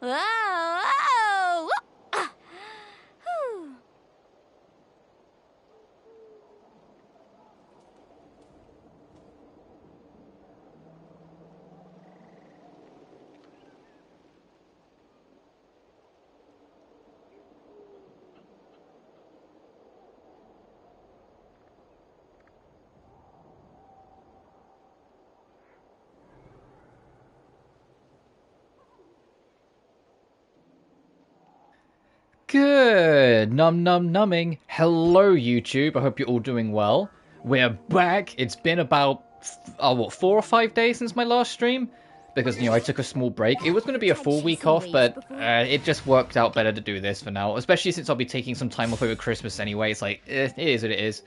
Whoa, whoa. Ah, whew. Good numbing. Hello, YouTube. I hope you're all doing well. We're back. It's been about 4 or 5 days since my last stream, because I took a small break. It was going to be a full week off, but it just worked out better to do this for now. Especially since I'll be taking some time off over Christmas anyway. It's like it is what it is.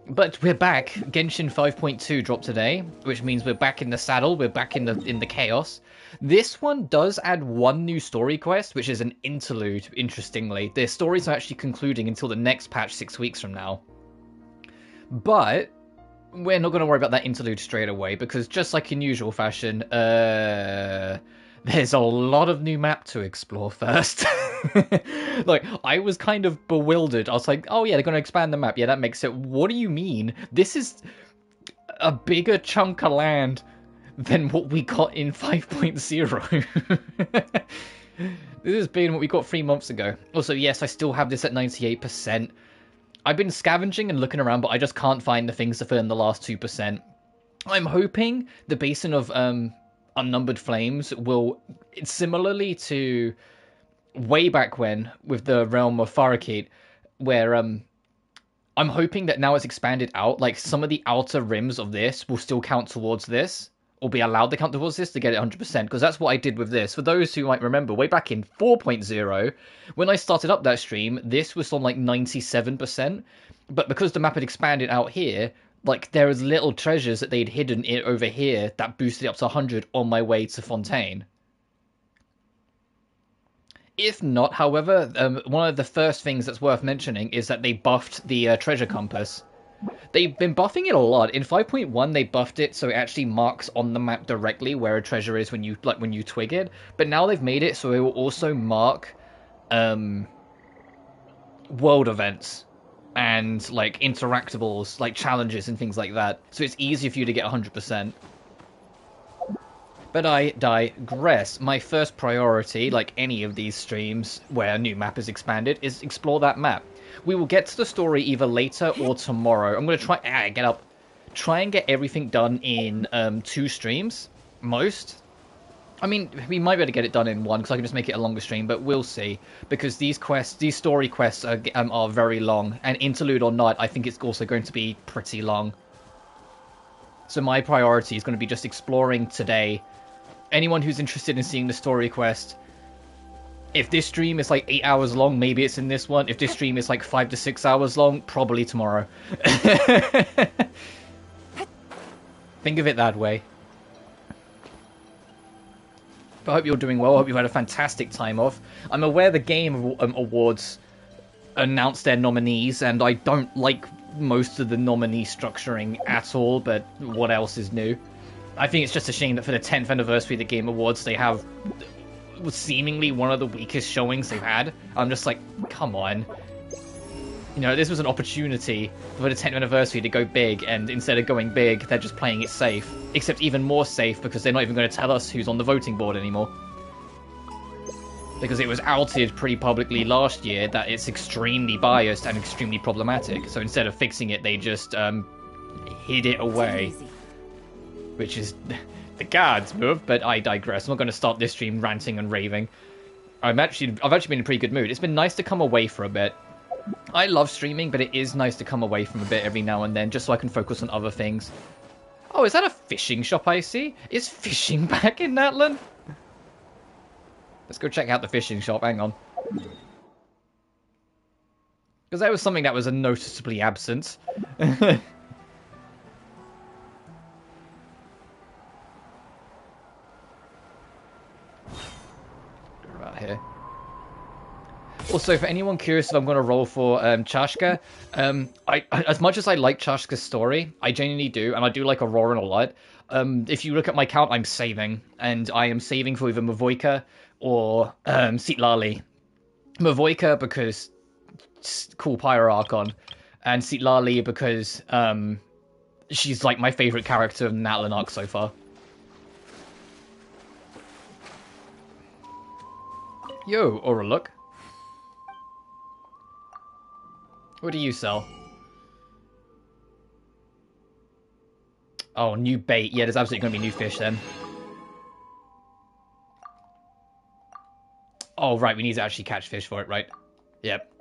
But we're back. Genshin 5.2 dropped today, which means we're back in the saddle. We're back in the chaos. This one does add one new story quest, which is an interlude, interestingly. The stories are actually concluding until the next patch 6 weeks from now. But we're not going to worry about that interlude straight away, because just like in usual fashion, there's a lot of new map to explore first. Like, I was kind of bewildered. I was like, oh yeah, they're going to expand the map. Yeah, that makes it. What do you mean? This is a bigger chunk of land than what we got in 5.0. This has been what we got 3 months ago. Also, yes, I still have this at 98%. I've been scavenging and looking around, but I just can't find the things to fill in the last 2%. I'm hoping the Basin of Unnumbered Flames will, similarly to way back when with the Realm of Farakit, where I'm hoping that now it's expanded out, like some of the outer rims of this will still count towards this, or be allowed to count towards this to get it 100%, because that's what I did with this. For those who might remember, way back in 4.0, when I started up that stream, this was on like 97%, but because the map had expanded out here, like there was little treasures that they'd hidden over here that boosted it up to 100 on my way to Fontaine. If not, however, one of the first things that's worth mentioning is that they buffed the treasure compass. They've been buffing it a lot. In 5.1, they buffed it so it actually marks on the map directly where a treasure is when you twig it. But now they've made it so it will also mark world events and like interactables, like challenges and things like that. So it's easier for you to get 100%. But I digress. My first priority, like any of these streams where a new map is expanded, is explore that map. We will get to the story either later or tomorrow. I'm going to try and get everything done in 2 streams, most. I mean, we might be able to get it done in 1, because I can just make it a longer stream, but we'll see. Because these story quests are very long, and interlude or not, I think it's also going to be pretty long. So my priority is going to be just exploring today. Anyone who's interested in seeing the story quest, if this stream is like 8 hours long, maybe it's in this one. If this stream is like 5 to 6 hours long, probably tomorrow. Think of it that way. But I hope you're doing well. I hope you've had a fantastic time off. I'm aware the Game Awards announced their nominees, and I don't like most of the nominee structuring at all, but what else is new? I think it's just a shame that for the 10th anniversary of the Game Awards, they have seemingly one of the weakest showings they've had. I'm just like, come on. This was an opportunity for the 10th anniversary to go big, and instead of going big, they're just playing it safe. Except even more safe, because they're not even going to tell us who's on the voting board anymore. Because it was outed pretty publicly last year that it's extremely biased and extremely problematic. So instead of fixing it, they just hid it away. Which is the guards move, but I digress. I'm not going to start this stream ranting and raving. I've actually been in a pretty good mood. It's been nice to come away for a bit. I love streaming, but it is nice to come away from a bit every now and then, just so I can focus on other things. Oh, is that a fishing shop I see? Is fishing back in Natlan? Let's go check out the fishing shop. Hang on. Because that was something that was noticeably absent. Right here. Also, for anyone curious if I'm going to roll for Chashka, as much as I like Chashka's story, I genuinely do, and I do like Auroran a lot. If you look at my count, I'm saving, and I am saving for either Mavoika or Sitlali. Mavoika because cool Pyro Archon, and Sitlali because she's like my favorite character in Natlan arc so far. Yo, Aura, look. What do you sell? Oh, new bait. Yeah, there's absolutely going to be new fish then. Oh, right, we need to actually catch fish for it, right? Yep.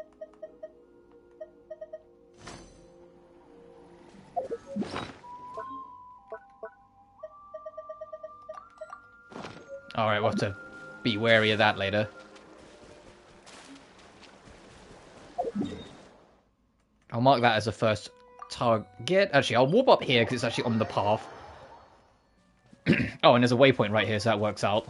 Alright, we'll have to be wary of that later. I'll mark that as a first target. Actually, I'll warp up here because it's actually on the path. Oh, and there's a waypoint right here, so that works out.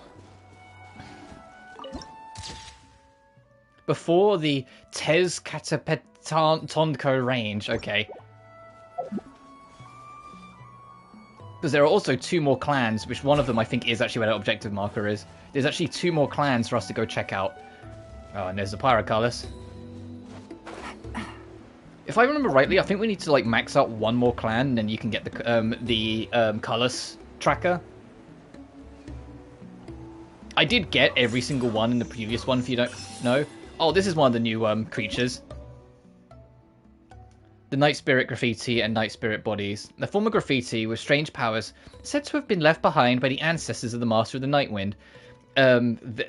Before the Tezcatlipoca range, okay. Because there are also 2 more clans, which one of them I think is actually where that objective marker is. There's actually 2 more clans for us to go check out. Oh, and there's the Pyrocalis. If I remember rightly, I think we need to like max out 1 more clan, and then you can get the Cullis tracker. I did get every single one in the previous one, if you don't know. Oh, this is one of the new creatures. The Night Spirit Graffiti and Night Spirit Bodies. The former graffiti with strange powers said to have been left behind by the ancestors of the Master of the Nightwind.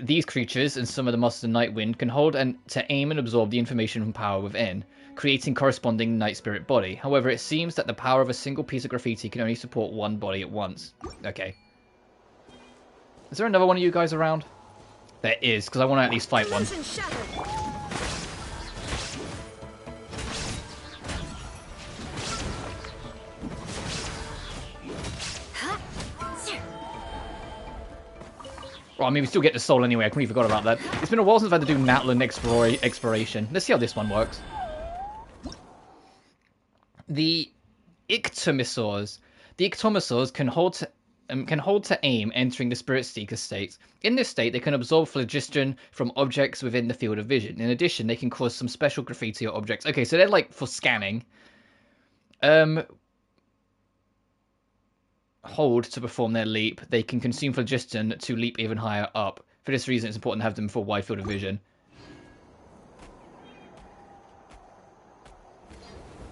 These creatures and some of the Masters of the Nightwind can hold and to aim and absorb the information from power within, creating corresponding Night Spirit body. However, it seems that the power of a single piece of graffiti can only support 1 body at once. Okay. Is there another one of you guys around? There is, because I want to at least fight one. Well, I mean, we still get the soul anyway. I completely forgot about that. It's been a while since I've had to do Natlan exploration. Let's see how this one works. The Ictomosaurs. The Ictomosaurs can hold to aim, entering the Spirit Seeker state. In this state, they can absorb phlogiston from objects within the field of vision. In addition, they can cause some special graffiti or objects. Okay, so they're like for scanning. Hold to perform their leap. They can consume phlogiston to leap even higher up. For this reason, it's important to have them for a wide field of vision.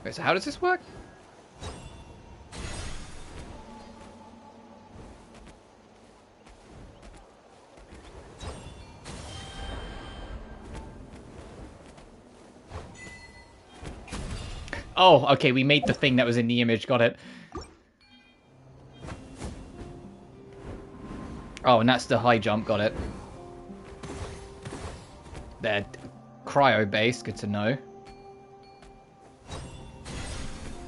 Wait, so how does this work? Oh, okay, we made the thing that was in the image, got it. Oh, and that's the high jump, got it. They're cryo-based, good to know.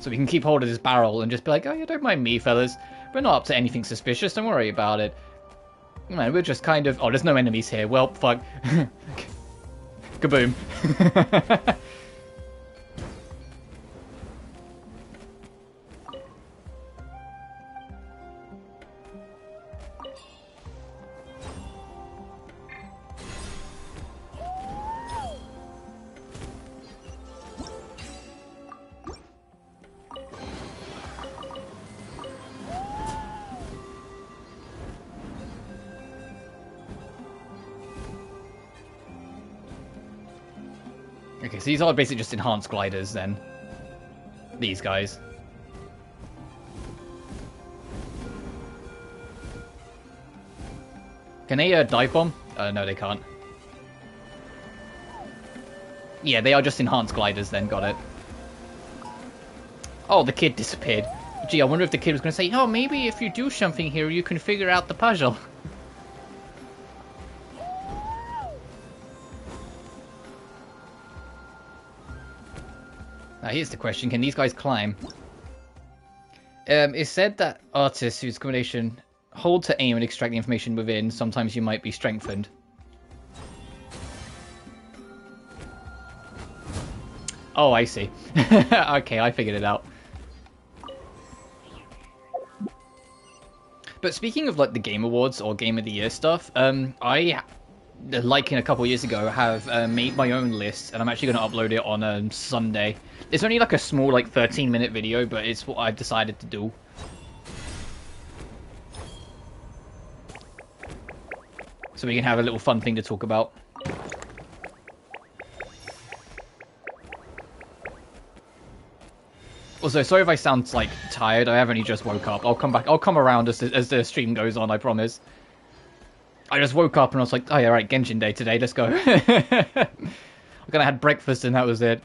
So we can keep hold of this barrel and just be like, oh, yeah, don't mind me, fellas. We're not up to anything suspicious, don't worry about it. Man, we're just kind of... Oh, there's no enemies here. Well, fuck. Kaboom. Okay, so these are basically just enhanced gliders, then. These guys. Can they dive bomb? No, they can't. Yeah, they are just enhanced gliders, then. Got it. Oh, the kid disappeared. Gee, I wonder if the kid was going to say, oh, maybe if you do something here, you can figure out the puzzle. Now, here's the question. Can these guys climb? It's said that artists whose combination hold to aim and extract the information within, sometimes you might be strengthened. Oh, I see. Okay, I figured it out. But speaking of like the Game Awards or Game of the Year stuff, I like in a couple of years ago, have made my own list, and I'm actually going to upload it on Sunday. It's only like a small, like 13-minute video, but it's what I've decided to do. So we can have a little fun thing to talk about. Also, sorry if I sound, like, tired. I have only just woke up. I'll come back. I'll come around as the stream goes on, I promise. I just woke up and I was like, oh yeah, right, Genshin day today, let's go. I had breakfast and that was it.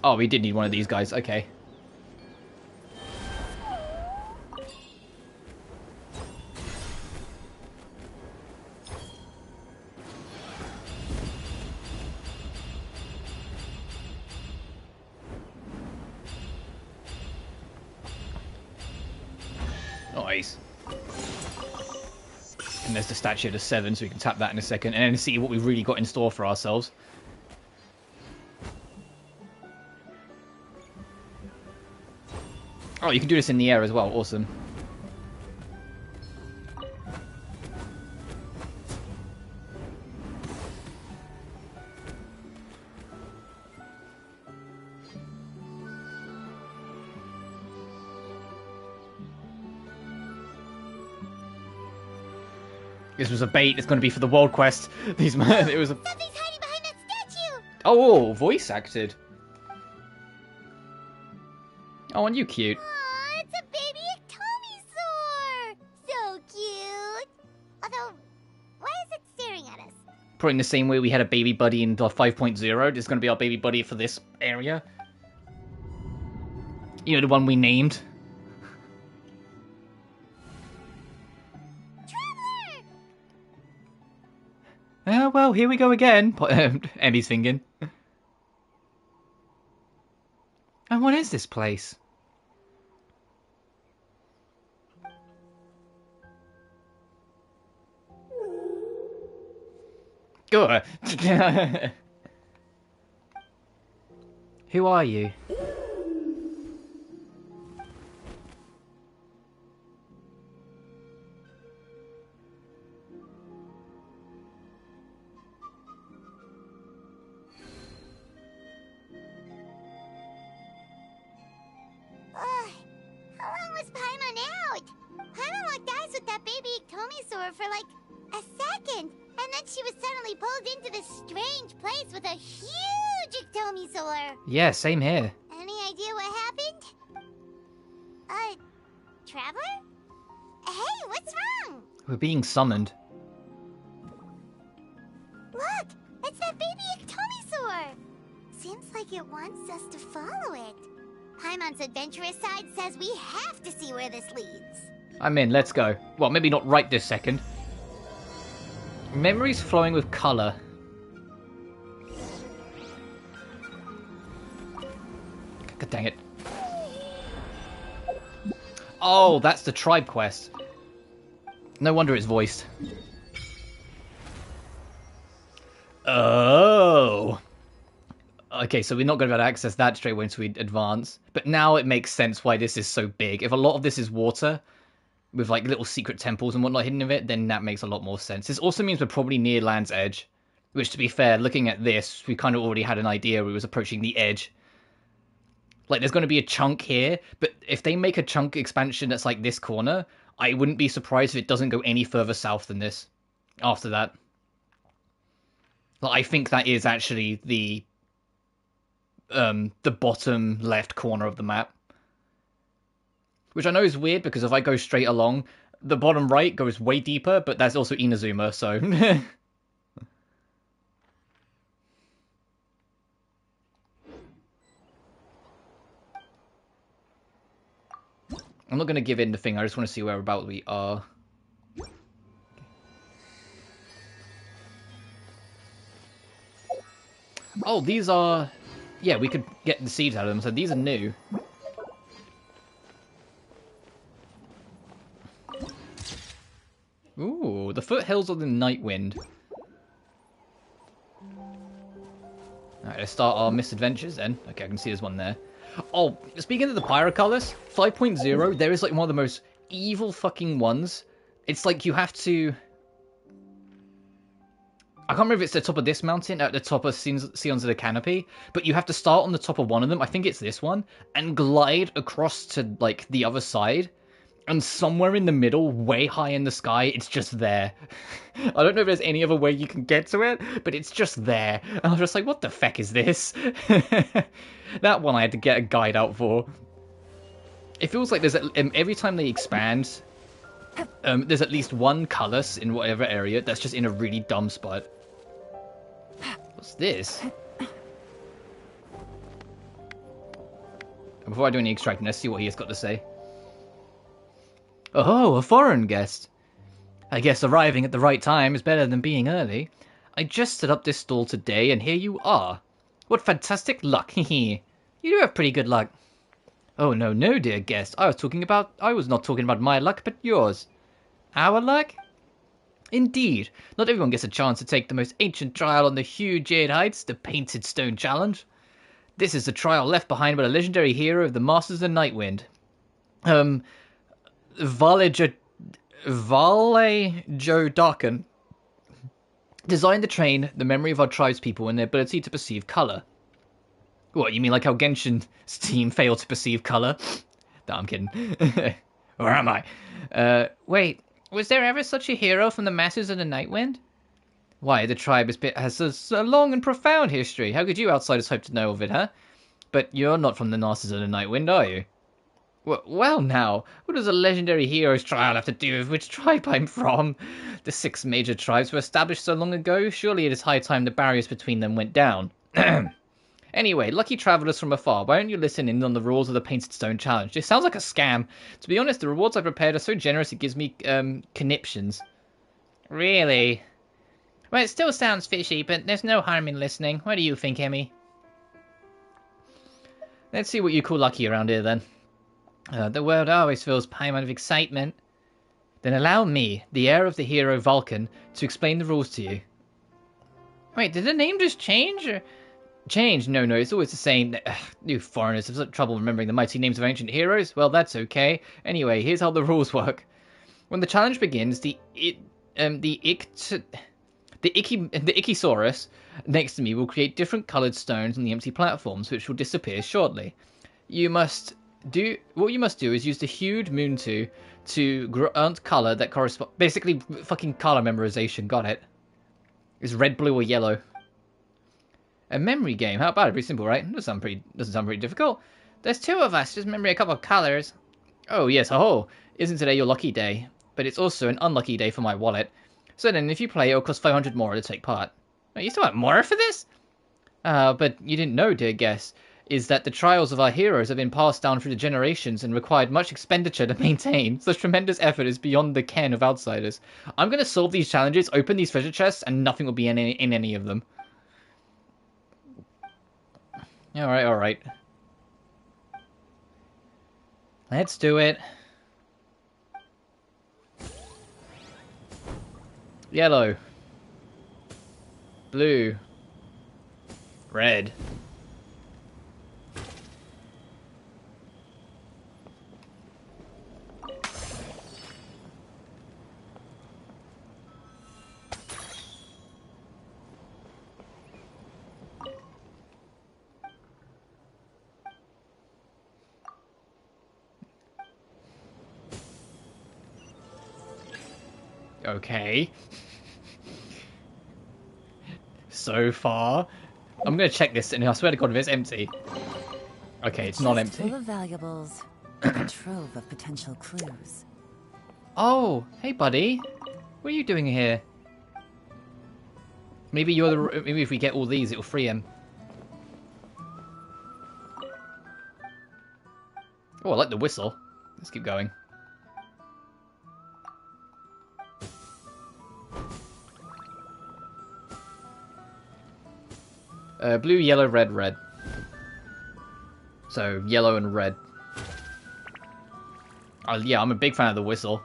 Oh, we did need one of these guys, okay. Nice. And there's the statue to 7, so we can tap that in a second and then see what we've really got in store for ourselves. Oh, you can do this in the air as well. Awesome. This was a bait. It's going to be for the world quest. These man, it was a. Something's hiding behind that statue. Oh, voice acted. Oh, and you cute. Aw, it's a baby Ectomisaur. So cute. Although, why is it staring at us? Probably in the same way we had a baby buddy in 5.0. This is going to be our baby buddy for this area. You know, the one we named. Oh, well, here we go again. Emmy's thinking. And what is this place? Go. Who are you? How long was Paimon out? Paimon locked eyes with that baby Ectomisaur for like a second, and then she was suddenly pulled into this strange place with a huge Ectomisaur. Yeah, same here. Any idea what happened? Traveler? Hey, what's wrong? We're being summoned. Look, it's that baby Ectomisaur. Seems like it wants us to follow it. Paimon's adventurous side says we have to see where this leads. I'm in, let's go. Well, maybe not right this second. Memories flowing with colour. God dang it. Oh, that's the tribe quest. No wonder it's voiced. Oh. Okay, so we're not going to be able to access that straight away until we advance. But now it makes sense why this is so big. If a lot of this is water, with like little secret temples and whatnot hidden in it, then that makes a lot more sense. This also means we're probably near Land's Edge. Which, to be fair, looking at this, we kind of already had an idea we was approaching the edge. Like, there's going to be a chunk here, but if they make a chunk expansion that's like this corner, I wouldn't be surprised if it doesn't go any further south than this. After that. Like, I think that is actually the bottom left corner of the map. Which I know is weird, because if I go straight along, the bottom right goes way deeper, but that's also Inazuma, so... I'm not going to give in the thing, I just want to see whereabouts we are. Oh, these are... Yeah, we could get the seeds out of them, so these are new. Ooh, the foothills of the Night Wind. Alright, let's start our misadventures then. Okay, I can see there's one there. Oh, speaking of the pyro colors, 5.0, there is like one of the most evil fucking ones. It's like you have to... I can't remember if it's the top of this mountain, at the top of Sion's of the Canopy, but you have to start on the top of one of them, I think it's this one, and glide across to, like, the other side. And somewhere in the middle, way high in the sky, it's just there. I don't know if there's any other way you can get to it, but it's just there. And I was just like, what the feck is this? That one I had to get a guide out for. It feels like there's every time they expand, there's at least one colour in whatever area that's just in a really dumb spot. What's this? Before I do any extracting, let's see what he has got to say. Oh, a foreign guest. I guess arriving at the right time is better than being early. I just set up this stall today, and here you are. What fantastic luck, hehe. You do have pretty good luck. Oh, no, dear guest. I was not talking about my luck, but yours. Our luck? Indeed. Not everyone gets a chance to take the most ancient trial on the huge Jade Heights, the Painted Stone Challenge. This is the trial left behind by the legendary hero of the Masters of the Nightwind. Vale Darken. Designed to train the memory of our tribespeople and their ability to perceive colour. What, you mean like how Genshin's team failed to perceive colour? No, I'm kidding. Or am I? Wait, was there ever such a hero from the Masters of the Nightwind? Why, the tribe has a long and profound history. How could you outsiders hope to know of it, huh? But you're not from the Masters of the Nightwind, are you? Well now, what does a legendary hero's trial have to do with which tribe I'm from? The 6 major tribes were established so long ago, surely it is high time the barriers between them went down. Anyway, lucky travellers from afar, why don't you listen in on the rules of the Painted Stone Challenge? It sounds like a scam. To be honest, the rewards I prepared are so generous it gives me, conniptions. Really? Well, it still sounds fishy, but there's no harm in listening. What do you think, Emmy? Let's see what you call lucky around here, then. The world always feels paimon of excitement. Then allow me, the heir of the hero Vulcan, to explain the rules to you. Wait, did the name just change? Or... Change? No, it's always the same. You foreigners have such trouble remembering the mighty names of ancient heroes? Well, that's okay. Anyway, here's how the rules work. When the challenge begins, the Ichthyosaurus next to me will create different coloured stones on the empty platforms, which will disappear shortly. What you must do is use the hued moon to grant colour that corresponds... Basically, fucking colour memorization, got it. It's red, blue, or yellow. A memory game, how about it? Pretty simple, right? Doesn't sound pretty difficult. There's 2 of us, just remember a couple of colours. Oh, yes, isn't today your lucky day? But it's also an unlucky day for my wallet. So then, if you play, it'll cost 500 more to take part. Oh, you still want more for this? But you didn't know, dear guest, is that the trials of our heroes have been passed down through the generations and required much expenditure to maintain. Such tremendous effort is beyond the ken of outsiders. I'm going to solve these challenges, open these treasure chests, and nothing will be in any of them. Alright. Let's do it. Yellow. Blue. Red. Okay. So far. I'm gonna check this and I swear to God if it's empty. Okay, it's not empty. Full of valuables. A trove of potential clues. Oh, hey buddy. What are you doing here? Maybe maybe if we get all these it'll free him. Oh, I like the whistle. Let's keep going. Blue, yellow, red, red. So, yellow and red. Yeah, I'm a big fan of the whistle.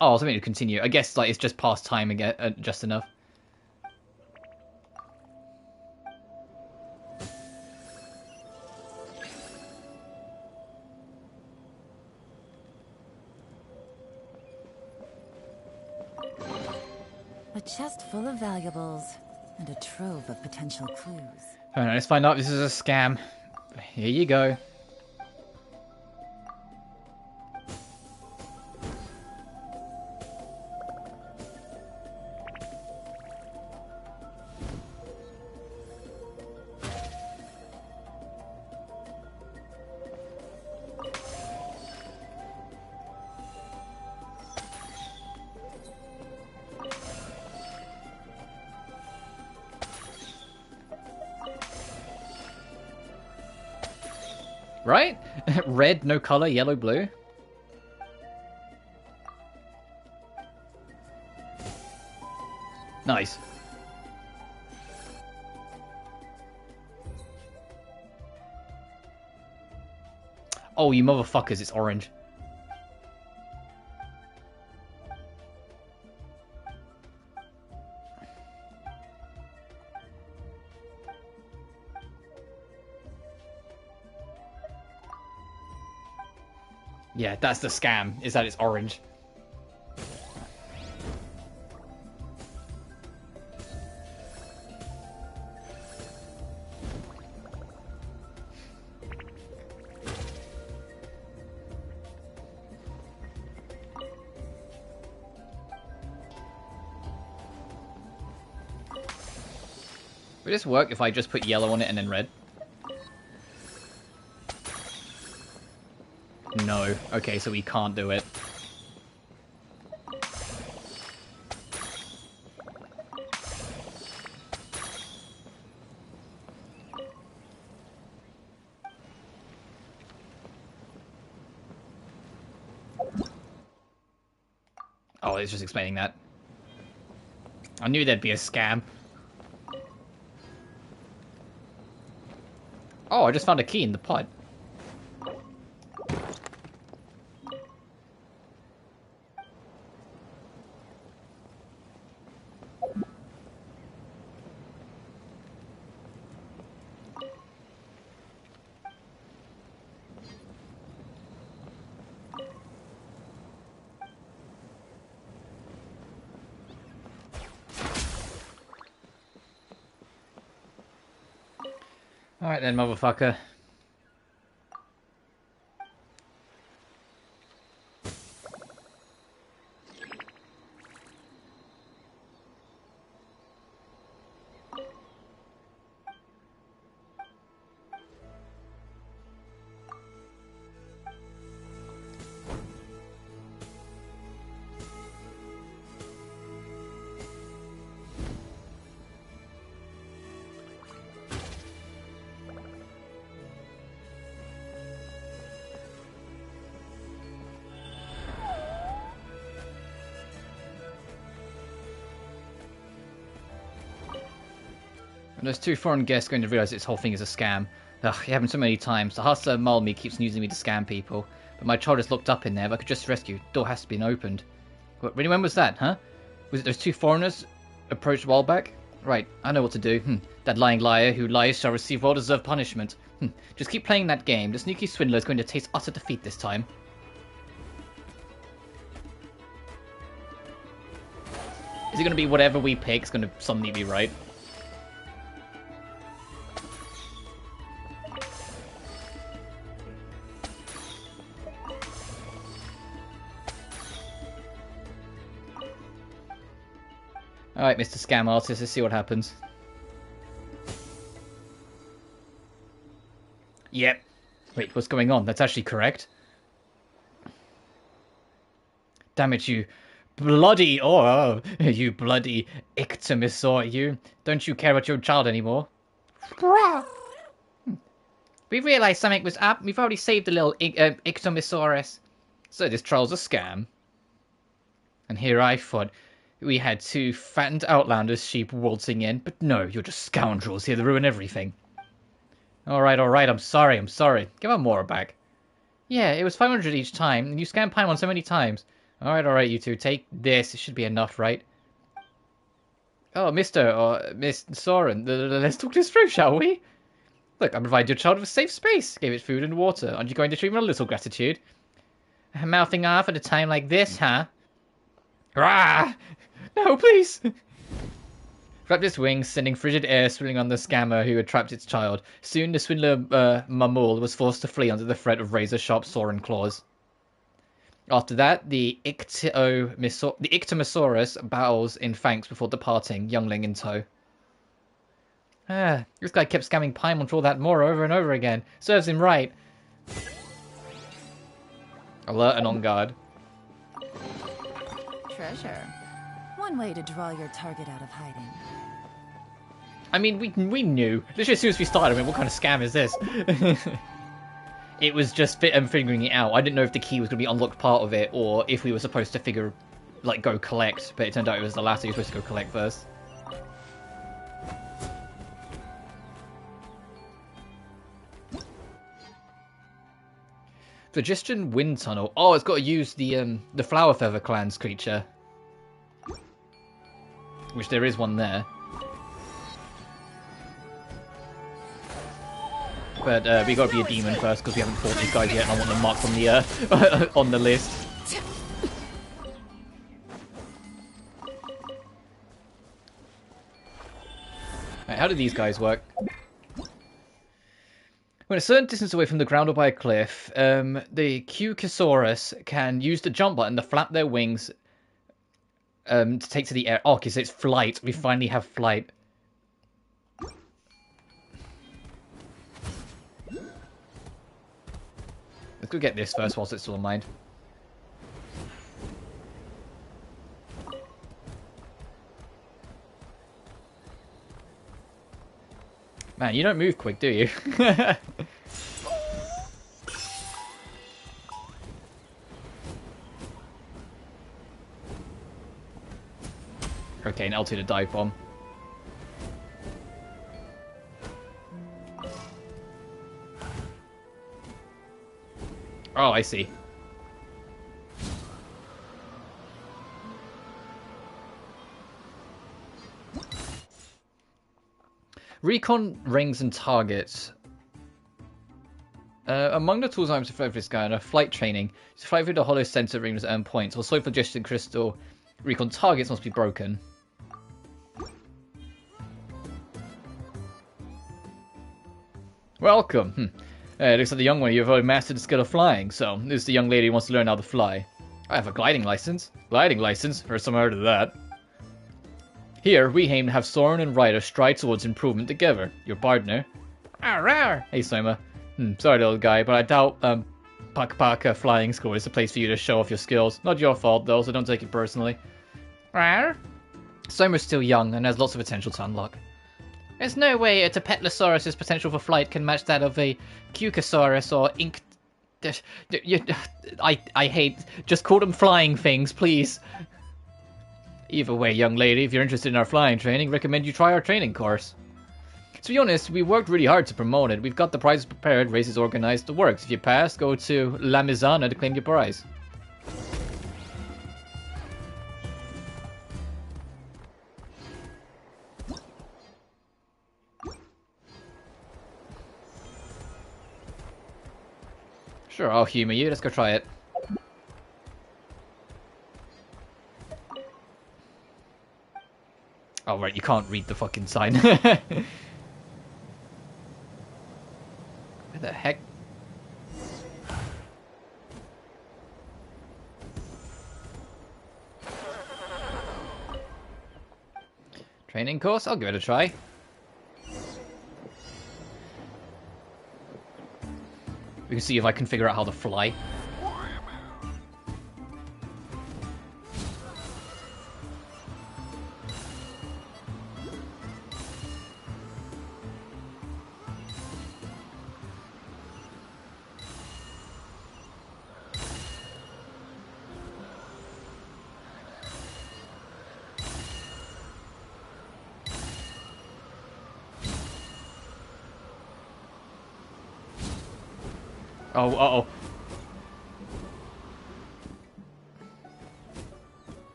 Oh, something to continue. I guess like it's just past time again, just enough. A chest full of valuables and a trove of potential clues. Alright, let's find out if this is a scam. Here you go. Right? Red, no color, yellow, blue. Nice. Oh, you motherfuckers, it's orange. Yeah, that's the scam, is that it's orange. Would this work if I just put yellow on it and then red? No. Okay, so we can't do it. Oh, it's just explaining that. I knew there'd be a scam. Oh, I just found a key in the pod. Alright then, motherfucker. And those two foreign guests going to realize this whole thing is a scam. Ugh, it happened so many times. The Hustler Malmi keeps using me to scam people. But my child is locked up in there. If I could just rescue, the door has to be opened. What, really, when was that, huh? Was it those two foreigners approached a while back? Right, I know what to do. That lying liar who lies shall receive well-deserved punishment. Just keep playing that game. The sneaky swindler is going to taste utter defeat this time. Is it going to be whatever we pick is going to suddenly be right? Alright, Mr. Scam Artist, let's see what happens. Yep. Wait, what's going on? That's actually correct. Damn it, you bloody... Oh, you bloody ictomisaur, you. Don't you care about your child anymore? We realised something was up. We've already saved the little ictomisaurus. So this trial's a scam. And here I thought... We had two fattened Outlanders sheep waltzing in, but no, you're just scoundrels here to ruin everything. Alright, I'm sorry. Give our Mora back. Yeah, it was 500 each time, and you scammed Paimon so many times. Alright, you two. Take this. It should be enough, right? Oh, Mr. or Miss Soren, let's talk this through, shall we? Look, I provided your child with a safe space. Gave it food and water. Aren't you going to treat me with a little gratitude? Mouthing off at a time like this, huh? Rah! No, please! Flapped its wings, sending frigid air swirling on the scammer who had trapped its child. Soon the swindler Mamul was forced to flee under the threat of razor-sharp Soren claws. After that, the Ictomosaurus bows in thanks before departing, youngling in tow. This guy kept scamming Paimon for all that more over and over again. Serves him right. Alert and on guard. Treasure. One way to draw your target out of hiding. I mean, we knew. Literally as soon as we started, I mean, what kind of scam is this? It was just figuring it out. I didn't know if the key was going to be unlocked part of it, or if we were supposed to go collect. But it turned out it was the latter. You were supposed to go collect first. Phlogiston Wind Tunnel. Oh, it's got to use the Flower Feather Clan's creature. Which there is one there. But we got to be a demon first because we haven't fought these guys yet, and I want them marked on the on the list. Right, how do these guys work? When a certain distance away from the ground or by a cliff, the Qcosaurus can use the jump button to flap their wings to take to the air. Oh, okay, so it's flight. We finally have flight. Let's go get this first whilst it's still in mind. Man, you don't move quick, do you? Okay, an L2 to dive bomb. Oh, I see. Recon rings and targets. Among the tools items to fly for this guy are flight training. To fly through the hollow center ring to earn points. Also, for Phlogiston Crystal, recon targets must be broken. Welcome. It looks like the young one you've already mastered the skill of flying, so this is the young lady who wants to learn how to fly. I have a gliding license. Gliding license? First time I heard of that. Here, we aim to have Soren and Ryder stride towards improvement together. Your partner. Arr! Hey, Soma. Sorry, little guy, but I doubt Pakpaka Flying School is the place for you to show off your skills. Not your fault, though, so don't take it personally. Arr? Soma's still young and has lots of potential to unlock. There's no way a Tepetlosaurus' potential for flight can match that of a Qcosaurus or Ink... I hate... Just call them flying things, please. Either way, young lady, if you're interested in our flying training, recommend you try our training course. To be honest, we worked really hard to promote it. We've got the prizes prepared, races organized, the works. If you pass, go to La Mizana to claim your prize. Sure, I'll humor you. Let's go try it. Oh, right, you can't read the fucking sign. Where the heck? Training course? I'll give it a try. We can see if I can figure out how to fly. Oh, uh-oh.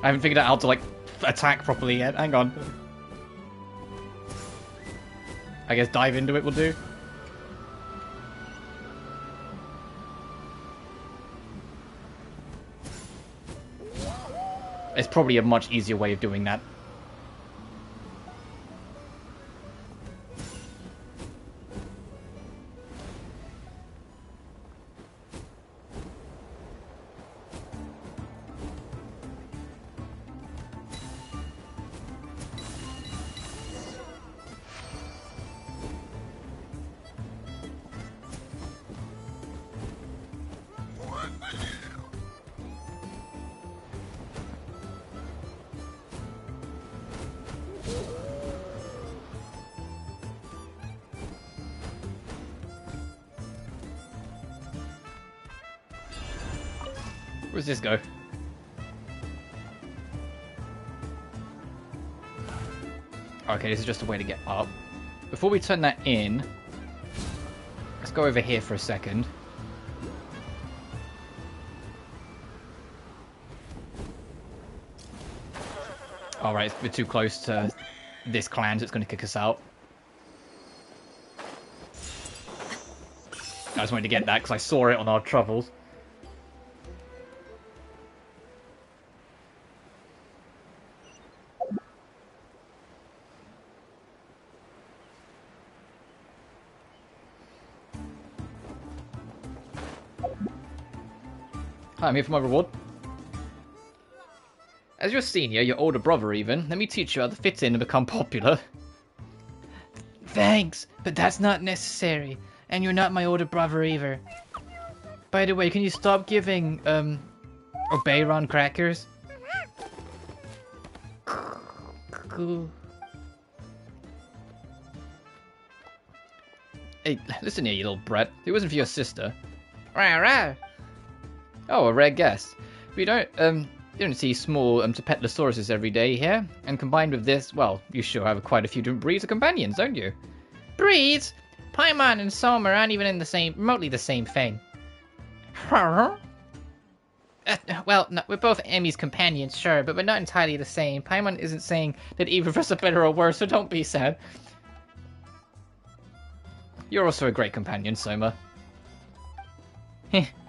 I haven't figured out how to, like, attack properly yet. Hang on. I guess dive into it will do. It's probably a much easier way of doing that. Where's this go? Okay, this is just a way to get up. Before we turn that in, let's go over here for a second. Alright, we're too close to this clan, so it's going to kick us out. I just wanted to get that because I saw it on our travels. Hi, I'm here for my reward. As your senior, your older brother even, let me teach you how to fit in and become popular. Thanks, but that's not necessary. And you're not my older brother either. By the way, can you stop giving, Obeiron crackers? Hey, listen here, you little brat. It wasn't for your sister. Rah, rah. Oh, a rare guess. We don't, you don't see small Tepetlasauruses every day here. And combined with this, well, you sure have quite a few different breeds of companions, don't you? Breeds? Paimon and Soma aren't even in the same, remotely the same thing. Well, no, we're both Emmy's companions, sure, but we're not entirely the same. Paimon isn't saying that either of us are better or worse, so don't be sad. You're also a great companion, Soma.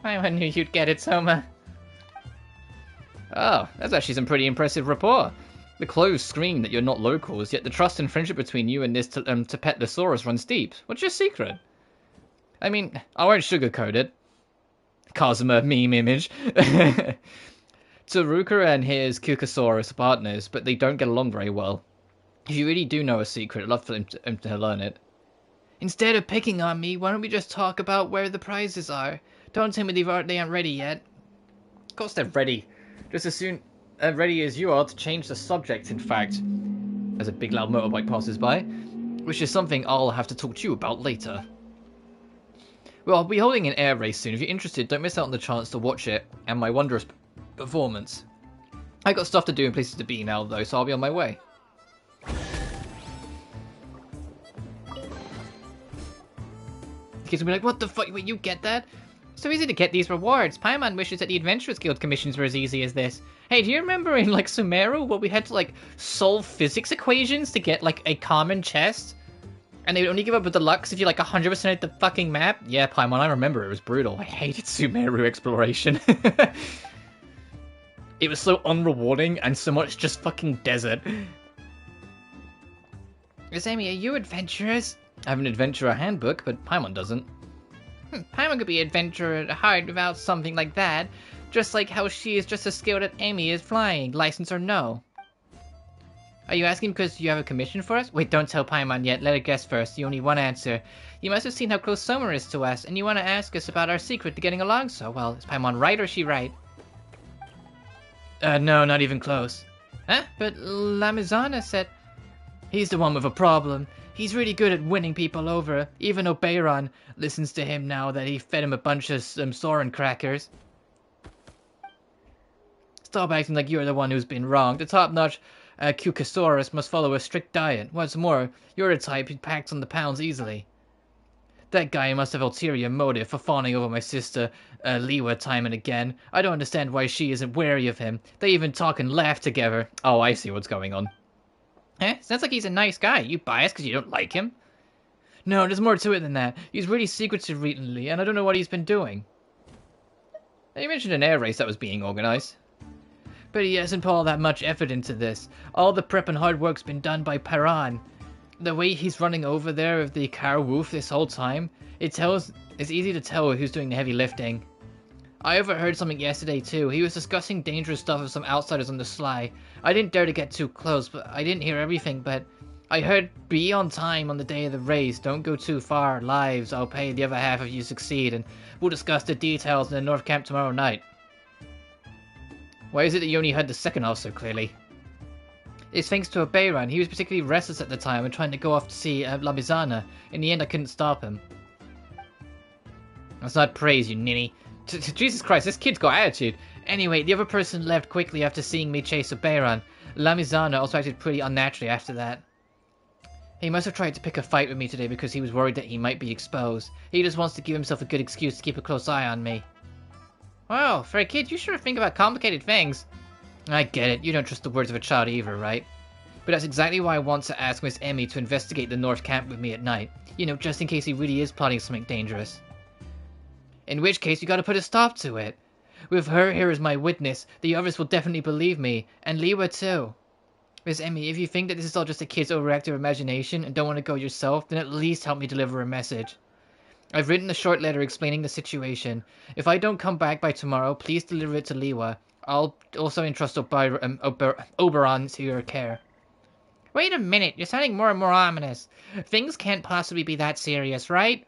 Paimon knew you'd get it, Soma. Oh, that's actually some pretty impressive rapport. The clothes scream that you're not locals, yet the trust and friendship between you and this Tepetlasaurus runs deep. What's your secret? I mean, I won't sugarcoat it. Kazuma meme image. Tsuruka and his Kukasaurus are partners, but they don't get along very well. If you really do know a secret, I'd love for him to learn it. Instead of picking on me, why don't we just talk about where the prizes are? Don't tell me they aren't ready yet. Of course they're ready. Just as soon ready as you are to change the subject, in fact. As a big loud motorbike passes by, which is something I'll have to talk to you about later. Well, I'll be holding an air race soon. If you're interested, don't miss out on the chance to watch it and my wondrous performance. I got stuff to do and places to be now, though, so I'll be on my way. Kids will be like, what the fuck? Wait, you get that? So easy to get these rewards. Paimon wishes that the Adventurers Guild commissions were as easy as this. Hey, do you remember in, like, Sumeru, where we had to, like, solve physics equations to get, like, a common chest? And they would only give up a deluxe if you, like, 100% the fucking map? Yeah, Paimon, I remember. It was brutal. I hated Sumeru exploration. It was so unrewarding and so much just fucking desert. Sammy, are you adventurous? I have an adventurer handbook, but Paimon doesn't. Paimon could be adventurer at heart without something like that. Just like how she is just as skilled as Amy is flying, license or no. Are you asking because you have a commission for us? Wait, don't tell Paimon yet. Let her guess first. You only one answer. You must have seen how close Soma is to us, and you want to ask us about our secret to getting along so well. Is Paimon right or is she right? No, not even close. Huh? But Lamizana said... He's the one with a problem. He's really good at winning people over. Even Obeiron listens to him now that he fed him a bunch of Soren crackers. Stop acting like you're the one who's been wrong. The top-notch Kukasaurus must follow a strict diet. What's more, you're a type who packs on the pounds easily. That guy must have ulterior motive for fawning over my sister, Liwa, time and again. I don't understand why she isn't wary of him. They even talk and laugh together. Oh, I see what's going on. Sounds like he's a nice guy. You biased because you don't like him? No, there's more to it than that. He's really secretive recently, and I don't know what he's been doing. You mentioned an air race that was being organized. But he hasn't put all that much effort into this. All the prep and hard work's been done by Paran. The way he's running over there with the car woof this whole time, it's easy to tell who's doing the heavy lifting. I overheard something yesterday too. He was discussing dangerous stuff with some outsiders on the sly. I didn't dare to get too close, but I didn't hear everything, but I heard be on time on the day of the race. Don't go too far. Lives, I'll pay the other half if you succeed, and we'll discuss the details in the North Camp tomorrow night. Why is it that you only heard the second half so clearly? It's thanks to a Bayran. He was particularly restless at the time and trying to go off to see La Mizana. In the end, I couldn't stop him. That's not praise, you ninny. Jesus Christ, this kid's got attitude. Anyway, the other person left quickly after seeing me chase a Bayran. La Mizana also acted pretty unnaturally after that. He must have tried to pick a fight with me today because he was worried that he might be exposed. He just wants to give himself a good excuse to keep a close eye on me. Wow, for a kid, you sure think about complicated things. I get it. You don't trust the words of a child either, right? But that's exactly why I want to ask Miss Emmy to investigate the North Camp with me at night. You know, just in case he really is plotting something dangerous. In which case, you gotta put a stop to it. With her here as my witness, the others will definitely believe me, and Liwa too. Miss Emmy, if you think that this is all just a kid's overactive imagination and don't want to go yourself, then at least help me deliver a message. I've written a short letter explaining the situation. If I don't come back by tomorrow, please deliver it to Liwa. I'll also entrust Oberon to your care. Wait a minute, you're sounding more and more ominous. Things can't possibly be that serious, right?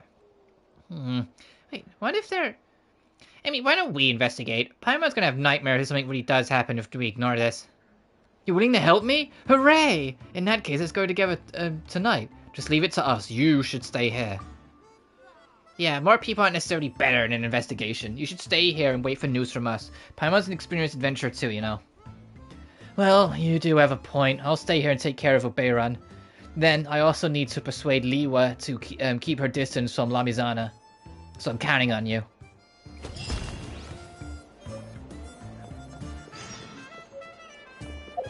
Wait, what if they're... I mean, why don't we investigate? Paimon's gonna have nightmares if something really does happen if we ignore this. You're willing to help me? Hooray! In that case, let's go together tonight. Just leave it to us. You should stay here. Yeah, more people aren't necessarily better in an investigation. You should stay here and wait for news from us. Paimon's an experienced adventurer too, you know. Well, you do have a point. I'll stay here and take care of Oberon. Then, I also need to persuade Liwa to keep her distance from La Mizana. So I'm counting on you.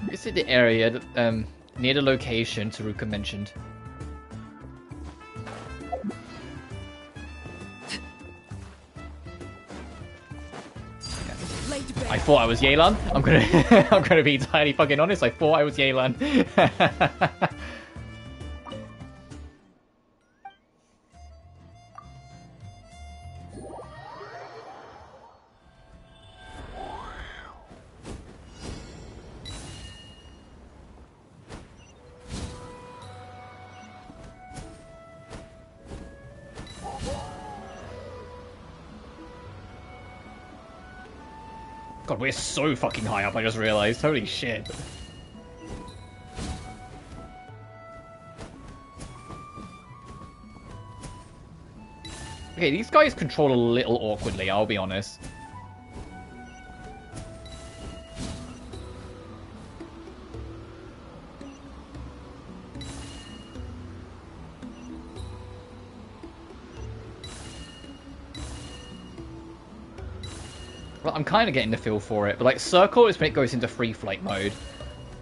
This is the area that, near the location Taruka mentioned. I thought I was Yelan. I'm gonna be entirely fucking honest. I thought I was Yelan. God, we're so fucking high up, I just realized. Holy shit. Okay, these guys control a little awkwardly, I'll be honest. Well, I'm kind of getting the feel for it, but like circle is when it goes into free flight mode.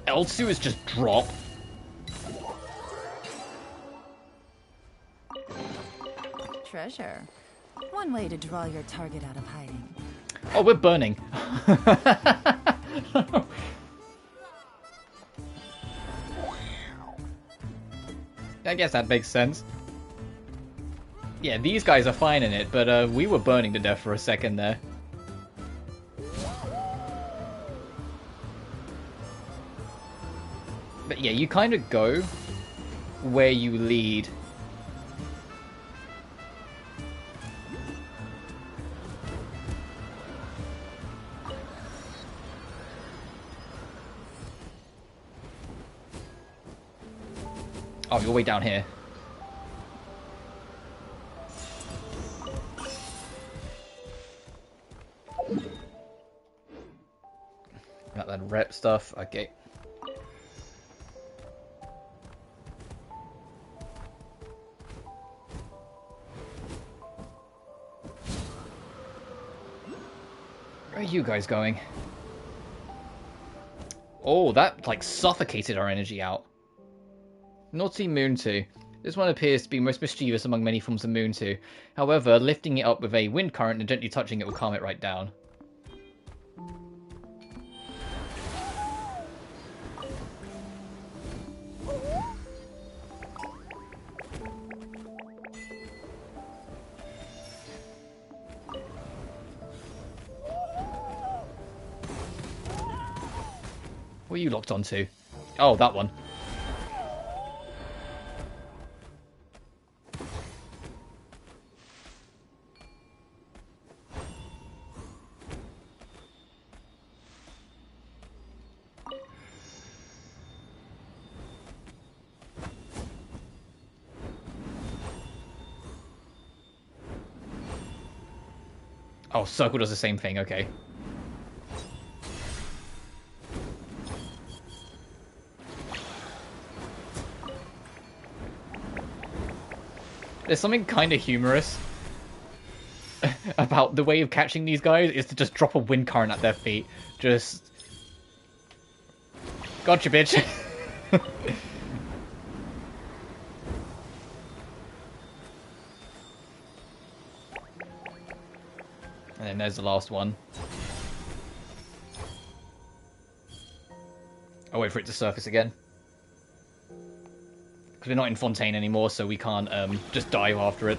L2 is just drop. Treasure. One way to draw your target out of hiding. Oh, we're burning. I guess that makes sense. Yeah, these guys are fine in it, but we were burning to death for a second there. But yeah, you kind of go where you lead. Oh, you're way down here. Got that rep stuff. Okay. Where are you guys going? Oh, that, like, suffocated our energy out. Naughty Moontu. This one appears to be most mischievous among many forms of Moontu. However, lifting it up with a wind current and gently touching it will calm it right down. What are you locked onto? Oh, that one. Oh, circle does the same thing, okay. There's something kind of humorous about the way of catching these guys is to just drop a wind current at their feet. Just... Gotcha, bitch. And then there's the last one. I'll wait for it to surface again. Because we're not in Fontaine anymore, so we can't just dive after it.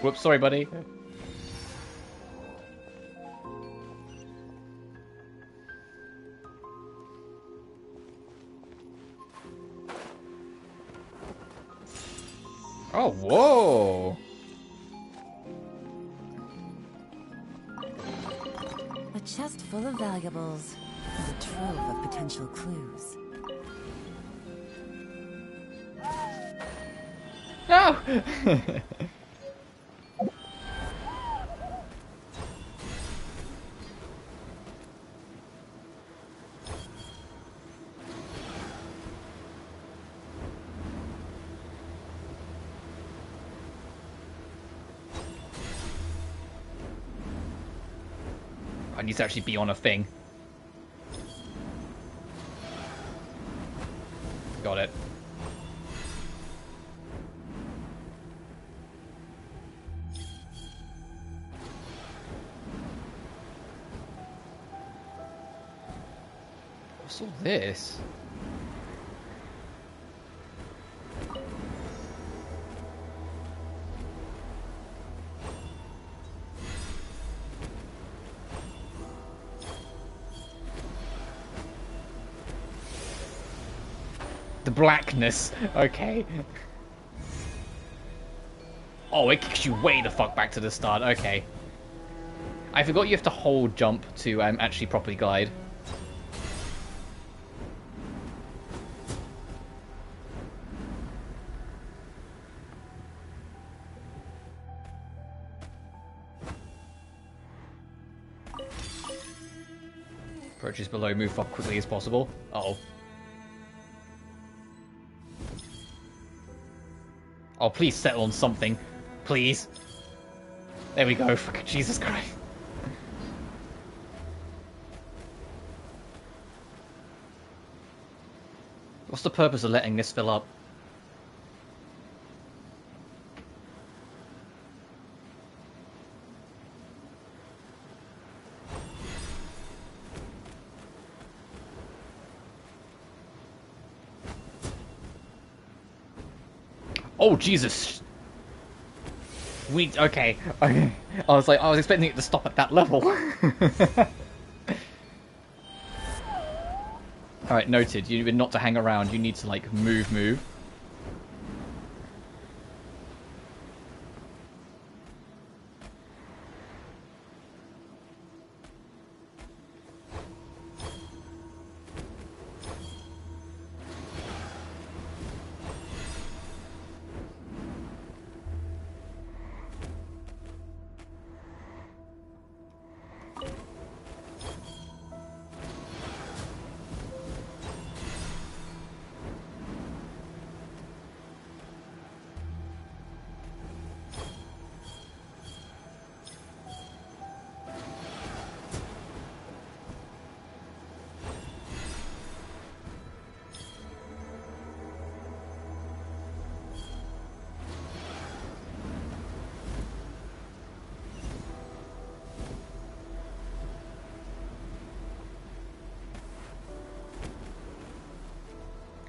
Whoops, sorry, buddy. Oh, whoa! A chest full of valuables and a trove of potential clues. No! I need to actually be on a thing. Got it. What's all this? The blackness. Okay. Oh, it kicks you way the fuck back to the start. Okay. I forgot you have to hold jump to actually properly glide. Approaches below, move up quickly as possible. Uh-oh. Oh, please settle on something. Please. There we go. Fucking Jesus Christ. What's the purpose of letting this fill up? Oh, Jesus. Okay. I was expecting it to stop at that level. Alright, noted. You've been not to hang around. You need to, like, move.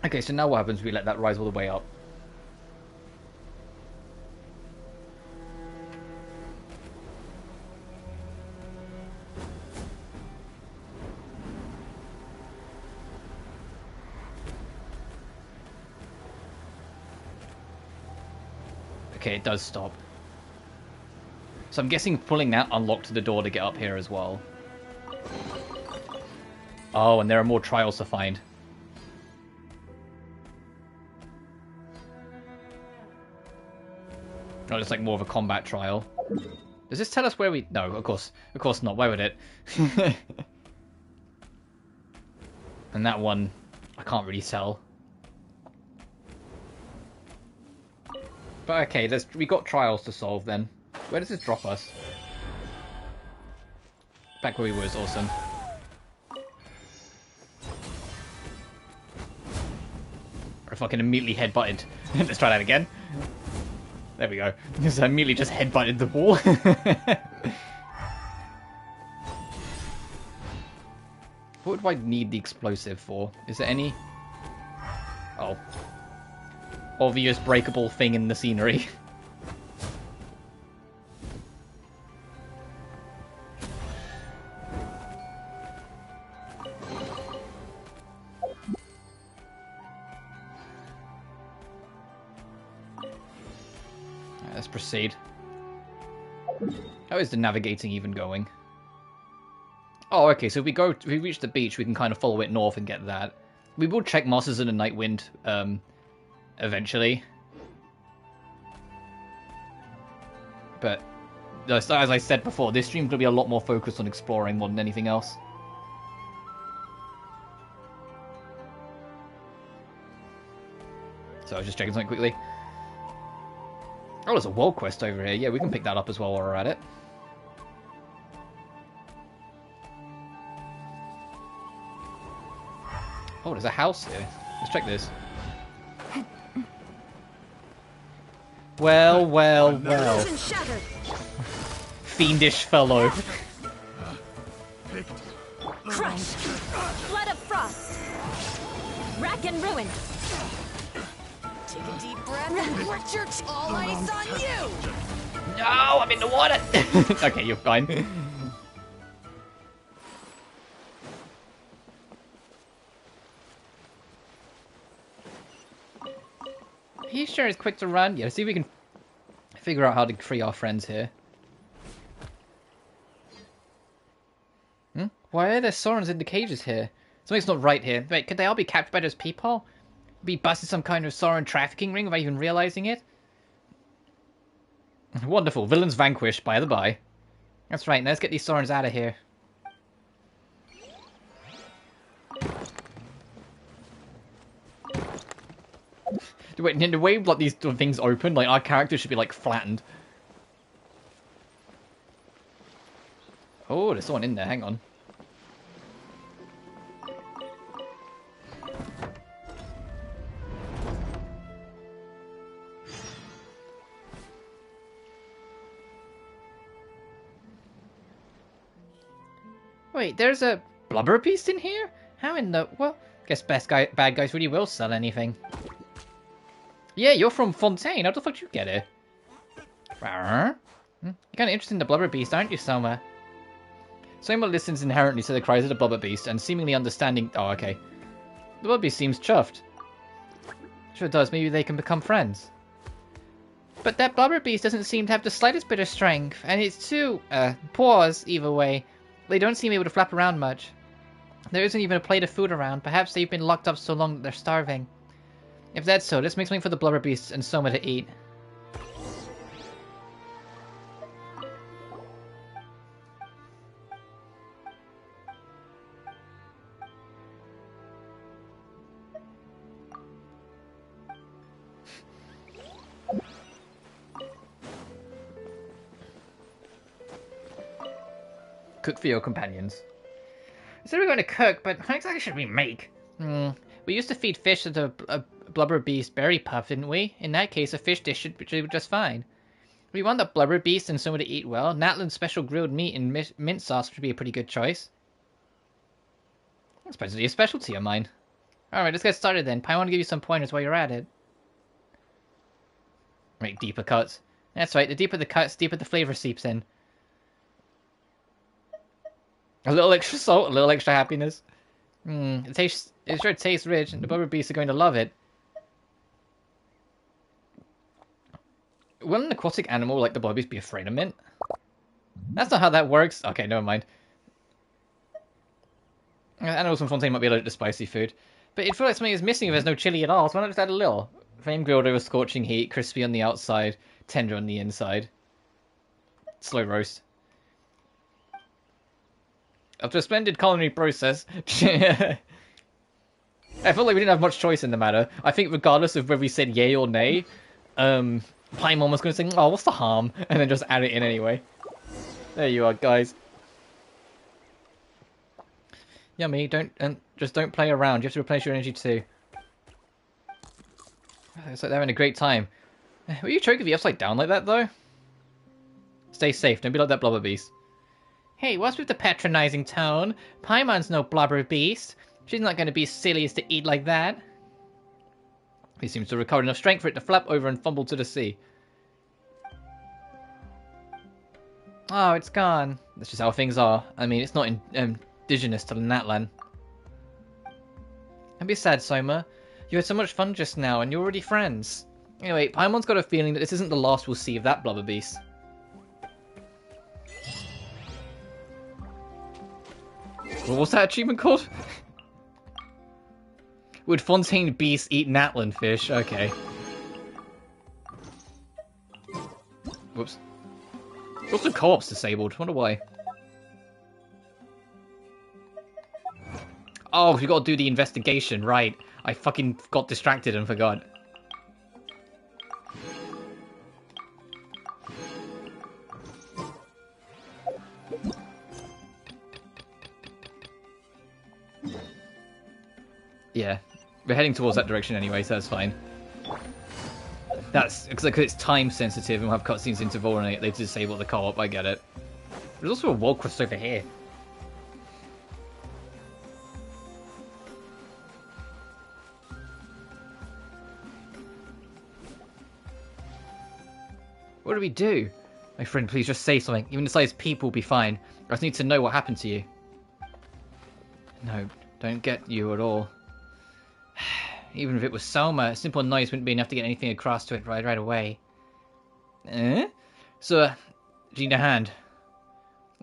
Okay, so now what happens if we let that rise all the way up? Okay, it does stop. So I'm guessing pulling that unlocked the door to get up here as well. Oh, and there are more trials to find. Oh, it's like more of a combat trial. Does this tell us where we... No, of course not. Why would it? And that one, I can't really tell. But okay, we got trials to solve then. Where does this drop us? Back where we were is awesome. Or if I can immediately headbutted. Let's try that again. There we go. Because I immediately just headbutted the wall. What do I need the explosive for? Is there any... Oh. Obvious breakable thing in the scenery. Let's proceed. How is the navigating even going? Oh, okay, so if we reach the beach, we can kind of follow it north and get that. We will check Mosses in a Night Wind, eventually. But, as I said before, this stream's going to be a lot more focused on exploring more than anything else. So I was just checking something quickly. Oh, there's a world quest over here. Yeah, we can pick that up as well while we're at it. Oh, there's a house here. Let's check this. Well, well, well. Fiendish fellow. Crush! Blood of frost! Rack and ruin! Take a deep breath. Richard, all eyes on you! No, I'm in the water! Okay, you're fine. He sure is quick to run. Yeah, see if we can figure out how to free our friends here. Why are there Sorens in the cages here? Something's not right here. Wait, could they all be captured by those people? Be busted some kind of Soren trafficking ring without even realizing it? Wonderful. Villains vanquished, by the by. That's right, now let's get these Sorens out of here. Wait, in the way like these things open, like our characters should be like flattened. Oh, there's someone in there, hang on. Wait, there's a blubber beast in here? How in the... Well, guess bad guys really will sell anything. Yeah, you're from Fontaine. How the fuck did you get here? You're kind of interested in the blubber beast, aren't you, Soma? Soma listens inherently to the cries of the blubber beast and seemingly understanding... Oh, okay. The blubber beast seems chuffed. Sure it does. Maybe they can become friends. But that blubber beast doesn't seem to have the slightest bit of strength, and it's too, paws, either way. They don't seem able to flap around much. There isn't even a plate of food around. Perhaps they've been locked up so long that they're starving. If that's so, let's make something for the blubber beasts and Soma to eat. Cook for your companions. I said we were going to cook, but how exactly should we make? We used to feed fish to a blubber beast berry puff, didn't we? In that case, a fish dish should be just fine. If we want the blubber beast and someone to eat well, Natlan's special grilled meat and mint sauce would be a pretty good choice. That's supposedly a specialty of mine. Alright, let's get started then. I want to give you some pointers while you're at it. Make deeper cuts. That's right, the deeper the cuts, deeper the flavor seeps in. A little extra salt, a little extra happiness. It sure tastes rich, and the Bubba Beasts are going to love it. Will an aquatic animal like the Bubba Beast be afraid of mint? That's not how that works. Okay, never mind. Animals from Fontaine might be allergic to spicy food. But it feels like something is missing if there's no chili at all, so why not just add a little? Flame grilled over scorching heat, crispy on the outside, tender on the inside. Slow roast. After a splendid culinary process... I felt like we didn't have much choice in the matter. I think regardless of whether we said yay or nay, Paimon was going to say, oh, what's the harm? And then just add it in anyway. There you are, guys. Yummy, just don't play around. You have to replenish your energy too. It's like they're having a great time. Were you choking the upside down like that, though? Stay safe, don't be like that blubber beast. Hey, what's with the patronizing tone? Paimon's no blubber beast. She's not going to be silly as to eat like that. He seems to have recovered enough strength for it to flap over and fumble to the sea. Oh, it's gone. That's just how things are. I mean, it's not indigenous to Natlan. Don't be sad, Soma. You had so much fun just now, and you're already friends. Anyway, Paimon's got a feeling that this isn't the last we'll see of that blubber beast. What's that achievement called? Would Fontaine Beast eat Natlan fish? Okay. Whoops. Also, co-op's disabled. Wonder why. Oh, we gotta do the investigation, right. I fucking got distracted and forgot. Yeah, we're heading towards that direction anyway, so that's fine. That's because it's time sensitive and we'll have cutscenes interval and they disable the co-op. I get it. There's also a wall crest over here. What do we do? My friend, please just say something. Even the size people will be fine. I just need to know what happened to you. No, don't get you at all. Even if it was Soma, a simple noise wouldn't be enough to get anything across to it right away. So, do you need a hand?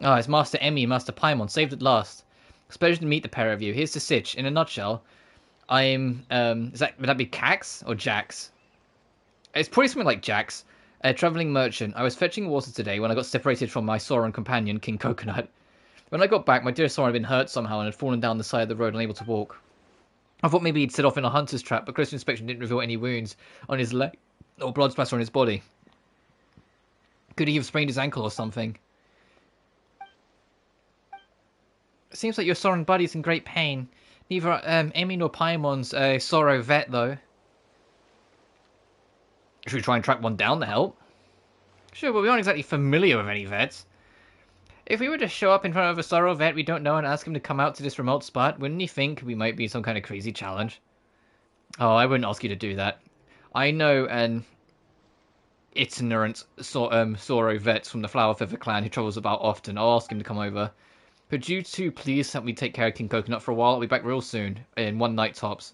Oh, it's Master Emmy and Master Paimon, saved at last. It's a pleasure to meet the pair of you. Here's the sitch. In a nutshell, I'm, would that be Cax or Jax? It's probably something like Jax. A travelling merchant. I was fetching water today when I got separated from my Soren companion, King Coconut. When I got back, my dear Soren had been hurt somehow and had fallen down the side of the road unable to walk. I thought maybe he'd set off in a hunter's trap, but close inspection didn't reveal any wounds on his leg or blood splatter on his body. Could he have sprained his ankle or something? It seems like your Soren buddy's in great pain. Neither Emi nor Paimon's Sorrow vet, though. Should we try and track one down to help? Sure, but we aren't exactly familiar with any vets. If we were to show up in front of a Sorrow vet we don't know and ask him to come out to this remote spot, wouldn't you think we might be some kind of crazy challenge? Oh, I wouldn't ask you to do that. I know an itinerant Sorrow vet from the Flower Feather clan who travels about often. I'll ask him to come over. Could you two please help me take care of King Coconut for a while? I'll be back real soon, in one night tops.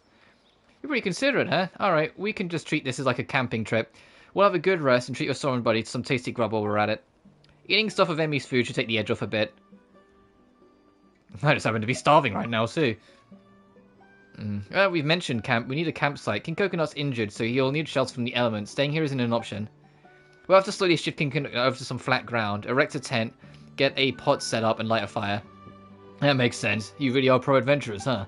You're pretty considerate, huh? Alright, we can just treat this as like a camping trip. We'll have a good rest and treat your Soren buddy to some tasty grub while we're at it. Eating stuff of Emmy's food should take the edge off a bit. I just happen to be starving right now, too. We've mentioned camp. We need a campsite. King Coconut's injured, so he'll need shelter from the elements. Staying here isn't an option. We'll have to slowly shift King Coconut over to some flat ground, erect a tent, get a pot set up, and light a fire. That makes sense. You really are pro-adventurers, huh?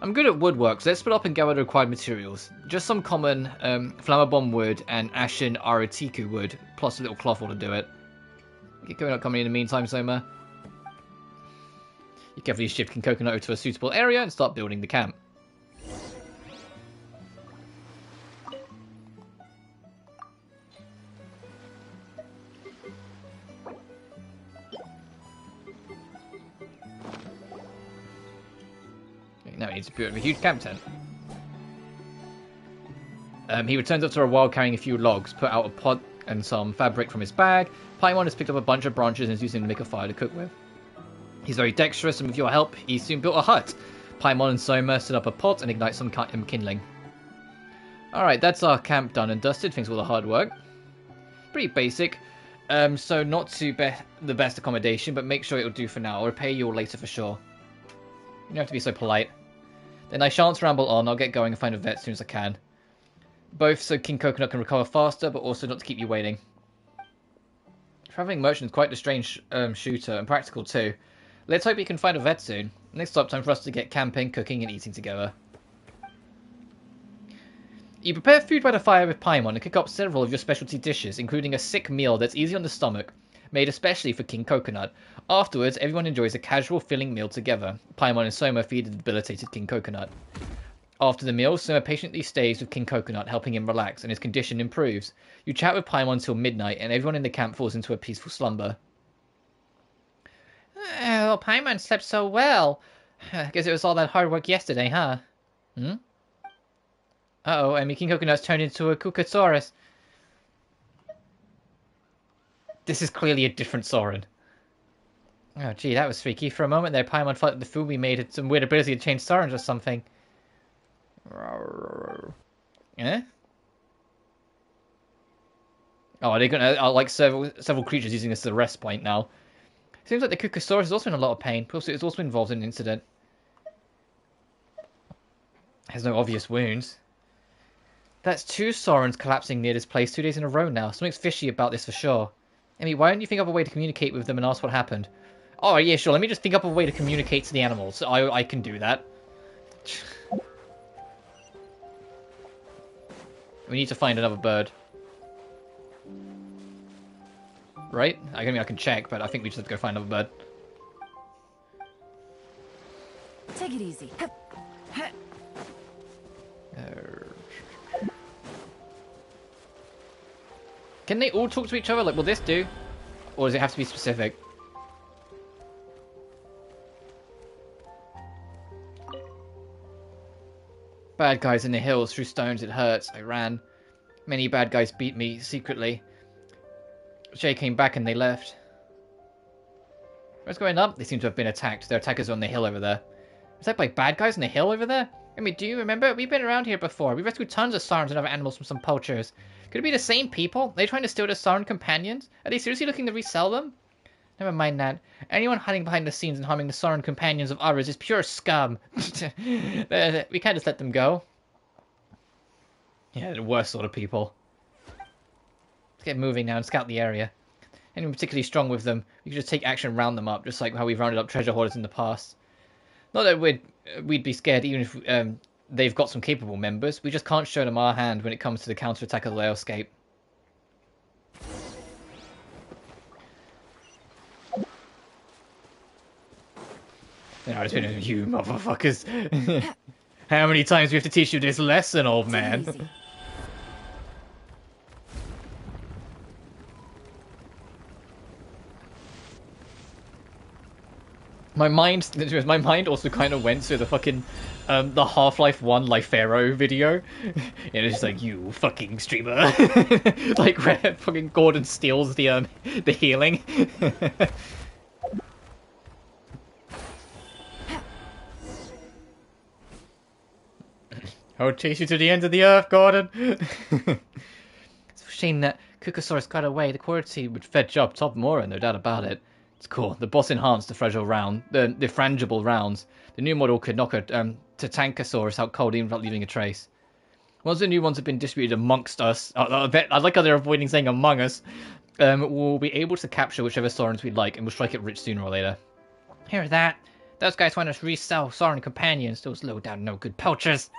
I'm good at woodwork, so let's split up and gather the required materials. Just some common flammabomb wood and ashen aratiku wood, plus a little cloth will do it. Get Coconut coming in the meantime, Soma. You carefully shift King Coconut over to a suitable area and start building the camp. Now we need to build a huge camp tent. He returns after a while carrying a few logs, put out a pot and some fabric from his bag. Paimon has picked up a bunch of branches and is using them to make a fire to cook with. He's very dexterous, and with your help, he soon built a hut. Paimon and Soma set up a pot and ignite some kindling. Alright, that's our camp done and dusted. Thanks for all the hard work. Pretty basic. So not the best accommodation, but make sure it'll do for now. I'll repay you all later for sure. You don't have to be so polite. Then I shan't ramble on. I'll get going and find a vet as soon as I can. Both so King Coconut can recover faster, but also not to keep you waiting. Traveling merchant is quite a strange shooter, and practical too. Let's hope we can find a vet soon. Next stop, time for us to get camping, cooking, and eating together. You prepare food by the fire with Paimon and cook up several of your specialty dishes, including a sick meal that's easy on the stomach, made especially for King Coconut. Afterwards, everyone enjoys a casual, filling meal together. Paimon and Soma feed the debilitated King Coconut. After the meal, Soma patiently stays with King Coconut, helping him relax, and his condition improves. You chat with Paimon till midnight, and everyone in the camp falls into a peaceful slumber. Oh, Paimon slept so well. I guess it was all that hard work yesterday, huh? Uh-oh, I mean, King Coconut's turned into a Kukasaurus. This is clearly a different Soren. Oh, gee, that was freaky. For a moment there, Paimon thought the food we made had some weird ability to change Sorens or something. Eh? Oh, are they gonna like several creatures using this as a rest point now? Seems like the Kukasaurus is also in a lot of pain. Plus, it was also involved in an incident. Has no obvious wounds. That's 2 Sorens collapsing near this place 2 days in a row now. Something's fishy about this for sure. I mean, why don't you think of a way to communicate with them and ask what happened? Oh, yeah, sure. Let me just think up a way to communicate to the animals. I can do that. We need to find another bird. Right? I mean, I can check, but I think we just have to go find another bird. Take it easy. Can they all talk to each other? Like, will this do? Or does it have to be specific? Bad guys in the hills threw stones. It hurts. I ran. Many bad guys beat me secretly. Jay came back and they left. What's going on? They seem to have been attacked. Their attackers are on the hill over there. Is that by bad guys on the hill over there? I mean, do you remember? We've been around here before. We rescued tons of Sarns and other animals from some poachers. Could it be the same people? Are they trying to steal the Sarn companions? Are they seriously looking to resell them? Never mind that. Anyone hiding behind the scenes and harming the Sarn companions of others is pure scum. We can't just let them go. Yeah, the worst sort of people. Let's get moving now and scout the area. Anyone particularly strong with them, we could just take action and round them up, just like how we've rounded up treasure hoarders in the past. Not that we'd be scared even if they've got some capable members. We just can't show them our hand when it comes to the counterattack of the Laelscape. Yeah, it's been you motherfuckers. How many times do we have to teach you this lesson, old man? My mind also kind of went to the fucking, the Half-Life 1 Lifero video. And it's just like, you fucking streamer. Like, where fucking Gordon steals the healing. I'll chase you to the end of the earth, Gordon. It's a shame that Kukasaurus got away. The quality would fetch up top more, no doubt about it. It's cool. The boss enhanced the fragile round, the frangible rounds. The new model could knock a Tatankasaurus out cold even without leaving a trace. Once the new ones have been distributed amongst us, I like how they're avoiding saying among us, we'll be able to capture whichever Saurons we like, and we'll strike it rich sooner or later. Hear that? Those guys want us to resell Sauron companions. Those low down no good poachers.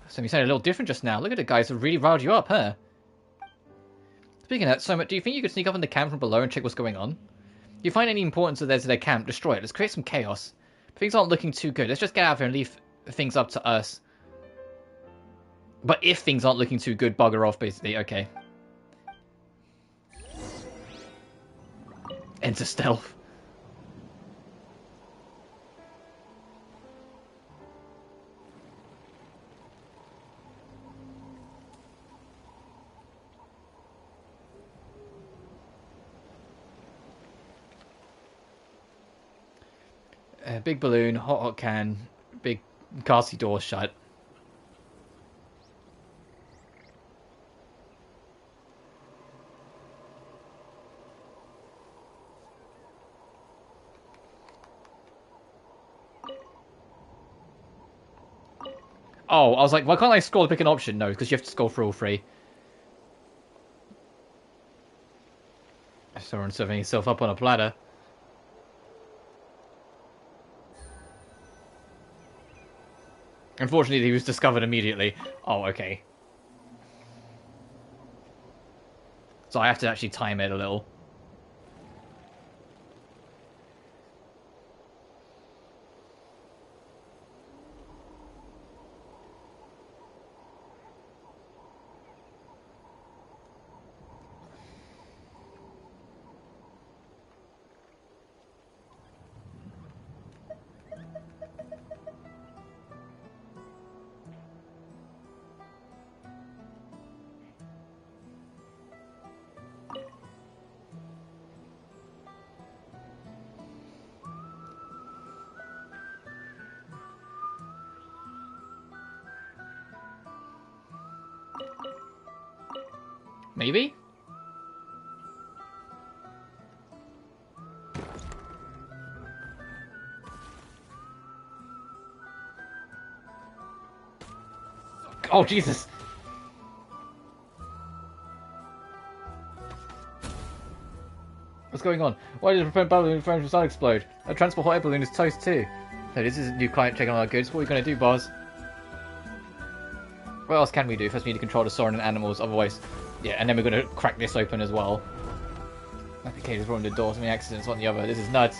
So you sounded a little different just now. Look at the guys who really riled you up, huh? Speaking of that, Soma, do you think you could sneak up on the camp from below and check what's going on? If you find any importance of theirs to their camp, destroy it. Let's create some chaos. Things aren't looking too good. Let's just get out of here and leave things up to us. But if things aren't looking too good, bugger off, basically. Okay. Enter stealth. Big balloon, hot can, big castle door shut. Oh, I was like, why can't I scroll to pick an option? No, because you have to scroll for all three. Someone serving himself up on a platter. Unfortunately, he was discovered immediately. Oh, okay. So I have to actually time it a little. Maybe? Oh, Jesus! What's going on? Why did the propellant balloon in front of the explode? A transport hot air balloon is toast too. So this is a new client checking on our goods. What are we going to do, boss? What else can we do? First we need to control the Soren and animals, otherwise... Yeah, and then we're going to crack this open as well. Okay, just rolling the door, so many accidents on the other. This is nuts.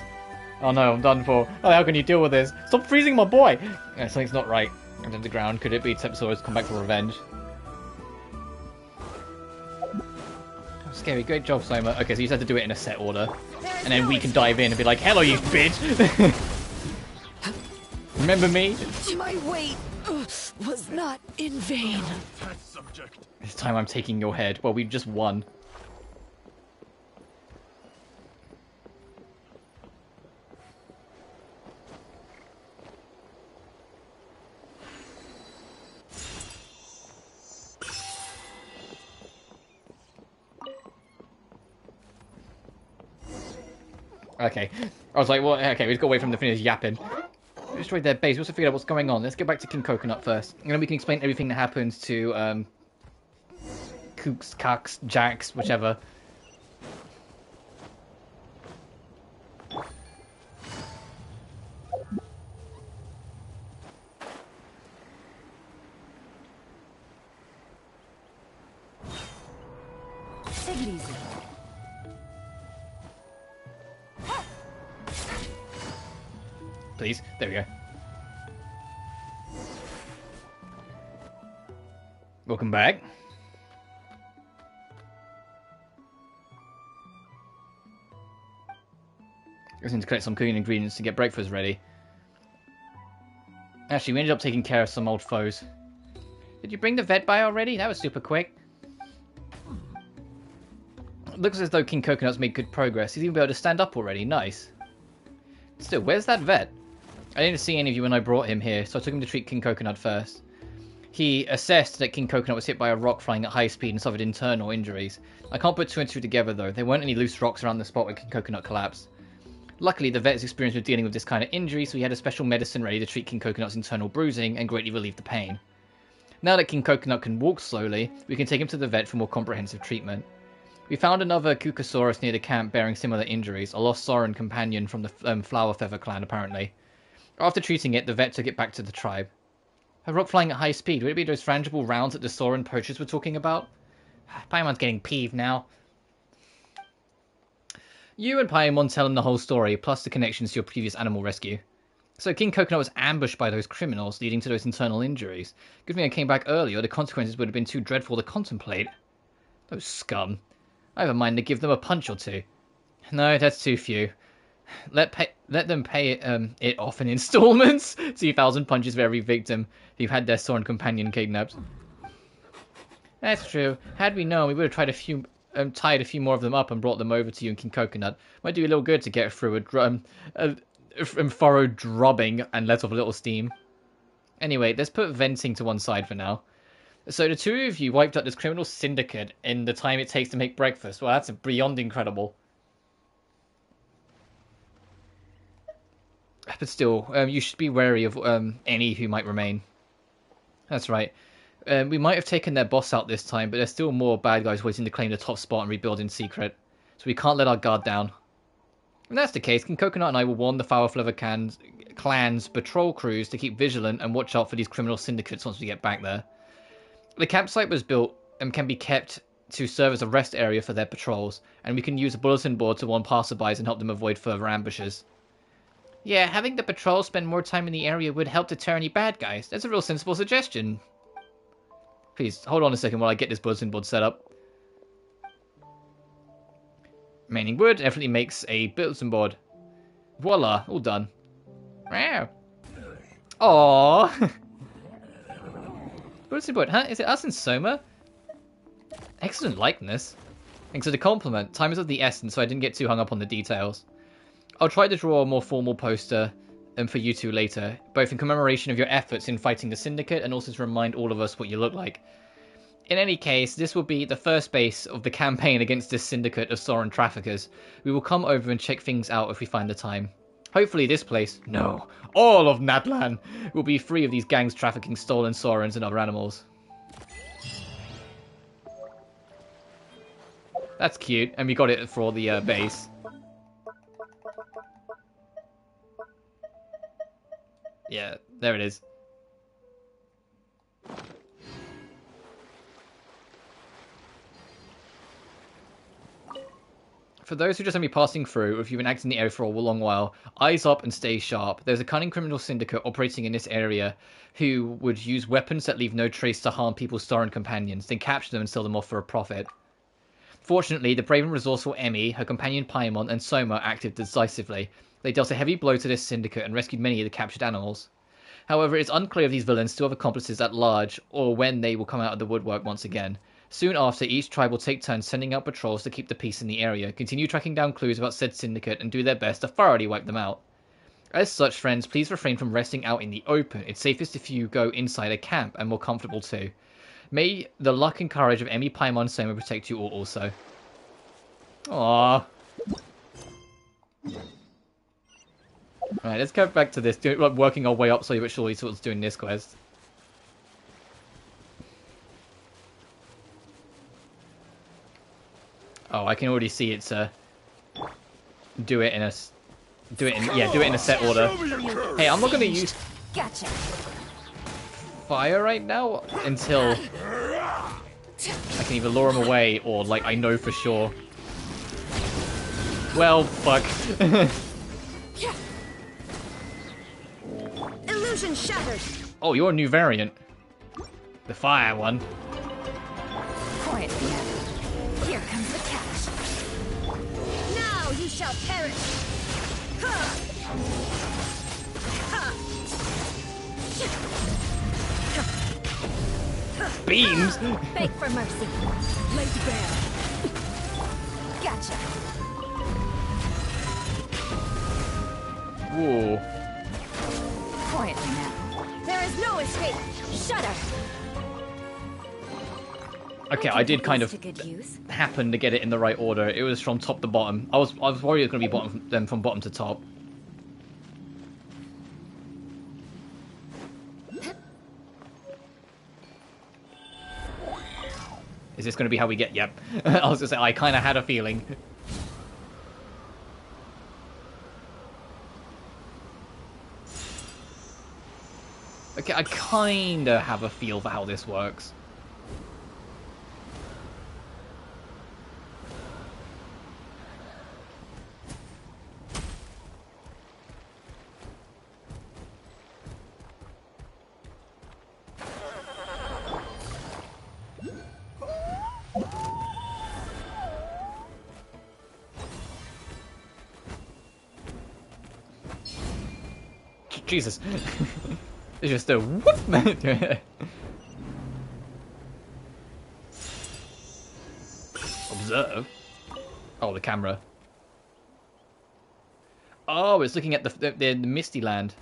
Oh no, I'm done for. Oh, how can you deal with this? Stop freezing my boy! Something's not right. And underground, could it be Tepsaurus come back for revenge? Scary, great job, Soma. Okay, so you just have to do it in a set order. And then we can dive in and be like, hello, you bitch! Remember me? My wait was not in vain. This time I'm taking your head. Well, we just won. Okay. I was like, well, okay, we just got away from the finish yapping. We destroyed their base. We also figured out what's going on. Let's get back to King Coconut first. And then we can explain everything that happens to, Kooks, Cocks, Jacks, whichever. Take it easy. Please. There we go. Welcome back. I just need to collect some cooking ingredients to get breakfast ready. Actually, we ended up taking care of some old foes. Did you bring the vet by already? That was super quick. Looks as though King Coconut's made good progress. He's even able to stand up already. Nice. Still, where's that vet? I didn't see any of you when I brought him here, so I took him to treat King Coconut first. He assessed that King Coconut was hit by a rock flying at high speed and suffered internal injuries. I can't put two and two together though. There weren't any loose rocks around the spot where King Coconut collapsed. Luckily, the vet is experienced with dealing with this kind of injury, so he had a special medicine ready to treat King Coconut's internal bruising and greatly relieve the pain. Now that King Coconut can walk slowly, we can take him to the vet for more comprehensive treatment. We found another Kukasaurus near the camp bearing similar injuries, a lost Soren companion from the Flower Feather clan apparently. After treating it, the vet took it back to the tribe. A rock flying at high speed, would it be those frangible rounds that the Soren poachers were talking about? Paimon's getting peeved now. You and Paimon telling the whole story, plus the connections to your previous animal rescue. So King Coconut was ambushed by those criminals, leading to those internal injuries. Good thing I came back earlier, the consequences would have been too dreadful to contemplate. Those scum. I have a mind to give them a punch or two. No, that's too few. Let them pay it off in installments. 2,000 punches for every victim who had their Soren companion kidnapped. That's true. Had we known, we would have tied a few more of them up and brought them over to you and King Coconut. Might do you a little good to get through a and furrow drubbing and let off a little steam. Anyway, let's put venting to one side for now. So the two of you wiped out this criminal syndicate in the time it takes to make breakfast. Well, that's beyond incredible. But still, you should be wary of any who might remain. That's right. We might have taken their boss out this time, but there's still more bad guys waiting to claim the top spot and rebuild in secret. So we can't let our guard down. If that's the case, King Coconut and I will warn the Foul Flavor Clan's patrol crews to keep vigilant and watch out for these criminal syndicates once we get back there. The campsite was built and can be kept to serve as a rest area for their patrols, and we can use a bulletin board to warn passerbys and help them avoid further ambushes. Yeah, having the patrol spend more time in the area would help deter any bad guys. That's a real sensible suggestion. Please, hold on a second while I get this bulletin board set up. Remaining wood definitely makes a bulletin board. Voila, all done. Wow. Aww. Bulletin board, huh? Is it us and Soma? Excellent likeness. Thanks for the compliment. Time is of the essence, so I didn't get too hung up on the details. I'll try to draw a more formal poster for you two later, both in commemoration of your efforts in fighting the Syndicate and also to remind all of us what you look like. In any case, this will be the first base of the campaign against this syndicate of Soren traffickers. We will come over and check things out if we find the time. Hopefully this place, no, all of Natlan, will be free of these gangs trafficking stolen Sorens and other animals. That's cute, and we got it for the base. Yeah, there it is. For those who just may be passing through, or if you've been acting in the area for a long while, eyes up and stay sharp. There's a cunning criminal syndicate operating in this area who would use weapons that leave no trace to harm people's Soren companions, then capture them and sell them off for a profit. Fortunately, the brave and resourceful Emmy, her companion Paimon, and Soma acted decisively. They dealt a heavy blow to this syndicate and rescued many of the captured animals. However, it's unclear if these villains still have accomplices at large, or when they will come out of the woodwork once again. Soon after, each tribe will take turns sending out patrols to keep the peace in the area, continue tracking down clues about said syndicate, and do their best to thoroughly wipe them out. As such, friends, please refrain from resting out in the open. It's safest if you go inside a camp, and more comfortable too. May the luck and courage of Emmy, Paimon, and Soma protect you all also. Aww. Alright, let's go back to this, working our way up slowly but surely towards doing this quest. Oh, I can already see it's do it in a set order. Hey, I'm not gonna use fire right now until I can either lure him away or like I know for sure. Well, fuck. Illusion shattered. Oh, you're a new variant. The fire one. Quietly now. Here comes the catch. Now you shall perish. Ha! Ha! Beams. Beg for mercy. Laid bare. Gotcha. Whoa. Quietly now. There is no escape. Shudder. Okay, I did kind of To good use. happen to get it in the right order. It was from top to bottom. I was worried it was going to be from bottom to top. Is this going to be how we get? Yep. I was going to say, I kind of had a feeling. Okay, I kind of have a feel for how this works. Jesus. It's just a whoop. Observe. Oh, the camera. Oh, it's looking at the Misty Land.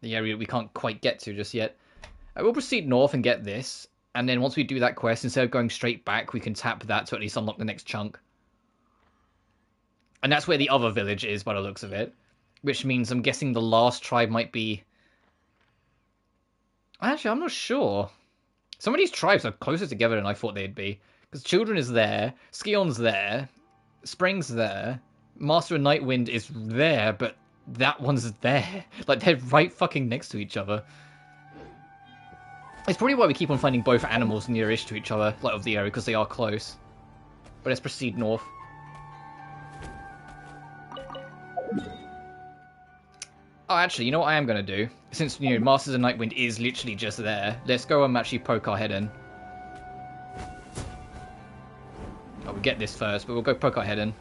The area we can't quite get to just yet. I will proceed north and get this, and then once we do that quest, instead of going straight back, we can tap that to at least unlock the next chunk. And that's where the other village is, by the looks of it. Which means I'm guessing the last tribe might be... Actually, I'm not sure. Some of these tribes are closer together than I thought they'd be. Because Children is there, Skion's there, Spring's there, Master of Nightwind is there, but that one's there. Like, they're right fucking next to each other. It's probably why we keep on finding both animals near-ish to each other, like of the area, because they are close. But let's proceed north. Oh, actually, you know what I am going to do? Since, you know, Masters of Nightwind is literally just there, let's go and actually poke our head in. Oh, we'll get this first, but we'll go poke our head in.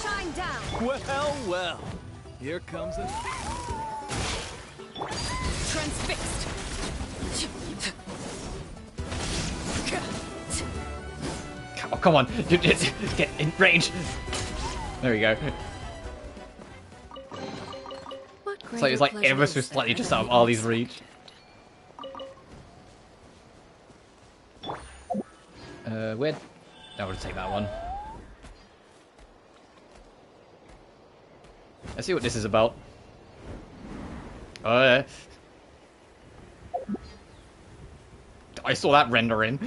Shine down. Well, well. Here comes a... Transfixed. Oh, come on. Get in range. There we go. So it's like ever so slightly just out of Ollie's reach. Where? I would take that one. Let's see what this is about. I saw that rendering.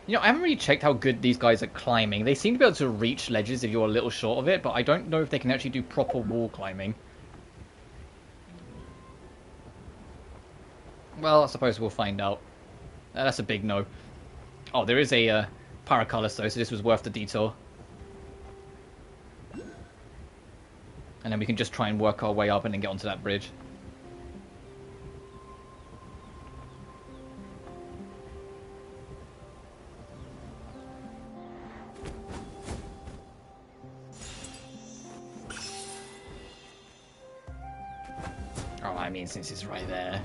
You know, I haven't really checked how good these guys are climbing. They seem to be able to reach ledges if you're a little short of it, but I don't know if they can actually do proper wall climbing. Well, I suppose we'll find out. That's a big no. Oh, there is a Paraculus though, so this was worth the detour. And then we can just try and work our way up and then get onto that bridge. Oh, I mean, since it's right there.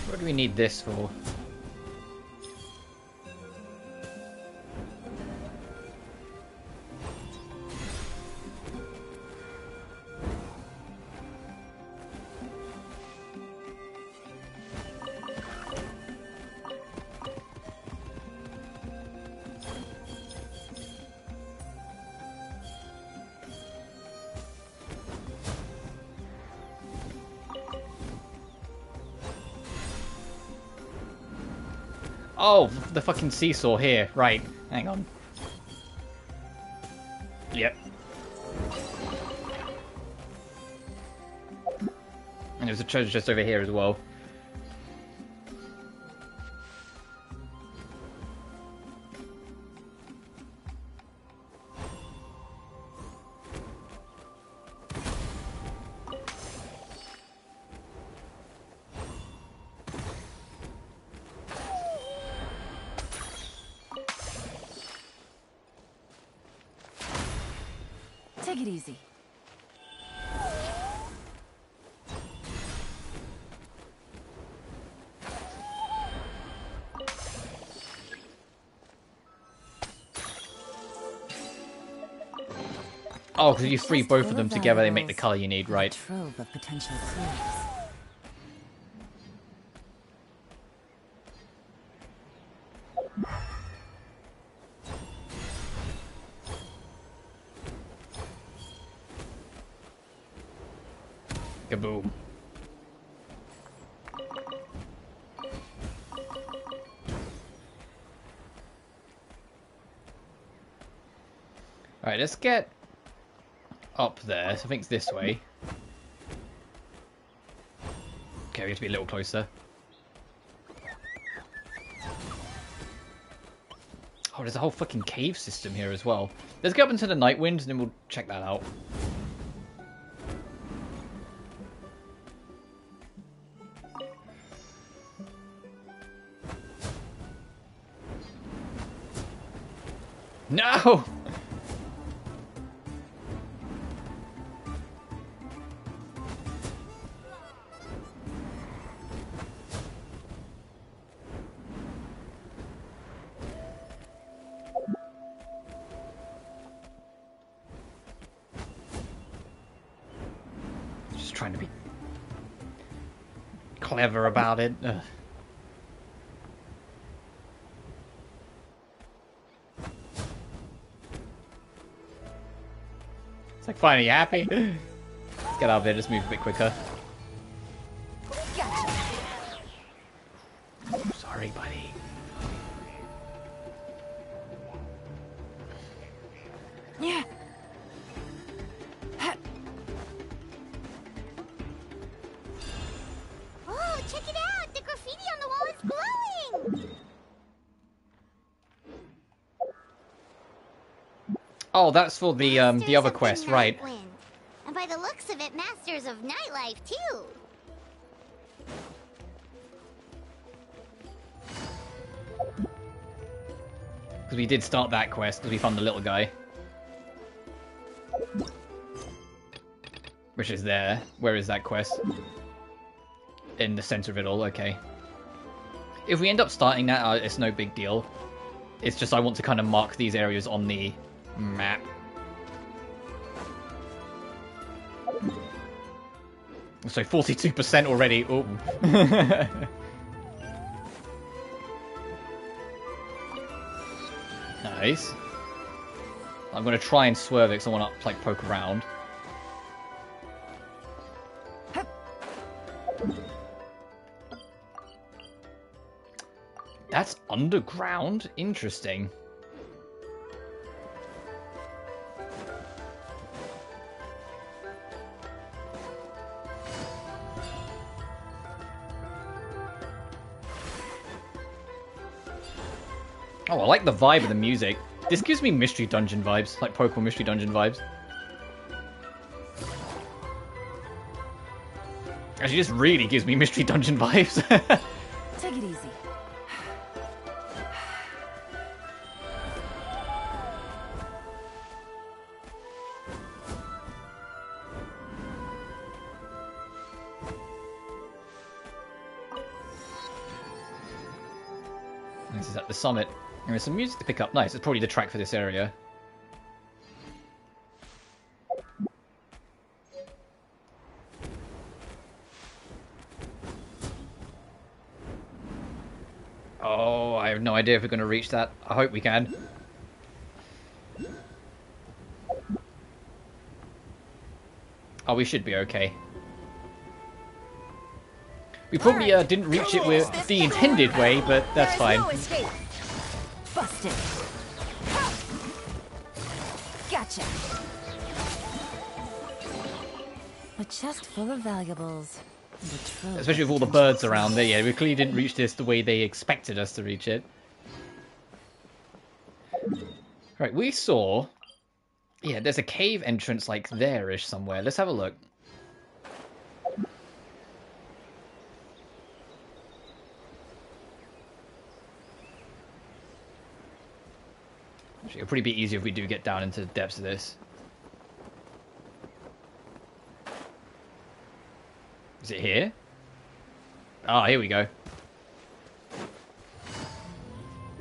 What do we need this for? Oh, the fucking seesaw here. Right, hang on. Yep. And there's a treasure chest over here as well. Take it easy. Oh, because you free both of them together, they make the color you need, right? Trove of potential clues. Kaboom. Alright, let's get up there. So I think it's this way. Okay, we have to be a little closer. Oh, there's a whole fucking cave system here as well. Let's go up into the Night Wind and then we'll check that out. No! Just trying to be clever about it. Ugh. Like, finally happy. Let's get out of there, just move a bit quicker. Gotcha. Sorry, buddy. Yeah. Oh, check it out! The graffiti on the wall is glowing! Oh, that's for the Masters other of the quest, Night right? Wind. And by the looks of it, Masters of Nightlife, too. Because we did start that quest because we found the little guy. Which is there. Where is that quest? In the center of it all, okay. If we end up starting that, it's no big deal. It's just I want to kind of mark these areas on the map. So 42% already. Oh. Nice. I'm going to try and swerve it because I want to like poke around. That's underground? Interesting. Oh, I like the vibe of the music. This gives me Mystery Dungeon vibes, like Pokemon Mystery Dungeon vibes. Actually, this really gives me Mystery Dungeon vibes. Take it easy. This is at the summit. There's some music to pick up. Nice. It's probably the track for this area. Oh, I have no idea if we're going to reach that. I hope we can. Oh, we should be okay. We probably didn't reach it with the intended way, but that's fine. No escape. Busted. Gotcha. A chest full of valuables. Especially with all the birds around there. Yeah, we clearly didn't reach this the way they expected us to reach it. Right, we saw... Yeah, there's a cave entrance like there-ish somewhere. Let's have a look. Actually, it'll probably be easier if we do get down into the depths of this. Is it here? Ah, here we go.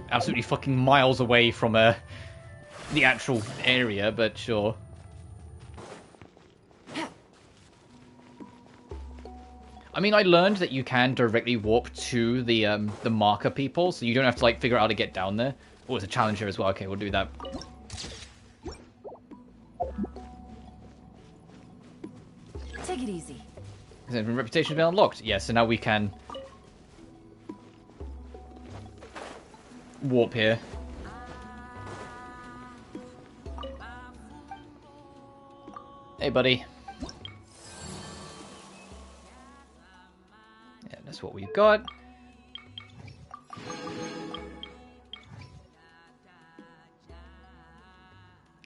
Absolutely fucking miles away from the actual area, but sure. I mean, I learned that you can directly warp to the marker people, so you don't have to like figure out how to get down there. Oh, it's a challenge here as well. Okay, we'll do that. Take it easy. Has reputation been unlocked? Yes, so now we can warp here. Hey, buddy. Yeah, that's what we've got.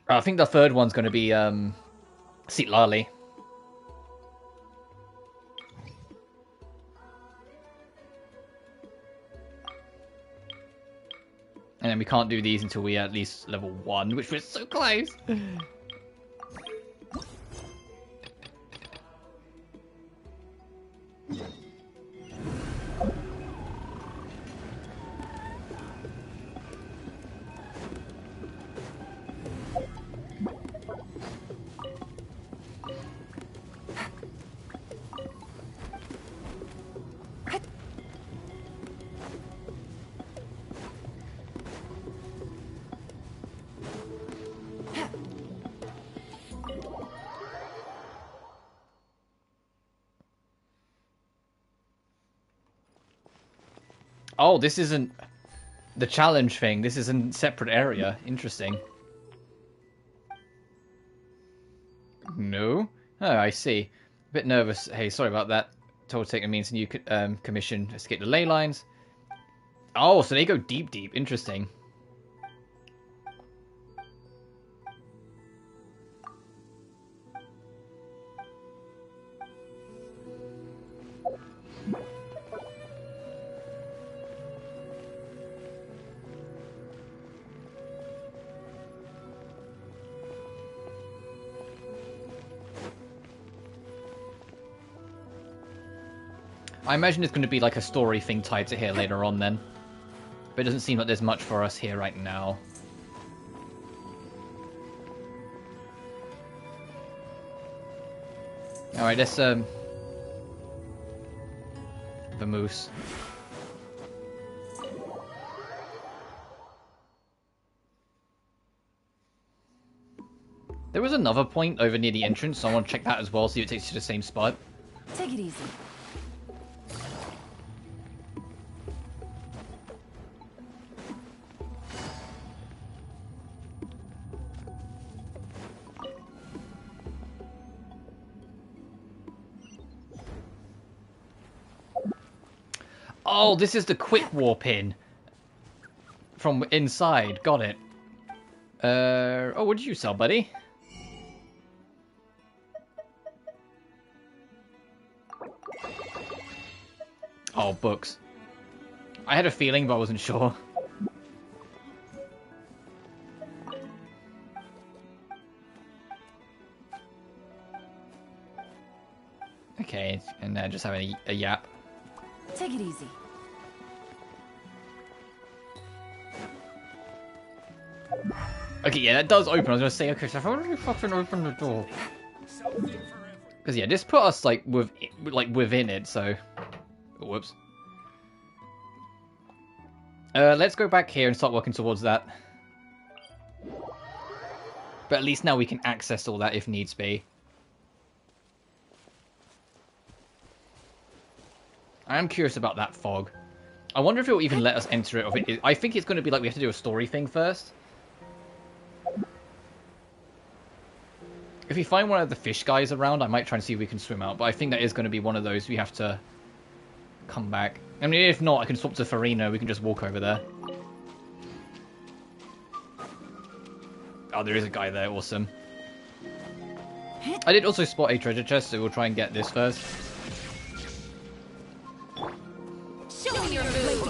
I think the third one's going to be Seat Lali. And then we can't do these until we at least level 1, which we're so close. Oh, this isn't the challenge thing. This is a separate area. Interesting. No? Oh, I see. A bit nervous. Hey, sorry about that. Told taking means a new commission. Escape the ley lines. Oh, so they go deep, deep. Interesting. I imagine it's going to be like a story thing tied to here later on then. But it doesn't seem like there's much for us here right now. Alright, let's the moose. There was another point over near the entrance, so I want to check that as well, see if it takes you to the same spot. Take it easy. Oh, this is the quick warp in. From inside. Got it. Oh, what did you sell, buddy? Oh, books. I had a feeling, but I wasn't sure. Okay, and just having a yap. Take it easy. Okay, yeah, that does open. I was gonna say, okay, so how do we fucking open the door? Because yeah, this put us like within it. So, whoops. Let's go back here and start working towards that. But at least now we can access all that if needs be. I am curious about that fog. I wonder if it will even let us enter it. Or if I think it's going to be like we have to do a story thing first. If we find one of the fish guys around, I might try and see if we can swim out. But I think that is going to be one of those we have to come back. I mean, if not, I can swap to Furina. We can just walk over there. Oh, there is a guy there. Awesome. I did also spot a treasure chest, so we'll try and get this first. Show me your move.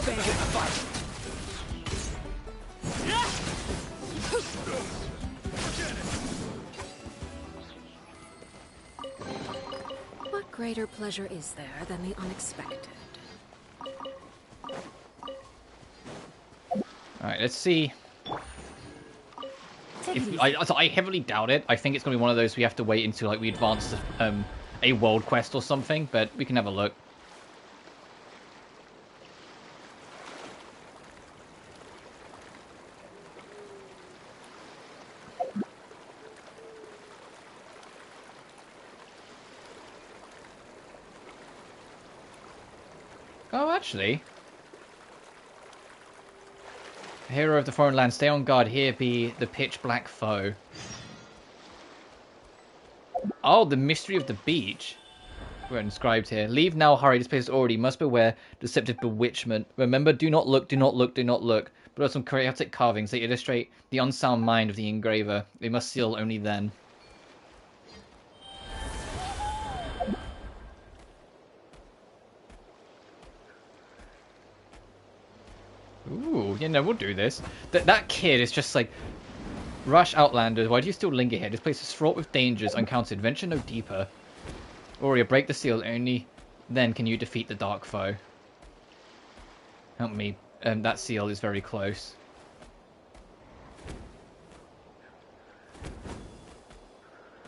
What greater pleasure is there than the unexpected? Alright, let's see. I heavily doubt it. I think it's going to be one of those we have to wait until like we advance a world quest or something, but we can have a look. Oh, actually. Hero of the foreign land, stay on guard. Here be the pitch black foe. Oh, the mystery of the beach. We're inscribed here. Leave now, hurry. This place is already. Must beware. Deceptive bewitchment. Remember, do not look, do not look, do not look. But also some chaotic carvings that illustrate the unsound mind of the engraver. They must seal only then. Ooh, yeah, no, we'll do this. That kid is just like, rush Outlanders, why do you still linger here? This place is fraught with dangers, uncounted. Venture no deeper. Warrior, break the seal. Only then can you defeat the dark foe. Help me. That seal is very close.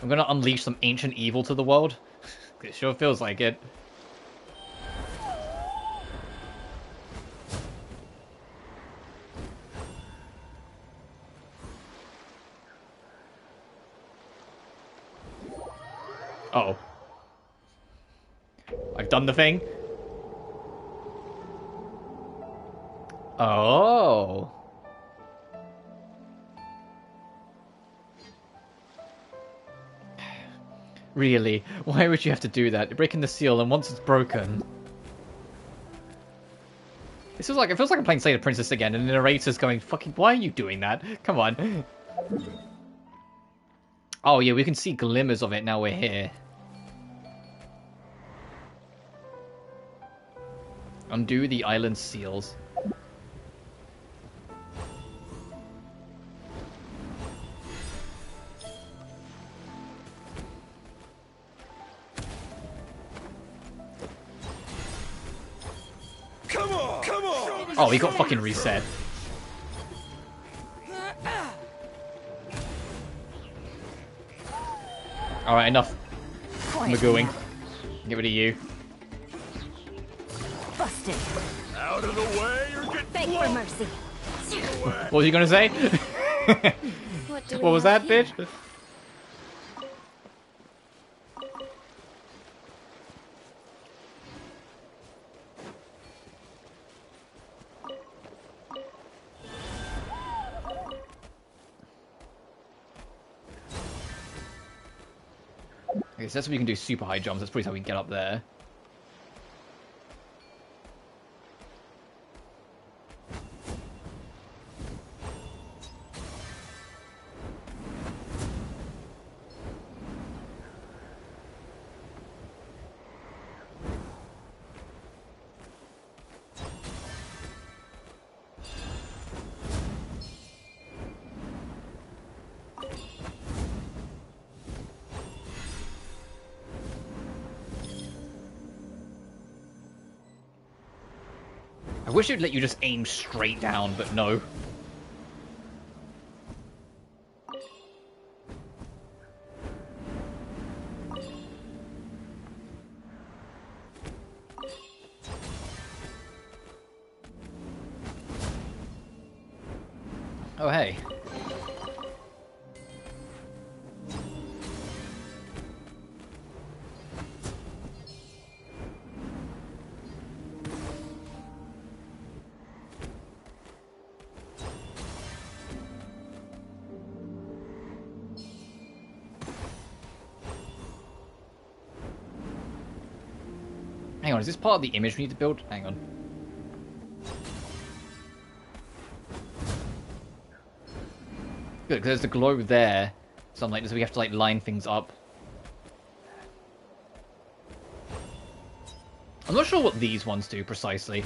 I'm gonna unleash some ancient evil to the world. It sure feels like it. Uh-oh. I've done the thing. Oh. Really? Why would you have to do that? You're breaking the seal, and once it's broken... It feels like I'm playing Slay the Princess again, and the narrator's going, fucking, why are you doing that? Come on. Oh yeah, we can see glimmers of it now we're here. Undo the island seals. Come on! Come on! Oh, he got fucking reset. Alright, enough magooing. Get rid of you. Busted. Out of the way or get Beg for mercy. What was you gonna say? What Was that, bitch? Okay, so that's what we can do super high jumps. That's probably how we can get up there. I wish it would let you just aim straight down, but no. Oh, hey. Hang on, is this part of the image we need to build? Hang on. Good, because there's the glow there. So I'm like, so we have to like line things up. I'm not sure what these ones do precisely.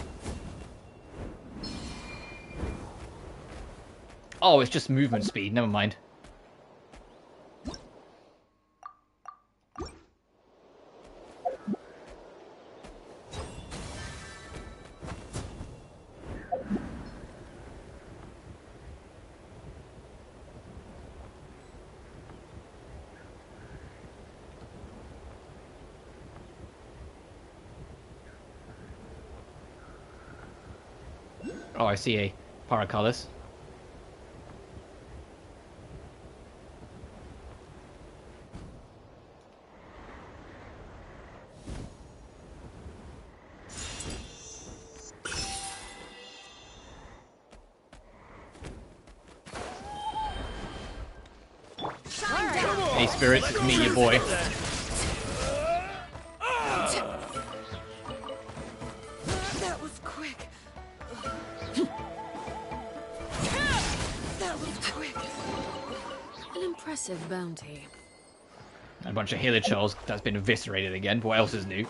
Oh, it's just movement speed. Never mind. Oh, I see a Paraculus. Hey, Spirits, it's me, your boy. That was quick. That was quick. An impressive bounty. A bunch of Hilichurls that's been eviscerated again. What else is new?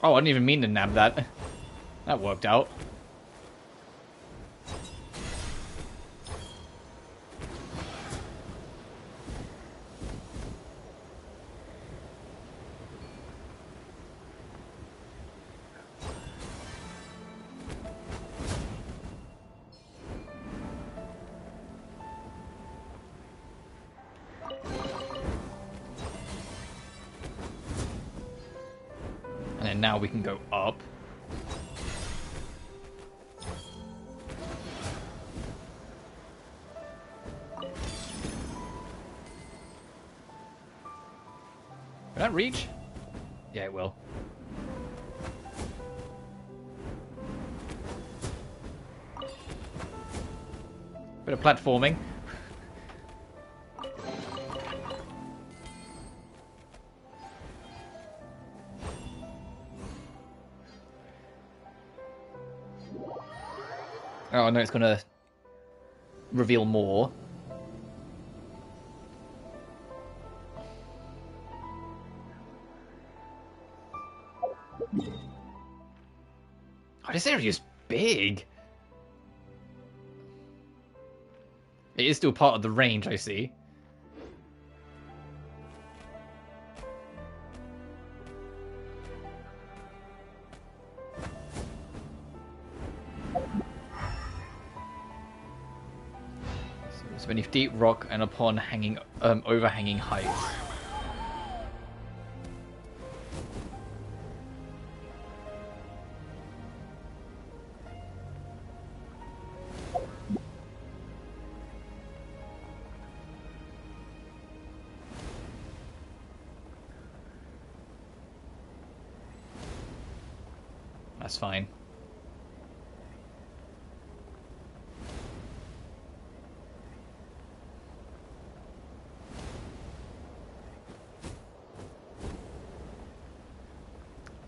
Oh, I didn't even mean to nab that. That worked out. And then now we can go up. Will that reach? Yeah, it will. Bit of platforming. Oh no, it's gonna reveal more. Oh, this area is big. It is still part of the range, I see. So beneath deep rock and upon hanging, overhanging heights. That's fine.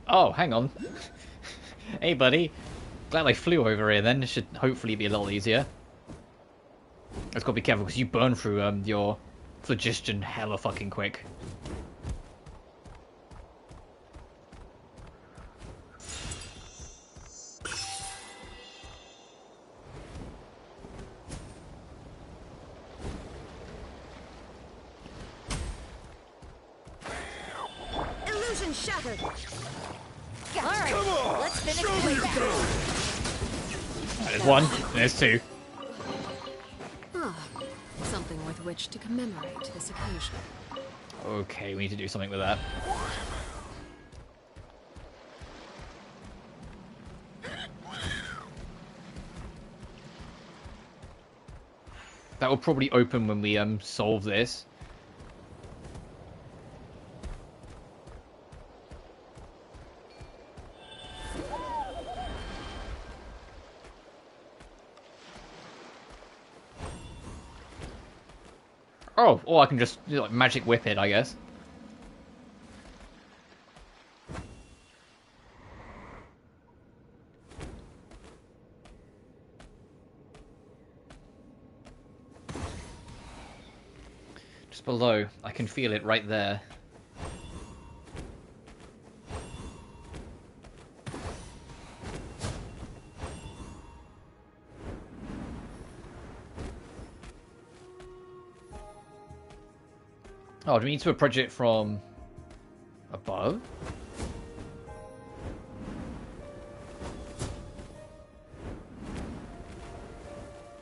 Oh, hang on. Hey, buddy. Glad I flew over here then. This should hopefully be a little easier. Just gotta be careful because you burn through your phlogiston hella fucking quick. Illusion shattered. All right, Come on! let's finish Show me this. things! There's one. There's two. Ah, something with which to commemorate this occasion. Okay, we need to do something with that. That will probably open when we solve this. Oh, or I can just like magic whip it, I guess. Just below, I can feel it right there. Oh, do we need to approach it from above?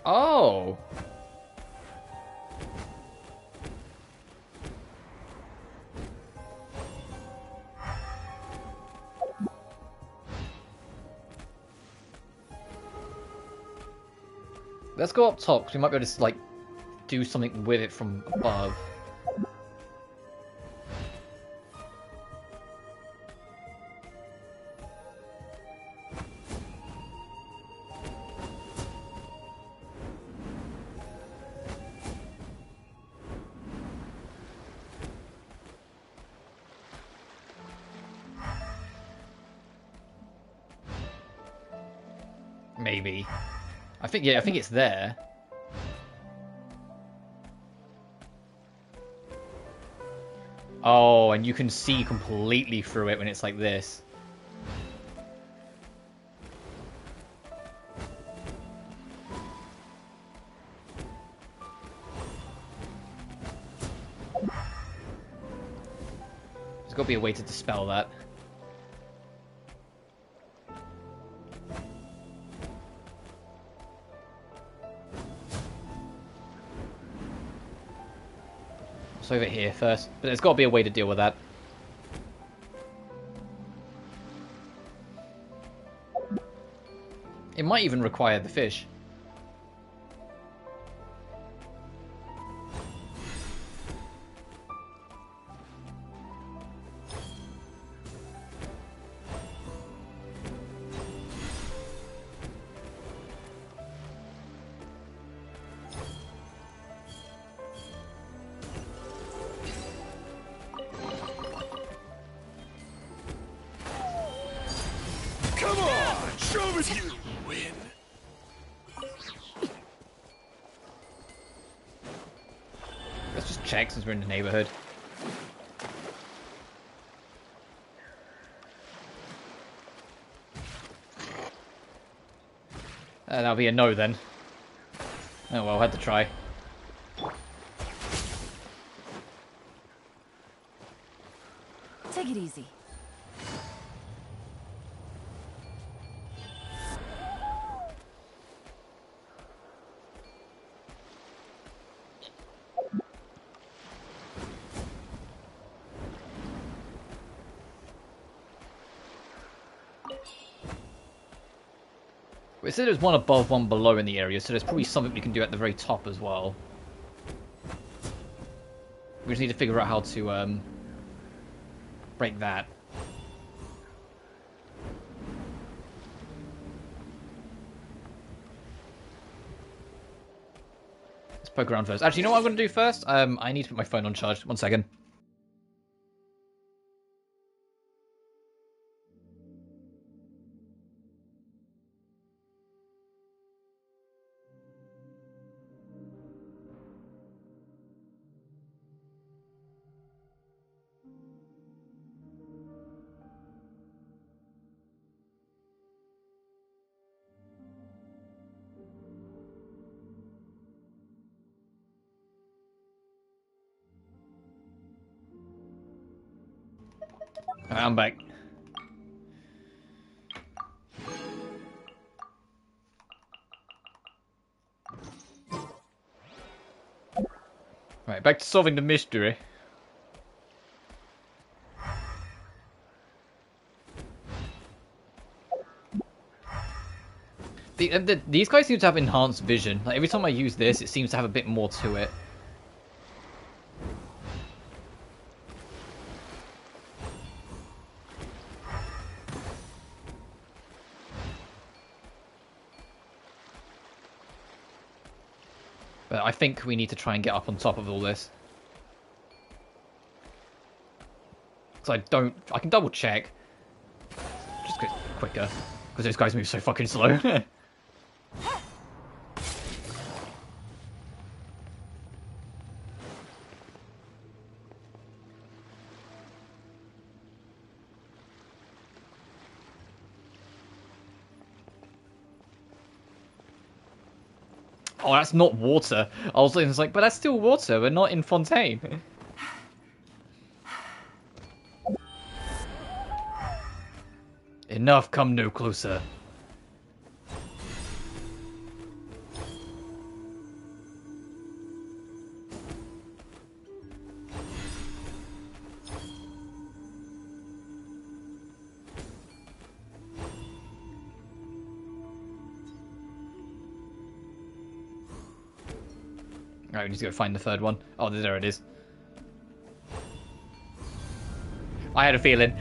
Oh! Let's go up top, 'cause we might be able to, like, do something with it from above. Maybe. I think it's there. Oh, and you can see completely through it when it's like this. There's got to be a way to dispel that. It's over here first, but there's got to be a way to deal with that. It might even require the fish. Come on, show me you win. Let's just check since we're in the neighborhood. That'll be a no then. Oh well, had to try. Take it easy. It said there's one above, one below in the area, so there's probably something we can do at the very top as well. We just need to figure out how to break that. Let's poke around first. Actually, you know what I'm going to do first? I need to put my phone on charge. 1 second. Alright, I'm back. Right, back to solving the mystery. These guys seem to have enhanced vision. Like, every time I use this, it seems to have a bit more to it. But I think we need to try and get up on top of all this. So I can double check. Just get quicker. Because those guys move so fucking slow. Oh, that's not water. I was like, but that's still water. We're not in Fontaine. Enough, come no closer. Alright, we need to go find the third one. Oh, there it is. I had a feeling.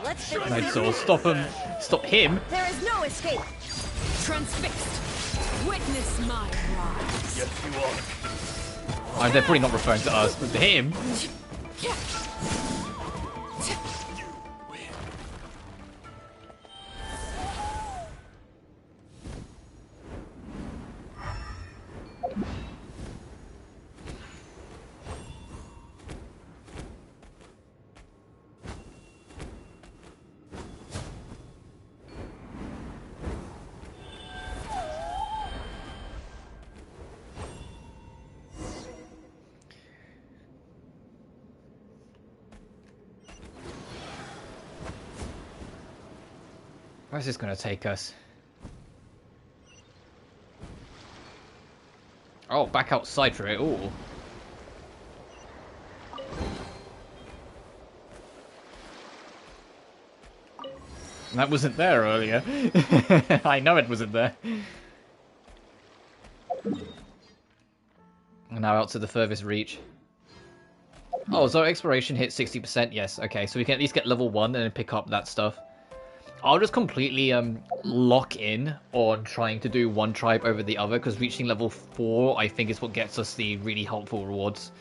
Let's finish Nice this. sword. Stop him. Stop him. There is no escape. Transfixed. Witness my rise. Yes, you are. Oh, they're probably not referring to us, but to him. You win. Where's this going to take us? Oh, back outside for it. Ooh. That wasn't there earlier. I know it wasn't there. Now out to the furthest reach. Oh, so exploration hit 60%? Yes, okay. So we can at least get level 1 and then pick up that stuff. I'll just completely lock in on trying to do one tribe over the other, because reaching level 4, I think, is what gets us the really helpful rewards.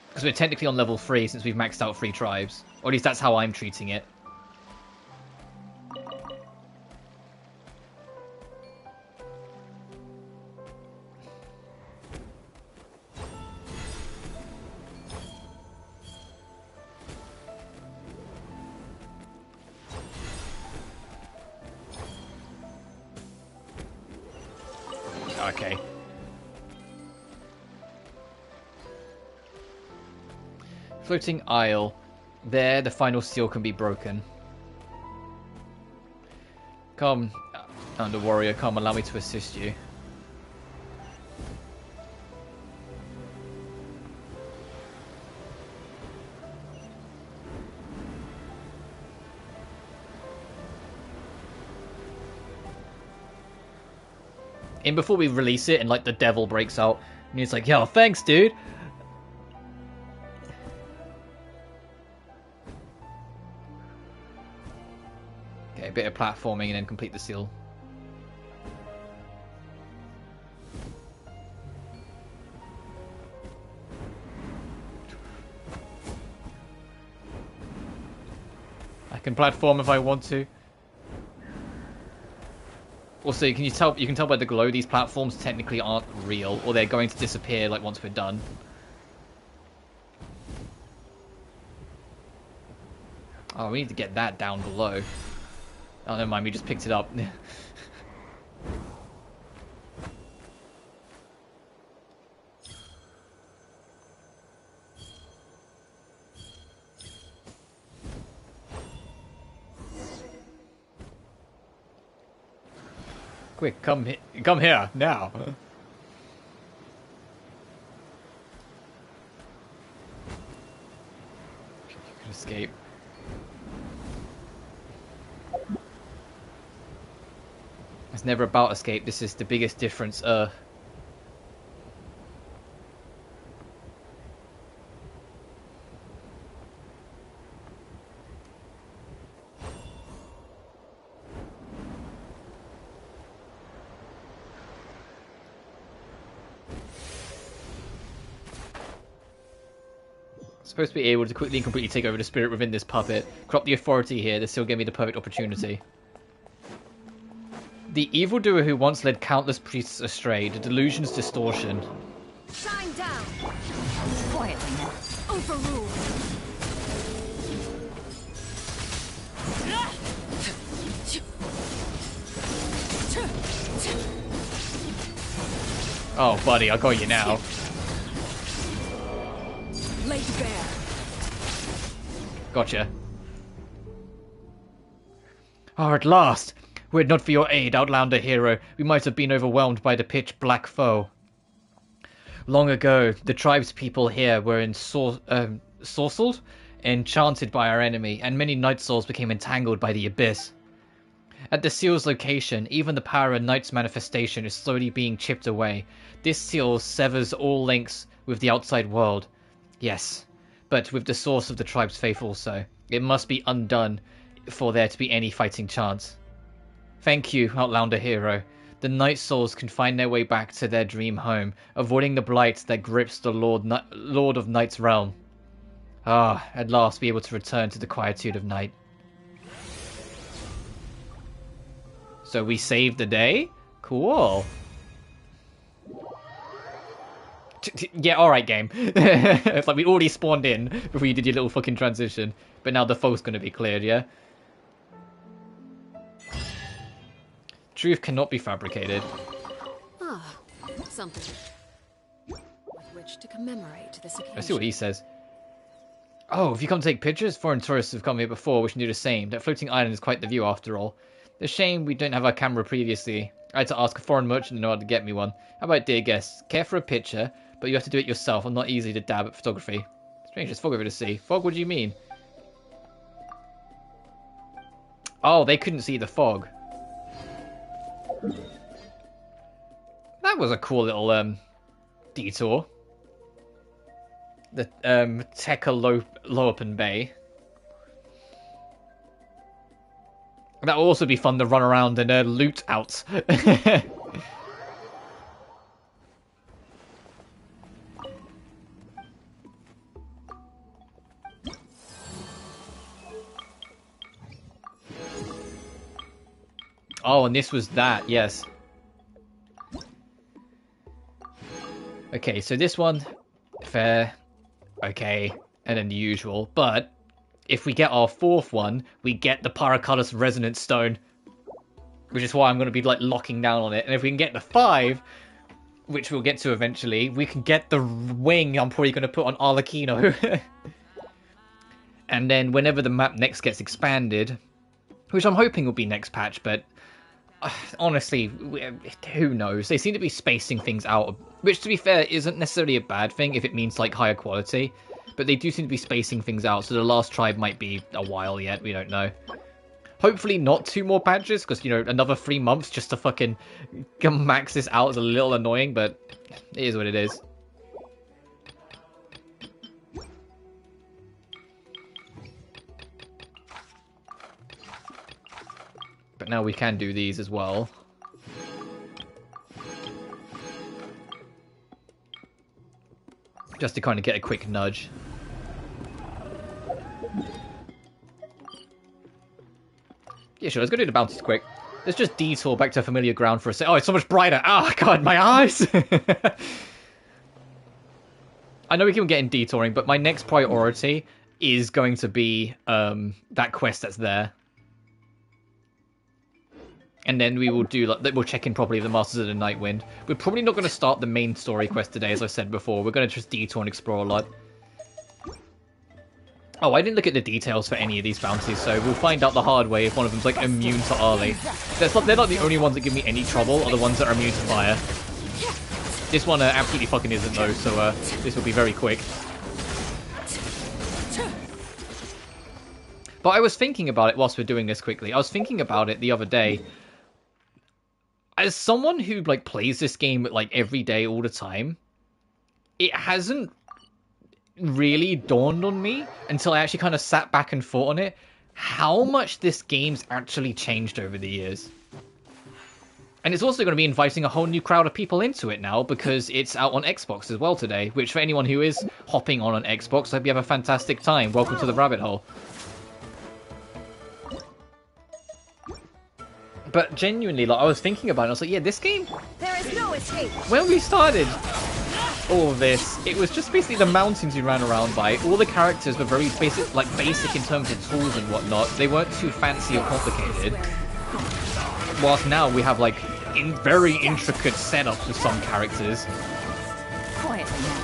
Because we're technically on level 3 since we've maxed out 3 tribes. Or at least that's how I'm treating it. Okay. Floating isle. There, the final seal can be broken. Come, Under Warrior, come, allow me to assist you. And before we release it and like the devil breaks out and he's like, yo, thanks dude. Okay, a bit of platforming and then complete the seal. I can platform if I want to. Also, can you tell? You can tell by the glow these platforms technically aren't real, or they're going to disappear like once we're done. Oh, we need to get that down below. Oh, never mind. We just picked it up. Quick, come here now. You can escape. It's never about escape. This is the biggest difference. Supposed to be able to quickly and completely take over the spirit within this puppet. Crop the authority here. This still gave me the perfect opportunity. The evildoer who once led countless priests astray. The delusion's distortion. Going for rule. Oh, buddy, I got you now. Laid bare. Gotcha. Oh, at last! Were it not for your aid, Outlander hero, we might have been overwhelmed by the pitch-black foe. Long ago, the tribespeople here were ensorcelled, enchanted by our enemy, and many night souls became entangled by the abyss. At the seal's location, even the power of night's manifestation is slowly being chipped away. This seal severs all links with the outside world. Yes, but with the source of the tribe's faith also. It must be undone for there to be any fighting chance. Thank you, Outlander hero. The night souls can find their way back to their dream home, avoiding the blight that grips the Lord of Night's realm. Ah, at last be able to return to the quietude of night. So we saved the day? Cool. Yeah, alright game. It's like we already spawned in before you did your little fucking transition. But now the fog's gonna be cleared, yeah? Truth cannot be fabricated. Ah, something with which to commemorate this occasion. Let's see what he says. Oh, if you come take pictures? Foreign tourists have come here before, we should do the same. That floating island is quite the view after all. It's a shame we don't have our camera previously. I had to ask a foreign merchant to know how to get me one. How about dear guests? Care for a picture, but you have to do it yourself. I'm not easy to dab at photography. Strange, there's fog over to see. Fog, what do you mean? Oh, they couldn't see the fog. That was a cool little detour. The Tekalopen Bay. That will also be fun to run around and loot out. Oh, and this was that, yes. Okay, so this one, fair, okay, and then the usual. But if we get our fourth one, we get the Paraculus Resonance Stone, which is why I'm going to be like locking down on it. And if we can get the 5, which we'll get to eventually, we can get the wing I'm probably going to put on Arlecchino. And then whenever the map next gets expanded, which I'm hoping will be next patch, but honestly, who knows? They seem to be spacing things out, which to be fair isn't necessarily a bad thing if it means like higher quality, but they do seem to be spacing things out, so the last tribe might be a while yet, we don't know. Hopefully not 2 more patches, because, you know, another 3 months just to fucking max this out is a little annoying, but it is what it is. But now we can do these as well. Just to kind of get a quick nudge. Yeah, sure, let's go do the bounties quick. Let's just detour back to familiar ground for a sec. Oh, it's so much brighter. Oh, God, my eyes! I know we keep getting detouring, but my next priority is going to be that quest that's there. And then we will do, like, we'll check in properly with the Masters of the Night Wind. We're probably not going to start the main story quest today, as I said before. We're going to just detour and explore a lot. Oh, I didn't look at the details for any of these bounties, so we'll find out the hard way if one of them's, like, immune to Arlie. They're not the only ones that give me any trouble, are the ones that are immune to fire. This one absolutely fucking isn't, though, so this will be very quick. But I was thinking about it whilst we're doing this quickly. I was thinking about it the other day. As someone who, like, plays this game, like, every day, all the time, it hasn't really dawned on me until I actually kind of sat back and thought on it, how much this game's actually changed over the years. And it's also going to be inviting a whole new crowd of people into it now, because it's out on Xbox as well today, which for anyone who is hopping on an Xbox, I hope you have a fantastic time. Welcome to the rabbit hole. But genuinely, like, I was thinking about it, I was like, yeah, this game, There is no escape. when we started, all of this, it was just basically the mountains you ran around by. All the characters were very basic in terms of tools and whatnot. They weren't too fancy or complicated. Whilst now we have like very intricate setups with some characters. Quietly now.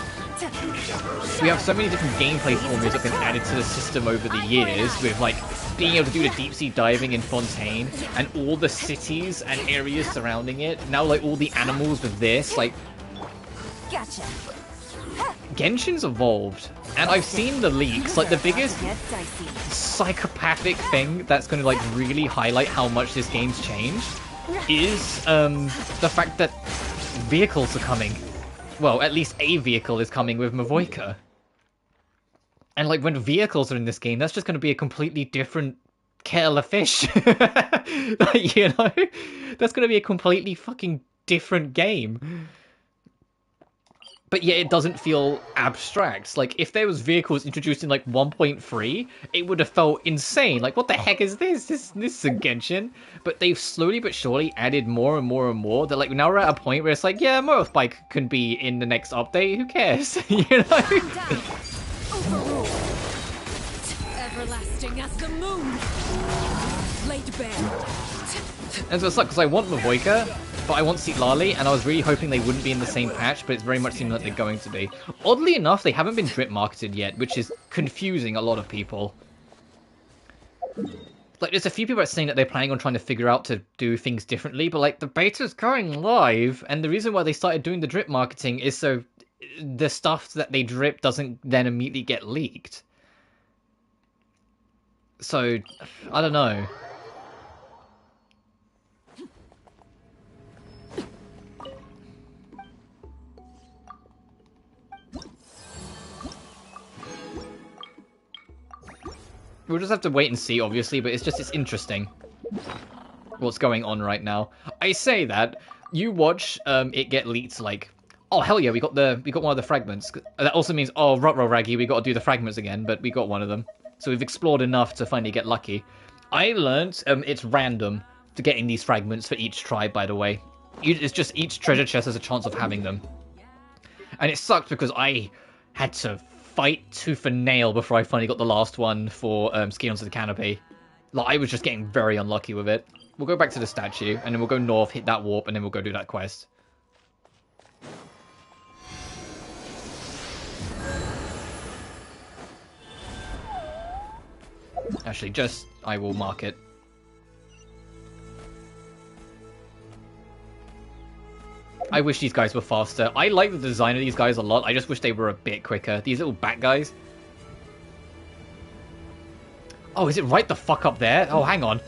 We have so many different gameplay formulas that have been added to the system over the years, with like being able to do the deep sea diving in Fontaine and all the cities and areas surrounding it. Now like all the animals with this, like Gotcha. Genshin's evolved, and I've seen the leaks. Like the biggest Get dicey. psychopathic thing that's going to like really highlight how much this game's changed is the fact that vehicles are coming. Well, at least a vehicle is coming with Mavoika. And like when vehicles are in this game, that's just going to be a completely different kettle of fish. Like, you know, that's going to be a completely fucking different game. But yeah, it doesn't feel abstract. Like, if there was vehicles introduced in, like, 1.3, it would have felt insane. Like, what the heck is this? This is a Genshin. But they've slowly but surely added more and more and more. That, like, now we're at a point where it's like, yeah, motorbike can be in the next update. Who cares? You know? Overruled. Everlasting as the moon. Laid bare. And so it sucks, because I want Mavoika, but I want Sitlali, and I was really hoping they wouldn't be in the same patch, but it's very much seeming like they're going to be. Oddly enough, they haven't been drip marketed yet, which is confusing a lot of people. Like, there's a few people that are saying that they're planning on trying to figure out to do things differently, but, like, the beta's going live, and the reason why they started doing the drip marketing is so the stuff that they drip doesn't then immediately get leaked. So, I don't know. We'll just have to wait and see, obviously, but it's interesting what's going on right now. I say that, you watch it get leaked, like, oh hell yeah, we got one of the fragments. That also means, oh ruh-roh raggy, we got to do the fragments again, but we got one of them. So we've explored enough to finally get lucky. I learned it's random to getting these fragments for each tribe, by the way. It's just each treasure chest has a chance of having them. And it sucked because I had to fight tooth and nail before I finally got the last one for Ski Onto the Canopy. Like, I was just getting very unlucky with it. We'll go back to the statue, and then we'll go north, hit that warp, and then we'll go do that quest. Actually, I will mark it. I wish these guys were faster. I like the design of these guys a lot. I just wish they were a bit quicker. These little bat guys. Oh, is it right the fuck up there? Oh, hang on.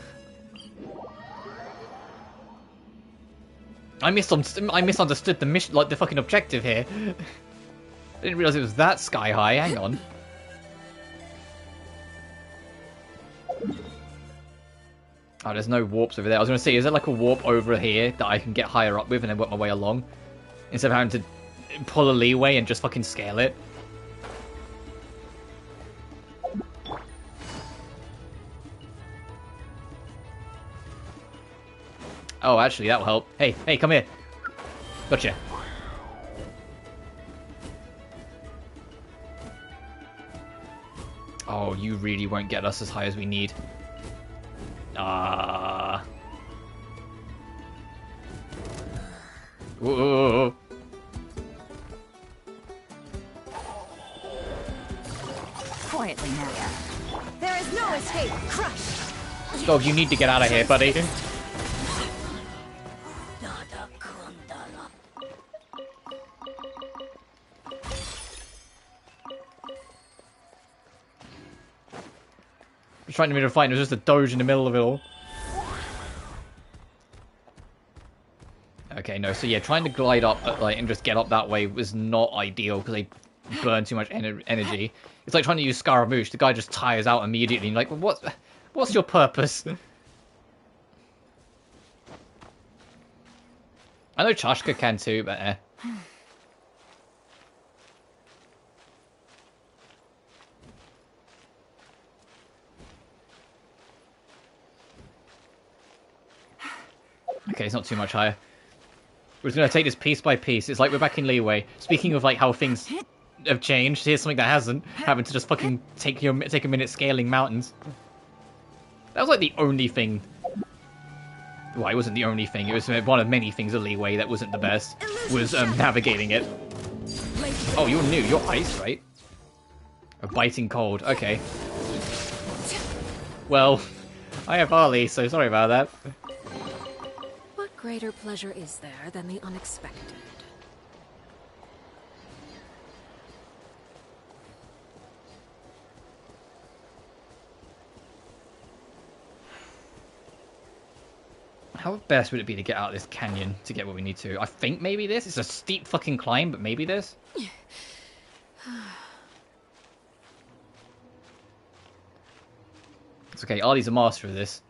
I misunderstood the mission, like the fucking objective here. I didn't realize it was that sky high. Hang on. Oh, there's no warps over there. I was going to say, is there like a warp over here that I can get higher up with and then work my way along? Instead of having to pull a leeway and just fucking scale it. Oh, actually, that'll help. Hey, come here. Gotcha. Oh, you really won't get us as high as we need. Whoa. Quietly now. There is no escape. Crush. Dog, you need to get out of here, buddy. Trying to find it was just a doge in the middle of it all. Okay, no, so yeah, trying to glide up and just get up that way was not ideal because they burn too much energy. It's like trying to use Scaramouche. The guy just tires out immediately. Like, well, what's your purpose? I know Chashka can too, but eh. Okay, it's not too much higher. We're just gonna take this piece by piece. It's like we're back in Leeway. Speaking of like how things have changed, here's something that hasn't. Having to just fucking take a minute scaling mountains. That was like the only thing. Well, it wasn't the only thing. It was one of many things of Leeway that wasn't the best. Was navigating it. Oh, you're new. You're ice, right? A biting cold. Okay. Well, I have Harley, so sorry about that. What greater pleasure is there than the unexpected? How best would it be to get out of this canyon to get what we need to? I think maybe this. It's a steep fucking climb, but maybe this. It's okay. Arlie's a master of this.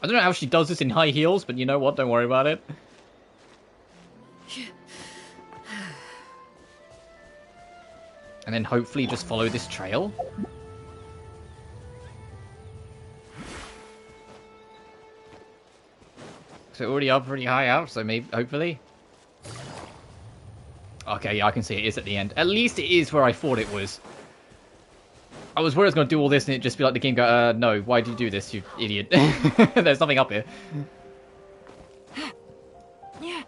I don't know how she does this in high heels, but you know what? Don't worry about it. And then hopefully just follow this trail. So already up pretty high up, so maybe, hopefully. Okay, yeah, I can see it is at the end. At least it is where I thought it was. I was worried I was going to do all this and it'd just be like the game go, no, why do you do this, you idiot? There's nothing up here. Yeah.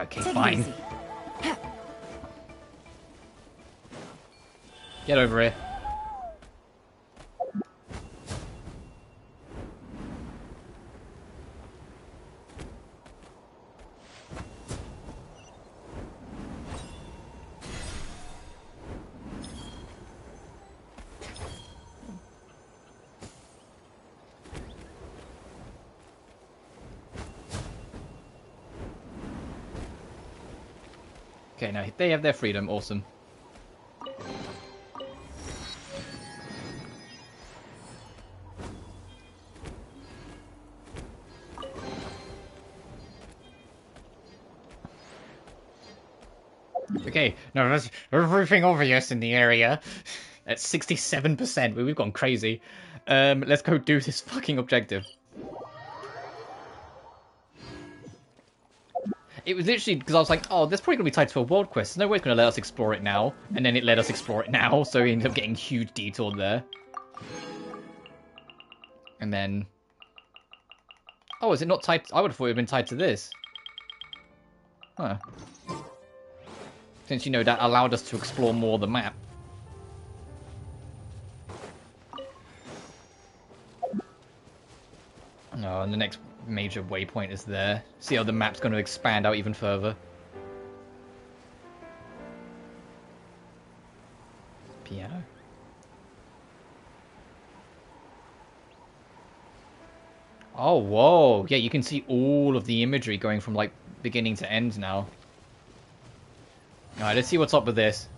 Okay, fine. Get over here. Okay, now they have their freedom. Awesome. Okay, now that's everything obvious in the area. At 67%, we've gone crazy. Let's go do this fucking objective. It was literally because I was like, oh, that's probably going to be tied to a world quest. There's no way it's going to let us explore it now. And then it let us explore it now, so we ended up getting huge detour there. And then... Oh, is it not tied... I would have thought it would have been tied to this. Huh. Since, you know, that allowed us to explore more of the map. Oh, and the next major waypoint is there. See how the map's going to expand out even further. Piano. Oh, whoa. Yeah, you can see all of the imagery going from, like, beginning to end now. Alright, let's see what's up with this.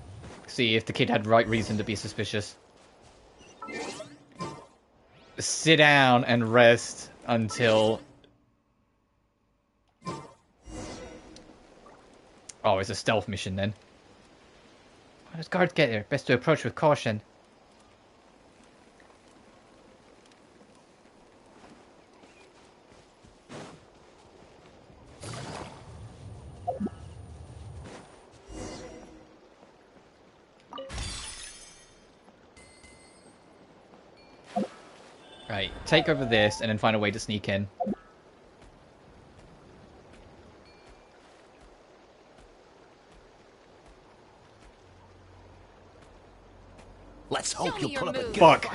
See if the kid had right reason to be suspicious. Sit down and rest until... Oh, it's a stealth mission then. How does guards get here? Best to approach with caution. Right, take over this and then find a way to sneak in. Let's hope you'll pull up a good Fuck!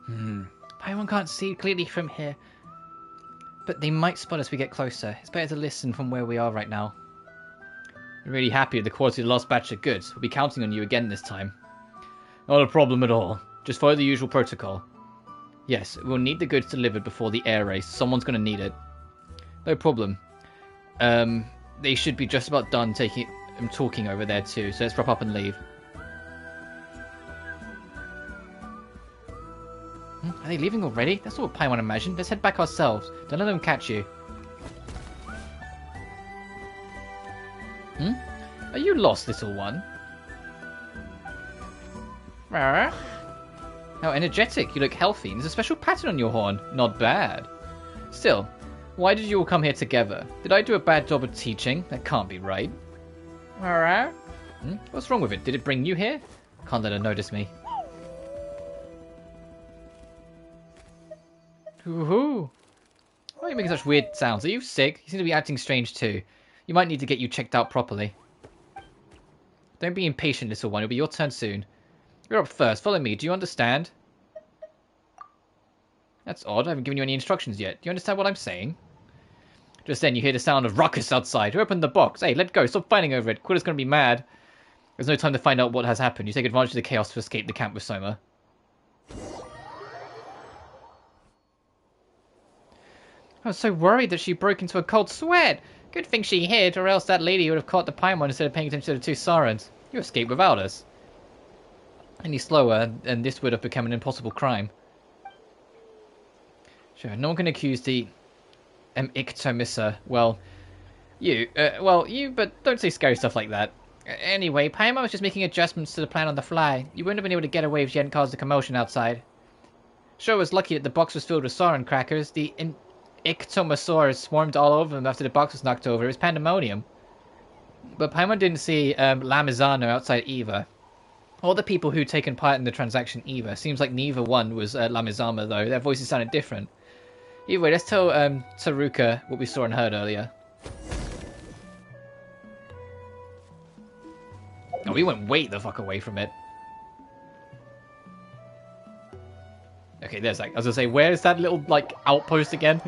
Paimon can't see clearly from here. But they might spot us as we get closer. It's better to listen from where we are right now. I'm really happy with the quality of the last batch of goods. We'll be counting on you again this time. Not a problem at all. Just follow the usual protocol. Yes, we'll need the goods delivered before the air race. Someone's going to need it. No problem. They should be just about done talking over there too, so let's wrap up and leave. Are they leaving already? That's not what Paimon imagined. Let's head back ourselves. Don't let them catch you. Are you lost, little one? How energetic. You look healthy. There's a special pattern on your horn. Not bad. Still, why did you all come here together? Did I do a bad job of teaching? That can't be right. What's wrong with it? Did it bring you here? Can't let her notice me. Woohoo! Why are you making such weird sounds? Are you sick? You seem to be acting strange too. You might need to get you checked out properly. Don't be impatient, little one. It'll be your turn soon. You're up first. Follow me. Do you understand? That's odd. I haven't given you any instructions yet. Do you understand what I'm saying? Just then, you hear the sound of ruckus outside. Who opened the box? Hey, let go. Stop fighting over it. Quiller's going to be mad. There's no time to find out what has happened. You take advantage of the chaos to escape the camp with Soma. I was so worried that she broke into a cold sweat. Good thing she hid, or else that lady would have caught the Paimon instead of paying attention to the two Sarans. You escaped without us. Any slower, and this would have become an impossible crime. Sure, no one can accuse the Ictomissa. Well, you, but don't say scary stuff like that. Anyway, Paimon was just making adjustments to the plan on the fly. You wouldn't have been able to get away if she hadn't caused a commotion outside. Sure was lucky that the box was filled with Saran crackers. The Ictomosaurs swarmed all over him after the box was knocked over. It was pandemonium. But Paimon didn't see Lamizano outside either. All the people who'd taken part in the transaction either. Seems like neither one was Lamizama though. Their voices sounded different. Either way, let's tell Taruka what we saw and heard earlier. Oh, we went way the fuck away from it. Okay, there's like, I was gonna say, where is that little, like, outpost again?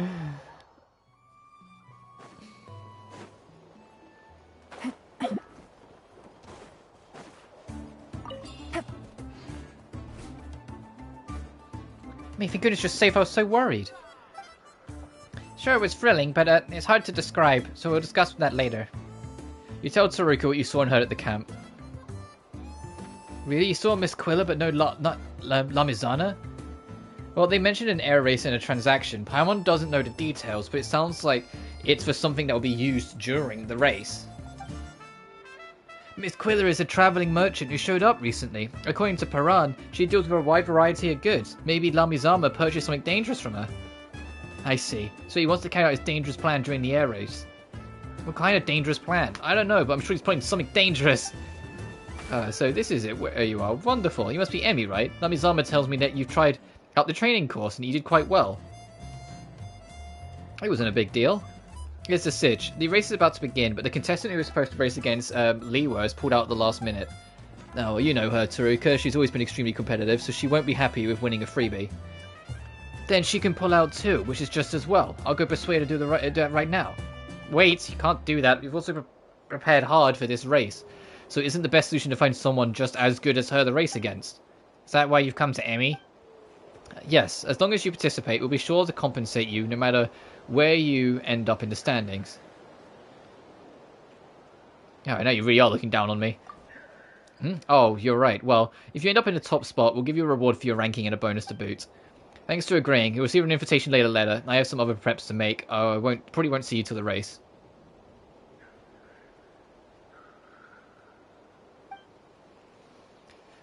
I mean, thank goodness you're safe. I was so worried. Sure, it was thrilling, but it's hard to describe, so we'll discuss that later. You tell Taruka what you saw and heard at the camp. Really? You saw Miss Quilla, but no Lamizana? Well, they mentioned an air race and a transaction. Paimon doesn't know the details, but it sounds like it's for something that will be used during the race. Miss Quilla is a travelling merchant who showed up recently. According to Paran, she deals with a wide variety of goods. Maybe Lamizama purchased something dangerous from her. I see. So he wants to carry out his dangerous plan during the air race. What kind of dangerous plan? I don't know, but I'm sure he's planning something dangerous. So this is it. Where you are. Wonderful. You must be Emi, right? Lamizama tells me that you've tried out the training course and you did quite well. It wasn't a big deal. Here's the sitch. The race is about to begin, but the contestant who was supposed to race against Liwa has pulled out at the last minute. Oh, you know her, Taruka. She's always been extremely competitive, so she won't be happy with winning a freebie. Then she can pull out too, which is just as well. I'll go persuade her to do that right now. Wait, you can't do that. We've also prepared hard for this race. So isn't the best solution to find someone just as good as her to race against? Is that why you've come to Emi? Yes, as long as you participate, we'll be sure to compensate you no matter where you end up in the standings. Oh, I know you really are looking down on me. Oh, you're right. Well, if you end up in the top spot, we'll give you a reward for your ranking and a bonus to boot. Thanks to agreeing. You'll receive an invitation later. I have some other preps to make. I probably won't see you till the race.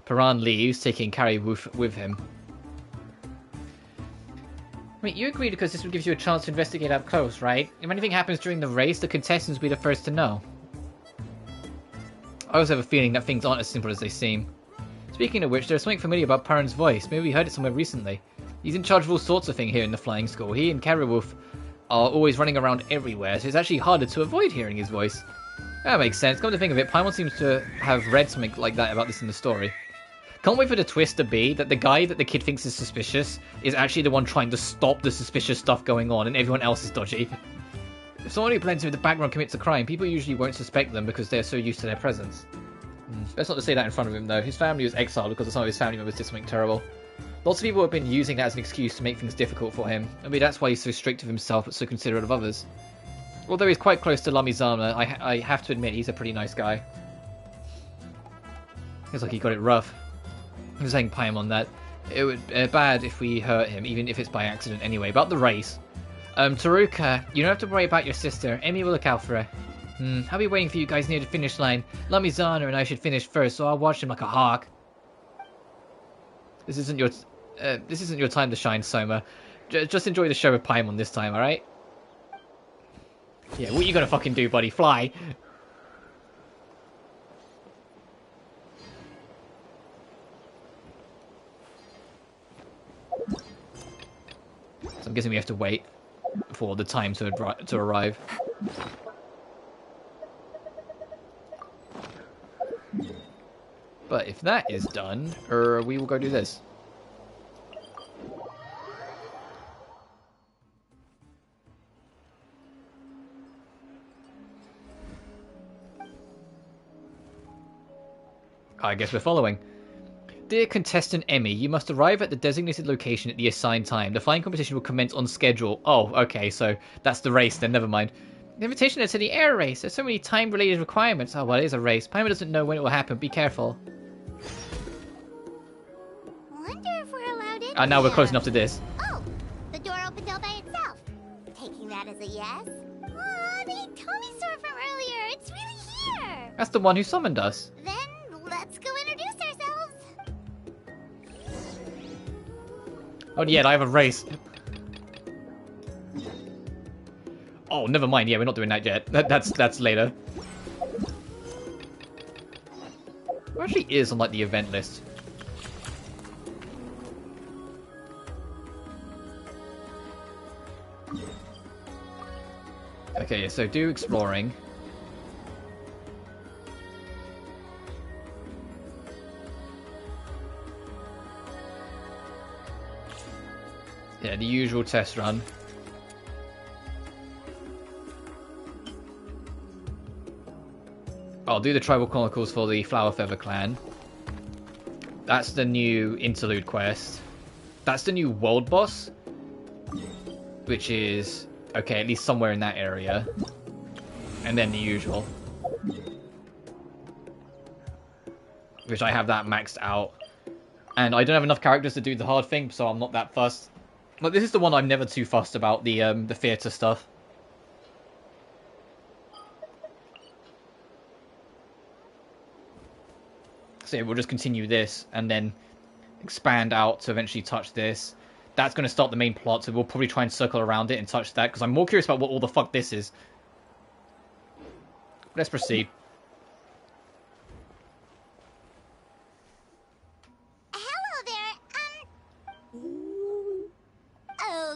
Paran leaves, taking Carrie with him. Wait, you agreed because this would give you a chance to investigate up close, right? If anything happens during the race, the contestants will be the first to know. I always have a feeling that things aren't as simple as they seem. Speaking of which, there's something familiar about Paran's voice. Maybe we heard it somewhere recently. He's in charge of all sorts of things here in the flying school. He and Carrywolf are always running around everywhere, so it's actually harder to avoid hearing his voice. That makes sense. Come to think of it, Paimon seems to have read something like that about this in the story. Can't wait for the twist to be that the guy that the kid thinks is suspicious is actually the one trying to stop the suspicious stuff going on, and everyone else is dodgy. If someone who blends in with the background commits a crime, people usually won't suspect them because they're so used to their presence. Best not to say that in front of him, though. His family was exiled because some of his family members did something terrible. Lots of people have been using that as an excuse to make things difficult for him. I mean, that's why he's so strict of himself but so considerate of others. Although he's quite close to Lamizana, I have to admit he's a pretty nice guy. Feels like he got it rough. I was saying Paim on that. It would be bad if we hurt him, even if it's by accident anyway. About the race. Taruka, you don't have to worry about your sister. Amy will look out for her. I'll be waiting for you guys near the finish line. Lamizana and I should finish first, so I'll watch him like a hawk. This isn't your time to shine, Soma. Just enjoy the show with Paimon this time, alright? Yeah, what you gonna fucking do, buddy? Fly! So I'm guessing we have to wait for the time to arrive. But if that is done, we will go do this. I guess we're following. Dear contestant Emmy, you must arrive at the designated location at the assigned time. The flying competition will commence on schedule. Oh, okay, so that's the race then, never mind. The invitation is to the air race. There's so many time-related requirements. Oh, well, it is a race. Paimon doesn't know when it will happen. Be careful. Wonder if we're allowed in. And now we're close enough to this. Oh, the door opened all by itself. Taking that as a yes. Oh, the Tomisor from earlier. It's really here. That's the one who summoned us. Then let's go introduce ourselves. Oh, yeah, I have a race. Oh, never mind. Yeah, we're not doing that yet. That's later. What actually is on like the event list? Okay, so do exploring. Yeah, the usual test run. I'll do the Tribal Chronicles for the Flower Feather Clan. That's the new interlude quest. That's the new world boss. Which is, okay, at least somewhere in that area. And then the usual. Which I have that maxed out. And I don't have enough characters to do the hard thing, so I'm not that fussed. But this is the one I'm never too fussed about, the theatre stuff. So we'll just continue this and then expand out to eventually touch this. That's going to start the main plot, so we'll probably try and circle around it and touch that, because I'm more curious about what all the fuck this is. Let's proceed. Hello there,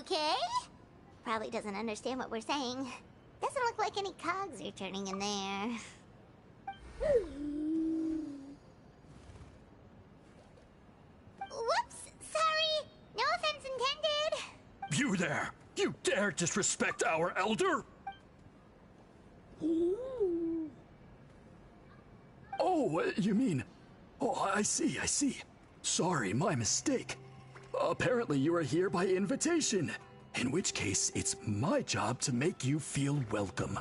okay. Probably doesn't understand what we're saying. Doesn't look like any cogs are turning in there. Whoops, sorry. No offense intended. You there! You dare disrespect our elder? Oh, you mean... Oh, I see. Sorry, my mistake. Apparently you are here by invitation. In which case, it's my job to make you feel welcome.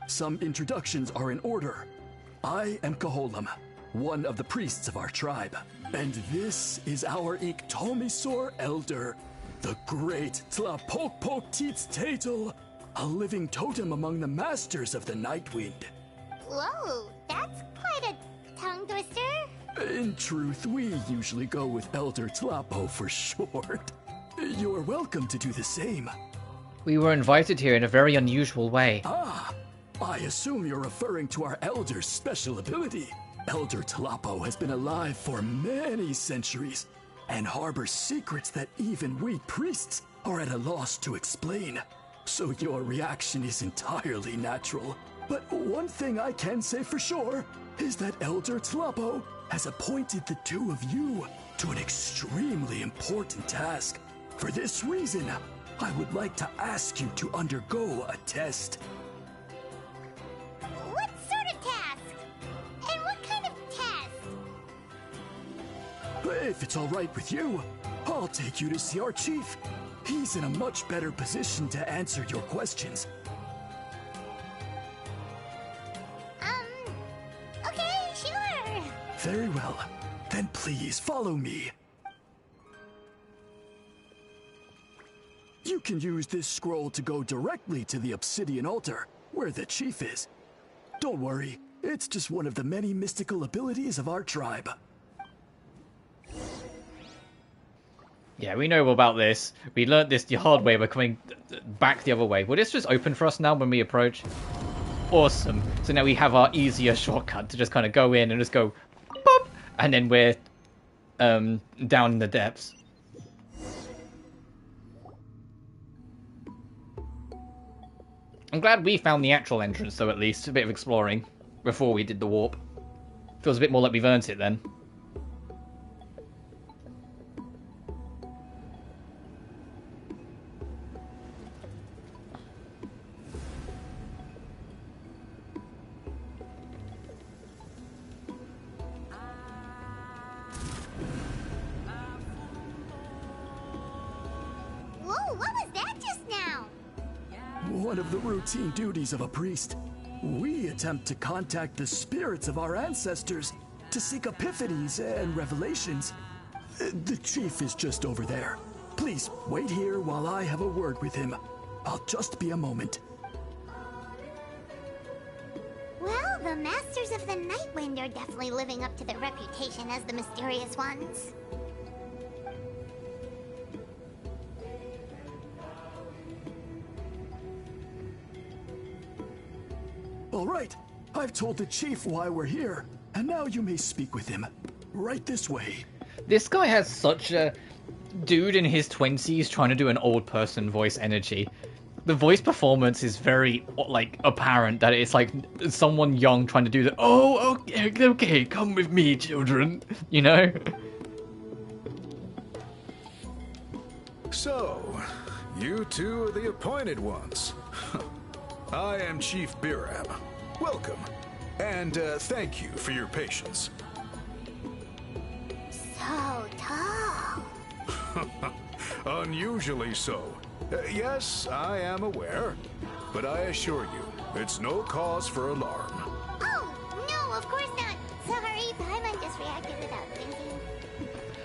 Some introductions are in order. I am Koholam, one of the priests of our tribe. And this is our Iktomisor elder, the great Tlapokpok Tatel, a living totem among the masters of the Nightwind. Whoa, that's quite a tongue twister. In truth, we usually go with Elder Tlapo for short. You're welcome to do the same. We were invited here in a very unusual way. Ah, I assume you're referring to our elder's special ability. Elder Tlapo has been alive for many centuries and harbors secrets that even we priests are at a loss to explain. So your reaction is entirely natural. But one thing I can say for sure is that Elder Tlapo has appointed the two of you to an extremely important task. For this reason, I would like to ask you to undergo a test. What sort of task? And what kind of test? If it's all right with you, I'll take you to see our chief. He's in a much better position to answer your questions. Okay, sure. Very well. Then please follow me. You can use this scroll to go directly to the obsidian altar, where the chief is. Don't worry, it's just one of the many mystical abilities of our tribe. Yeah, we know about this. We learnt this the hard way. We're coming back the other way. Will this just open for us now when we approach? Awesome. So now we have our easier shortcut to just kind of go in and just go boop, and then we're down in the depths. I'm glad we found the actual entrance, though, at least. A bit of exploring before we did the warp. Feels a bit more like we've earned it then. Whoa, what was that just now? One of the routine duties of a priest. We attempt to contact the spirits of our ancestors to seek epiphanies and revelations. The chief is just over there. Please wait here while I have a word with him. I'll just be a moment. Well, the Masters of the Nightwind are definitely living up to their reputation as the mysterious ones. All right, I've told the chief why we're here, and now you may speak with him. Right this way. This guy has such a dude in his 20s trying to do an old person voice energy. The voice performance is very, like, apparent that it's like someone young trying to do the, oh, okay, come with me, children, you know? So, you two are the appointed ones. I am Chief Biram. Welcome, and thank you for your patience. So tall. Unusually so. Yes, I am aware, but I assure you, it's no cause for alarm. Oh, no, of course not. Sorry, Paimon just reacted without thinking.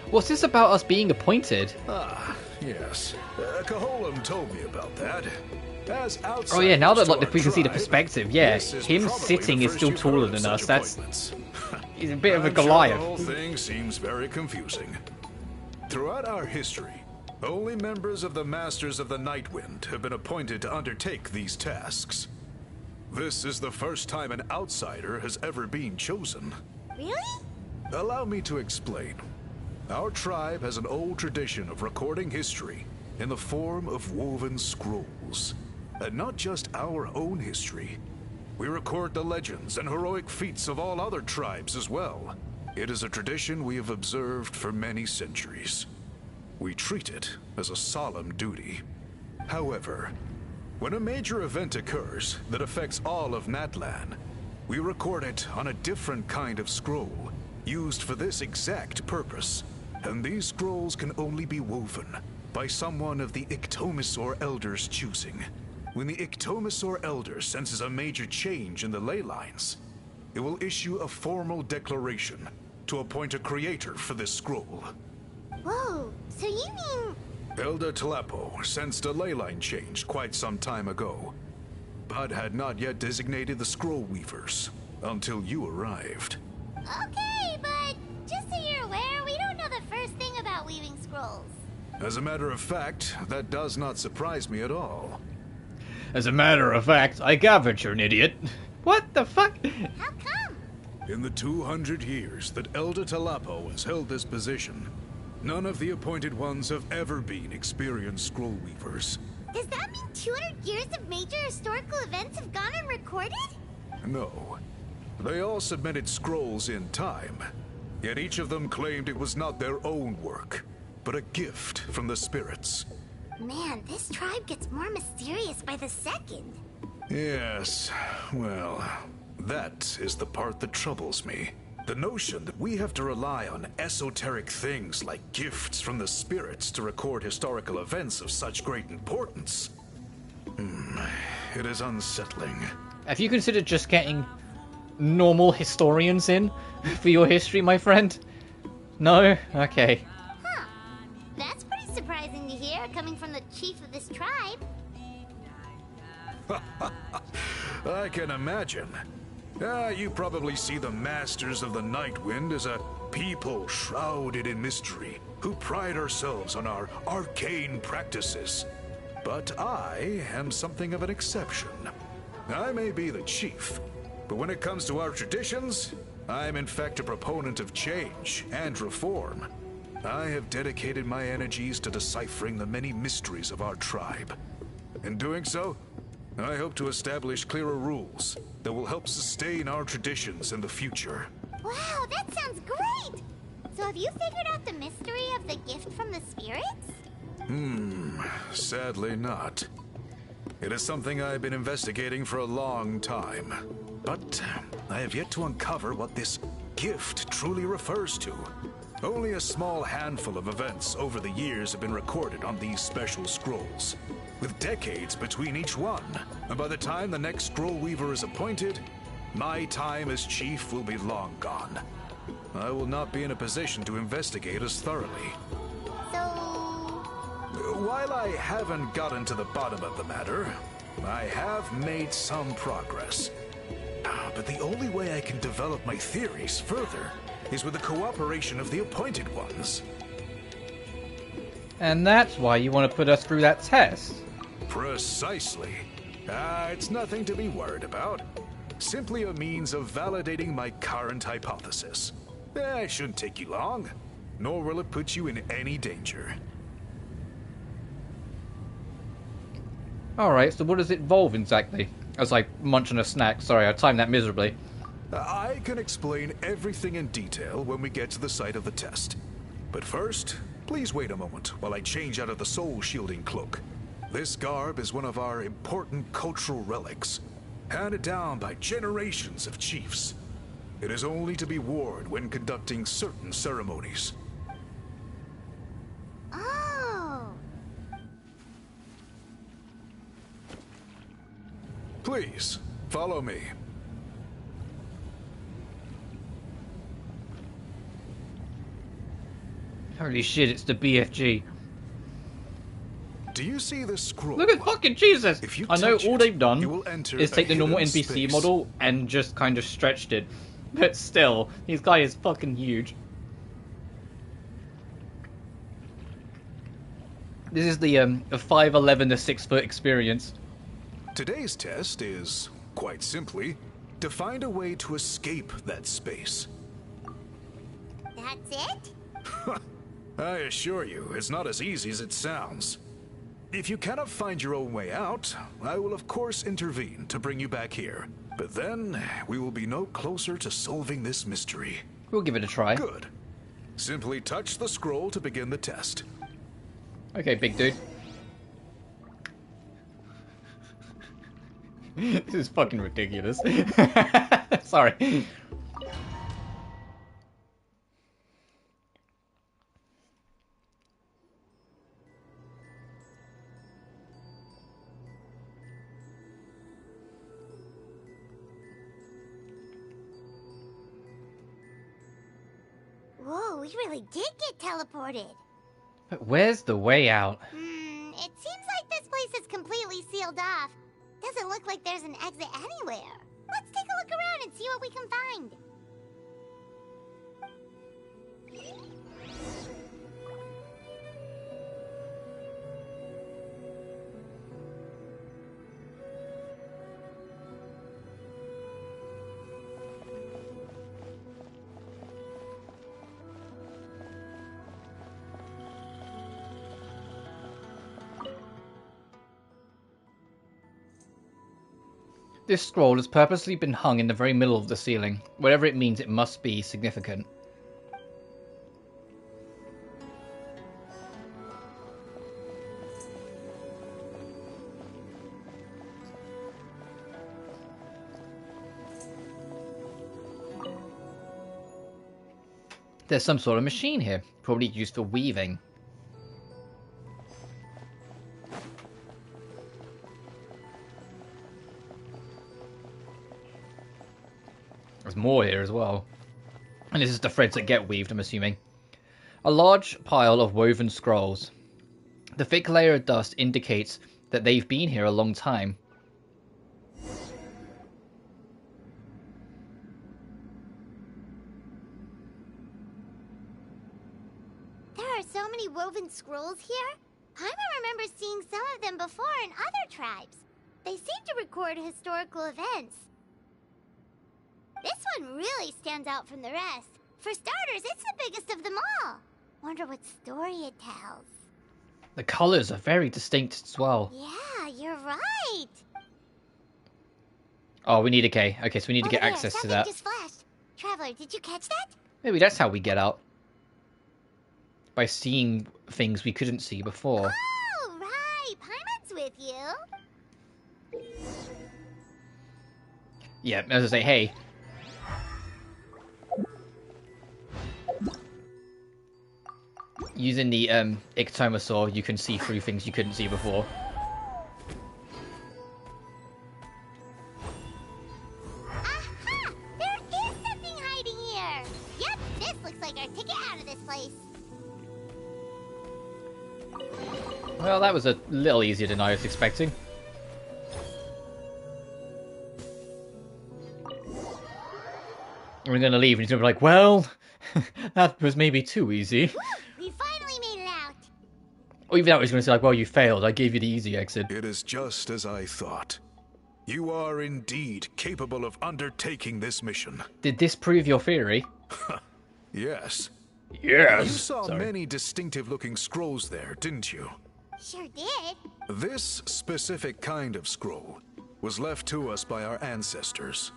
What's this about us being appointed? Ah, yes. Caholam told me about that. As Oh yeah, now that outsiders to like, we can see the our perspective, yeah, this is him probably sitting the is first still you've heard taller of than such us. That's appointments. he's a bit of a I'm sure Goliath. the whole thing seems very confusing. Throughout our history, only members of the Masters of the Nightwind have been appointed to undertake these tasks. This is the first time an outsider has ever been chosen. Really? Allow me to explain. Our tribe has an old tradition of recording history in the form of woven scrolls. And not just our own history. We record the legends and heroic feats of all other tribes as well. It is a tradition we have observed for many centuries. We treat it as a solemn duty. However, when a major event occurs that affects all of Natlan, we record it on a different kind of scroll, used for this exact purpose. And these scrolls can only be woven by someone of the Iktomisor Elders' choosing. When the Iktomisor Elder senses a major change in the ley lines, it will issue a formal declaration to appoint a creator for this scroll. Whoa, so you mean... Elder Tlapo sensed a ley line change quite some time ago, but had not yet designated the scroll weavers until you arrived. Okay, but just so you're aware, we don't know the first thing about weaving scrolls. As a matter of fact, that does not surprise me at all. As a matter of fact, I gathered you're an idiot. What the fuck? How come? In the 200 years that Elder Tlapo has held this position, none of the appointed ones have ever been experienced scroll weavers. Does that mean 200 years of major historical events have gone unrecorded? No. They all submitted scrolls in time, Yet each of them claimed it was not their own work, but a gift from the spirits. Man, this tribe gets more mysterious by the second. Yes, well, that is the part that troubles me. The notion that we have to rely on esoteric things like gifts from the spirits to record historical events of such great importance. It is unsettling. Have you considered just getting normal historians in for your history, my friend? No? Okay. Huh. That's pretty surprising to hear, coming from the chief of this tribe. I can imagine. You probably see the Masters of the Nightwind as a people shrouded in mystery, who pride ourselves on our arcane practices. But I am something of an exception. I may be the chief, but when it comes to our traditions, I am in fact a proponent of change and reform. I have dedicated my energies to deciphering the many mysteries of our tribe. In doing so, I hope to establish clearer rules that will help sustain our traditions in the future. Wow, that sounds great! So have you figured out the mystery of the gift from the spirits? Sadly not. It is something I've been investigating for a long time. But I have yet to uncover what this gift truly refers to. Only a small handful of events over the years have been recorded on these special scrolls, with decades between each one. And by the time the next scroll weaver is appointed, my time as chief will be long gone. I will not be in a position to investigate as thoroughly. So... While I haven't gotten to the bottom of the matter, I have made some progress. But the only way I can develop my theories further is with the cooperation of the appointed ones. And that's why you want to put us through that test. Precisely. It's nothing to be worried about. Simply a means of validating my current hypothesis. It shouldn't take you long, nor will it put you in any danger. Alright, so what does it involve exactly? As I munch on a snack. Sorry, I timed that miserably. I can explain everything in detail when we get to the site of the test. But first, please wait a moment while I change out of the soul-shielding cloak. This garb is one of our important cultural relics, handed down by generations of chiefs. It is only to be worn when conducting certain ceremonies. Oh. Please, follow me. Holy shit, it's the BFG. Do you see this scroll? Look at fucking Jesus! If you I know touch all it, they've done you will enter is take a the normal hidden NPC space. model and just kind of stretched it. But still, this guy is fucking huge. This is the a 5'11" to 6 foot experience. Today's test is, quite simply, to find a way to escape that space. That's it? I assure you, it's not as easy as it sounds. If you cannot find your own way out, I will of course intervene to bring you back here. But then, we will be no closer to solving this mystery. We'll give it a try. Good. Simply touch the scroll to begin the test. Okay, big dude. This is fucking ridiculous. Sorry. Whoa, we really did get teleported. But where's the way out? It seems like this place is completely sealed off. Doesn't look like there's an exit anywhere. Let's take a look around and see what we can find. This scroll has purposely been hung in the very middle of the ceiling. Whatever it means, it must be significant. There's some sort of machine here, probably used for weaving. There's more here as well. And this is the threads that get weaved, I'm assuming. A large pile of woven scrolls. The thick layer of dust indicates that they've been here a long time. There are so many woven scrolls here. Paimon remembers seeing some of them before in other tribes. They seem to record historical events. This one really stands out from the rest. For starters, it's the biggest of them all. Wonder what story it tells. The colours are very distinct as well. Yeah, you're right. Oh, we need a key. Okay, so we need to get Over there, access to something that. just flashed. Traveler, did you catch that? Maybe that's how we get out. By seeing things we couldn't see before. Oh, right. Paimon's with you. Yeah, as I say, hey. Using the Ictomosaur, you can see through things you couldn't see before. Aha! There is something hiding here! Yep, this looks like our ticket out of this place. Well, that was a little easier than I was expecting. We're gonna leave and he's gonna be like, well, that was maybe too easy. Woo! We finally made it out. Or even that was gonna say like, well, you failed, I gave you the easy exit. It is just as I thought. You are indeed capable of undertaking this mission. Did this prove your theory? Yes. Yes! You saw many distinctive-looking scrolls there, didn't you? Sure did. This specific kind of scroll was left to us by our ancestors.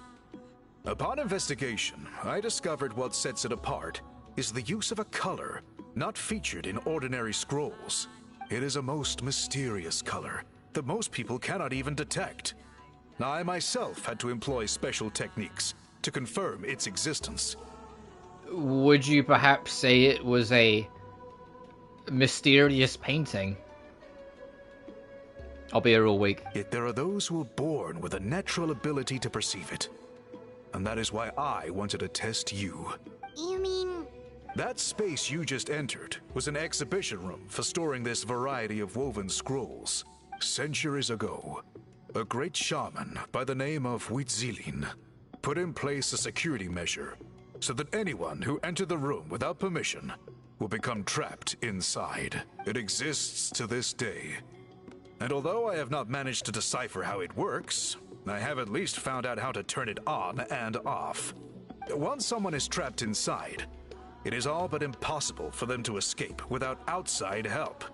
Upon investigation, I discovered what sets it apart is the use of a color not featured in ordinary scrolls. It is a most mysterious color that most people cannot even detect. I myself had to employ special techniques to confirm its existence. Would you perhaps say it was a mysterious painting? I'll be here all week. Yet there are those who are born with a natural ability to perceive it. And that is why I wanted to test you. You mean... That space you just entered was an exhibition room for storing this variety of woven scrolls. Centuries ago, a great shaman by the name of Huitzilin put in place a security measure so that anyone who entered the room without permission will become trapped inside. It exists to this day. And although I have not managed to decipher how it works, I have at least found out how to turn it on and off. Once someone is trapped inside, it is all but impossible for them to escape without outside help.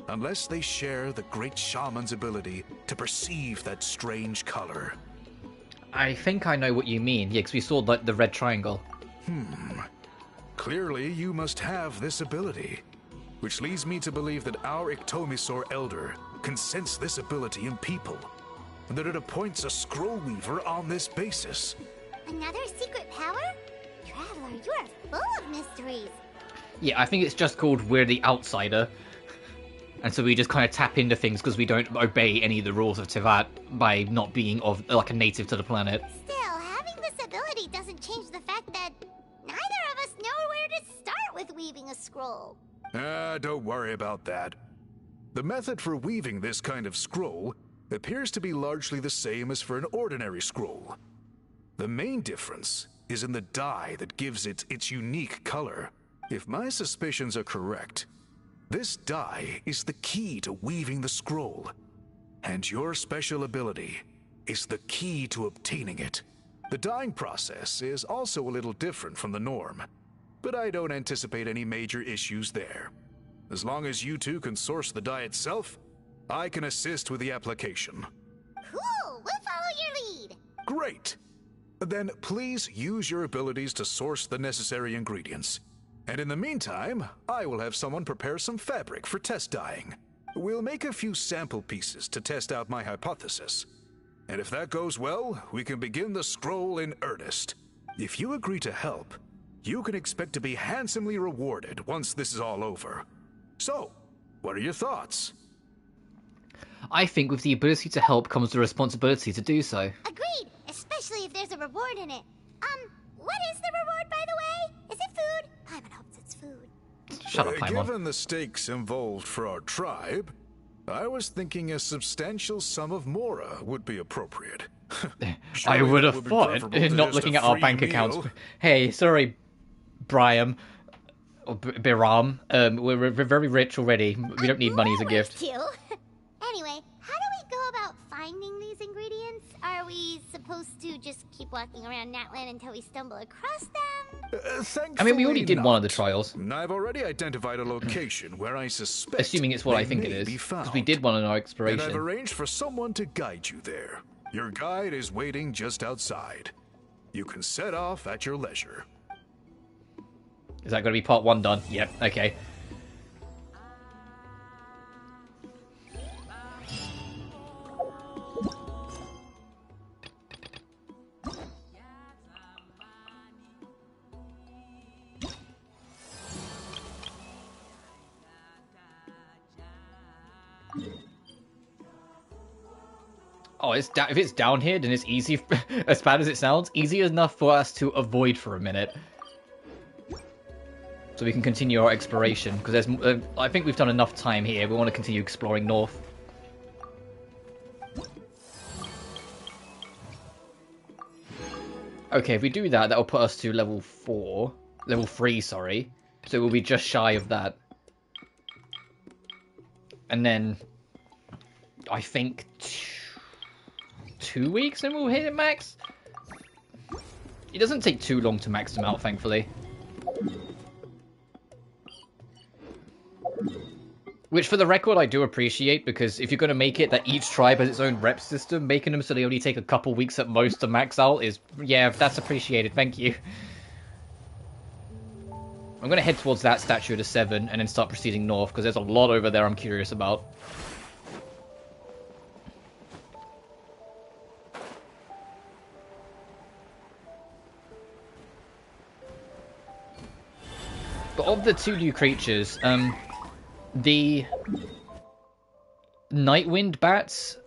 Unless they share the great shaman's ability to perceive that strange color. I think I know what you mean. Yeah, because we saw like the red triangle. Clearly, you must have this ability. Which leads me to believe that our Ictomosaur Elder can sense this ability in people. And that it appoints a scroll weaver on this basis. Another secret power? Traveler, you are full of mysteries. Yeah, I think it's just called We're the Outsider. And so we just kind of tap into things because we don't obey any of the rules of Teyvat by not being of like a native to the planet. Still, having this ability doesn't change the fact that neither of us know where to start with weaving a scroll. Don't worry about that. The method for weaving this kind of scroll appears to be largely the same as for an ordinary scroll. The main difference is in the dye that gives it its unique color. If my suspicions are correct, this dye is the key to weaving the scroll, and your special ability is the key to obtaining it. The dyeing process is also a little different from the norm, but I don't anticipate any major issues there. As long as you two can source the dye itself, I can assist with the application. Cool, we'll follow your lead. Great! Then please use your abilities to source the necessary ingredients. And in the meantime, I will have someone prepare some fabric for test dyeing. We'll make a few sample pieces to test out my hypothesis. And if that goes well, we can begin the scroll in earnest. If you agree to help, you can expect to be handsomely rewarded once this is all over. So, what are your thoughts? I think with the ability to help comes the responsibility to do so. Agreed, especially if there's a reward in it. What is the reward, by the way? Is it food? Paimon hopes it's food. Shut up, Paimon. Given the stakes involved for our tribe, I was thinking a substantial sum of mora would be appropriate. I would have it be thought, preferable to not just looking a at our free bank meal. accounts. Hey, sorry, Brian. Or Biram. We're very rich already. We don't need money as a gift. Too. Anyway, how do we go about finding these ingredients? Are we supposed to just keep walking around Natland until we stumble across them? I mean, we already did Thankfully one of the not. trials. I've already identified a location where I suspect Assuming it's what they I think it may is. be Because we found. did one in our And I've exploration. arranged for someone to guide you there. Your guide is waiting just outside. You can set off at your leisure. Is that going to be part 1 done? Yep, okay. Oh, if it's down here, then it's easy, as bad as it sounds, easy enough for us to avoid for a minute. So we can continue our exploration, because there's, I think we've done enough time here. We want to continue exploring north. Okay, if we do that, that'll put us to level 3, sorry. So we'll be just shy of that. And then, I think 2 weeks and we'll hit it max? It doesn't take too long to max them out, thankfully. Which, for the record, I do appreciate, because if you're going to make it that each tribe has its own rep system, making them so they only take a couple weeks at most to max out is, yeah, that's appreciated, thank you. I'm going to head towards that statue to 7 and then start proceeding north, because there's a lot over there I'm curious about. But of the 2 new creatures, the Nightwind bats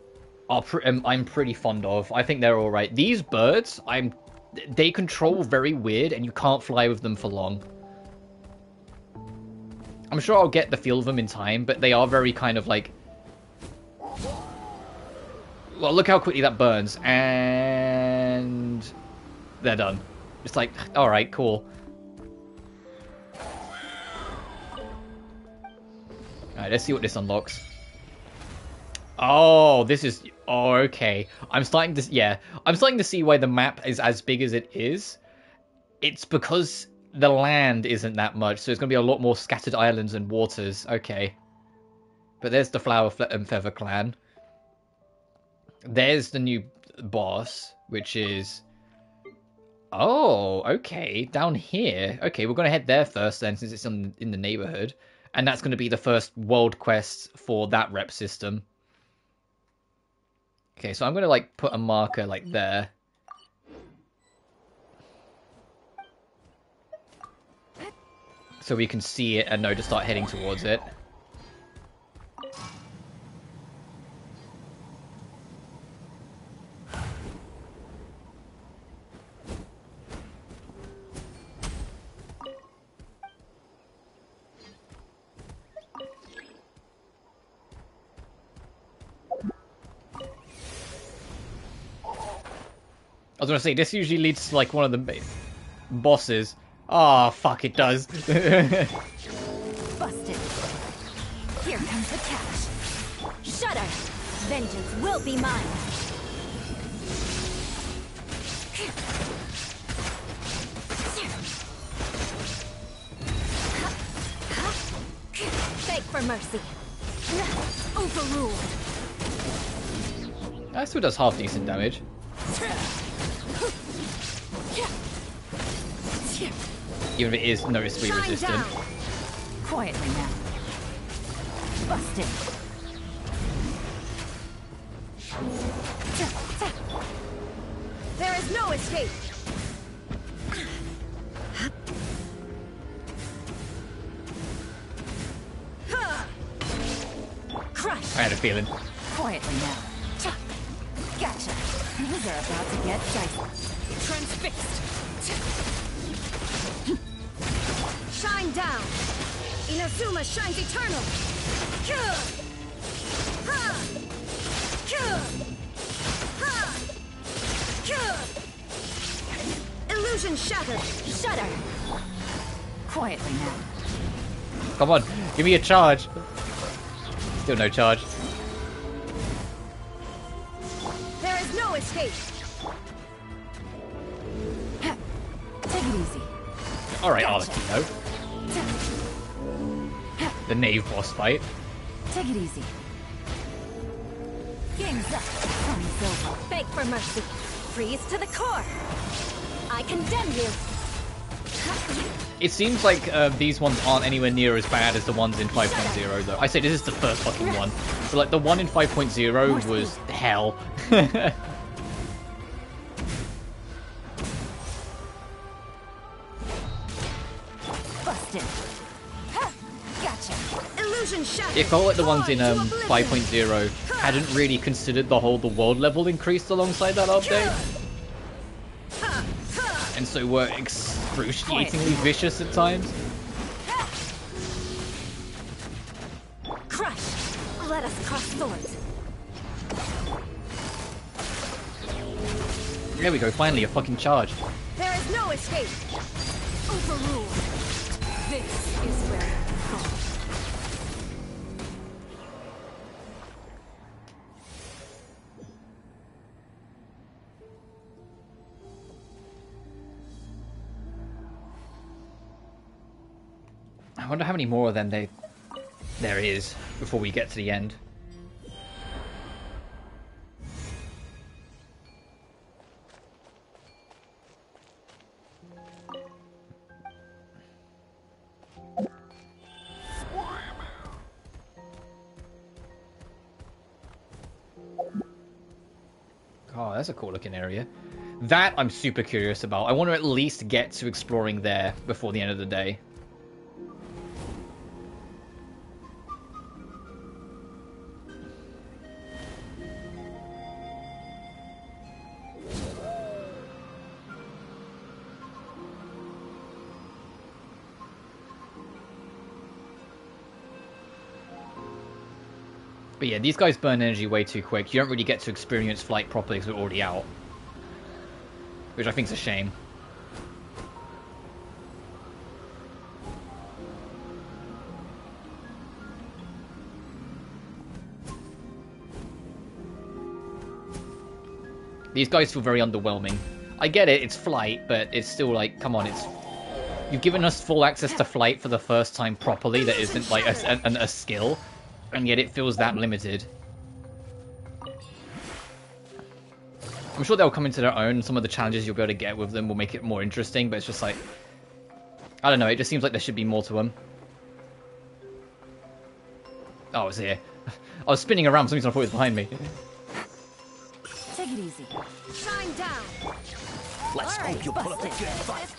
are I'm pretty fond of. I think they're all right. These birds, they control very weird, and you can't fly with them for long. I'm sure I'll get the feel of them in time, but they are very kind of like... Well, look how quickly that burns, and they're done. It's like, all right, cool. Alright, let's see what this unlocks. Oh, this is... Oh, okay. I'm starting to... Yeah. I'm starting to see why the map is as big as it is. It's because the land isn't that much, so it's going to be a lot more scattered islands and waters. Okay. But there's the Flower and Feather clan. There's the new boss, which is... Oh, okay. Down here. Okay, we're going to head there first then, since it's in the neighborhood. And that's going to be the first world quest for that rep system. Okay, so I'm going to, like, put a marker, like, there. So we can see it and know to start heading towards it. I was gonna say, this usually leads to, like, one of the bosses. Ah, oh, fuck, it does. Busted. Here comes the catch. Shudder. Vengeance will be mine. Beg for mercy. Overruled. That still does half decent damage. Even if it is noticeably resistant. Down. Quietly now. Busted. There is no escape. I had a feeling. Quietly now. Cha! Gotcha. Things are about to get dicey. Transfixed. Shine down. Inazuma shines eternal. Kyuh! Ha! Kyuh! Ha! Kyuh! Illusion shattered. Shudder. Quietly now. Come on, give me a charge. Still no charge. There is no escape. Take it easy. Alright, Gotcha. Arlecchino. The Knave boss fight. Take it easy. Game's up. Time's over. Beg for mercy. Freeze to the core. I condemn you. It seems like these ones aren't anywhere near as bad as the ones in 5.0 though. I say this is the first fucking one. But like the one in 5.0 was hell. Busted. Gotcha. Illusion shattered. It felt like the ones in 5.0 hadn't really considered the whole world level increased alongside that update. And so were excruciatingly vicious at times. Crush. Let us cross swords. There we go, finally a fucking charge. There is no escape. Overruled. This is where it goes. I wonder how many more of them there is before we get to the end. Oh, that's a cool looking area. That I'm super curious about. I want to at least get to exploring there before the end of the day. But yeah, these guys burn energy way too quick. You don't really get to experience flight properly because we're already out. Which I think is a shame. These guys feel very underwhelming. I get it, it's flight, but it's still like, come on, it's... You've given us full access to flight for the first time properly that isn't like a skill. And yet it feels that limited. I'm sure they'll come into their own. Some of the challenges you'll be able to get with them will make it more interesting, but it's just like... I don't know, it just seems like there should be more to them. Oh, it's here. I was spinning around for some reason I thought it was behind me. Take it easy. Shine down. Let's hope you pull up a good fight.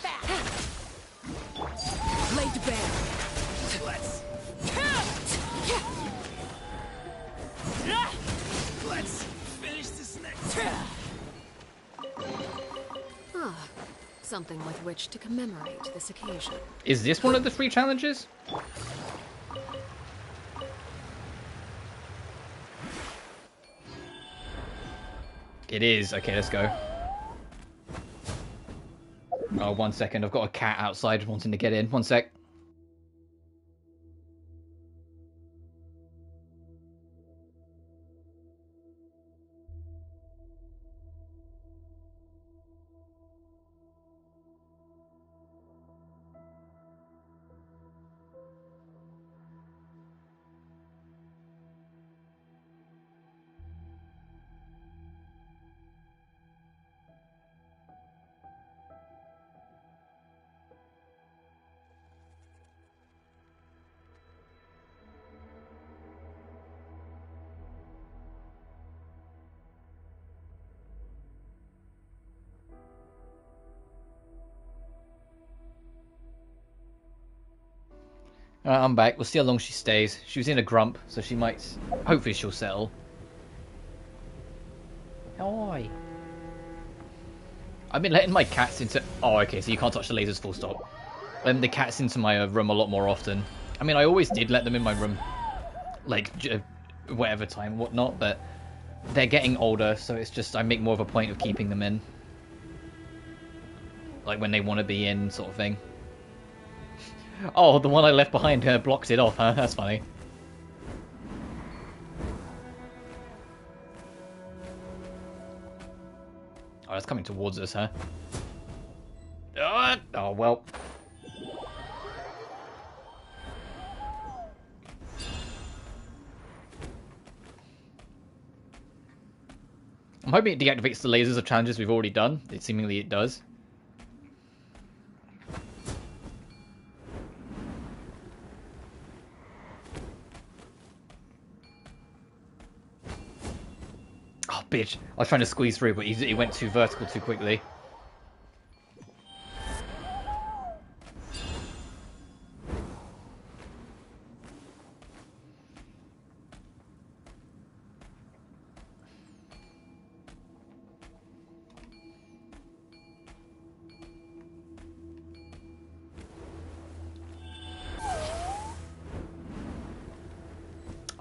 Laid bare. Let's finish this next. Ah, something with which to commemorate this occasion. Is this one of the 3 challenges? It is. Okay, let's go. Oh, 1 second. I've got a cat outside wanting to get in. 1 sec. I'm back. We'll see how long she stays. She was in a grump, so she might... Hopefully she'll settle. Oi. I've been letting my cats into... Oh, okay, so you can't touch the lasers full stop. Letting the cats into my room a lot more often. I mean, I always did let them in my room. Like, whatever time, whatnot, but... They're getting older, so it's just... I make more of a point of keeping them in. Like, when they want to be in, sort of thing. Oh, the one I left behind blocked it off, huh? That's funny. Oh, it's coming towards us, huh? Oh, well. I'm hoping it deactivates the lasers of challenges we've already done. Seemingly it does. Oh, bitch. I was trying to squeeze through, but he went too vertical too quickly.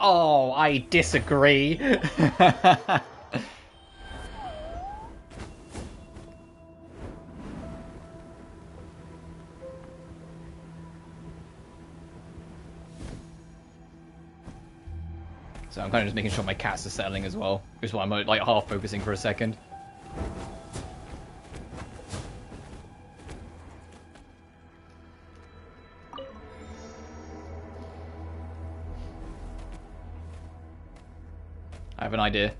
Oh, I disagree. So I'm kind of just making sure my cats are settling as well. Which is why I'm like half focusing for a second. I have an idea.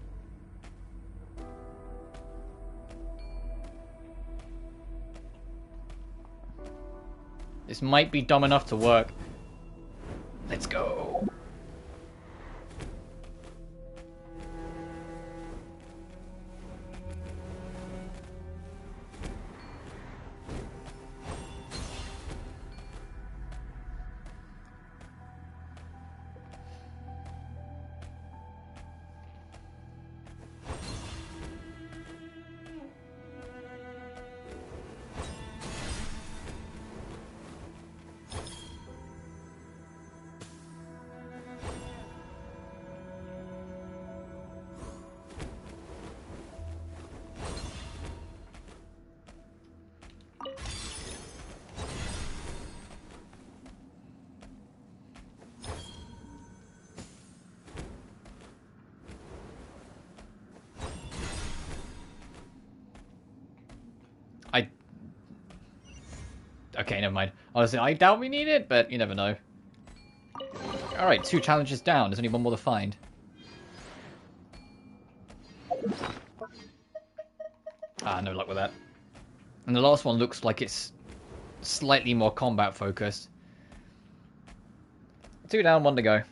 This might be dumb enough to work. Let's go. Okay, never mind. Honestly, I doubt we need it, but you never know. Alright, 2 challenges down. There's only 1 more to find. Ah, no luck with that. And the last one looks like it's slightly more combat focused. 2 down, 1 to go.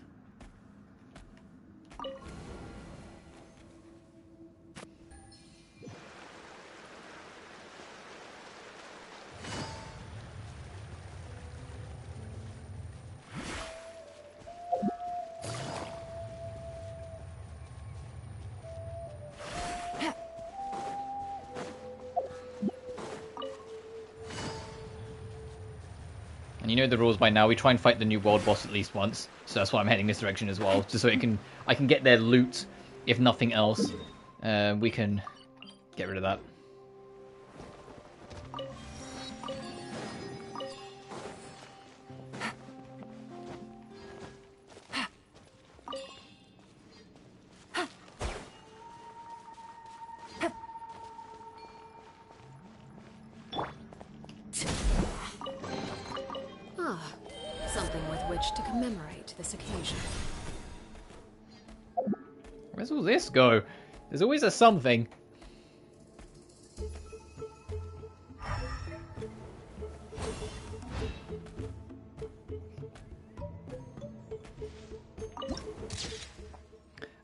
You know the rules by now. We try and fight the new world boss at least once, so that's why I'm heading this direction as well, just so I can get their loot. If nothing else, we can get rid of that. Something with which to commemorate this occasion. Where's all this go? There's always a something.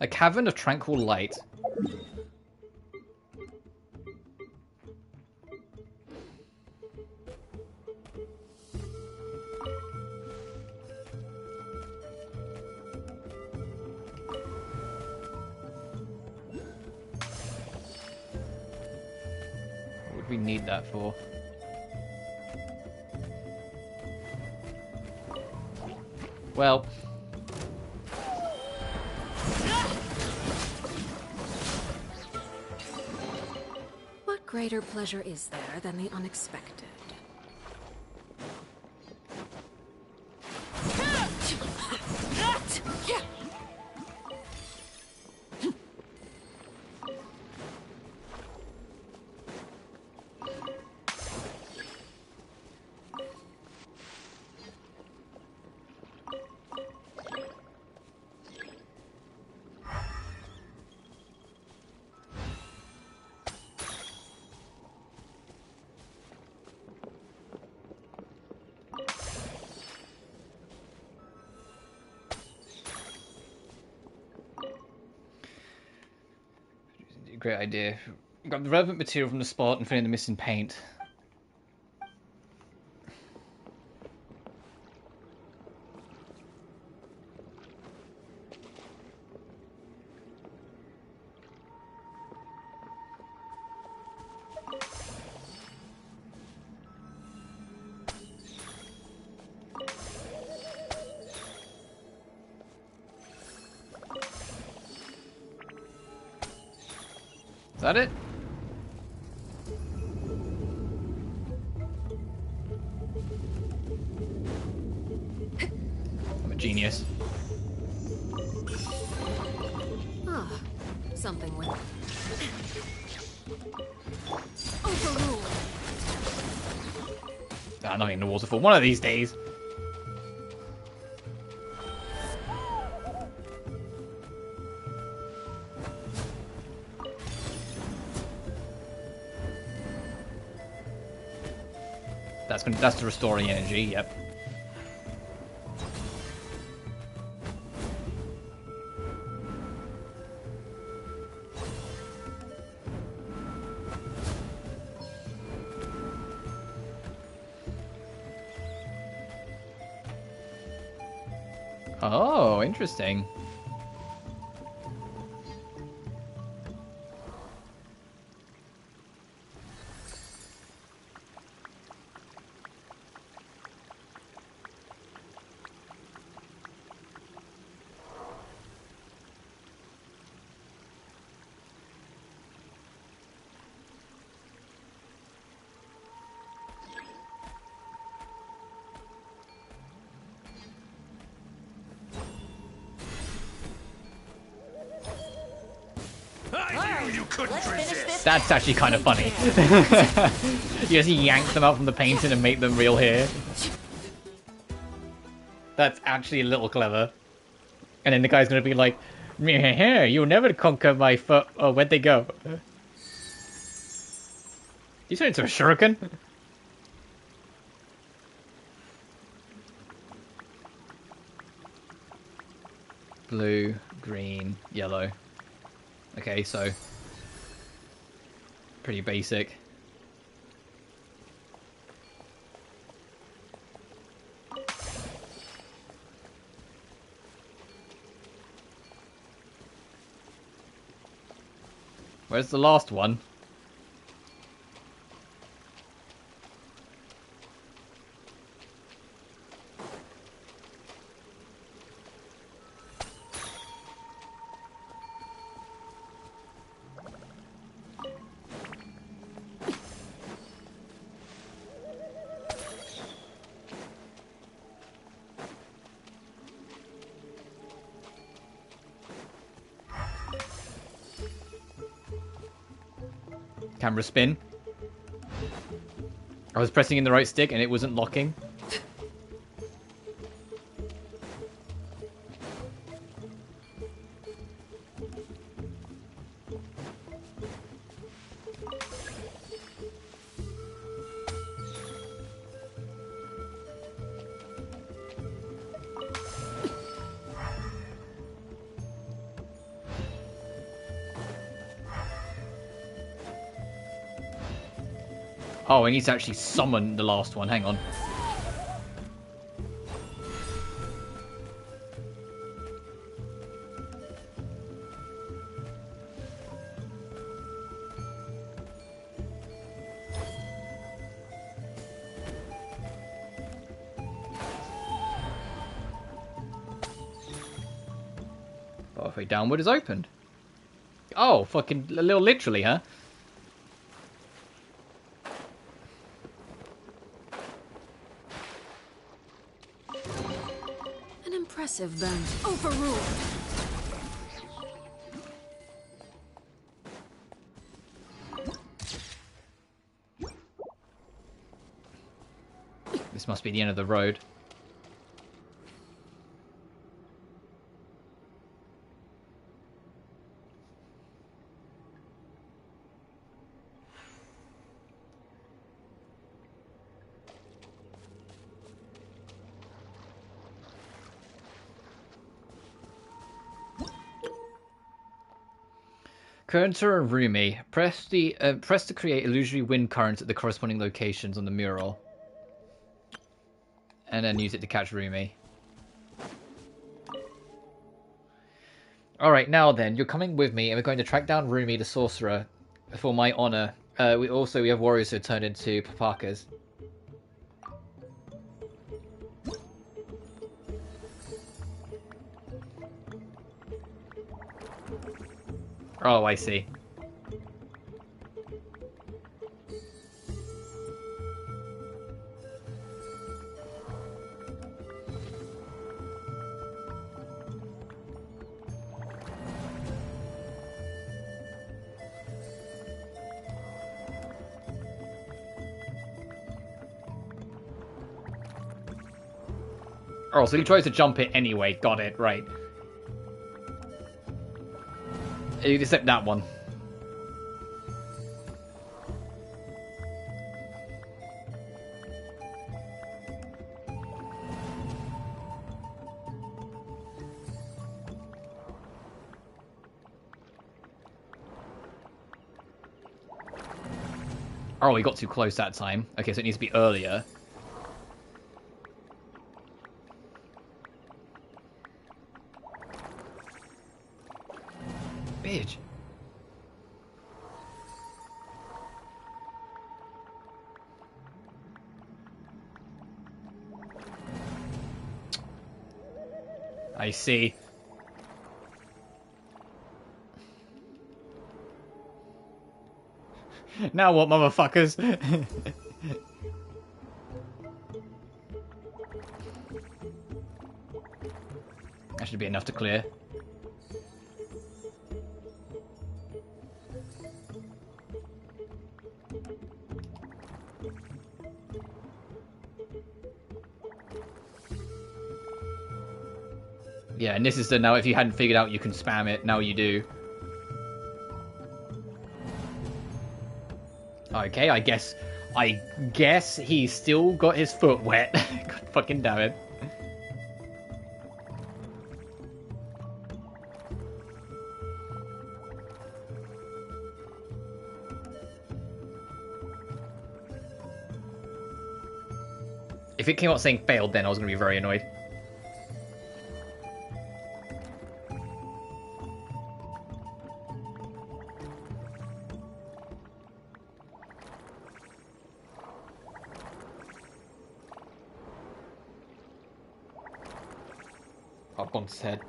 A cavern of tranquil light. we need that for? Well. What greater pleasure is there than the unexpected? Great idea. Got the relevant material from the spot and filling the missing paint. Is that it? I'm a genius. Ah, something with overruled. Ah, not in the waterfall. One of these days. That's the restoring energy, yep. Oh, interesting. You couldn't resist. That's actually kind of funny. You just yank them out from the painting and make them real hair. That's actually a little clever. And then the guy's gonna be like, "You'll never conquer my foot." Oh, where'd they go? You turned into a shuriken? Blue, green, yellow. Okay, so pretty basic. Where's the last one? Camera spin. I was pressing in the right stick and it wasn't locking. Oh, I need to actually summon the last one. Hang on. Pathway downward is opened. Oh, fucking a little literally, huh? An impressive bend. Overruled. This must be the end of the road. Kurta and Rumi, press to create illusory wind currents at the corresponding locations on the mural. And then use it to catch Rumi. Alright, now then, you're coming with me and we're going to track down Rumi the sorcerer for my honor. We have warriors who turn into papakas. Oh, I see. Oh, so he tries to jump it anyway. Got it, right. Except that one. Oh, we got too close that time. Okay, so it needs to be earlier. Bitch. I see. Now what, motherfuckers? That should be enough to clear. Yeah, and this is the now if you hadn't figured out you can spam it, now you do. Okay, I guess he's still got his foot wet. God fucking damn it. If it came out saying failed, then I was going to be very annoyed. Up on his head.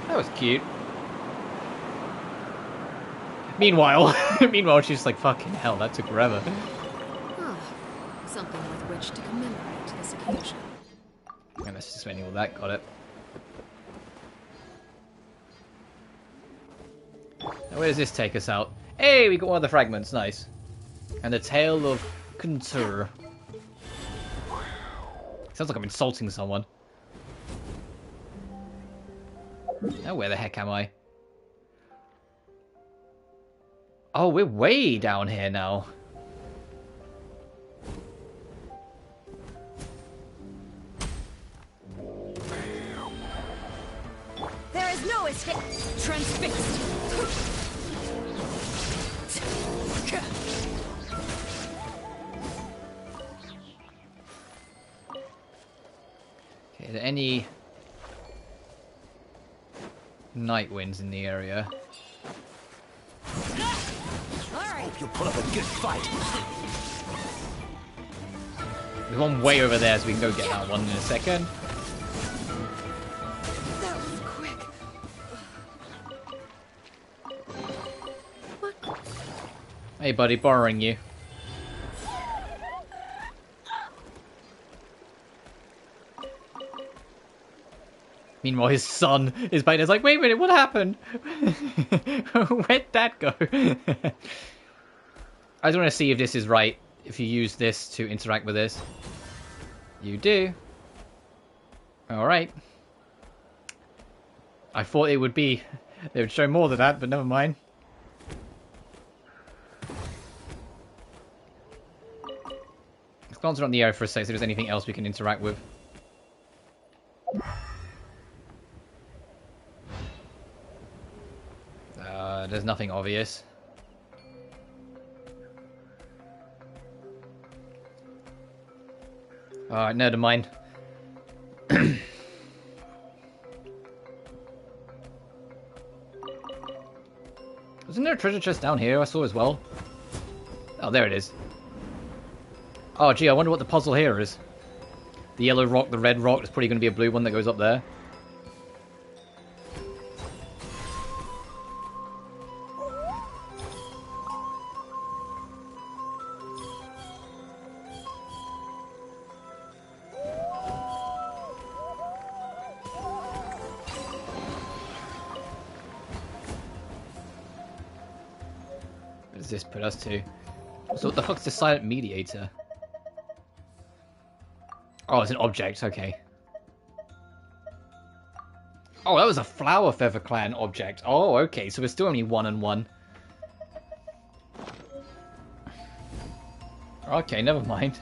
That was cute. Meanwhile, she's like, fucking hell, that took forever. Oh, something with which to commemorate this occasion. And that's just spending all that, got it. Now where does this take us out? Hey, we got one of the fragments, nice. And the tale of Kuntur. Sounds like I'm insulting someone. Now where the heck am I? Oh, we're way down here now. There is no escape. Transfixed. Okay, are there any night winds in the area? All right. You'll put up a good fight. There's one way over there, so we can go get that one in a second. That was quick. What? Hey, buddy, borrowing you. Meanwhile, his son is back there, like, wait a minute, what happened? Where'd that go? I just want to see if this is right. If you use this to interact with this. You do. Alright. I thought it would be... They would show more than that, but never mind. Let's glance around the area for a sec, see if there's anything else we can interact with. There's nothing obvious. Alright, never mind. Wasn't there a treasure chest down here I saw as well? Oh, there it is. Oh, gee, I wonder what the puzzle here is. The yellow rock, the red rock, there's probably going to be a blue one that goes up there. What does this put us to? So what the fuck's the silent mediator? Oh, it's an object, okay. Oh, that was a Flower Feather Clan object. Oh, okay, so we're still only 1 and 1. Okay, never mind.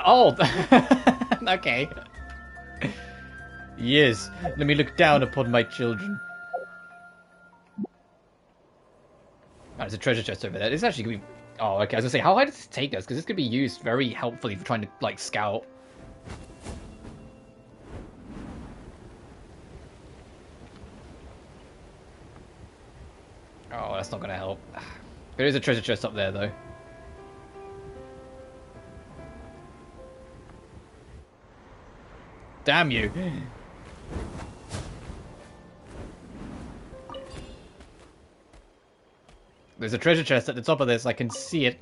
Oh! Okay. Yes, let me look down upon my children. Oh, there's a treasure chest over there. This is actually going to be... Oh, okay, I was going to say, how high does this take us? Because this could be used very helpfully for trying to, like, scout. Oh, that's not going to help. There is a treasure chest up there, though. Damn you. There's a treasure chest at the top of this, I can see it.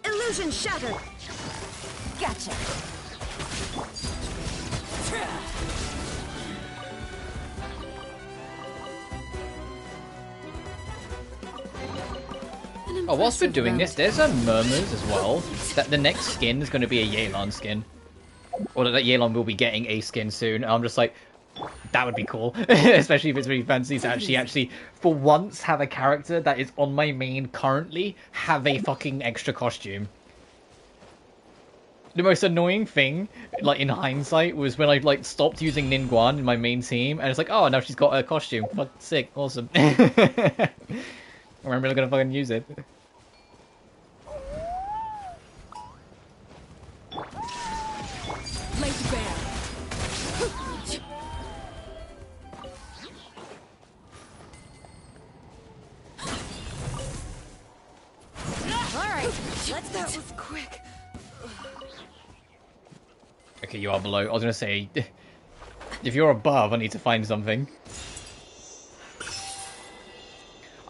Illusion shattered. Gotcha. Oh, whilst we're doing this, there's a murmurs as well that the next skin is going to be a Yelan skin. Or that Yelan will be getting a skin soon. And I'm just like, that would be cool. Especially if it's really fancy to actually, for once, have a character that is on my main currently have a fucking extra costume. The most annoying thing, like, in hindsight, was when I, like, stopped using Ningguang in my main team, and it's like, oh, now she's got a costume. Fuck, sick, awesome. I'm really gonna fucking use it. Laid bare. Alright, let's go. That was quick. Okay, you are below. I was gonna say, if you're above, I need to find something.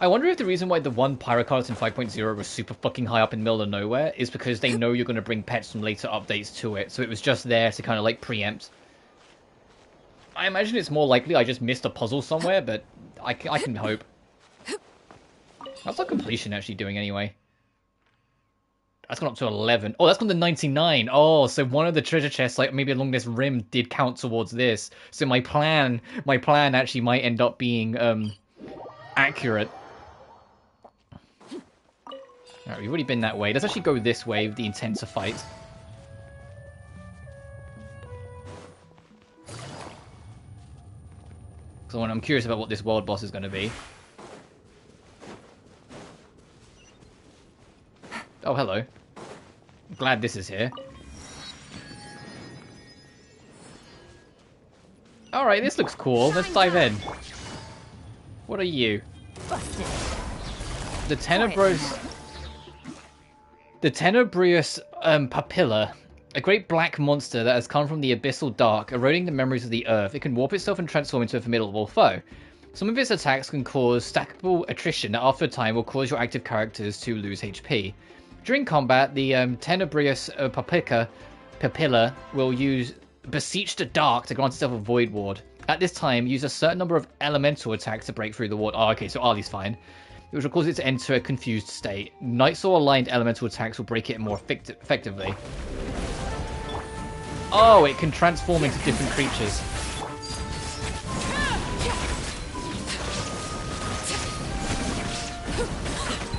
I wonder if the reason why the one pirate cards in 5.0 was super fucking high up in the middle of nowhere is because they know you're going to bring pets from later updates to it, so it was just there to kind of like preempt. I imagine it's more likely I just missed a puzzle somewhere, but I can hope. How's the completion actually doing anyway? That's gone up to 11. Oh, that's gone to 99. Oh, so one of the treasure chests, like maybe along this rim, did count towards this. So my plan actually might end up being accurate. Alright, we've already been that way. Let's actually go this way with the intent to fight. So I'm curious about what this world boss is going to be. Oh, hello. Glad this is here. Alright, this looks cool. Let's dive in. What are you? Busted. The Tenebrous Papilla. A great black monster that has come from the abyssal dark, eroding the memories of the earth. It can warp itself and transform into a formidable foe. Some of its attacks can cause stackable attrition that after a time will cause your active characters to lose HP. During combat, the Tenebrous Papilla will use Beseech the Dark to grant itself a Void Ward. At this time, use a certain number of elemental attacks to break through the ward. Oh, okay, so Ali's fine. Which will cause it to enter a confused state. Nightsaw-aligned elemental attacks will break it more effectively. Oh, it can transform into different creatures.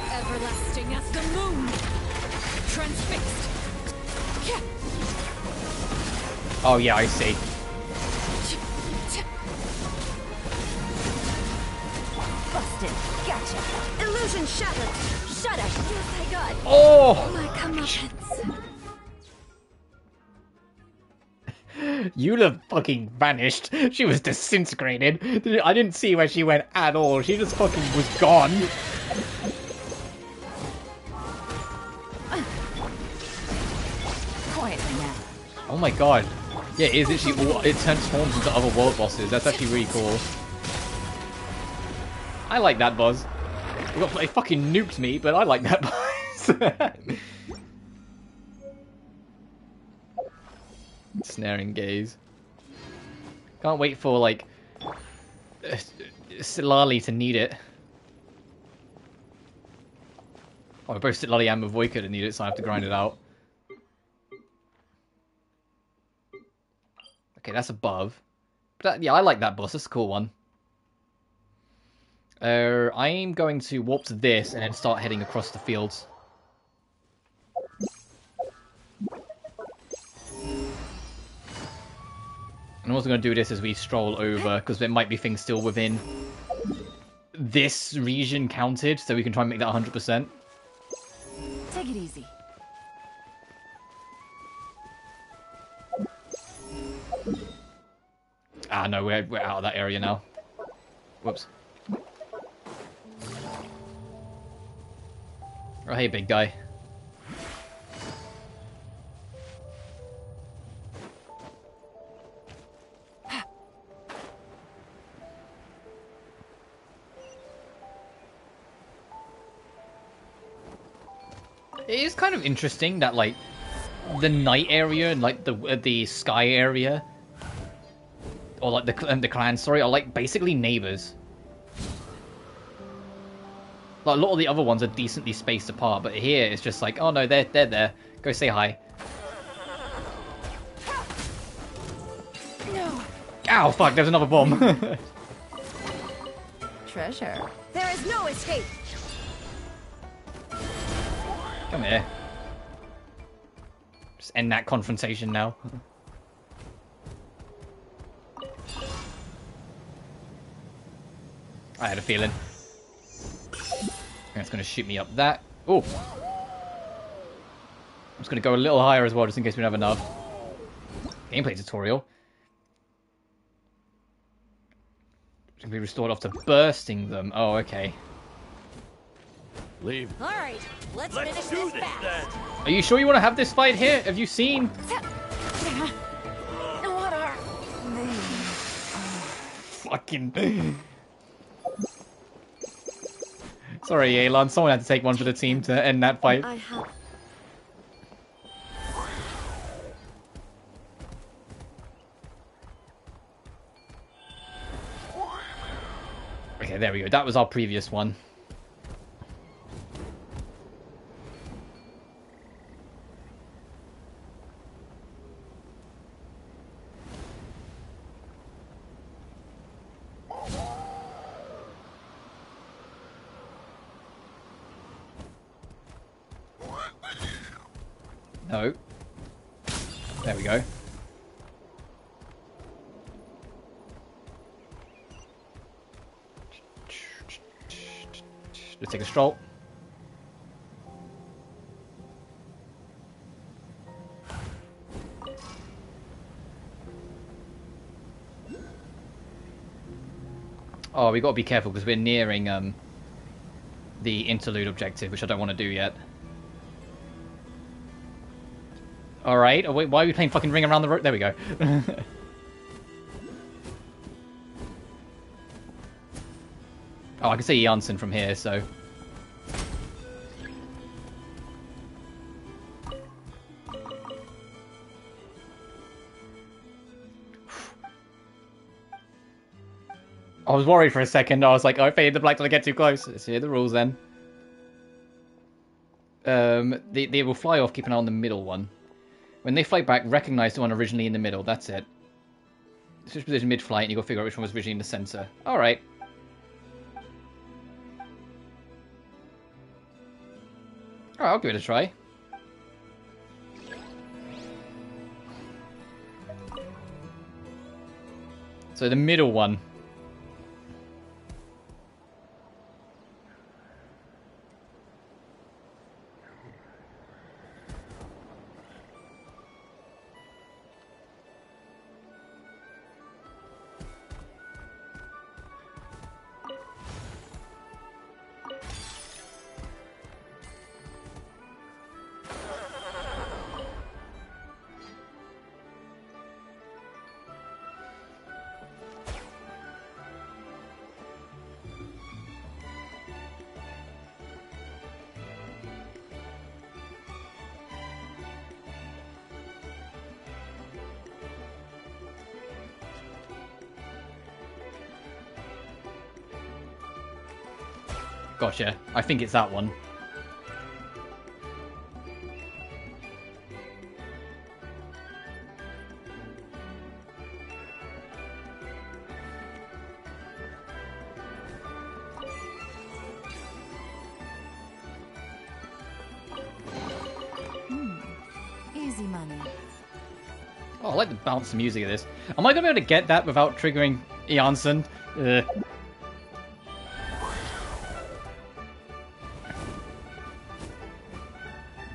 Everlasting as the moon. Transfixed. Oh yeah, I see. Busted. Gotcha. Illusion shattered. Shut up. Yes, I got. Oh! My comeuppance. Eula fucking vanished. She was disintegrated. I didn't see where she went at all. She just fucking was gone. Quietly now. Oh my god. Yeah, it is actually all, it transforms into other world bosses. That's actually really cool. I like that boss. They fucking nuked me, but I like that boss. Snaring gaze. Can't wait for, like, Silali to need it. Oh, both Silali and Mavoika to need it, so I have to grind it out. Okay, that's above. But yeah, I like that boss. That's a cool one. I'm going to warp to this and then start heading across the fields. I'm also going to do this as we stroll over, because there might be things still within this region counted, so we can try and make that 100%. Take it easy. Ah, no, we're out of that area now. Whoops. Oh, hey, big guy. It is kind of interesting that, like, the night area and, like, the sky area, or, like, the clan, sorry, are, like, basically neighbors. Like, a lot of the other ones are decently spaced apart, but here it's just like, oh no, they're there. Go say hi. No. Ow, fuck, there's another bomb. Treasure. There is no escape. Come here. Just end that confrontation now. I had a feeling. It's going to shoot me up that. Oh! I'm just going to go a little higher as well, just in case we don't have enough. Gameplay tutorial. It's going to be restored after bursting them. Oh, okay. Leave. All right, let's finish this fast. Are you sure you want to have this fight here? Have you seen? What are they? Fucking... Sorry, Yelan. Someone had to take one for the team to end that fight. I have. Okay, there we go. That was our previous one. No. There we go. Let's take a stroll. Oh, we got to be careful because we're nearing the interlude objective, which I don't want to do yet. All right. Oh, wait, why are we playing fucking Ring Around the Road? There we go. Oh, I can see Janssen from here, so. I was worried for a second. I was like, oh, I faded the black till I get too close. Let's hear the rules then. They will fly off, keep an eye on the middle one. When they fly back, recognize the one originally in the middle. That's it. Switch position mid-flight, and you go figure out which one was originally in the center. Alright. Alright, I'll give it a try. So the middle one. Gotcha. I think it's that one. Easy money. Oh, I like the bounce music of this. Am I going to be able to get that without triggering Janssen?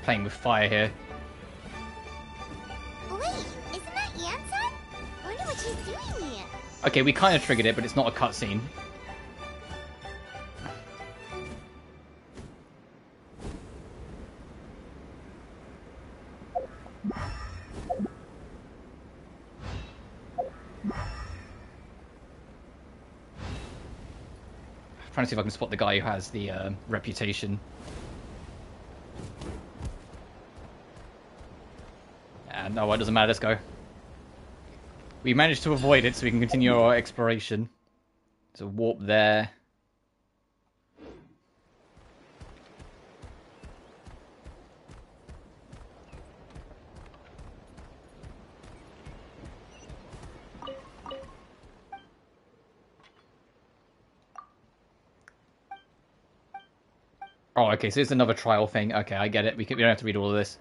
Playing with fire here. Wait, isn't that Yansan? I wonder what she's doing here. Okay, we kind of triggered it, but it's not a cutscene. Trying to see if I can spot the guy who has the reputation. No, it doesn't matter. Let's go. We managed to avoid it, so we can continue our exploration. There's a warp there. Oh, okay, so it's another trial thing. Okay, I get it. We don't have to read all of this.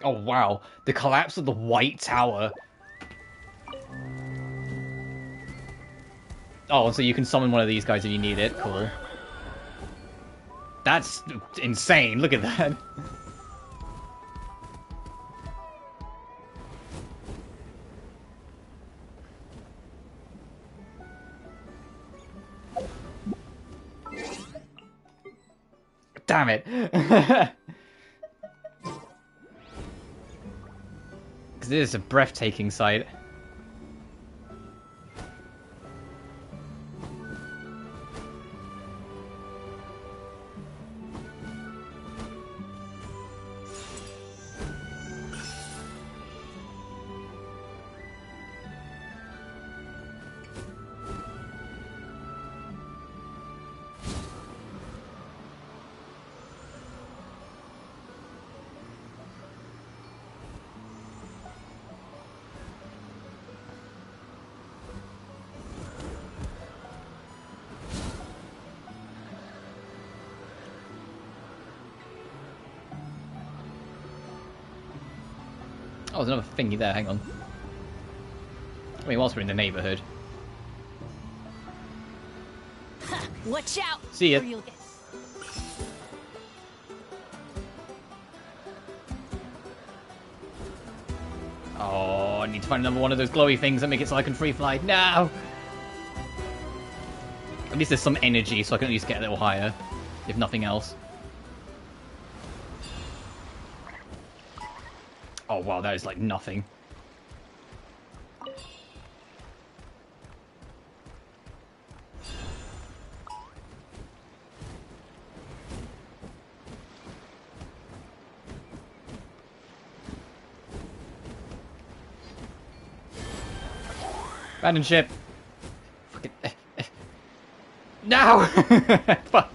Oh, wow. The collapse of the White Tower. Oh, so you can summon one of these guys if you need it. Cool. That's insane. Look at that. Damn it. Because this is a breathtaking sight. Oh, there's another thingy there, hang on. I mean, whilst we're in the neighbourhood. Watch out! See ya. or you'll get- Oh, I need to find another one of those glowy things that make it so I can free fly. No! At least there's some energy, so I can at least get a little higher, if nothing else. Oh wow, that is like nothing. Abandon ship. Fucking. No! Fuck.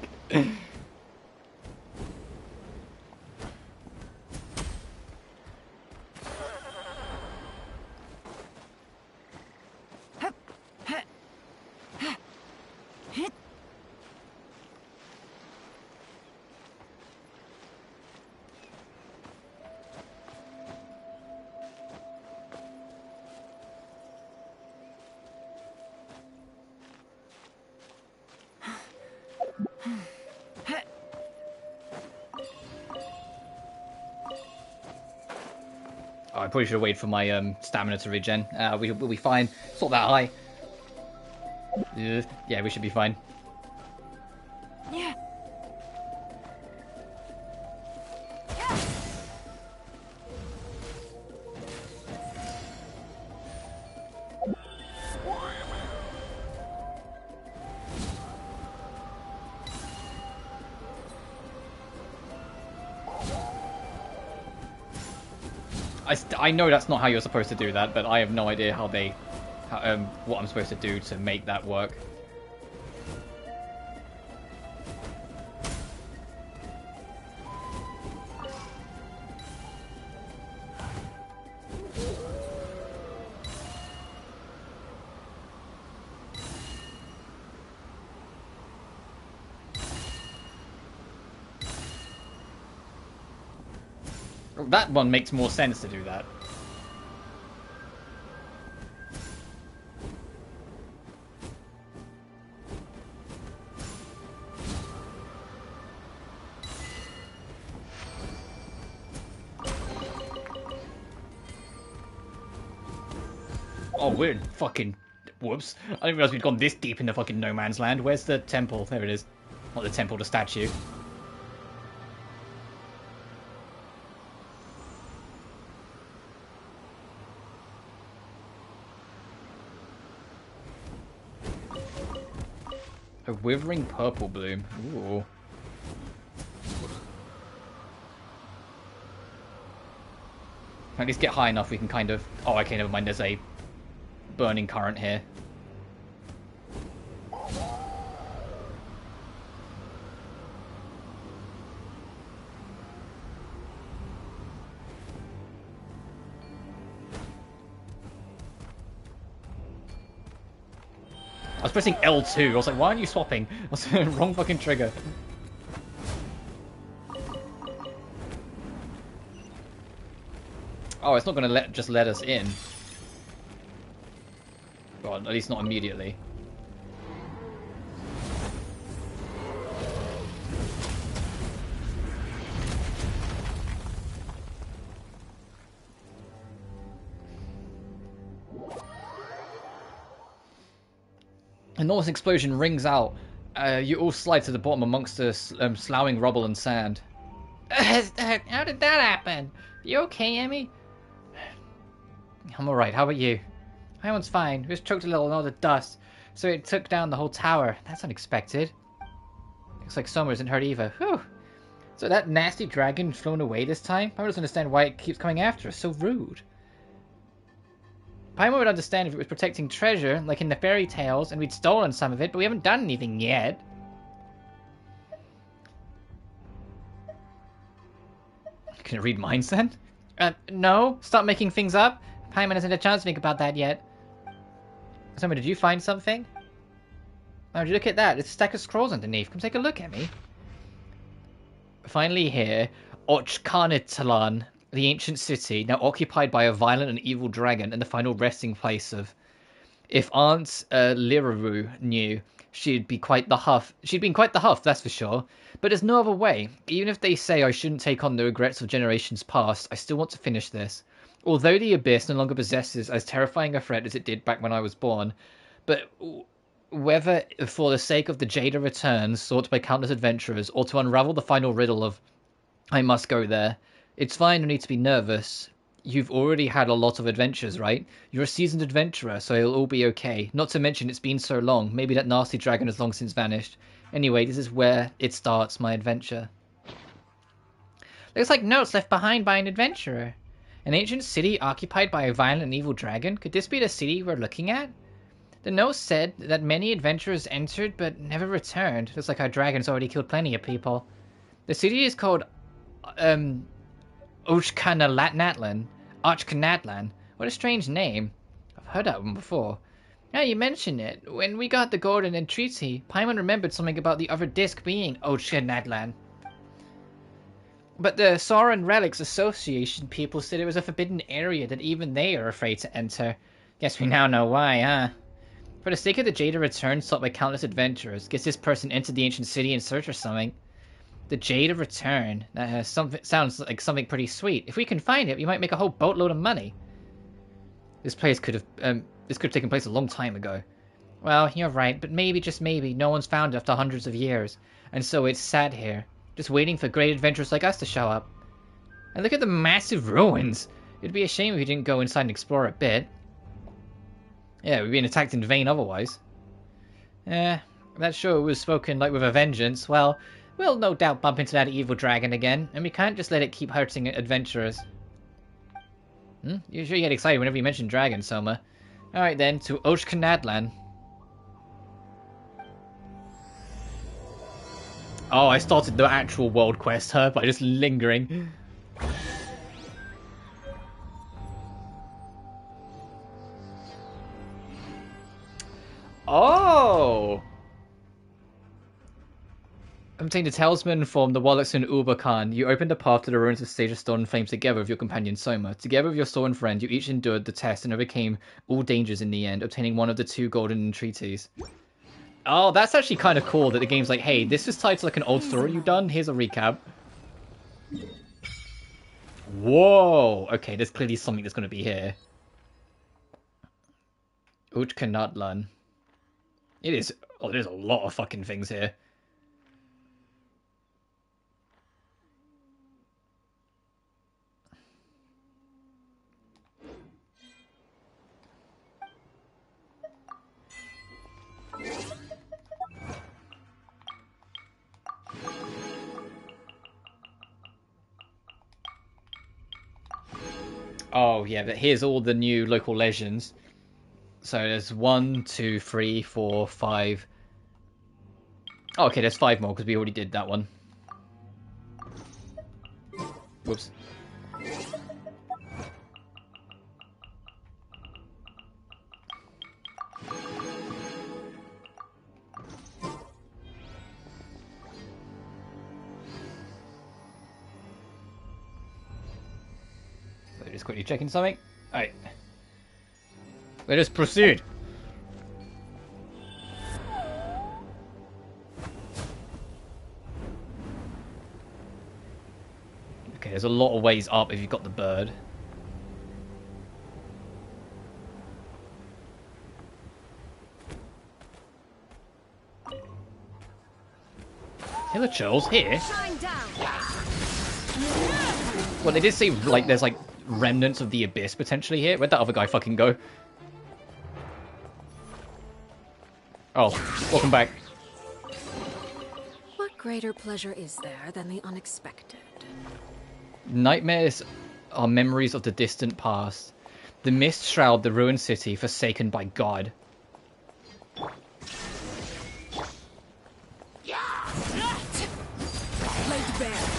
Oh, I probably should have waited for my stamina to regen. We'll be fine. It's not that high. Yeah, we should be fine. Yeah. I know that's not how you're supposed to do that, but I have no idea how they, what I'm supposed to do to make that work. That one makes more sense to do that. Oh, we're in fucking... Whoops. I didn't realize we'd gone this deep into fucking no man's land. Where's the temple? There it is. Not the temple, the statue. A withering purple bloom. Ooh. At least get high enough we can kind of... Oh, okay, never mind. There's a burning current here. I was pressing L2. I was like, why aren't you swapping? I was wrong fucking trigger. Oh, it's not going to just let us in. Well, at least not immediately. An enormous explosion rings out. You all slide to the bottom amongst the sloughing rubble and sand. How did that happen? You okay, Emmy? I'm alright, how about you? My one's fine. Just choked a little in all the dust, so it took down the whole tower. That's unexpected. Looks like Summer isn't hurt either. Whew. So that nasty dragon flown away this time? I don't understand why it keeps coming after us. So rude. Paimon would understand if it was protecting treasure, like in the fairy tales, and we'd stolen some of it, but we haven't done anything yet. Can you read minds then? No. Stop making things up. Paimon hasn't had a chance to think about that yet. Summer, did you find something? Oh, would you look at that? There's a stack of scrolls underneath. Come take a look at me. Finally here, Ochkanitalan. the ancient city, now occupied by a violent and evil dragon, and the final resting place of... If Aunt Liraru knew, she'd be quite the huff. She'd been quite the huff, that's for sure. But there's no other way. Even if they say I shouldn't take on the regrets of generations past, I still want to finish this. Although the Abyss no longer possesses as terrifying a threat as it did back when I was born, but whether for the sake of the Jada returns sought by countless adventurers, or to unravel the final riddle of I must go there, it's fine, no need to be nervous. You've already had a lot of adventures, right? You're a seasoned adventurer, so it'll all be okay. Not to mention, it's been so long. Maybe that nasty dragon has long since vanished. Anyway, this is where it starts, my adventure. Looks like notes left behind by an adventurer. An ancient city occupied by a violent and evil dragon? Could this be the city we're looking at? The note said that many adventurers entered but never returned. Looks like our dragon's already killed plenty of people. The city is called Ochkanatlan. What a strange name. I've heard that one before. Now you mention it. When we got the Golden Entreaty, Paimon remembered something about the other disc being Ochkanatlan. But the Soren Relics Association people said it was a forbidden area that even they are afraid to enter. Guess we now know why, huh? For the sake of the Jada return sought by countless adventurers, guess this person entered the ancient city in search of something. The Jada Return. That sounds like something pretty sweet. If we can find it, we might make a whole boatload of money. This could have taken place a long time ago. Well, you're right, but maybe, just maybe, no one's found it after hundreds of years. And so it's sat here, just waiting for great adventurers like us to show up. And look at the massive ruins! It'd be a shame if we didn't go inside and explore a bit. Yeah, we've been attacked in vain otherwise. That sure was spoken like with a vengeance. Well, we'll no doubt bump into that evil dragon again, and we can't just let it keep hurting adventurers. You sure you get excited whenever you mention dragons, Soma. Alright then, to Ochkanatlan. Oh, I started the actual world quest, huh? By just lingering. Oh! Obtain the talisman from the Wallachs and Uberkhan. You opened the path to the ruins of Sage of Stone and Flame together with your companion Soma. Together with your Soren friend, you each endured the test and overcame all dangers in the end, obtaining one of the 2 golden entreaties. Oh, that's actually kind of cool that the game's like, hey, this is tied to like an old story you've done. Here's a recap. Whoa! Okay, there's clearly something that's going to be here. Uchkanatlan. It is... Oh, there's a lot of fucking things here. Oh, yeah, but here's all the new local legends. So there's 1, 2, 3, 4, 5. Oh, okay, there's 5 more, because we already did that one. Whoops. Just quickly checking something. Alright. Let us proceed. Okay, there's a lot of ways up if you've got the bird. Hello, Charles. Here. Well, they did say like there's like remnants of the Abyss potentially here. Where'd that other guy fucking go? Oh, welcome back. What greater pleasure is there than the unexpected? Nightmares are memories of the distant past. The mist shroud the ruined city forsaken by God.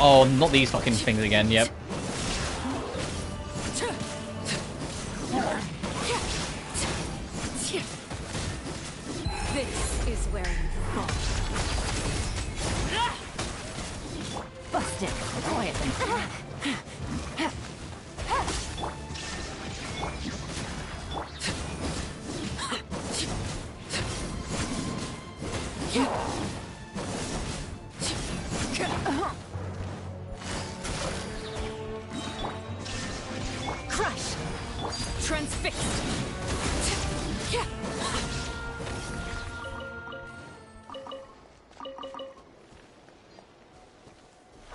Oh, not these fucking things again, yep. This is where you fall. Busted. Quietly. transfixed.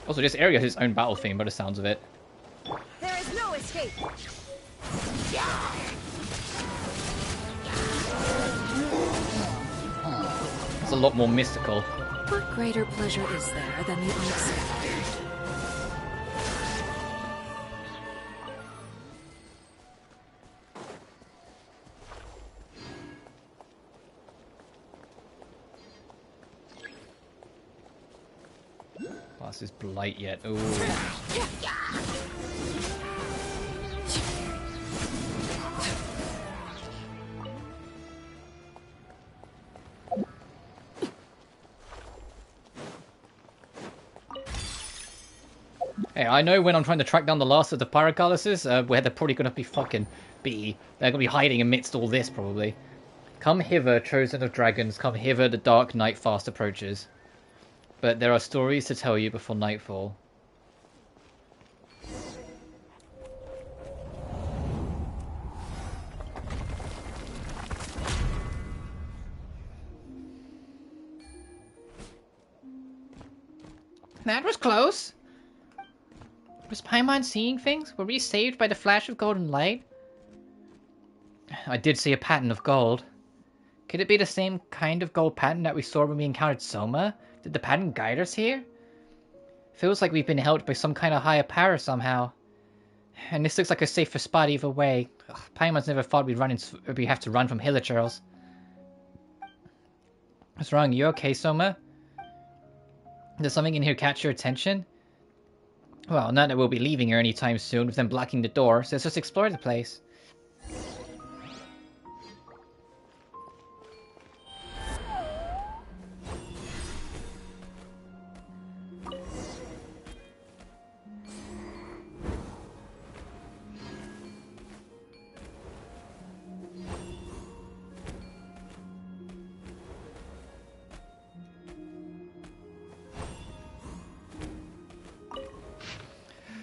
Also, this area has its own battle theme by the sounds of it. There is no escape. It's a lot more mystical. What greater pleasure is there than the unexpected? Past this blight yet. Ooh. Hey, I know when I'm trying to track down the last of the Pyrocalises, where they're probably going to be they're going to be hiding amidst all this, probably. Come hither, chosen of dragons, come hither, the dark night fast approaches. But there are stories to tell you before nightfall. That was close. Was Paimon seeing things? Were we saved by the flash of golden light? I did see a pattern of gold. Could it be the same kind of gold pattern that we saw when we encountered Soma? Did the pattern guide us here? Feels like we've been helped by some kind of higher power somehow. And this looks like a safer spot either way. Ugh, Paimon's never thought we'd have to run from Hilichurls. What's wrong? You okay, Soma? Does something in here catch your attention? Well, not that we'll be leaving here anytime soon with them blocking the door, so let's just explore the place.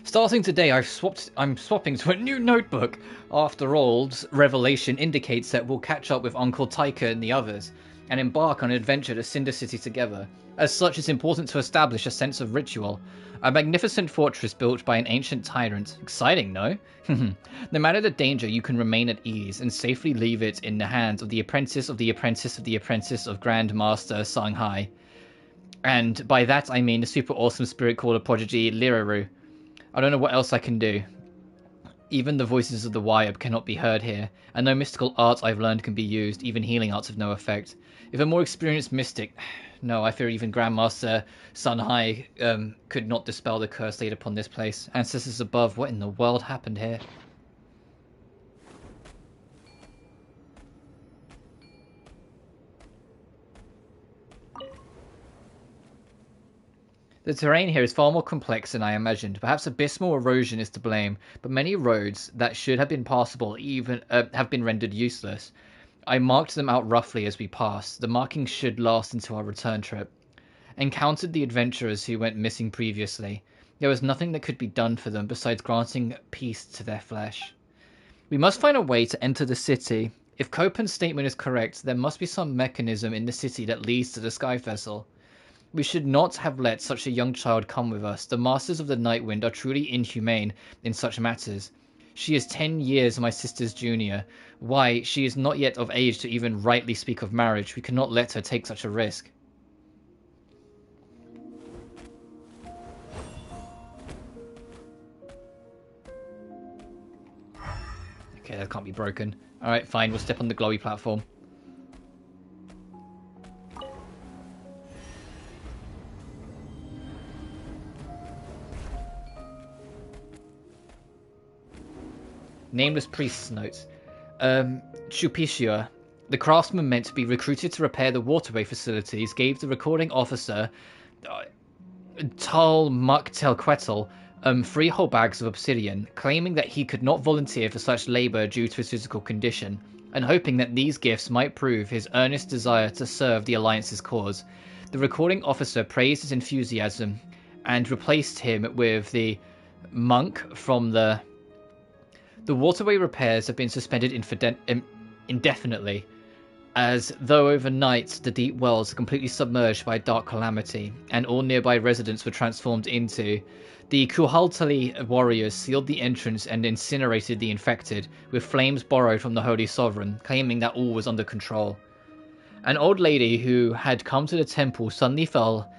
Starting today, I'm swapping to a new notebook. After all, Revelation indicates that we'll catch up with Uncle Taika and the others, and embark on an adventure to Cinder City together. As such, it's important to establish a sense of ritual. A magnificent fortress built by an ancient tyrant. Exciting, no? No matter the danger, you can remain at ease, and safely leave it in the hands of the apprentice of the apprentice of the apprentice of Grand Master Songhai. And by that I mean the super awesome spirit caller prodigy Liraru. I don't know what else I can do. Even the voices of the Wyab cannot be heard here, and no mystical arts I've learned can be used, even healing arts have no effect. If a more experienced mystic... No, I fear even Grandmaster Songhai could not dispel the curse laid upon this place. Ancestors above, what in the world happened here? The terrain here is far more complex than I imagined. Perhaps abysmal erosion is to blame, but many roads that should have been passable even have been rendered useless. I marked them out roughly as we passed. The markings should last until our return trip. Encountered the adventurers who went missing previously. There was nothing that could be done for them besides granting peace to their flesh. We must find a way to enter the city. If Copen's statement is correct, there must be some mechanism in the city that leads to the Sky Vessel. We should not have let such a young child come with us. The Masters of the Nightwind are truly inhumane in such matters. She is 10 years my sister's junior. Why, she is not yet of age to even rightly speak of marriage. We cannot let her take such a risk. Okay, that can't be broken. Alright, fine, we'll step on the glowy platform. Nameless priest's notes. Chupishia, the craftsman meant to be recruited to repair the waterway facilities, gave the recording officer, Tal Muktelquetl, 3 whole bags of obsidian, claiming that he could not volunteer for such labor due to his physical condition, and hoping that these gifts might prove his earnest desire to serve the Alliance's cause. The recording officer praised his enthusiasm and replaced him with the monk from the The waterway repairs have been suspended indefinitely, as though overnight the deep wells are completely submerged by a dark calamity, and all nearby residents were transformed into. The Kuhaltali warriors sealed the entrance and incinerated the infected, with flames borrowed from the Holy Sovereign, claiming that all was under control. An old lady who had come to the temple suddenly fell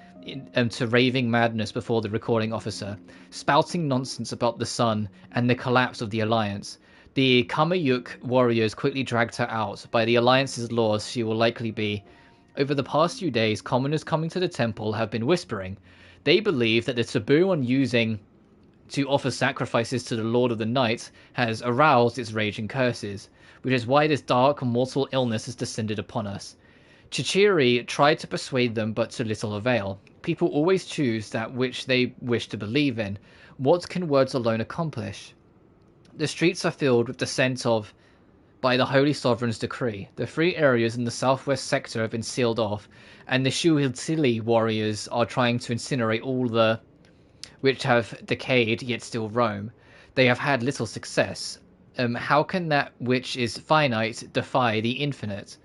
into raving madness before the recording officer, spouting nonsense about the sun and the collapse of the Alliance. The Kamayuk warriors quickly dragged her out. By the Alliance's laws, she will likely be. Over the past few days, commoners coming to the temple have been whispering. They believe that the taboo on using to offer sacrifices to the Lord of the Night has aroused its raging curses, which is why this dark, mortal illness has descended upon us. Chichiri tried to persuade them, but to little avail. People always choose that which they wish to believe in. What can words alone accomplish? The streets are filled with the scent of, by the Holy Sovereign's decree. The 3 areas in the southwest sector have been sealed off, and the Shuhiltili warriors are trying to incinerate all the which have decayed yet still roam. They have had little success. How can that which is finite defy the infinite?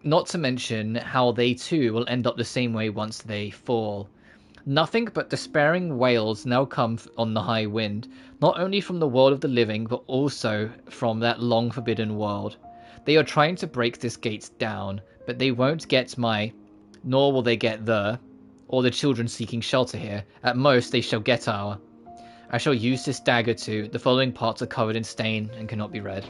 Not to mention how they too will end up the same way once they fall. Nothing but despairing wails now come on the high wind, not only from the world of the living, but also from that long forbidden world. They are trying to break this gate down, but they won't get nor will they get or the children seeking shelter here. At most, they shall get our. I shall use this dagger too. The following parts are covered in stain and cannot be read.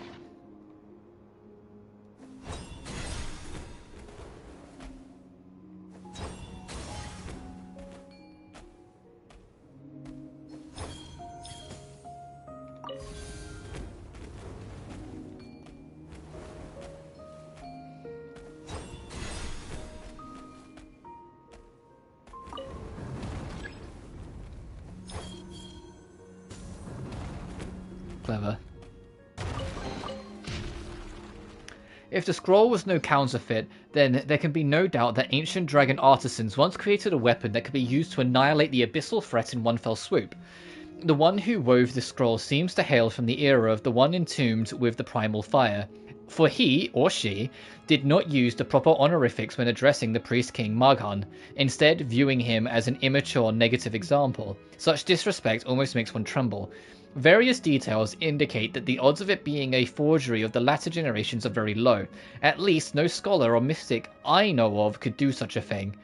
Clever. If the scroll was no counterfeit, then there can be no doubt that ancient dragon artisans once created a weapon that could be used to annihilate the abyssal threat in one fell swoop. The one who wove this scroll seems to hail from the era of the one entombed with the primal fire, for he, or she, did not use the proper honorifics when addressing the priest king Maghan, instead viewing him as an immature negative example. Such disrespect almost makes one tremble. Various details indicate that the odds of it being a forgery of the latter generations are very low. At least no scholar or mystic I know of could do such a thing.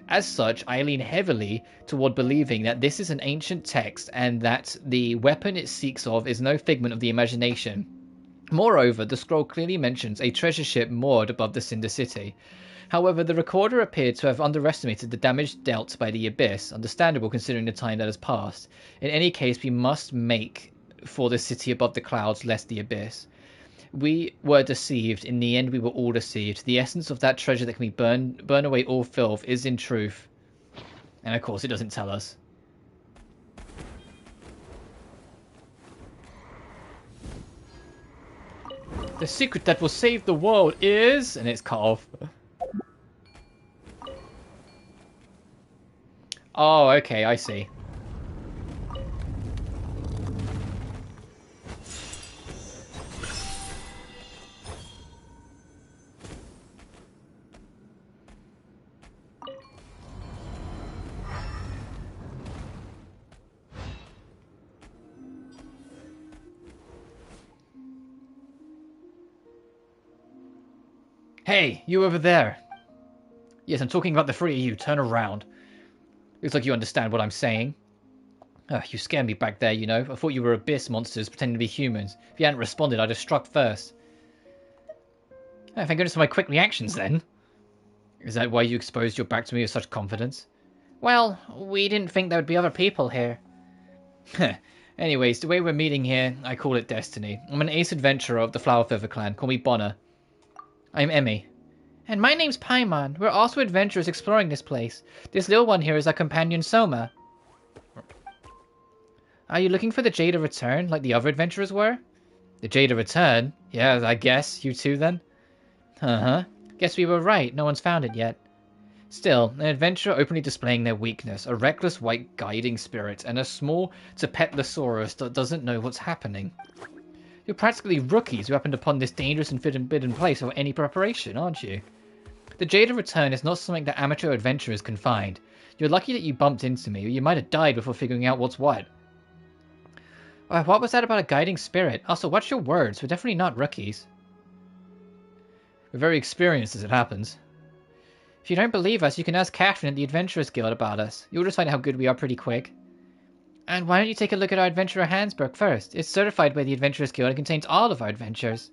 As such, I lean heavily toward believing that this is an ancient text and that the weapon it speaks of is no figment of the imagination. Moreover, the scroll clearly mentions a treasure ship moored above the Cinder City. However, the recorder appeared to have underestimated the damage dealt by the Abyss, understandable considering the time that has passed. In any case, we must make for the city above the clouds, lest the Abyss. We were deceived. In the end, we were all deceived. The essence of that treasure that can be burn away all filth is in truth. And of course, it doesn't tell us. The secret that will save the world is... And it's cut off. Oh, okay, I see. Hey, you over there. Yes, I'm talking about the 3 of you. Turn around. Looks like you understand what I'm saying. You scared me back there, you know. I thought you were abyss monsters pretending to be humans. If you hadn't responded, I'd have struck first. Oh, thank goodness for my quick reactions, then. Is that why you exposed your back to me with such confidence? Well, we didn't think there would be other people here. Anyways, the way we're meeting here, I call it destiny. I'm an ace adventurer of the Flower Feather clan. Call me Bonner. I'm Emmy. And my name's Paimon. We're also adventurers exploring this place. This little one here is our companion Soma. Are you looking for the Jade of Return, like the other adventurers were? The Jade of Return? Yeah, I guess. You too, then? Uh-huh. Guess we were right. No one's found it yet. Still, an adventurer openly displaying their weakness, a reckless white guiding spirit, and a small Tepetlosaurus that doesn't know what's happening. You're practically rookies who happened upon this dangerous and forbidden place without any preparation, aren't you? The Jade of Return is not something that amateur adventurers can find. You're lucky that you bumped into me, or you might have died before figuring out what's what. What was that about a guiding spirit? Also, watch your words, we're definitely not rookies. We're very experienced as it happens. If you don't believe us, you can ask Catherine at the Adventurers Guild about us. You'll just find out how good we are pretty quick. And why don't you take a look at our Adventurer Handbook first? It's certified by the Adventurers Guild and contains all of our adventures.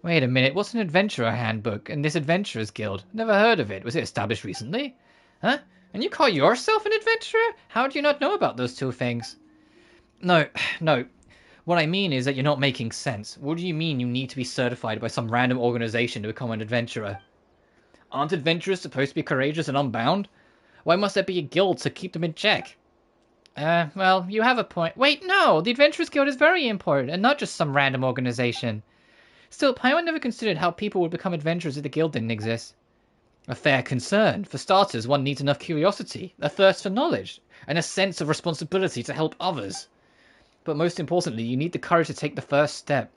Wait a minute, what's an Adventurer Handbook and this Adventurers Guild? Never heard of it. Was it established recently? Huh? And you call yourself an adventurer? How do you not know about those two things? No. What I mean is that you're not making sense. What do you mean you need to be certified by some random organization to become an adventurer? Aren't adventurers supposed to be courageous and unbound? Why must there be a guild to keep them in check? Well, you have a point. Wait, no! The Adventurers Guild is very important, and not just some random organization. Still, Paimon never considered how people would become adventurers if the guild didn't exist. A fair concern. For starters, one needs enough curiosity, a thirst for knowledge, and a sense of responsibility to help others. But most importantly, you need the courage to take the first step.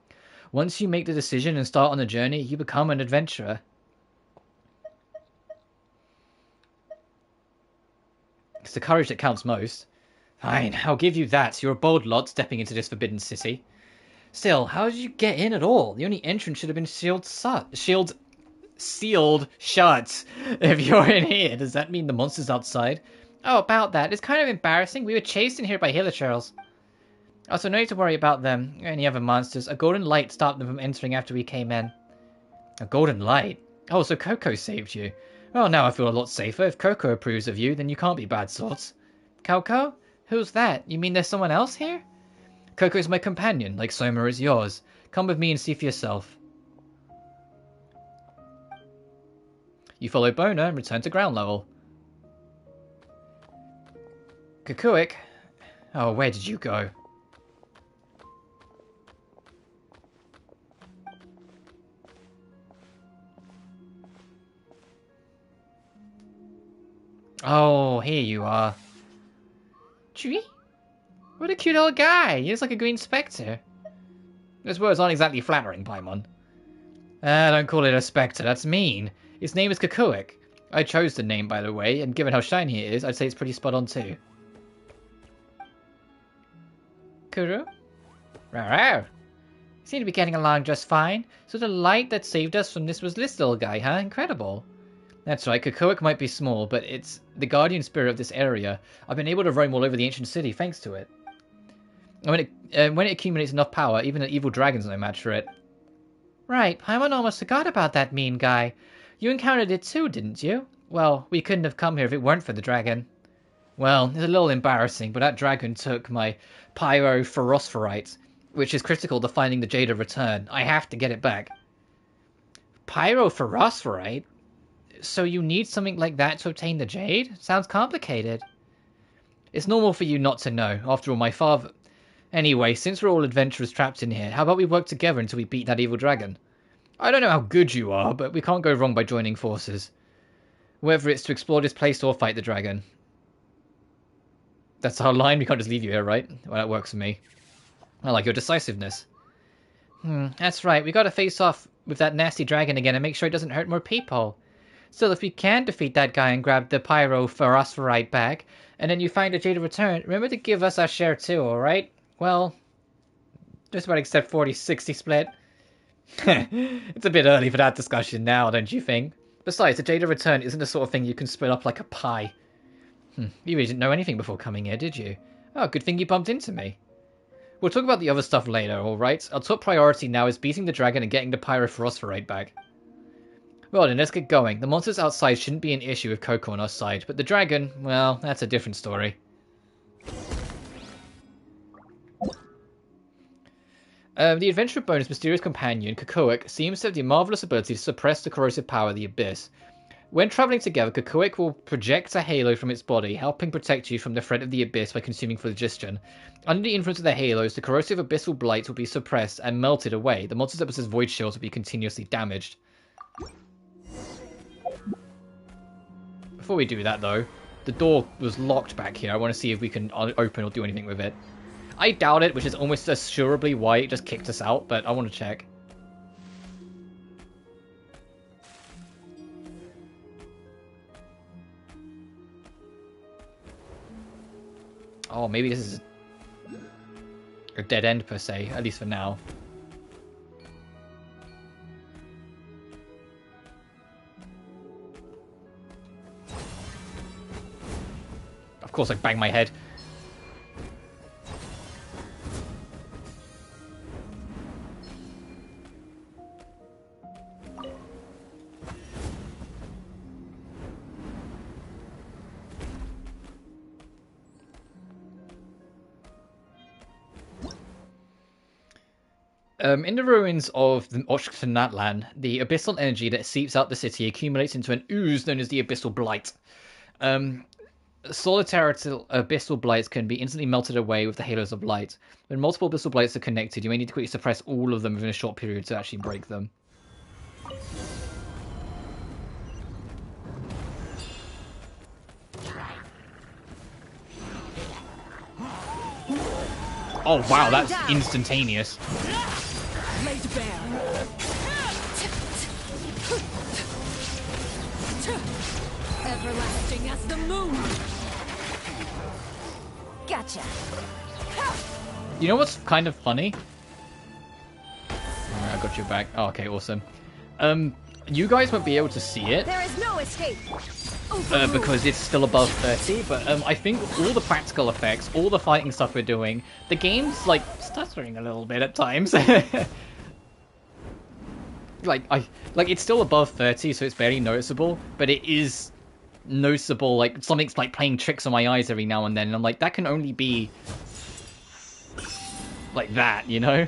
Once you make the decision and start on the journey, you become an adventurer. It's the courage that counts most. Fine, I'll give you that. You're a bold lot stepping into this forbidden city. Still, how did you get in at all? The only entrance should have been sealed shut. If you're in here, does that mean the monster's outside? Oh, about that. It's kind of embarrassing. We were chased in here by hilichurls. Also, no need to worry about them or any other monsters. A golden light stopped them from entering after we came in. A golden light? Oh, so Coco saved you. Well, now I feel a lot safer. If Coco approves of you, then you can't be bad sorts. Coco? Who's that? You mean there's someone else here? Coco's my companion, like Soma is yours. Come with me and see for yourself. You follow Bona and return to ground level. Kukuik? Oh, where did you go? Oh, here you are. Tree? What a cute old guy. He looks like a green spectre. Those words aren't exactly flattering, Paimon. Don't call it a spectre. That's mean. Its name is Kukuik. I chose the name, by the way, and given how shiny it is, I'd say it's pretty spot on too. Kuru? Rawr. You seem to be getting along just fine. So the light that saved us from this was this little guy, huh? Incredible. That's right, Kukuik might be small, but it's the guardian spirit of this area. I've been able to roam all over the ancient city thanks to it. And when it accumulates enough power, even an evil dragon's no match for it. Right, Paimon almost forgot about that mean guy. You encountered it too, didn't you? Well, we couldn't have come here if it weren't for the dragon. Well, it's a little embarrassing, but that dragon took my pyrophosphorite, which is critical to finding the Jade of Return. I have to get it back. Pyrophosphorite? So you need something like that to obtain the Jade? Sounds complicated. It's normal for you not to know. After all, my father... Anyway, since we're all adventurers trapped in here, how about we work together until we beat that evil dragon? I don't know how good you are, but we can't go wrong by joining forces. Whether it's to explore this place or fight the dragon. That's our line, we can't just leave you here, right? Well, that works for me. I like your decisiveness. That's right, we gotta face off with that nasty dragon again and make sure it doesn't hurt more people. Still, if we can defeat that guy and grab the pyrophosphorite back, and then you find a Jade of Return, remember to give us our share too, alright? Well, just about except 40-60 split. It's a bit early for that discussion now, don't you think? Besides, the Jade of Return isn't the sort of thing you can split up like a pie. You really didn't know anything before coming here, did you? Oh, good thing you bumped into me. We'll talk about the other stuff later, alright? Our top priority now is beating the dragon and getting the pyrophosphorite back. Well then, let's get going. The monsters outside shouldn't be an issue with Coco on our side, but the dragon, well, that's a different story. The adventurer Bone's mysterious companion, Kukuik, seems to have the marvelous ability to suppress the corrosive power of the abyss. When travelling together, Kukuik will project a halo from its body, helping protect you from the threat of the abyss by consuming phlogiston. Under the influence of the halos, the corrosive abyssal blight will be suppressed and melted away. The monsters that possess void shields will be continuously damaged. before we do that though, the door was locked back here. I want to see if we can open or do anything with it. I doubt it, which is almost assuredly why it just kicked us out, but I want to check. Oh, maybe this is a dead end per se, at least for now. Of course I bang my head. In the ruins of the Oshktanatlan, the abyssal energy that seeps out the city accumulates into an ooze known as the Abyssal Blight. Solitary abyssal blights can be instantly melted away with the halos of light. When multiple abyssal blights are connected, you may need to quickly suppress all of them within a short period to actually break them. Oh wow, that's instantaneous. Laid bare. Everlasting as the moon. Gotcha. You know what's kind of funny? Alright, I got your back. Oh, okay, awesome. You guys won't be able to see it. There is no escape. Because it's still above 30, but I think all the practical effects, all the fighting stuff we're doing, the game's like stuttering a little bit at times. like it's still above 30, so it's barely noticeable, but it is noticeable. Like something's like playing tricks on my eyes every now and then, and I'm like, that can only be like that, you know?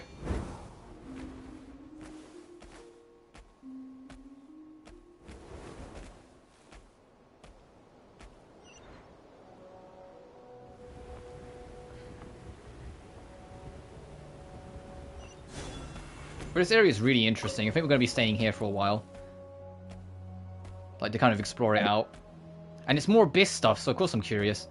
But this area is really interesting. I think we're going to be staying here for a while. Like, to kind of explore it out. And it's more Abyss stuff, so of course I'm curious.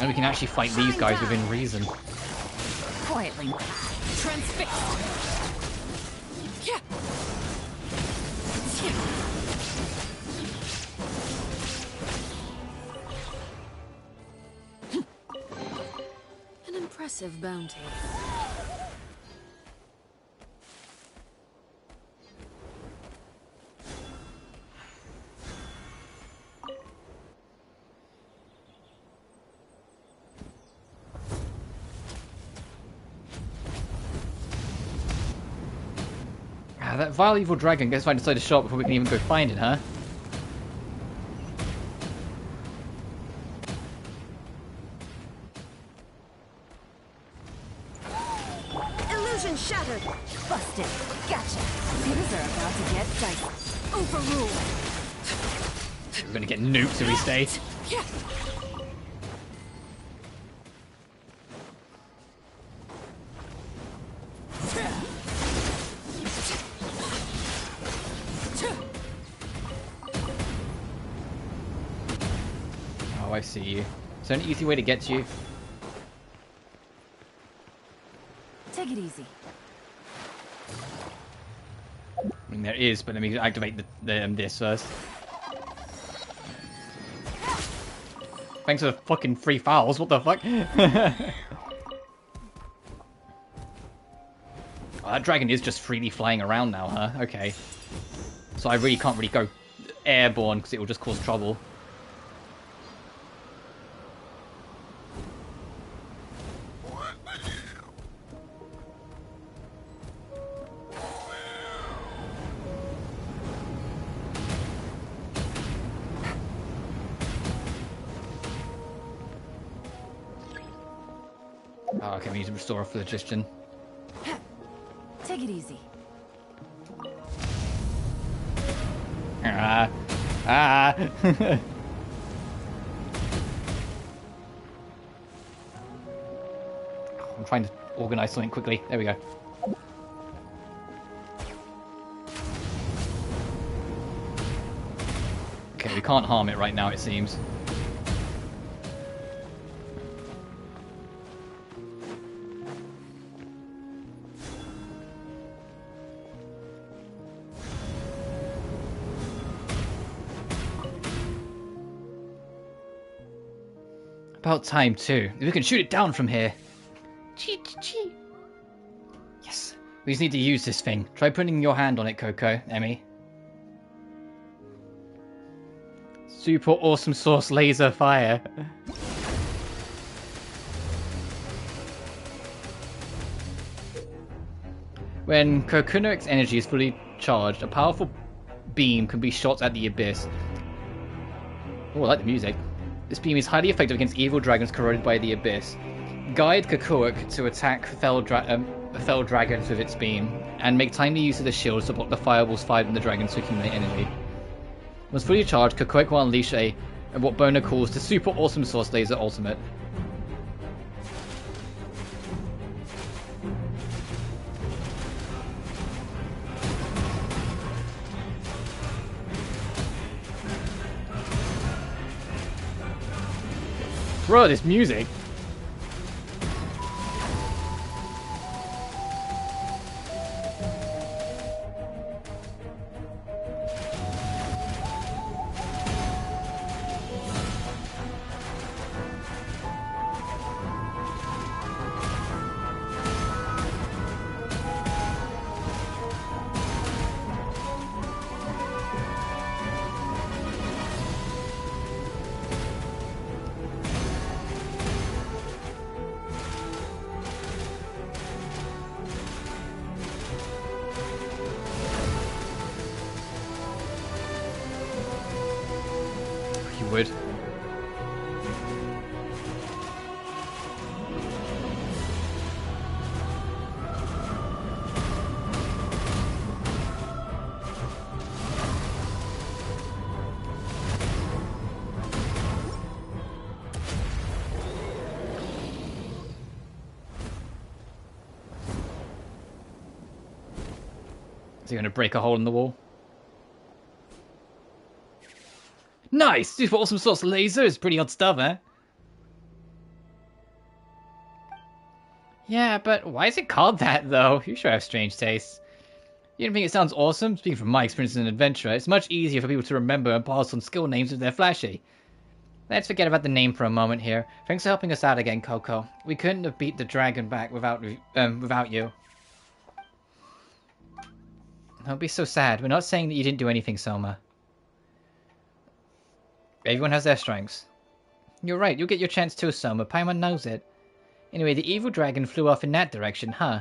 And we can actually fight these guys within reason. Quietly. Transfixed. Yeah. An impressive bounty. That vile evil dragon gets right inside the shop before we can even go find it, huh? Illusion shattered. Busted. Gotcha. Things are about to get dicey. Overruled. We're gonna get nuked if we stay. Yeah. Oh, I see you. Is there an easy way to get to you? Take it easy. I mean, there is, but let me activate this first. Thanks for the fucking free files, what the fuck? Oh, that dragon is just freely flying around now, huh? Okay. So I really can't really go airborne because it will just cause trouble. Oh, okay, we need to restore a phlogiston. Take it easy. Oh, trying to organize something quickly. There we go. Okay, we can't harm it right now, it seems. About time, too. We can shoot it down from here. Chee. Yes. We just need to use this thing. Try putting your hand on it, Coco, Emmy. Super awesome source laser fire. When Kokunok's energy is fully charged, a powerful beam can be shot at the abyss. Oh, I like the music. This beam is highly effective against evil dragons corroded by the abyss. Guide Kakuak to attack fell dragons with its beam, and make timely use of the shields to block the fireballs fired from the dragons to accumulate energy. Once fully charged, Kakuak will unleash what Bona calls the super awesome source laser ultimate. Bro, this music. Would. Is he going to break a hole in the wall? Nice! Super awesome source laser is pretty odd stuff, eh? Yeah, but why is it called that, though? You sure have strange tastes. You don't think it sounds awesome? Speaking from my experience as an adventurer, it's much easier for people to remember and pass on skill names if they're flashy. Let's forget about the name for a moment here. Thanks for helping us out again, Coco. We couldn't have beat the dragon back without you. Don't be so sad. We're not saying that you didn't do anything, Soma. Everyone has their strengths. You're right, you'll get your chance too, Soma. Paimon knows it. Anyway, the evil dragon flew off in that direction, huh?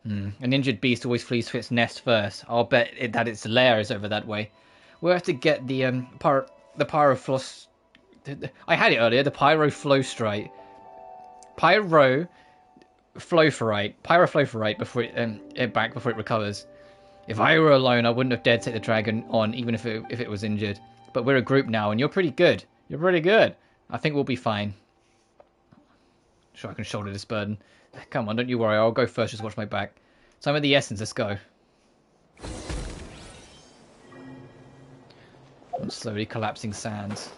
An injured beast always flees to its nest first. I'll bet that its lair is over that way. We'll have to get the pyroflos... I had it earlier, the pyroflostrite. Pyrofloferite before it recovers. If I were alone, I wouldn't have dared take the dragon on, even if it was injured. But we're a group now, and you're pretty good. You're pretty good. I think we'll be fine. Sure, I can shoulder this burden. Come on, don't you worry. I'll go first. Just watch my back. Time of the essence. Let's go. On slowly collapsing sands.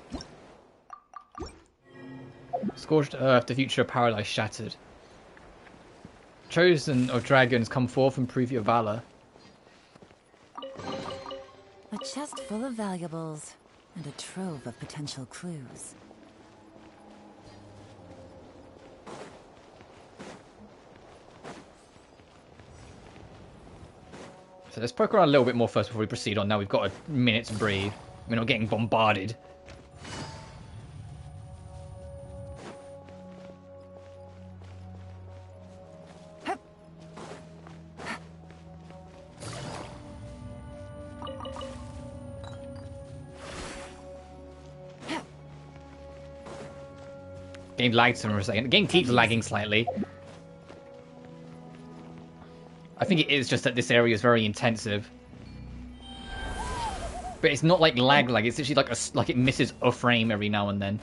Scorched earth. The future of paradise shattered. Chosen of dragons, come forth and prove your valor. A chest full of valuables. And a trove of potential clues. So let's poke around a little bit more first before we proceed on. Now we've got a minute to breathe. We're not getting bombarded. Game lagged for a second. The game keeps lagging slightly. I think it is just that this area is very intensive. But it's not like lag. It's actually like it misses a frame every now and then.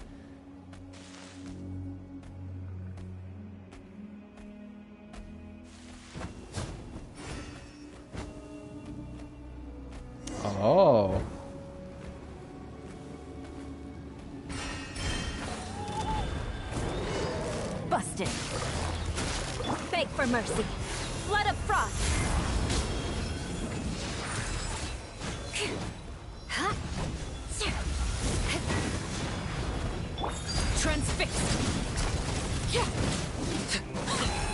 Busted. Beg for mercy. Flood of frost. Transfix.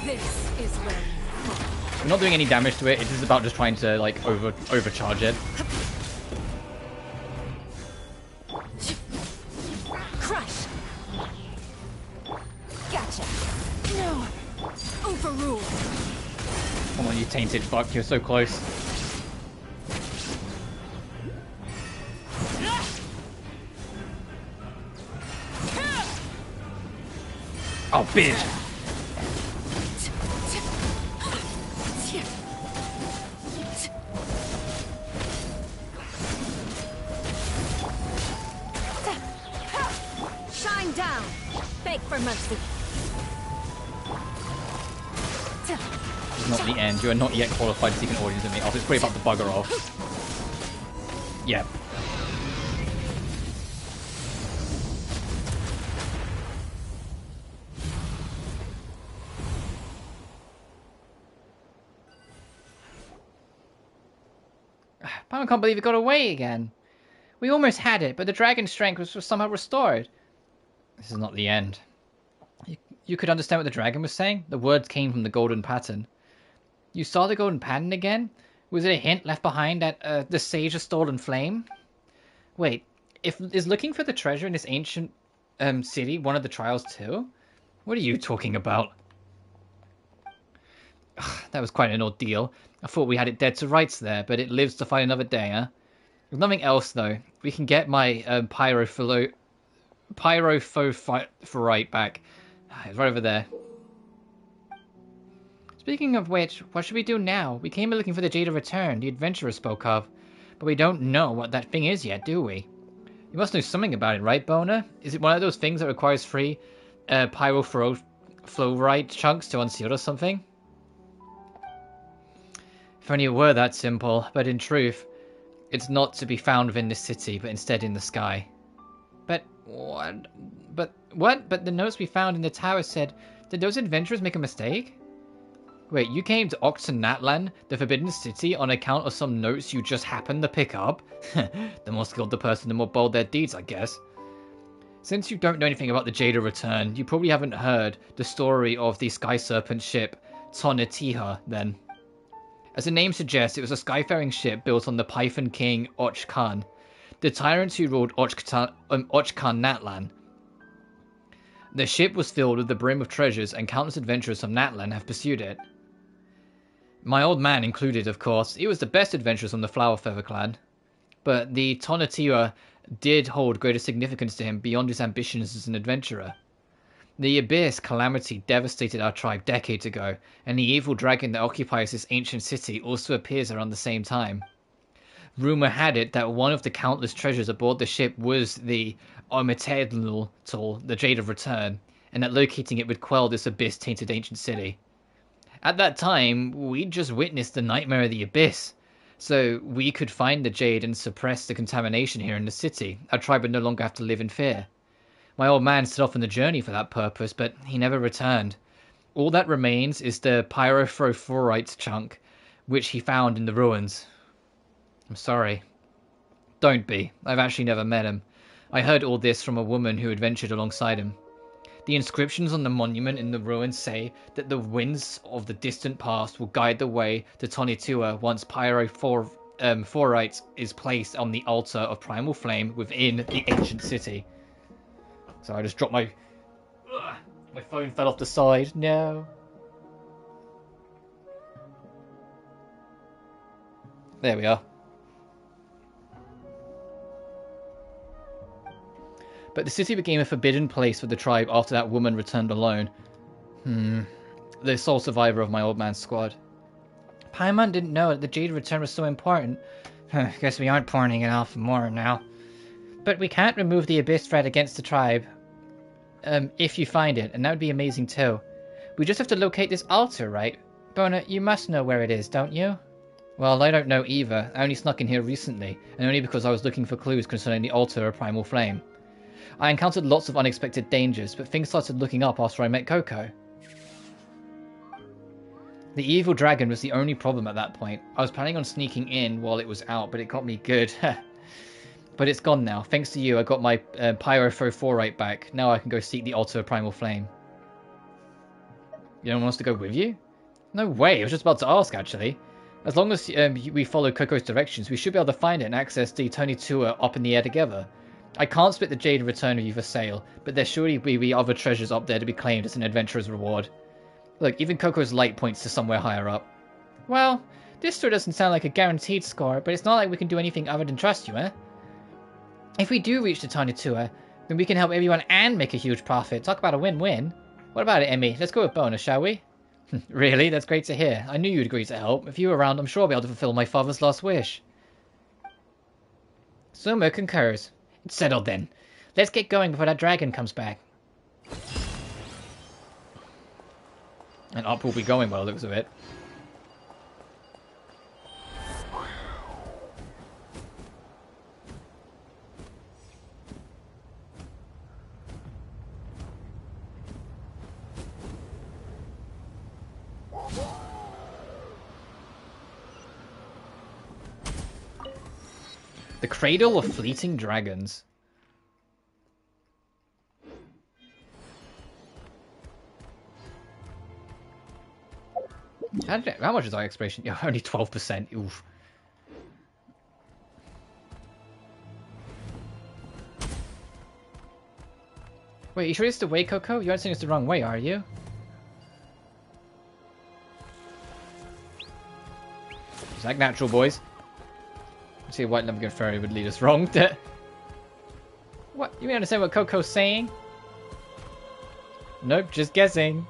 This is where you fall. We're not doing any damage to it. It is about just trying to like overcharge it. Crush. Gotcha. No. Overrule. Come on, you tainted fuck. You're so close. Oh, bitch. Shine down. Beg for mercy. This is not the end. You are not yet qualified to seek an audience with me. I'll just pray about the bugger off. Yeah. I can't believe it got away again. We almost had it, but the dragon's strength was somehow restored. This is not the end. You could understand what the dragon was saying? The words came from the golden pattern. You saw the golden pattern again? Was it a hint left behind at the Sage of Stolen Flame? Wait, is looking for the treasure in this ancient city one of the trials too? What are you talking about? That was quite an ordeal. I thought we had it dead to rights there, but it lives to fight another day, huh? There's nothing else, though. We can get my pyrophophorite back. It's right over there. Speaking of which, what should we do now? We came looking for the Jade of Return, the adventurer spoke of. But we don't know what that thing is yet, do we? You must know something about it, right, Boner? Is it one of those things that requires 3 pyrophophorite chunks to unseal or something? If only it were that simple, but in truth, it's not to be found within this city, but instead in the sky. But what? But the notes we found in the tower said, did those adventurers make a mistake? Wait, you came to Oxenatlan, the Forbidden City, on account of some notes you just happened to pick up? The more skilled the person, the more bold their deeds, I guess. Since you don't know anything about the Jade of Return, you probably haven't heard the story of the Sky Serpent ship, Tonatiuh, then. As the name suggests, it was a skyfaring ship built on the Python King Ochkan, the tyrant who ruled Ochkan-Natlan. The ship was filled with the brim of treasures, and countless adventurers from Natlan have pursued it. My old man included, of course. He was the best adventurers from the Flower Feather clan. But the Tonatiuh did hold greater significance to him beyond his ambitions as an adventurer. The Abyss calamity devastated our tribe decades ago, and the evil dragon that occupies this ancient city also appears around the same time. Rumor had it that one of the countless treasures aboard the ship was the argumentative, the Jade of Return, and that locating it would quell this Abyss-tainted ancient city. At that time, we'd just witnessed the nightmare of the Abyss, so we could find the Jade and suppress the contamination here in the city. Our tribe would no longer have to live in fear. My old man set off on the journey for that purpose, but he never returned. All that remains is the pyrophophorite chunk, which he found in the ruins. I'm sorry. Don't be. I've actually never met him. I heard all this from a woman who adventured alongside him. The inscriptions on the monument in the ruins say that the winds of the distant past will guide the way to Tonatiuh once pyrophophorite is placed on the altar of primal flame within the ancient city. So I just dropped my phone fell off the side. No. There we are. But the city became a forbidden place for the tribe after that woman returned alone. The sole survivor of my old man's squad. Paimon didn't know that the Jade Return was so important. Guess we aren't pointing it off more now. But we can't remove the Abyss threat against the tribe. If you find it, and that would be amazing too. We just have to locate this altar, right? Bona, you must know where it is, don't you? Well, I don't know either. I only snuck in here recently, and only because I was looking for clues concerning the altar of primal flame. I encountered lots of unexpected dangers, but things started looking up after I met Coco. The evil dragon was the only problem at that point. I was planning on sneaking in while it was out, but it got me good. But it's gone now. Thanks to you, I got my pyrophorite back. Now I can go seek the altar of primal flame. You don't want us to go with you? No way, I was just about to ask, actually. As long as we follow Coco's directions, we should be able to find it and access the Tony Tour up in the air together. I can't split the jade and return with you for sale, but there surely will be other treasures up there to be claimed as an adventurer's reward. Look, even Coco's light points to somewhere higher up. Well, this sure doesn't sound like a guaranteed score, but it's not like we can do anything other than trust you, eh? If we do reach the Tiny Tour, then we can help everyone and make a huge profit. Talk about a win-win. What about it, Emmy? Let's go with bonus, shall we? Really? That's great to hear. I knew you'd agree to help. If you were around, I'm sure I'll be able to fulfill my father's last wish. Soma concurs. It's settled then. Let's get going before that dragon comes back. And up will be going well, looks of it. The Cradle of Fleeting Dragons. How much is our expiration? Yeah, only 12%. Oof. Wait, you sure it's the way, Coco? You aren't saying it's the wrong way, are you? Is that natural, boys? Let's see, a white lumpkin fairy would lead us wrong. What? You understand what Coco's saying? Nope, just guessing.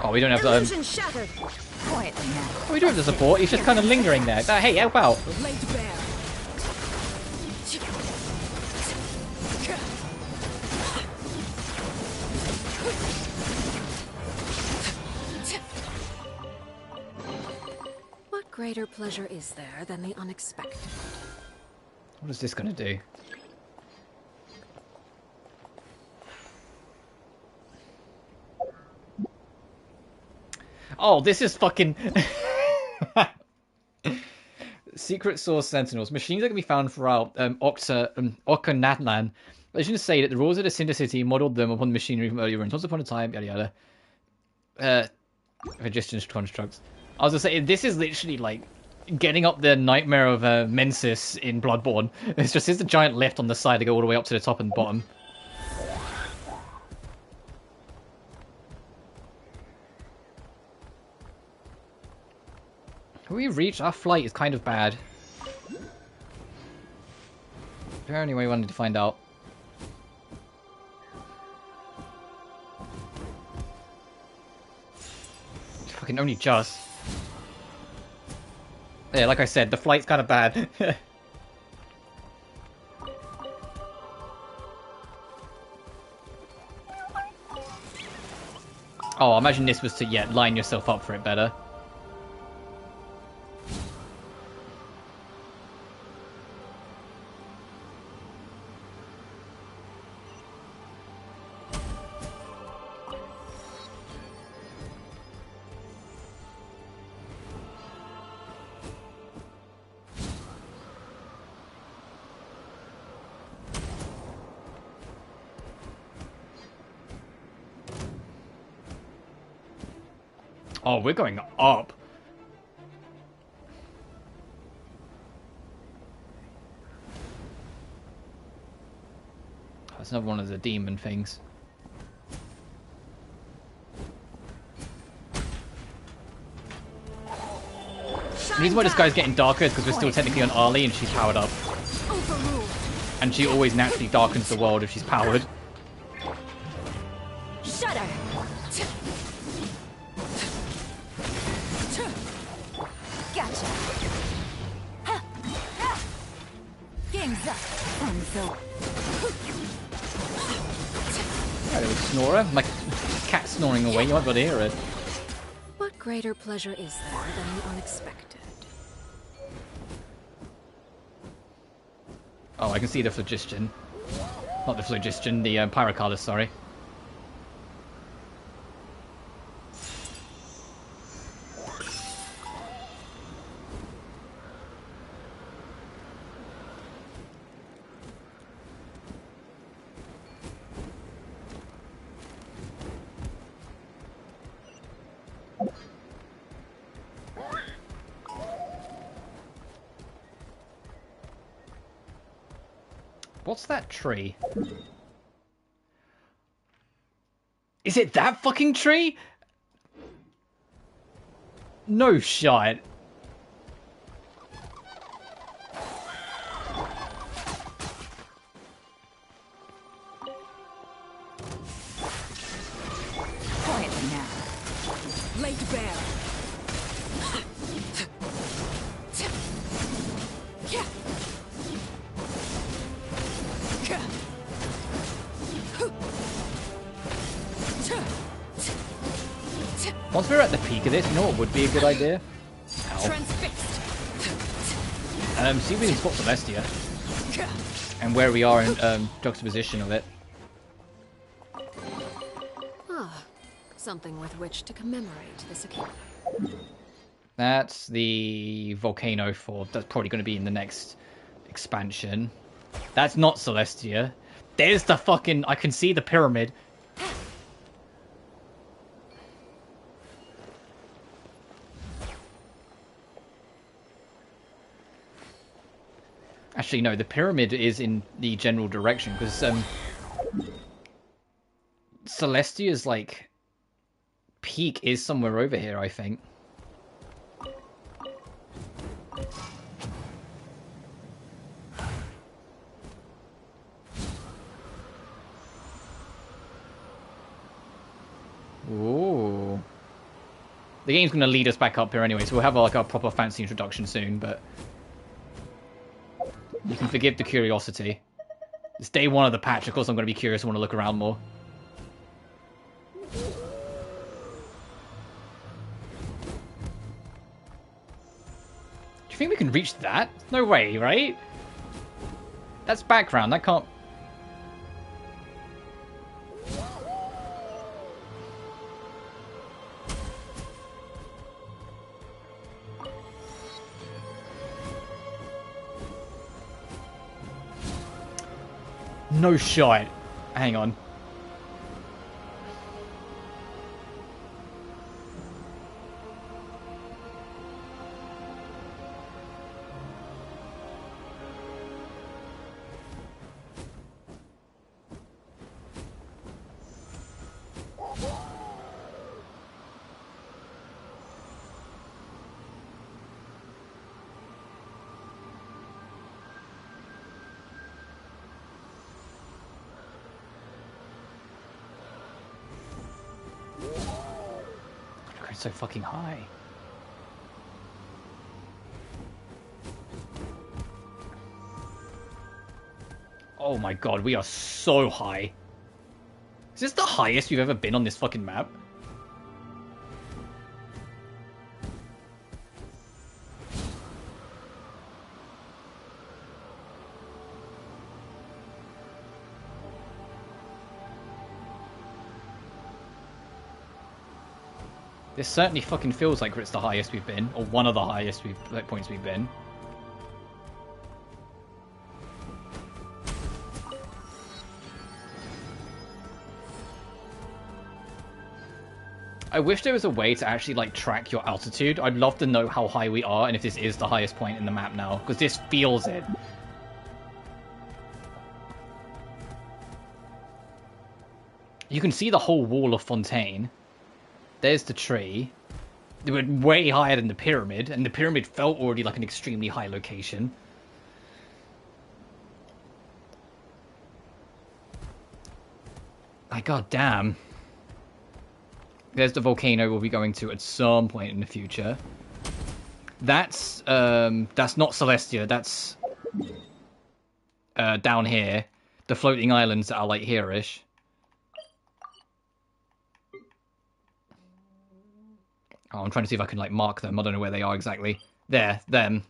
Oh, we don't have to. We don't have the support. He's just kind of lingering there. Hey, help out! What greater pleasure is there than the unexpected? What is this gonna do? Oh, this is fucking... Secret Source Sentinels. Machines that can be found throughout Okanatlan. Legends say that the rules of the Cinder City modeled them upon the machinery from earlier runs. Once upon a time, yada yada. Resistance constructs. I was gonna say, this is literally like getting up the nightmare of Mensis in Bloodborne. It's just a giant lift on the side to go all the way up to the top and bottom. We reached our flight is kind of bad. Apparently we wanted to find out. Fucking only just. Yeah, like I said, the flight's kind of bad. Oh, I imagine this was to, yeah, line yourself up for it better. Oh, we're going up. That's another one of the demon things. The reason why this guy's getting darker is because we're still technically on Arlie and she's powered up. And she always naturally darkens the world if she's powered. Shudder. Gotcha. Game's up. Right, little snorer. My cat snoring away. You might be able to hear it. What greater pleasure is there than the unexpected? Oh, I can see the phlogiston. Not the phlogiston, the Pyrocalus, sorry. What's that tree? Is it that fucking tree? No shot. Quietly now. Laid bare. Once we're at the peak of this, you know what would be a good idea? Transfixed. See if we can spot Celestia. And where we are in juxtaposition of it. Ah, something with which to commemorate this occasion. That's the volcano fort. That's probably going to be in the next expansion. That's not Celestia. There's the fucking... I can see the pyramid. Actually, no, the pyramid is in the general direction, because Celestia's, like, peak is somewhere over here, I think. Ooh. The game's going to lead us back up here anyway, so we'll have, like, a proper fancy introduction soon, but... You can forgive the curiosity. It's day one of the patch. Of course I'm going to be curious. I want to look around more. Do you think we can reach that? No way, right? That's background. That can't... No shot. Hang on. So fucking high. Oh my god, we are so high. Is this the highest we've ever been on this fucking map? This certainly fucking feels like it's the highest we've been, or one of the highest points we've been. I wish there was a way to actually, like, track your altitude. I'd love to know how high we are and if this is the highest point in the map now, because this feels it. You can see the whole wall of Fontaine. There's the tree. They were way higher than the pyramid, and the pyramid felt already like an extremely high location. My god damn. There's the volcano we'll be going to at some point in the future. That's not Celestia, that's down here. The floating islands that are like here-ish. Oh, I'm trying to see if I can, like, mark them. I don't know where they are exactly. There, them.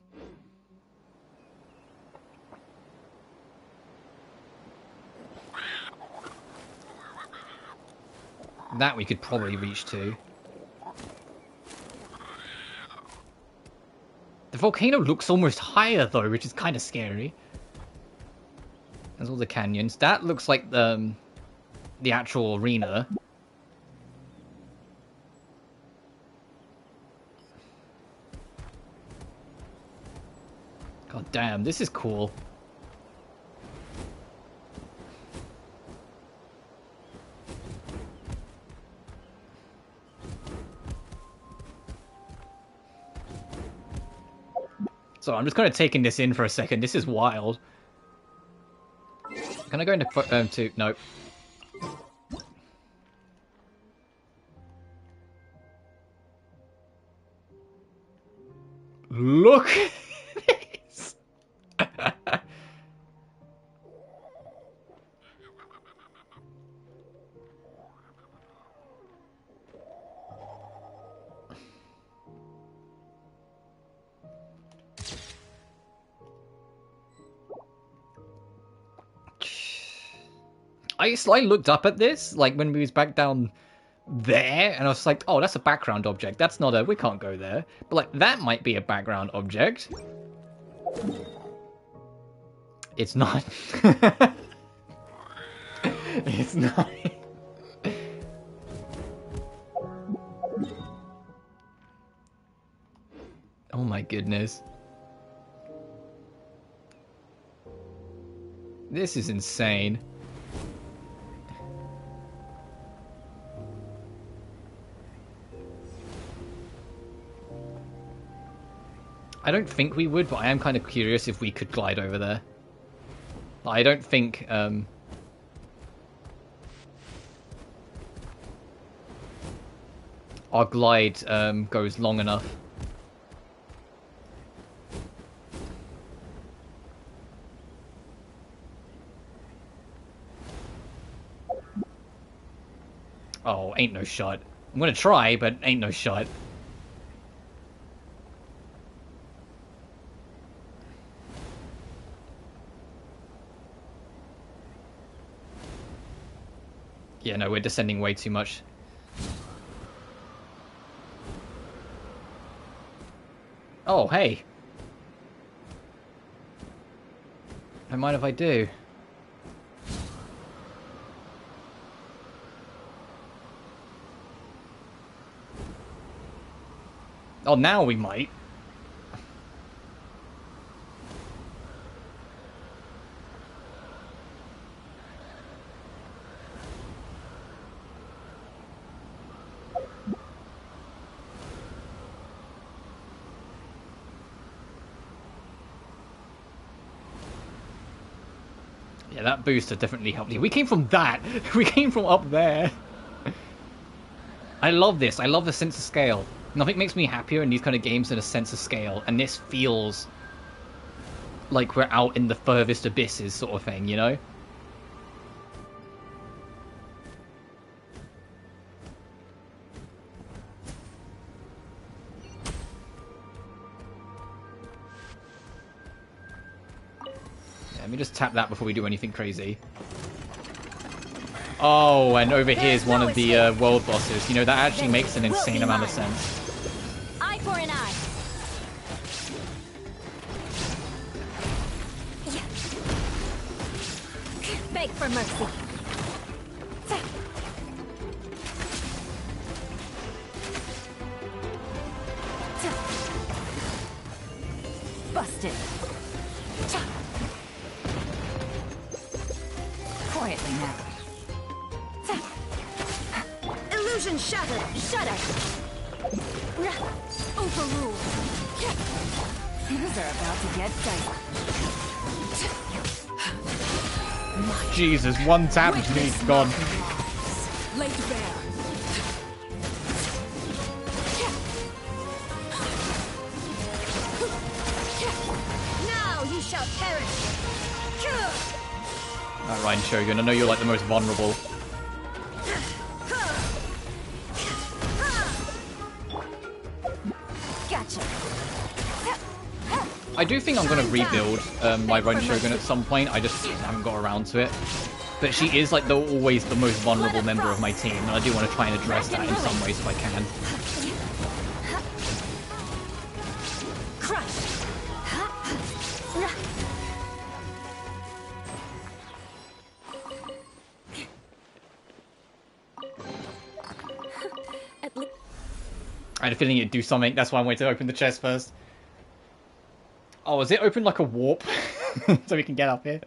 That we could probably reach to. The volcano looks almost higher though, which is kind of scary. There's all the canyons. That looks like the actual arena. God damn, this is cool. So I'm just kind of taking this in for a second. This is wild. Can I go into nope. Look at this. I looked up at this, like, when we was back down there, and I was like, oh, that's a background object. That's not a... We can't go there. But, like, that might be a background object. It's not. It's not. Oh my goodness. This is insane. I don't think we would, but I am kind of curious if we could glide over there. I don't think, our glide, goes long enough. Oh, ain't no shot. I'm gonna try, but ain't no shot. Yeah, no, we're descending way too much. Oh, hey. Don't mind if I do. Oh, now we might. Yeah, that booster definitely helped. We came from that. We came from up there. I love this. I love the sense of scale. Nothing makes me happier in these kind of games than a sense of scale. And this feels like we're out in the furthest abysses sort of thing, you know? Let me just tap that before we do anything crazy. Oh, and over here is one of the world bosses. You know, that actually makes an insane amount of sense. Eye for an eye. Beg for mercy. Busted. Quietly now. Illusion shattered. Shudder. Overruled. Things are about to get dicey. Jesus, one tap is me gone. Laid bare. Now you shall perish. Alright, Ryan Shogun, I know you're like the most vulnerable. Gotcha. I do think I'm going to rebuild my Run Shogun at some point. I just haven't got around to it. But she is like always the most vulnerable member of my team, and I do want to try and address that in some ways if I can. Crush. I had a feeling it'd do something, that's why I wanted to open the chest first. Oh, is it open like a warp? So we can get up here?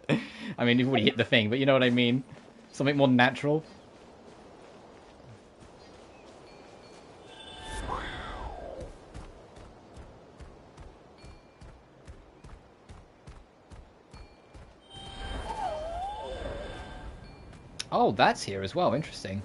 I mean, you've already hit the thing, but you know what I mean? Something more natural. Oh, that's here as well. Interesting.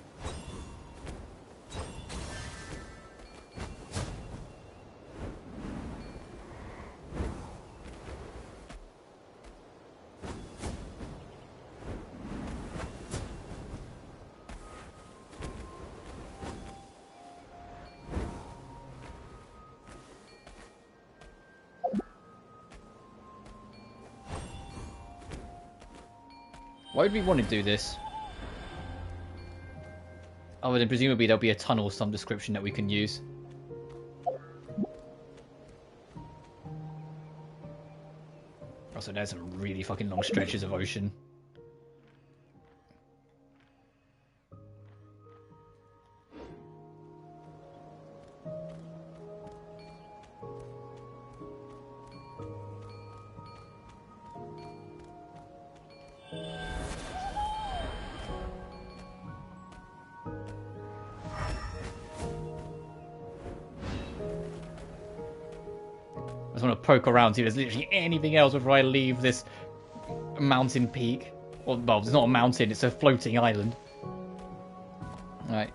Why would we want to do this? Oh, then presumably there'll be a tunnel of some description that we can use. Also, there's some really fucking long stretches of ocean. I just want to poke around, see if there's literally anything else before I leave this mountain peak. Well, it's not a mountain, it's a floating island. Alright.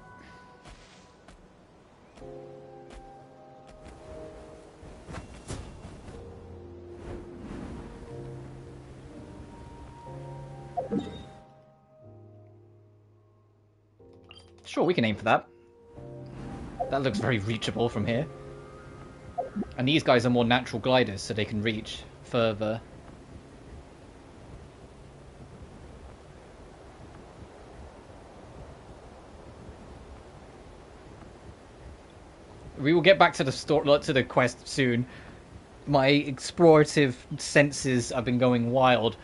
Sure, we can aim for that. That looks very reachable from here. And these guys are more natural gliders, so they can reach further. We will get back to the quest soon. My explorative senses have been going wild.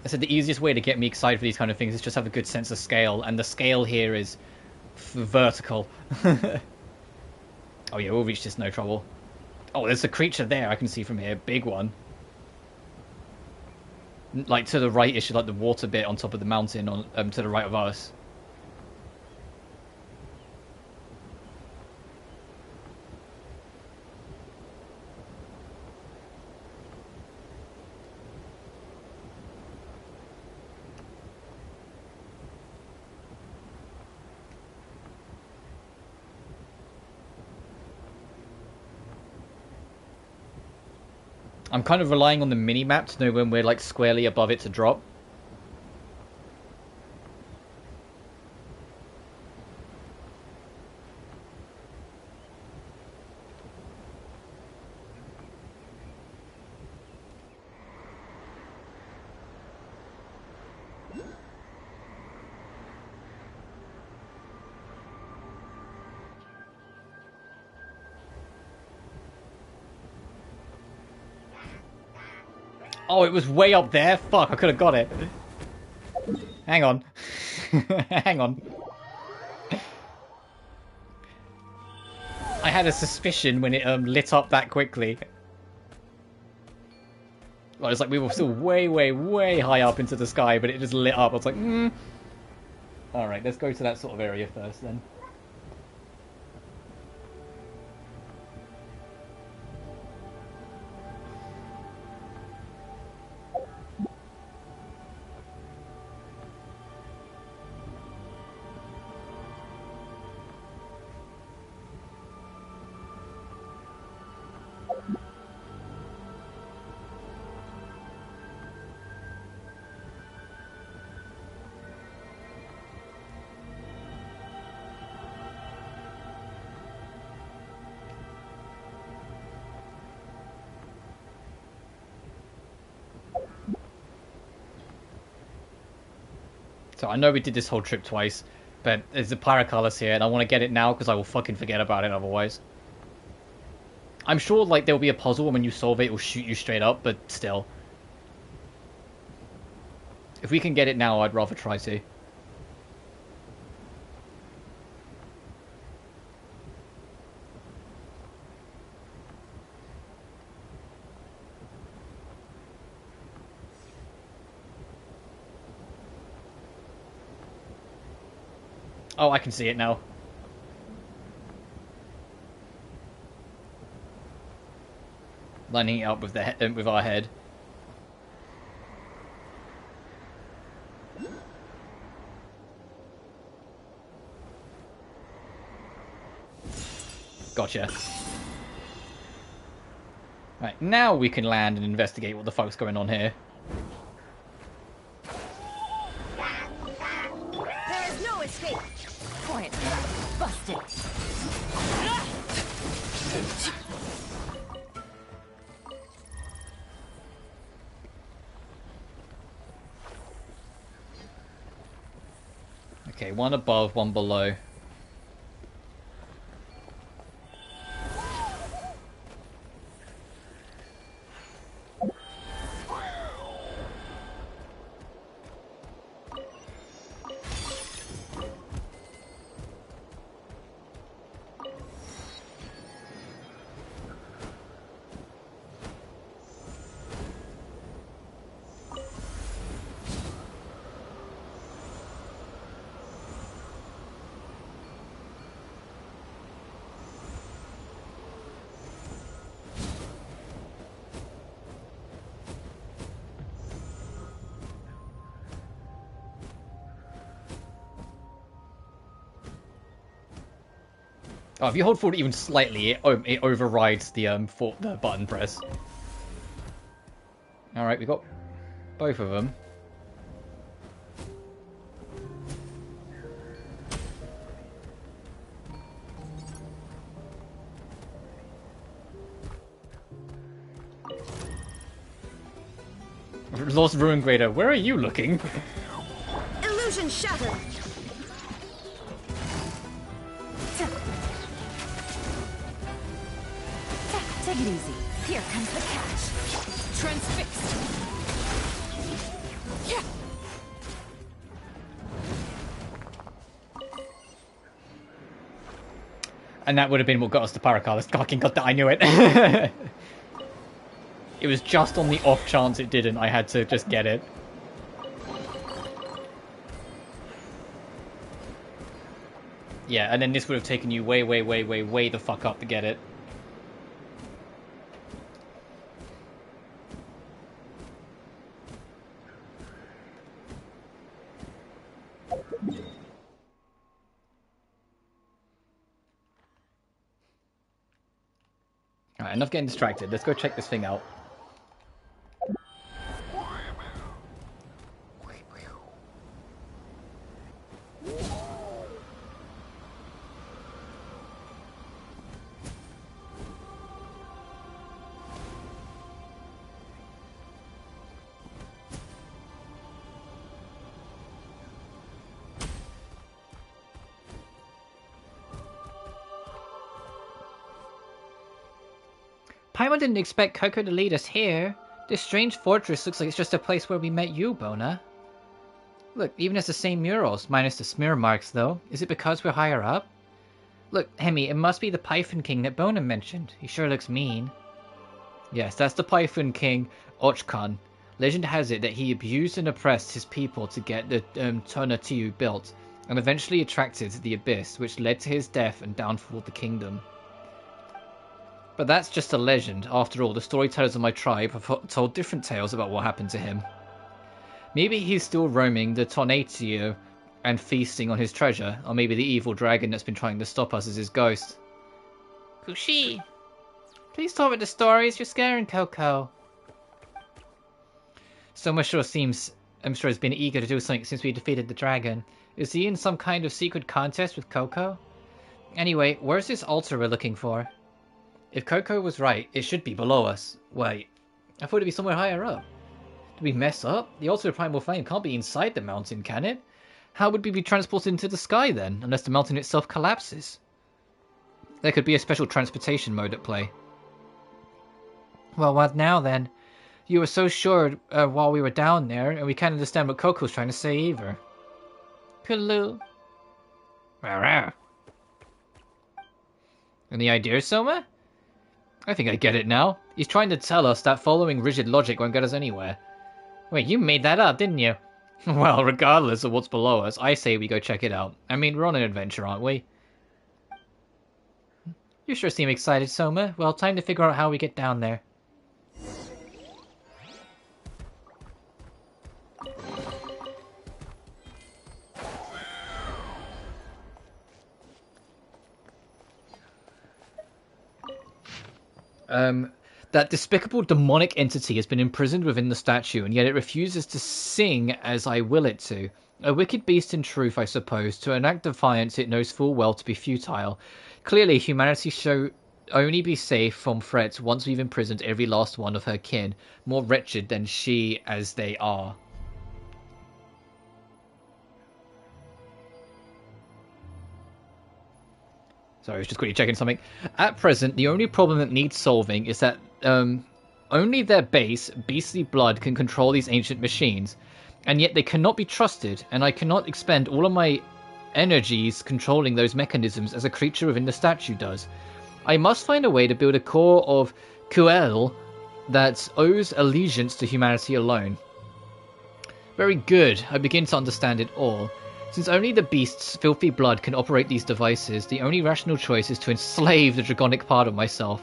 I said the easiest way to get me excited for these kind of things is just have a good sense of scale, and the scale here is vertical. Oh yeah, we'll reach this no trouble. Oh, there's a creature there I can see from here. Big one. Like to the right-ish, like the water bit on top of the mountain on to the right of us. I'm kind of relying on the mini-map to know when we're like squarely above it to drop. Oh, it was way up there? Fuck, I could have got it. Hang on. Hang on. I had a suspicion when it lit up that quickly. Well, it's like we were still way, way, way high up into the sky, but it just lit up. I was like, Alright, let's go to that sort of area first then. So I know we did this whole trip twice, but there's a Paracalis here, and I want to get it now because I will fucking forget about it otherwise. I'm sure like there'll be a puzzle, and when you solve it, it will shoot you straight up, but still. If we can get it now, I'd rather try to. Oh, I can see it now. Lining it up with the with our head. Gotcha. Right, now we can land and investigate what the fuck's going on here. There is no escape. Point. Busted. Okay, one above, one below. Oh, if you hold forward even slightly, it overrides the the button press. All right, we got both of them. Lost Ruin Grader, where are you looking? Illusion shattered. Take it easy. Here comes the catch. Transfixed. Yeah. And that would have been what got us to Paracalis. Fucking god, I knew it. It was just on the off chance it didn't. I had to just get it. Yeah, and then this would have taken you way the fuck up to get it. Alright, enough getting distracted. Let's go check this thing out. Paimon didn't expect Coco to lead us here. This strange fortress looks like it's just a place where we met you, Bona. Look, even it's the same murals, minus the smear marks, though. Is it because we're higher up? Look, Hemi, it must be the Python King that Bona mentioned. He sure looks mean. Yes, that's the Python King, Ochkan. Legend has it that he abused and oppressed his people to get the Tonatiuh built, and eventually attracted the Abyss, which led to his death and downfall of the kingdom. But that's just a legend. After all, the storytellers of my tribe have told different tales about what happened to him. Maybe he's still roaming the Tonatiuh and feasting on his treasure, or maybe the evil dragon that's been trying to stop us is his ghost. Kushi, please tell me the stories. You're scaring Coco. I'm sure has been eager to do something since we defeated the dragon. Is he in some kind of secret contest with Coco? Anyway, where's this altar we're looking for? If Coco was right, it should be below us. Wait, I thought it'd be somewhere higher up. Did we mess up? The altar of Primal Flame can't be inside the mountain, can it? How would we be transported into the sky then, unless the mountain itself collapses? There could be a special transportation mode at play. Well, what now then? You were so sure while we were down there, and we can't understand what Coco's trying to say either. Hello. Any ideas, Soma? I think I get it now. He's trying to tell us that following rigid logic won't get us anywhere. Wait, you made that up, didn't you? Well, regardless of what's below us, I say we go check it out. I mean, we're on an adventure, aren't we? You sure seem excited, Soma. Well, time to figure out how we get down there. That despicable demonic entity has been imprisoned within the statue, and yet it refuses to sing as I will it to. A wicked beast in truth, I suppose, to enact defiance it knows full well to be futile. Clearly, humanity shall only be safe from threats once we've imprisoned every last one of her kin, more wretched than she as they are. Sorry, I was just quickly checking something. At present, the only problem that needs solving is that only their base, beastly blood, can control these ancient machines. And yet they cannot be trusted, and I cannot expend all of my energies controlling those mechanisms as a creature within the statue does. I must find a way to build a core of Kuel that owes allegiance to humanity alone. Very good, I begin to understand it all. Since only the beast's filthy blood can operate these devices, the only rational choice is to enslave the dragonic part of myself.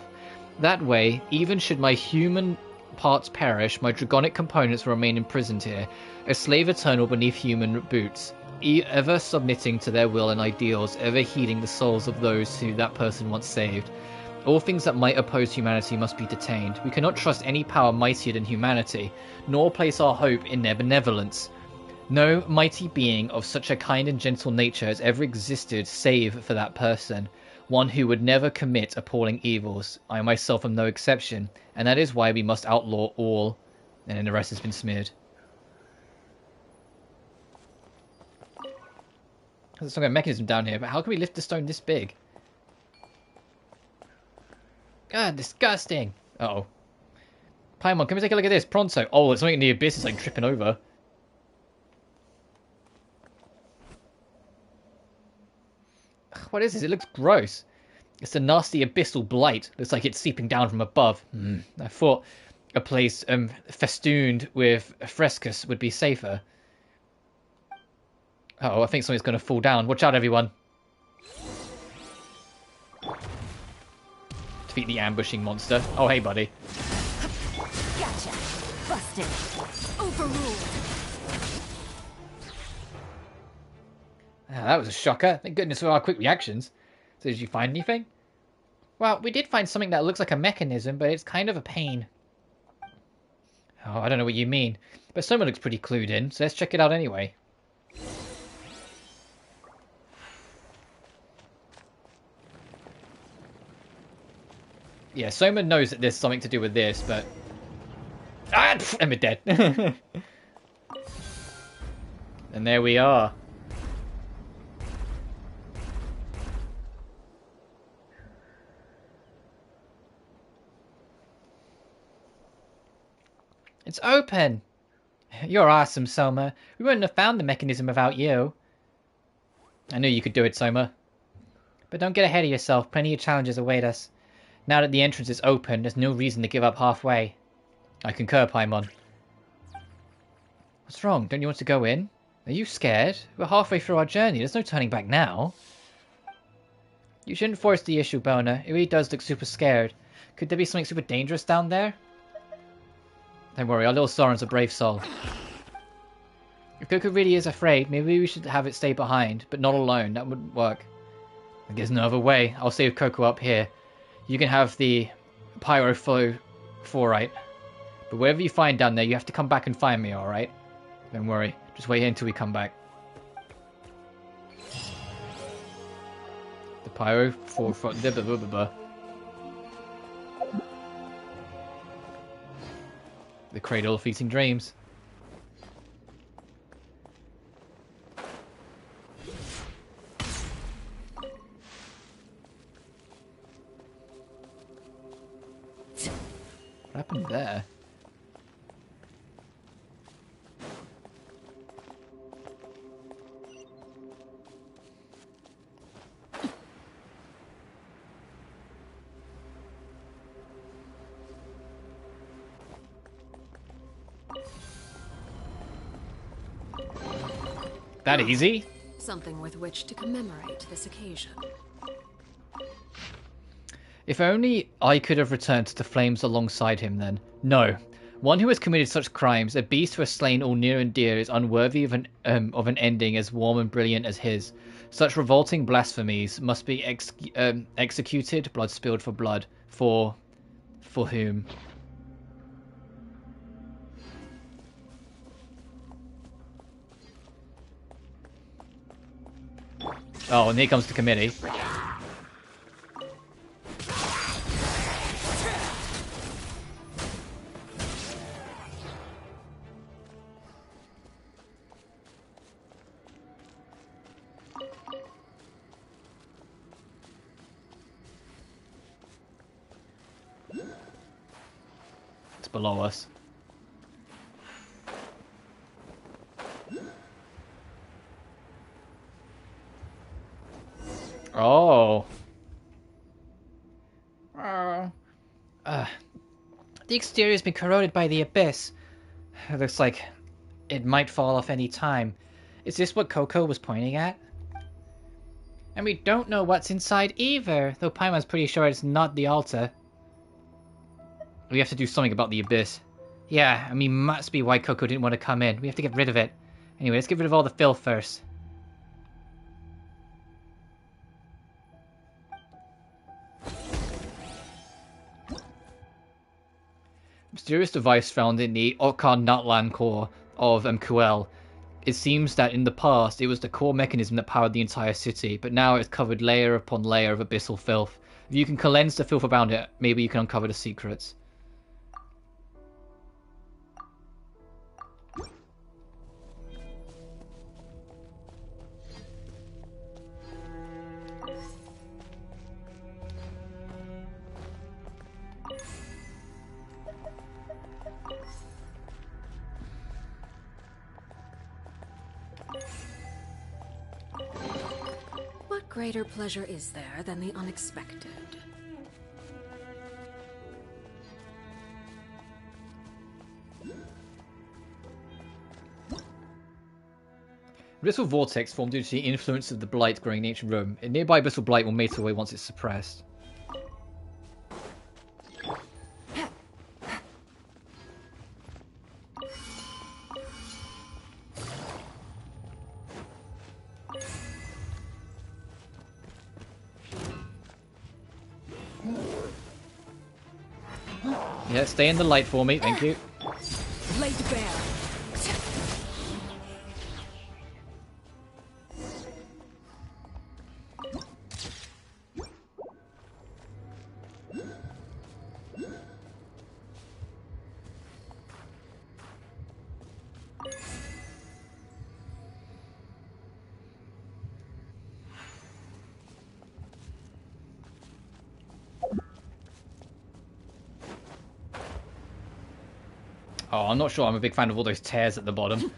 That way, even should my human parts perish, my dragonic components will remain imprisoned here, a slave eternal beneath human boots, ever submitting to their will and ideals, ever heeding the souls of those who that person once saved. All things that might oppose humanity must be detained. We cannot trust any power mightier than humanity, nor place our hope in their benevolence. No mighty being of such a kind and gentle nature has ever existed save for that person, one who would never commit appalling evils. I myself am no exception, and that is why we must outlaw all. And then the rest has been smeared. There's some kind of mechanism down here, but how can we lift the stone this big? God, disgusting! Uh-oh. Paimon, can we take a look at this? Pronto. Oh, it's something in the abyss is like tripping over. What is this? It looks gross. It's a nasty abyssal blight. Looks like it's seeping down from above. I thought a place festooned with frescus would be safer. Oh, I think something's going to fall down. Watch out, everyone. Defeat the ambushing monster. Oh, hey, buddy. Gotcha. Busted. Overruled. That was a shocker. Thank goodness for our quick reactions. So did you find anything? Well, we did find something that looks like a mechanism, but it's kind of a pain. Oh, I don't know what you mean. But someone looks pretty clued in, so let's check it out anyway. Yeah, Soma knows that there's something to do with this, but... Ah, I'm dead. And there we are. It's open! You're awesome, Soma. We wouldn't have found the mechanism without you. I knew you could do it, Soma. But don't get ahead of yourself. Plenty of challenges await us. Now that the entrance is open, there's no reason to give up halfway. I concur, Paimon. What's wrong? Don't you want to go in? Are you scared? We're halfway through our journey. There's no turning back now. You shouldn't force the issue, Bona. It really does look super scared. Could there be something super dangerous down there? Don't worry, our little Soren's a brave soul. If Coco really is afraid, maybe we should have it stay behind, but not alone. That wouldn't work. There's no other way. I'll save Coco up here. You can have the pyro flow forite. But whatever you find down there, you have to come back and find me, alright? Don't worry. Just wait here until we come back. The pyro forefront. The cradle of fleeting dreams. What happened there? That easy? Something with which to commemorate this occasion. If only I could have returned to the flames alongside him then. No. One who has committed such crimes, a beast who has slain all near and dear, is unworthy of an ending as warm and brilliant as his. Such revolting blasphemies must be executed, blood spilled for blood. For whom? Oh, and here comes the committee. It's below us. Oh. The exterior has been corroded by the abyss. It looks like it might fall off any time. Is this what Coco was pointing at? And we don't know what's inside either, though Paimon's pretty sure it's not the altar. We have to do something about the abyss. Yeah, I mean, must be why Coco didn't want to come in. We have to get rid of it. Anyway, let's get rid of all the filth first. Mysterious device found in the Okan Natlan core of Kuel. It seems that in the past it was the core mechanism that powered the entire city, but now it's covered layer upon layer of abyssal filth. If you can cleanse the filth around it, maybe you can uncover the secrets. What greater pleasure is there than the unexpected? Abyssal vortex formed due to the influence of the blight growing in ancient Rome. A nearby abyssal blight will melt away once it's suppressed. Yeah, stay in the light for me, thank you. Laid bare. Oh, I'm not sure I'm a big fan of all those tears at the bottom.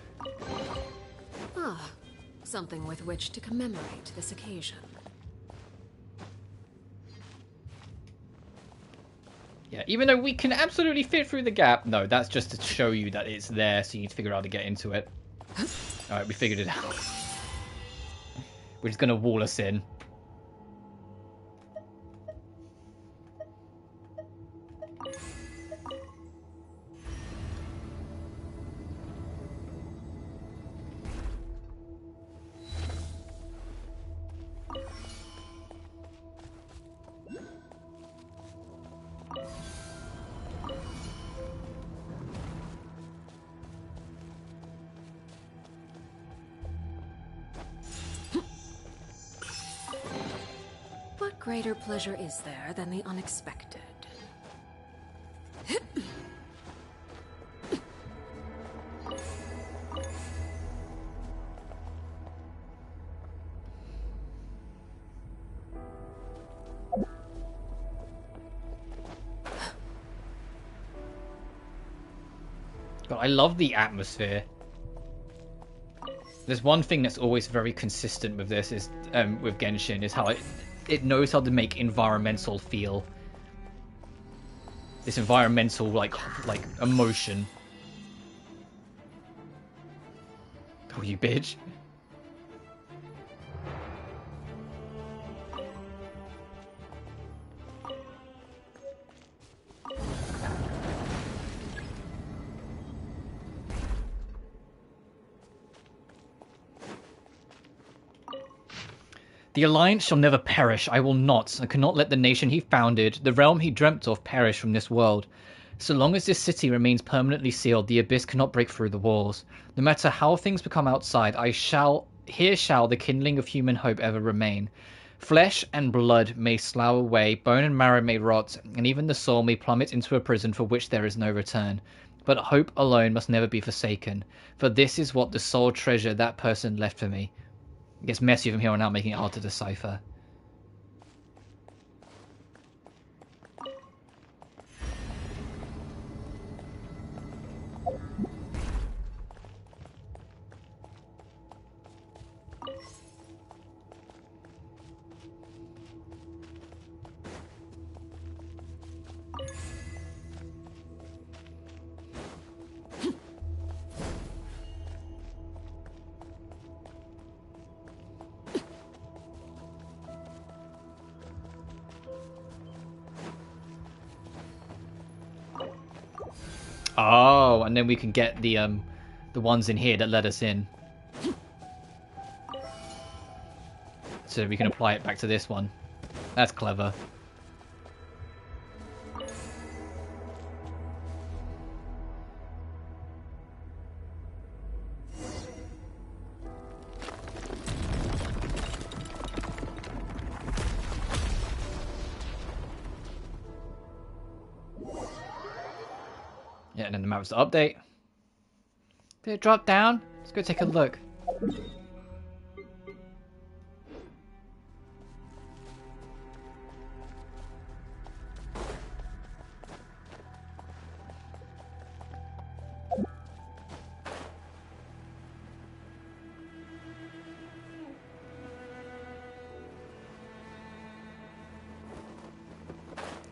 Ah, something with which to commemorate this occasion. Yeah, even though we can absolutely fit through the gap. No, that's just to show you that it's there, so you need to figure out how to get into it. Alright, we figured it out. We're just gonna wall us in. What greater pleasure is there than the unexpected? God, I love the atmosphere. There's one thing that's always very consistent with this is with Genshin is how it knows how to make environmental feel. This environmental like emotion. Oh, you bitch. The Alliance shall never perish. I will not. I cannot let the nation he founded, the realm he dreamt of, perish from this world. So long as this city remains permanently sealed, the abyss cannot break through the walls. No matter how things become outside, here shall the kindling of human hope ever remain. Flesh and blood may slough away, bone and marrow may rot, and even the soul may plummet into a prison for which there is no return. But hope alone must never be forsaken, for this is what the sole treasure that person left for me. It gets messy from here on out, making it hard to decipher. Oh, and then we can get the ones in here that let us in. So we can apply it back to this one. That's clever. Yeah, and then the map's to update. Did it drop down? Let's go take a look.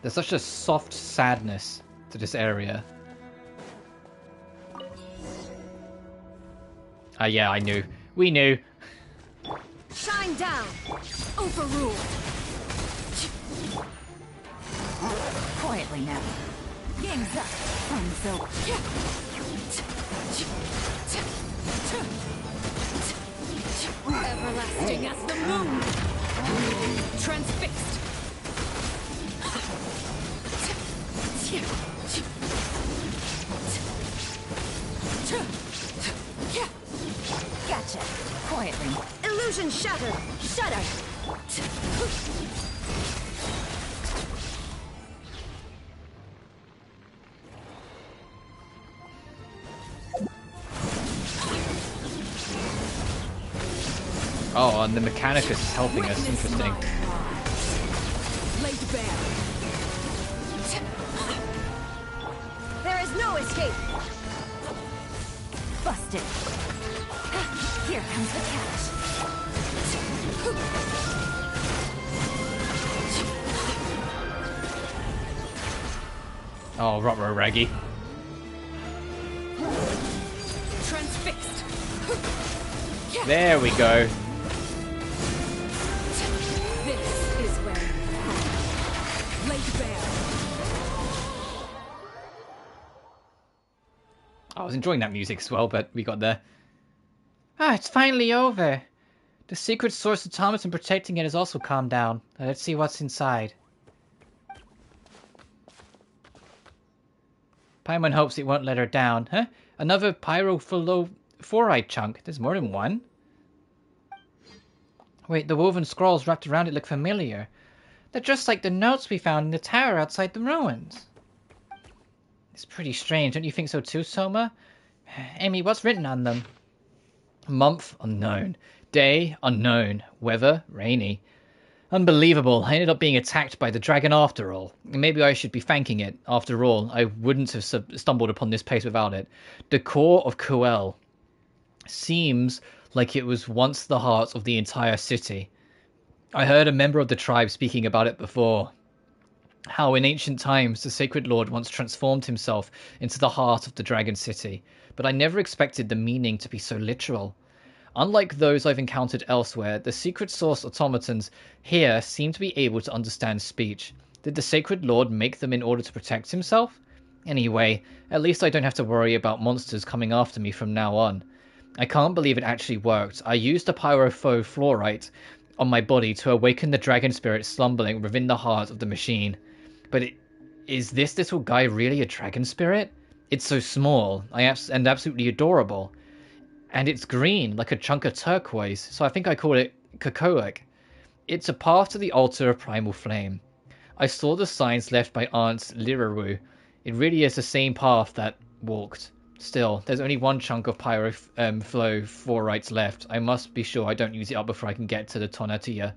There's such a soft sadness to this area. Yeah, I knew. We knew. Shine down! Overruled! Quietly now. Game's up. Time's over. Everlasting as the moon! Transfixed! Gotcha. Quietly. Illusion shattered! Shudder! Oh, and the Mechanicus is helping us. Interesting. Laid bare. There is no escape! Busted. Here comes the catch. Oh, ruh-roh, Raggy. Transfixed. There we go. This is where you laid bare. I was enjoying that music as well, but we got there. Ah, it's finally over. The secret source automaton protecting it has also calmed down. Now let's see what's inside. Paimon hopes it won't let her down. Huh? Another pyrophorite chunk. There's more than one. Wait, the woven scrolls wrapped around it look familiar. They're just like the notes we found in the tower outside the ruins. It's pretty strange, don't you think so too, Soma? Amy, what's written on them? Month unknown. Day unknown. Weather rainy. Unbelievable. I ended up being attacked by the dragon after all. Maybe I should be thanking it. After all, I wouldn't have stumbled upon this place without it. The core of Kuel seems like it was once the heart of the entire city. I heard a member of the tribe speaking about it before. How in ancient times the Sacred Lord once transformed himself into the heart of the Dragon City. But I never expected the meaning to be so literal. Unlike those I've encountered elsewhere, the secret source automatons here seem to be able to understand speech. Did the Sacred Lord make them in order to protect himself? Anyway, at least I don't have to worry about monsters coming after me from now on. I can't believe it actually worked. I used a pyrofluorite on my body to awaken the dragon spirit slumbering within the heart of the machine. But is this little guy really a dragon spirit? It's so small and absolutely adorable. And it's green, like a chunk of turquoise, so I think I call it Cocoic. It's a path to the altar of primal flame. I saw the signs left by Aunt Liraru. It really is the same path that walked. Still, there's only one chunk of pyrofluorite left. I must be sure I don't use it up before I can get to the Tonatiuh.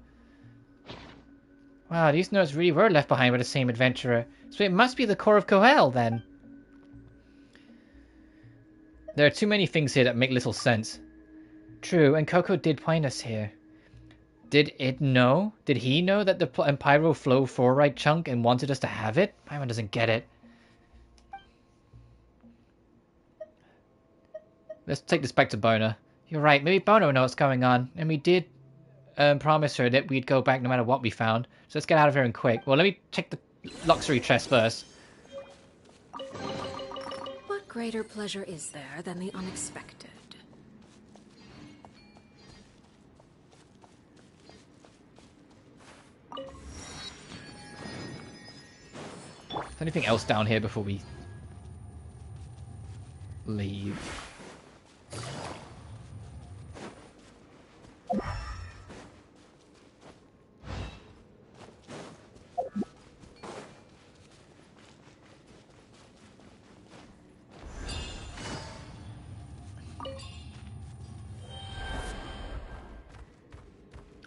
Wow, these notes really were left behind by the same adventurer. So it must be the core of Kohel, then. There are too many things here that make little sense. True, and Coco did point us here. Did it know? Did he know that the pyrofluorite chunk and wanted us to have it? Paimon doesn't get it. Let's take this back to Bona. You're right, maybe Bono knows what's going on. And we did promise her that we'd go back no matter what we found. So let's get out of here and quick. Well, let me check the luxury chest first. What greater pleasure is there than the unexpected? Is anything else down here before we leave?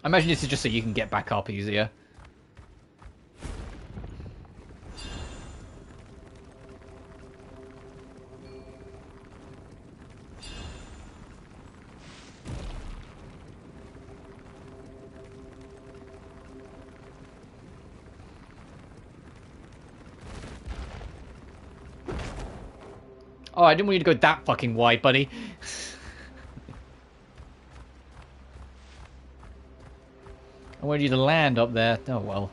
I imagine this is just so you can get back up easier. Oh, I didn't want you to go that fucking wide, buddy. I wanted you to land up there. Oh, well.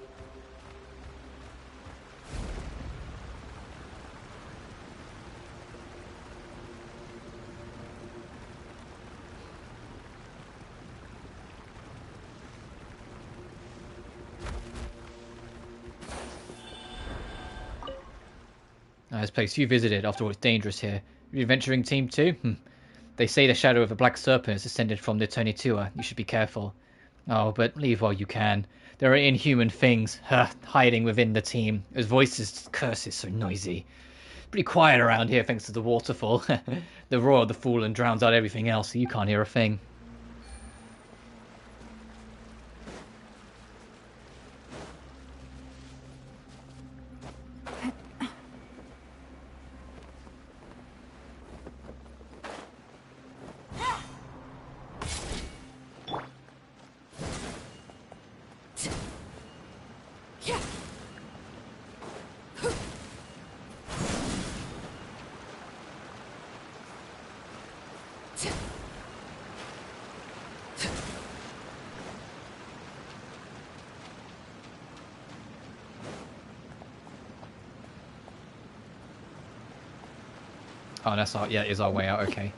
This place you visited. After all, it's dangerous here. Are you adventuring team too? They say the shadow of a black serpent is descended from the Tonatiuh. You should be careful. Oh, but leave while you can. There are inhuman things hiding within the team. His voices, curses, so noisy. Pretty quiet around here thanks to the waterfall. The roar of the fallen drowns out everything else, so you can't hear a thing. Oh, that's our, yeah, it is our way out, okay.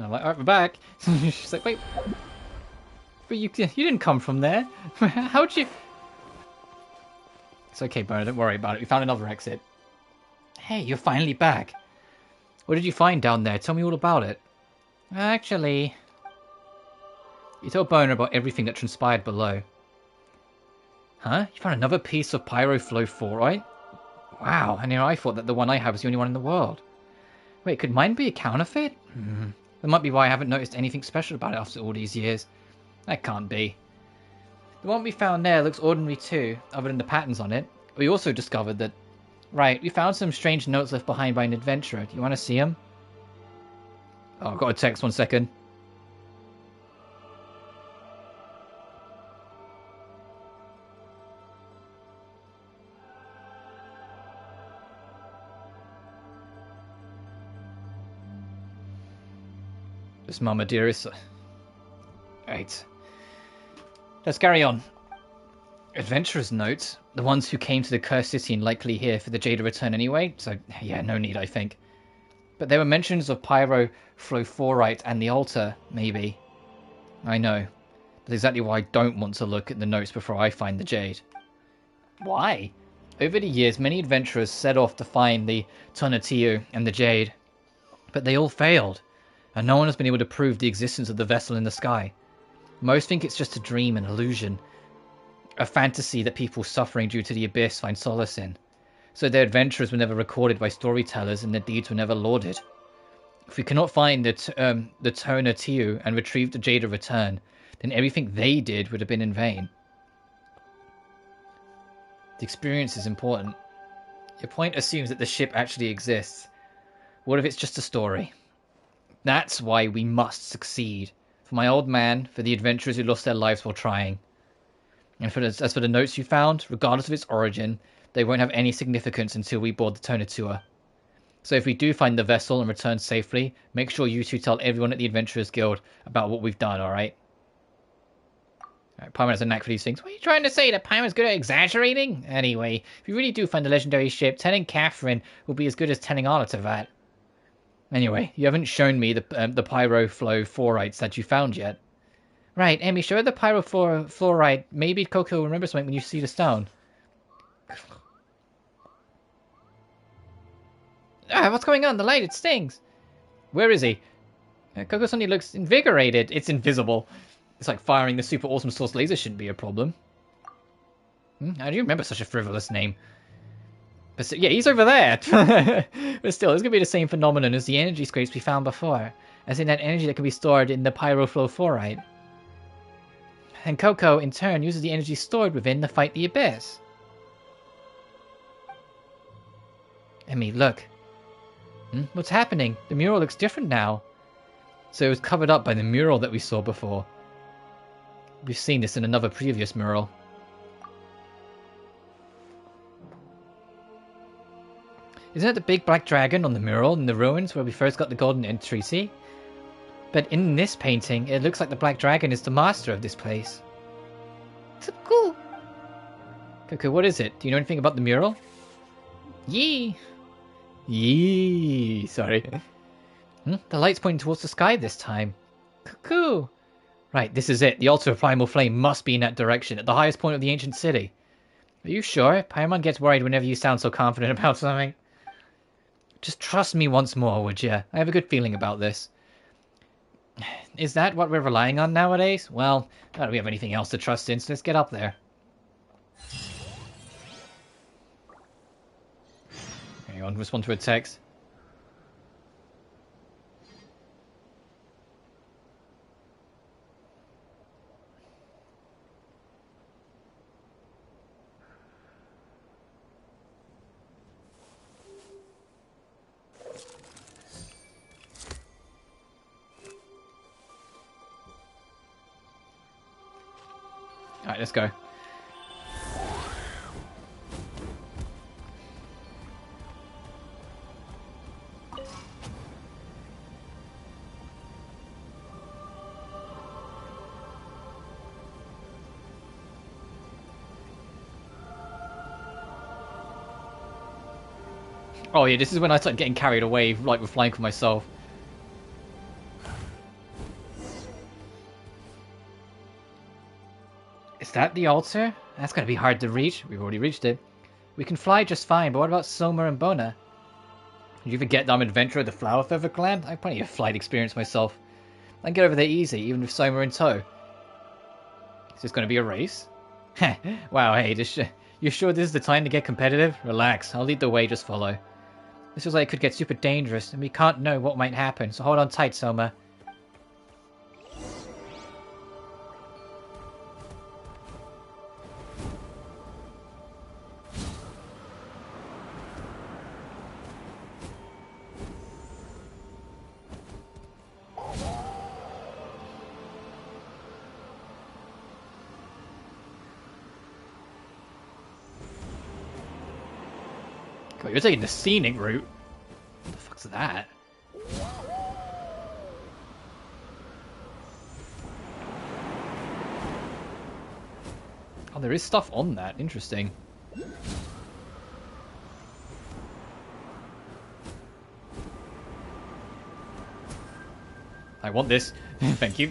I'm like, alright, we're back. She's like, wait, but you didn't come from there. How'd you? It's okay, Bono, don't worry about it. We found another exit. Hey, you're finally back. What did you find down there? Tell me all about it. Actually, you told Boner about everything that transpired below. Huh? You found another piece of Pyroflow 4, right? Wow, and I thought that the one I have was the only one in the world. Wait, could mine be a counterfeit? That might be why I haven't noticed anything special about it after all these years. That can't be. The one we found there looks ordinary too, other than the patterns on it. We also discovered that... Right, we found some strange notes left behind by an adventurer. Do you want to see them? Oh, I've got a text, 1 second. This Mama Dearest. Right. Let's carry on. Adventurers' notes. The ones who came to the Cursed City and likely here for the Jade to return anyway. So, yeah, no need, I think. But there were mentions of Pyrofluorite and the altar, maybe. I know. That's exactly why I don't want to look at the notes before I find the Jade. Why? Over the years, many adventurers set off to find the Tonatiuh and the Jade. But they all failed. And no one has been able to prove the existence of the vessel in the sky. Most think it's just a dream, an illusion. A fantasy that people suffering due to the abyss find solace in. So their adventures were never recorded by storytellers and their deeds were never lauded. If we cannot find the Tonatiuh and retrieve the Jade of Return, then everything they did would have been in vain. The experience is important. Your point assumes that the ship actually exists. What if it's just a story? That's why we must succeed. For my old man, for the adventurers who lost their lives while trying. And as for the notes you found, regardless of its origin, they won't have any significance until we board the Tonatiuh. So if we do find the vessel and return safely, make sure you two tell everyone at the Adventurers Guild about what we've done, alright? Paimon has a knack for these things. What are you trying to say? That Paimon's good at exaggerating? Anyway, if you really do find the legendary ship, telling Catherine will be as good as telling Arla Teyvat. Anyway, you haven't shown me the Pyrofluorites that you found yet. Right, Emmy, show her the Pyrofluorite. Maybe Coco will remember something when you see the stone. What's going on? The light, it stings. Where is he? Coco suddenly looks invigorated. It's invisible. It's like firing the super awesome source laser shouldn't be a problem. How do you remember such a frivolous name? But yeah, he's over there. But still, it's going to be the same phenomenon as the energy scrapes we found before. As in that energy that can be stored in the Pyrofluorite. And Coco, in turn, uses the energy stored within to fight the abyss. Emmy, look. What's happening? The mural looks different now. So it was covered up by the mural that we saw before. We've seen this in another previous mural. Isn't it the big black dragon on the mural in the ruins where we first got the golden entreaty? But in this painting, it looks like the black dragon is the master of this place. So cool. Coco, what is it? Do you know anything about the mural? Yee. Yee. Sorry. The light's pointing towards the sky this time. Cuckoo. Right, this is it. The altar of primal flame must be in that direction, at the highest point of the ancient city. Are you sure? Paimon gets worried whenever you sound so confident about something. Just trust me once more, would you? I have a good feeling about this. Is that what we're relying on nowadays? Well, not that we have anything else to trust in, so let's get up there. Hang on, respond to a text. Alright, let's go. Oh yeah, this is when I start getting carried away, like with flying for myself. Is that the altar? That's gonna be hard to reach. We've already reached it. We can fly just fine, but what about Soma and Bona? Did you forget that I'm an adventurer of the Flower Feather Clan? I have plenty of flight experience myself. I can get over there easy, even with Soma in tow. Is this gonna be a race? Wow, hey, you sure this is the time to get competitive? Relax, I'll lead the way, just follow. This feels like it could get super dangerous, and we can't know what might happen, so hold on tight, Soma. God, you're taking the scenic route. What the fuck's that? Oh, there is stuff on that. Interesting. I want this. Thank you.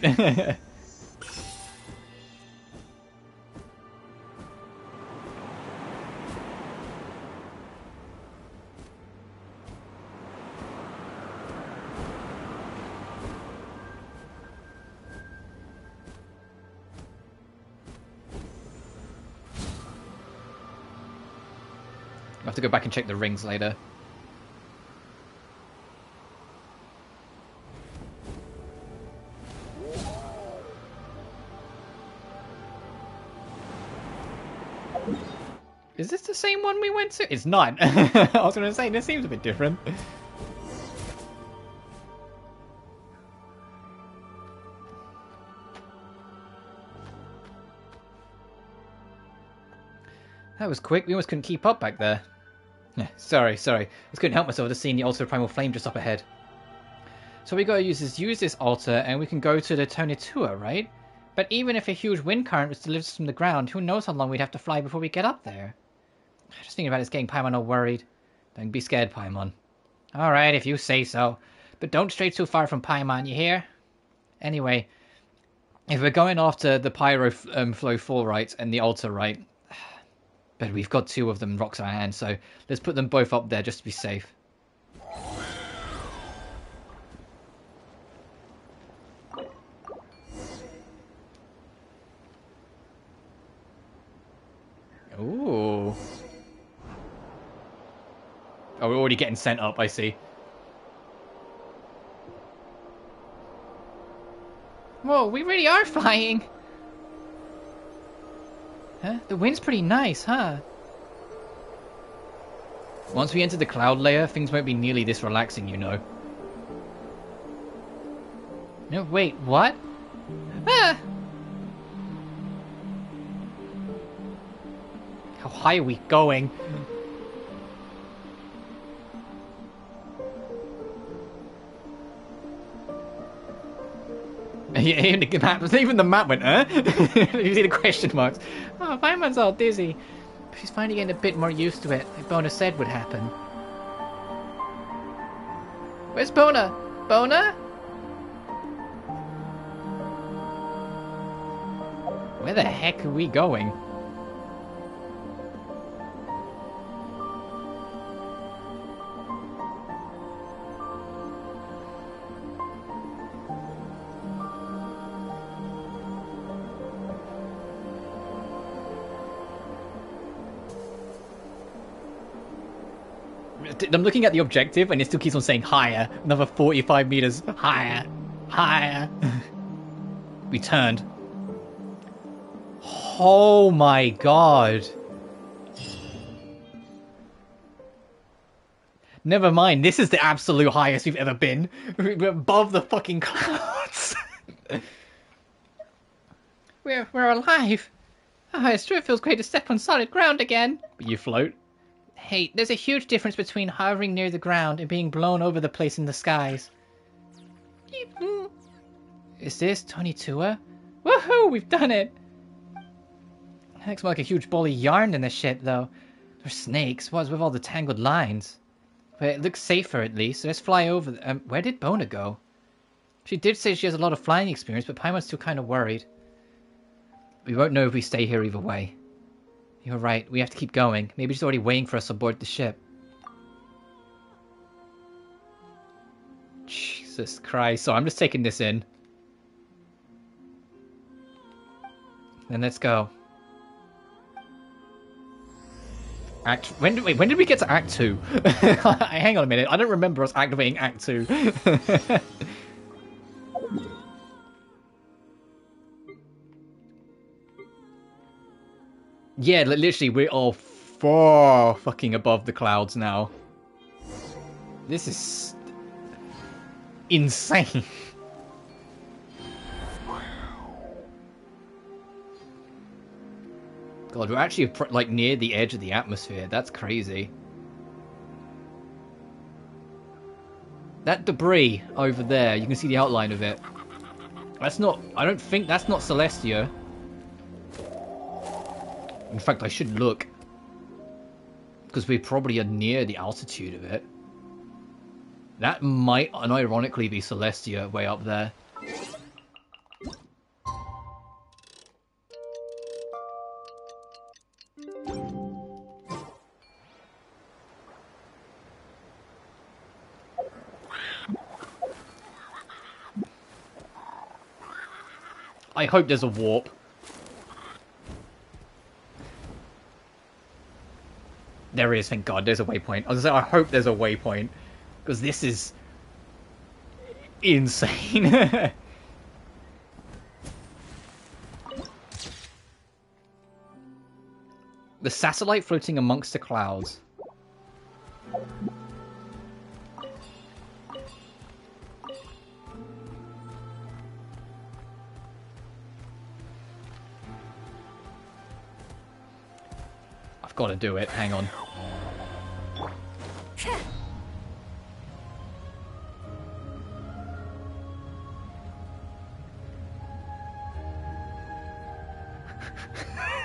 I'll have to go back and check the rings later. Is this the same one we went to? It's not. I was going to say, this seems a bit different. That was quick. We almost couldn't keep up back there. Sorry. I just couldn't help myself to seeing the altar of primal flame just up ahead. So we gotta use this altar and we can go to the Tonitua, right? But even if a huge wind current was to lift us from the ground, who knows how long we'd have to fly before we get up there. Just thinking about this getting Paimon all worried. Don't be scared, Paimon. Alright, if you say so. But don't stray too far from Paimon, you hear? Anyway, if we're going after the Pyro Flow Fall right and the altar right, but we've got two of them rocks in our hand, so let's put them both up there just to be safe. Ooh. Oh, we're already getting sent up, I see. Whoa, we really are flying! Huh? The wind's pretty nice, huh? Once we enter the cloud layer, things won't be nearly this relaxing, you know. No, wait, what? Ah! How high are we going? Even the map went, huh? You see the question marks. Oh, Paimon's all dizzy. She's finally getting a bit more used to it, like Bona said would happen. Where's Bona? Bona? Where the heck are we going? I'm looking at the objective and it still keeps on saying higher. Another 45 meters. Higher. Higher. We turned. Oh my god. Never mind, this is the absolute highest we've ever been. We're above the fucking clouds. We're alive. Oh, it sure feels great to step on solid ground again. But you float. Hey, there's a huge difference between hovering near the ground and being blown over the place in the skies. Is this Tonitua? Woohoo! We've done it! Looks more like a huge ball of yarn than the shit, though. There's snakes. What's with all the tangled lines? But it looks safer, at least. So let's fly over. Where did Bona go? She did say she has a lot of flying experience, but Paimon's still kind of worried. We won't know if we stay here either way. You're right, we have to keep going. Maybe she's already waiting for us aboard the ship. Jesus Christ. So I'm just taking this in. Then let's go. When did we get to Act 2? Hang on a minute. I don't remember us activating Act 2. Yeah, literally, we're all far fucking above the clouds now. This is insane. God, we're actually like near the edge of the atmosphere. That's crazy. That debris over there, you can see the outline of it. That's not, I don't think that's not Celestia. In fact, I should look. Because we probably are near the altitude of it. That might unironically be Celestia way up there. I hope there's a warp. There is, thank God, there's a waypoint. I was gonna say, I hope there's a waypoint. Because this is insane. The satellite floating amongst the clouds. I've got to do it, hang on.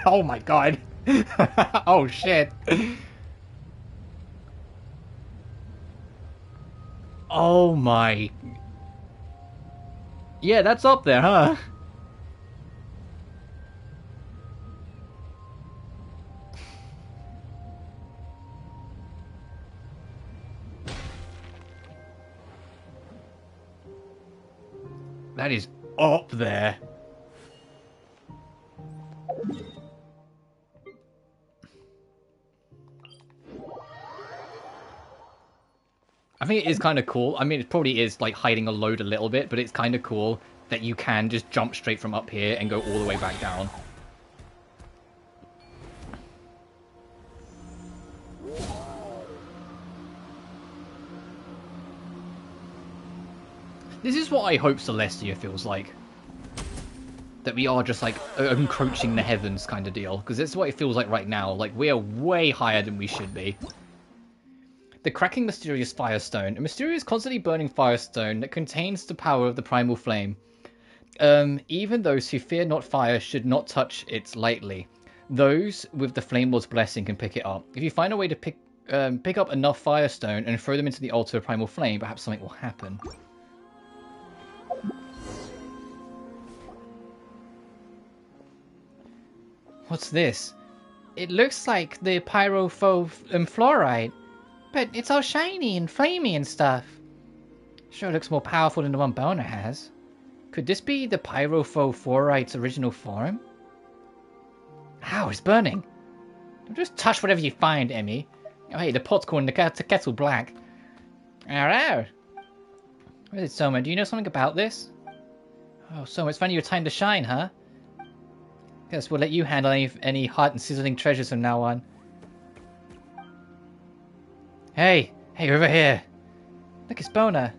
Oh my God. Oh shit. Oh my. Yeah, that's up there, huh? That is up there. I think it is kind of cool. I mean, it probably is like hiding a load a little bit, but it's kind of cool that you can just jump straight from up here and go all the way back down. This is what I hope Celestia feels like. That we are just like encroaching the heavens kind of deal. Because that's what it feels like right now. Like we are way higher than we should be. The cracking mysterious firestone. A mysterious constantly burning firestone that contains the power of the primal flame. Even those who fear not fire should not touch it lightly. Those with the Flame Lord's blessing can pick it up. If you find a way to pick up enough firestone and throw them into the altar of primal flame, perhaps something will happen. What's this? It looks like the fluorite, but it's all shiny and flamey and stuff. Sure looks more powerful than the one Boner has. Could this be the fluorite's original form? Ow, it's burning. Don't just touch whatever you find, Emmy. Oh hey, the pot's calling the kettle black. Arr. Where is it, Soma? Do you know something about this? Oh, Soma, it's finally your time to shine, huh? Guess we'll let you handle any hot and sizzling treasures from now on. Hey, over here. Look, it's Bona.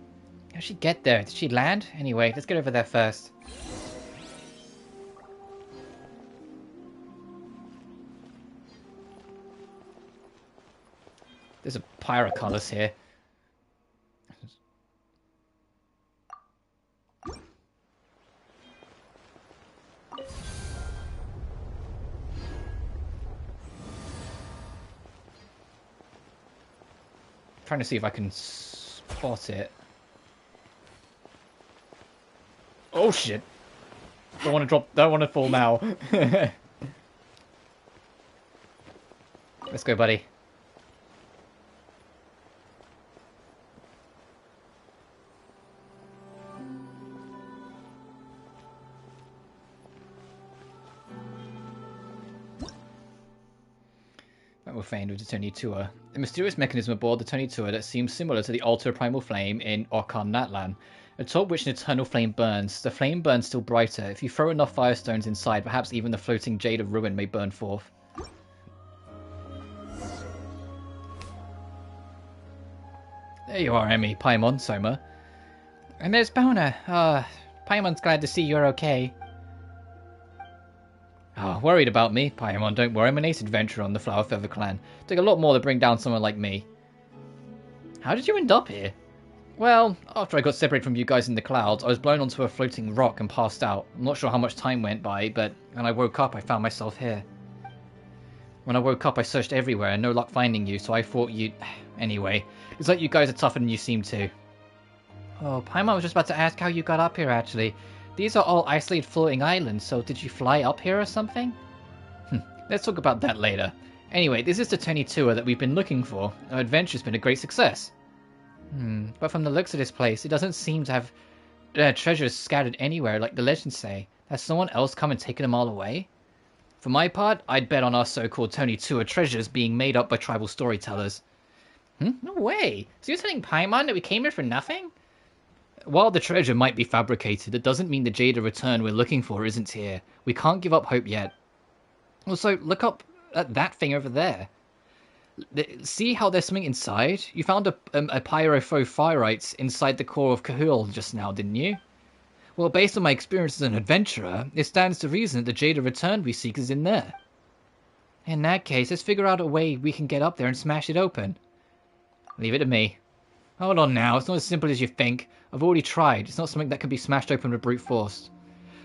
How'd she get there? Did she land? Anyway, let's get over there first. There's a Pyroculus here. Trying to see if I can spot it. Oh shit! Don't want to drop. Don't want to fall now. Let's go, buddy. That will famed with the Tony Tour. A mysterious mechanism aboard the Tony Tour that seems similar to the altar primal flame in Orkan Natlan. Atop which an eternal flame burns. The flame burns still brighter. If you throw enough firestones inside, perhaps even the floating jade of ruin may burn forth. There you are, Emmy, Paimon, Soma. And there's Bona. Paimon's glad to see you're okay. Oh, worried about me? Paimon, don't worry. I'm an ace adventurer on the Flower Feather clan. Took a lot more to bring down someone like me. How did you end up here? Well, after I got separated from you guys in the clouds, I was blown onto a floating rock and passed out. I'm not sure how much time went by, but when I woke up, I found myself here. When I woke up, I searched everywhere and no luck finding you, so I thought you'd... Anyway, it's like you guys are tougher than you seem to. Oh, Paimon was just about to ask how you got up here, actually. These are all isolated floating islands, so did you fly up here or something? Let's talk about that later. Anyway, this is the Tony Tour that we've been looking for. Our adventure's been a great success. But from the looks of this place, it doesn't seem to have treasures scattered anywhere like the legends say. Has someone else come and taken them all away? For my part, I'd bet on our so-called Tony Tour treasures being made up by tribal storytellers. No way! So you're telling Paimon that we came here for nothing? While the treasure might be fabricated, it doesn't mean the Jade of Return we're looking for isn't here. We can't give up hope yet. Also, look up at that thing over there. See how there's something inside? You found a pyrophosphites inside the core of Kahul just now, didn't you? Well, based on my experience as an adventurer, it stands to reason that the Jade of Return we seek is in there. In that case, let's figure out a way we can get up there and smash it open. Leave it to me. Hold on now, it's not as simple as you think. I've already tried. It's not something that can be smashed open with brute force.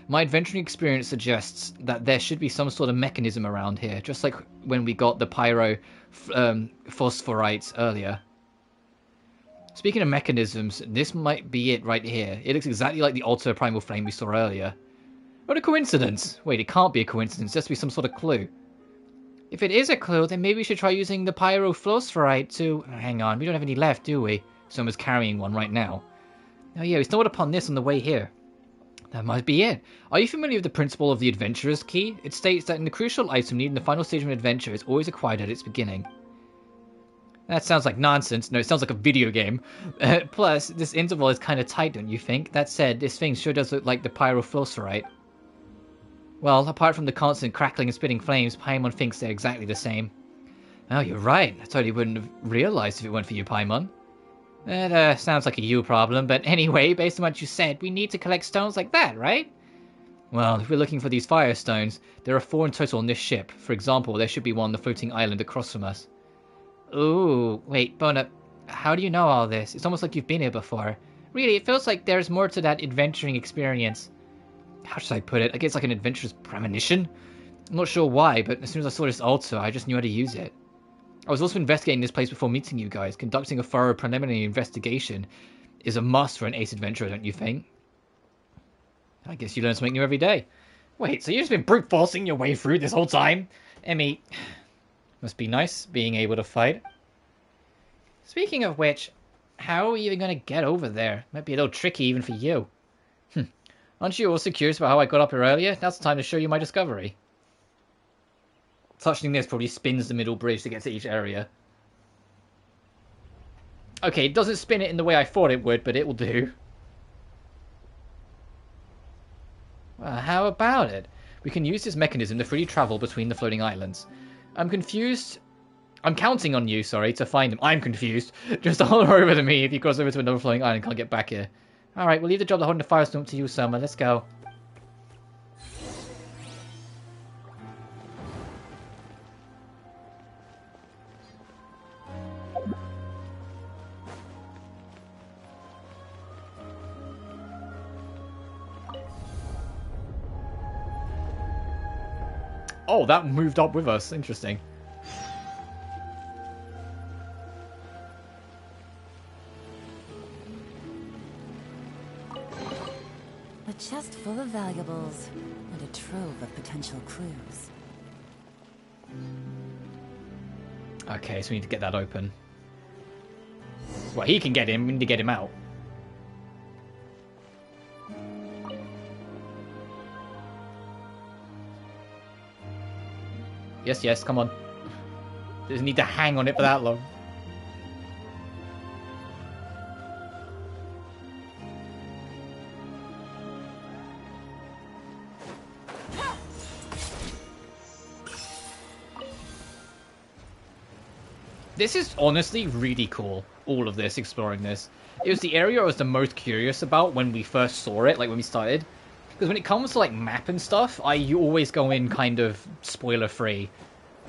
My adventuring experience suggests that there should be some sort of mechanism around here, just like when we got the pyrophosphites earlier. Speaking of mechanisms, this might be it right here. It looks exactly like the altar primal flame we saw earlier. What a coincidence! Wait, it can't be a coincidence, there has to be some sort of clue. If it is a clue, then maybe we should try using the pyrophosphorite to... Hang on, we don't have any left, do we? Someone's carrying one right now. Oh yeah, we stumbled upon this on the way here. That might be it. Are you familiar with the principle of the adventurer's key? It states that the crucial item needed in the final stage of an adventure is always acquired at its beginning. That sounds like nonsense. No, it sounds like a video game. Plus, this interval is kind of tight, don't you think? That said, this thing sure does look like the pyrophosphorite. Well, apart from the constant crackling and spitting flames, Paimon thinks they're exactly the same. Oh, you're right. I totally wouldn't have realized if it weren't for you, Paimon. That sounds like a you problem, but anyway, based on what you said, we need to collect stones like that, right? Well, if we're looking for these firestones, there are 4 in total on this ship. For example, there should be one on the floating island across from us. Ooh, wait, Bona, how do you know all this? It's almost like you've been here before. Really, it feels like there's more to that adventuring experience. How should I put it? I guess like an adventurer's premonition? I'm not sure why, but as soon as I saw this altar, I just knew how to use it. I was also investigating this place before meeting you guys. Conducting a thorough preliminary investigation is a must for an ace adventurer, don't you think? I guess you learn something new every day. Wait, so you've just been brute forcing your way through this whole time? Emmy, must be nice being able to fight. Speaking of which, how are we even going to get over there? Might be a little tricky even for you. Aren't you also curious about how I got up here earlier? Now's the time to show you my discovery. Touching this probably spins the middle bridge to get to each area. Okay, it doesn't spin it in the way I thought it would, but it will do. Well, how about it? We can use this mechanism to freely travel between the floating islands. I'm confused. I'm counting on you, sorry, to find them. I'm confused. Just hold over to me if he goes over to another floating island and can't get back here. Alright, we'll leave the job of holding the firestone to you, Summer. Let's go. Oh, that moved up with us. Interesting. A chest full of valuables and a trove of potential clues. Okay, so we need to get that open. Well, he can get in, we need to get him out. Yes, yes, come on. Doesn't need to hang on it for that long. This is honestly really cool, all of this, exploring this. It was the area I was the most curious about when we first saw it, like when we started. Because when it comes to like map and stuff, you always go in kind of spoiler free.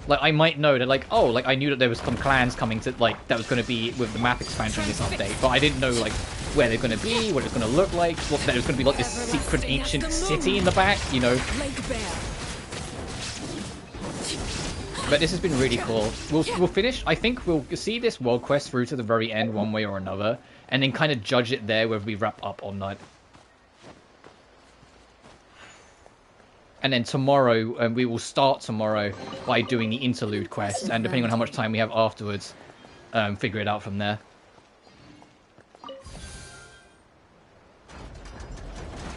Like I might know that like, oh, like I knew that there was some clans coming to like, that was going to be with the map expansion in this update. But I didn't know like where they're going to be, what it's going to look like, what there was going to be like this secret ancient city in the back, you know. But this has been really cool. We'll finish, I think we'll see this world quest through to the very end one way or another, and then kind of judge it there whether we wrap up or not. And then tomorrow, we will start tomorrow by doing the interlude quest, and depending on how much time we have afterwards, figure it out from there.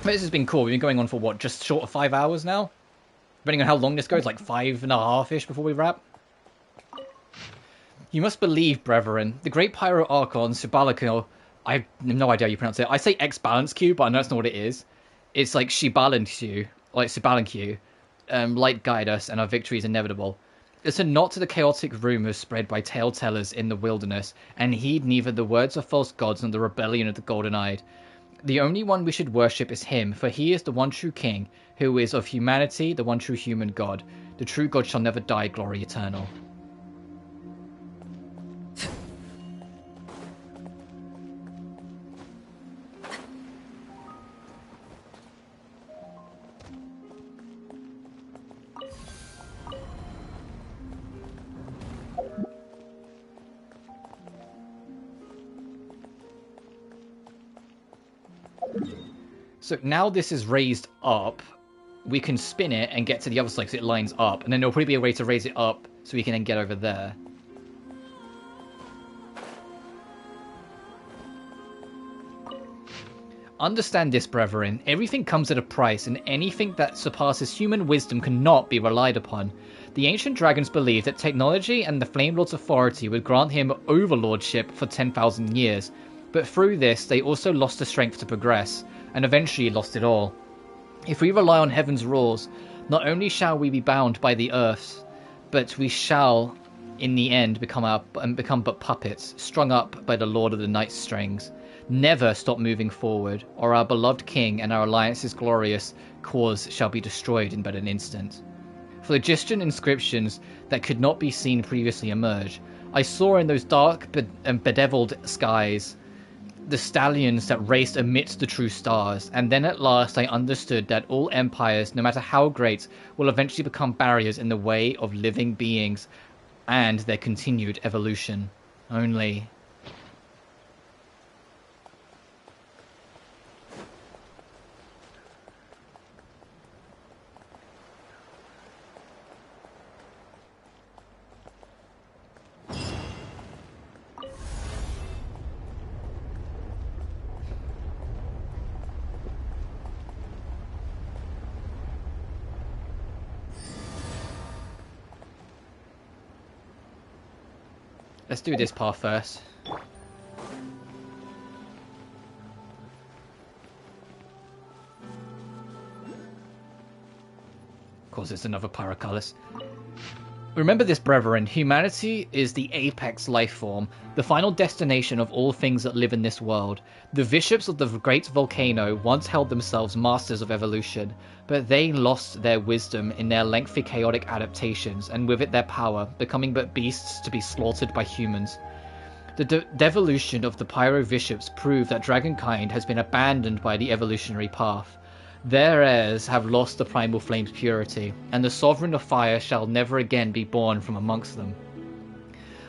But this has been cool. We've been going on for what, just short of 5 hours now? Depending on how long this goes, like 5.5-ish before we wrap. You must believe, brethren, the great Pyro Archon, Shibalakil, I have no idea how you pronounce it. I say X-Balance Q, but I know that's not what it is. It's like Shibalance, like Shibalance, light guide us, and our victory is inevitable. Listen not to the chaotic rumors spread by tale-tellers in the wilderness, and heed neither the words of false gods nor the rebellion of the golden-eyed. The only one we should worship is him, for he is the one true king, who is of humanity, the one true human god. The true god shall never die, glory eternal. So now this is raised up, we can spin it and get to the other side because it lines up. And then there'll probably be a way to raise it up so we can then get over there. Understand this, brethren. Everything comes at a price, and anything that surpasses human wisdom cannot be relied upon. The ancient dragons believed that technology and the Flame Lord's authority would grant him overlordship for 10,000 years. But through this, they also lost the strength to progress, and eventually lost it all. If we rely on heaven's rules, not only shall we be bound by the earth, but we shall, in the end, become but puppets, strung up by the Lord of the Night's strings. Never stop moving forward, or our beloved king and our alliance's glorious cause shall be destroyed in but an instant. Phlogiston inscriptions that could not be seen previously emerge. I saw in those dark and bedeviled skies the stallions that raced amidst the true stars, and then at last I understood that all empires, no matter how great, will eventually become barriers in the way of living beings and their continued evolution. Only... Let's do this path first. Of course, it's another Paraculus. Remember this, brethren. Humanity is the apex life form, the final destination of all things that live in this world. The bishops of the great volcano once held themselves masters of evolution, but they lost their wisdom in their lengthy chaotic adaptations, and with it their power, becoming but beasts to be slaughtered by humans. The devolution of the Pyro bishops prove that dragonkind has been abandoned by the evolutionary path. Their heirs have lost the primal flame's purity, and the sovereign of fire shall never again be born from amongst them.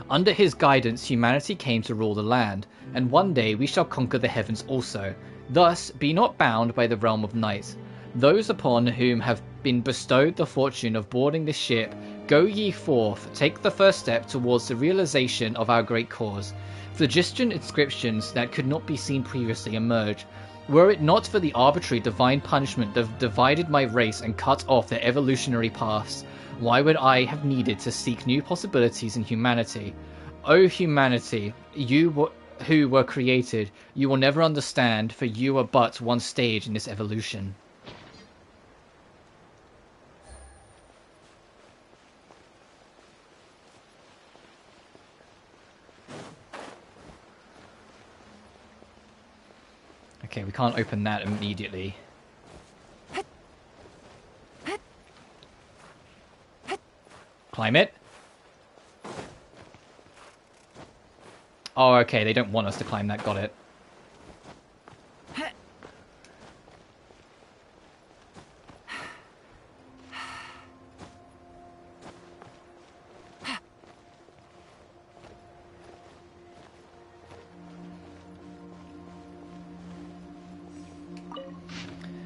Under his guidance, humanity came to rule the land, and one day we shall conquer the heavens also. Thus, be not bound by the realm of night. Those upon whom have been bestowed the fortune of boarding this ship, go ye forth, take the first step towards the realization of our great cause. Phlogiston inscriptions that could not be seen previously emerge. Were it not for the arbitrary divine punishment that divided my race and cut off their evolutionary paths, why would I have needed to seek new possibilities in humanity? O humanity, you who were created, you will never understand, for you are but one stage in this evolution. Okay, we can't open that immediately. Climb it. Oh, okay, they don't want us to climb that, got it.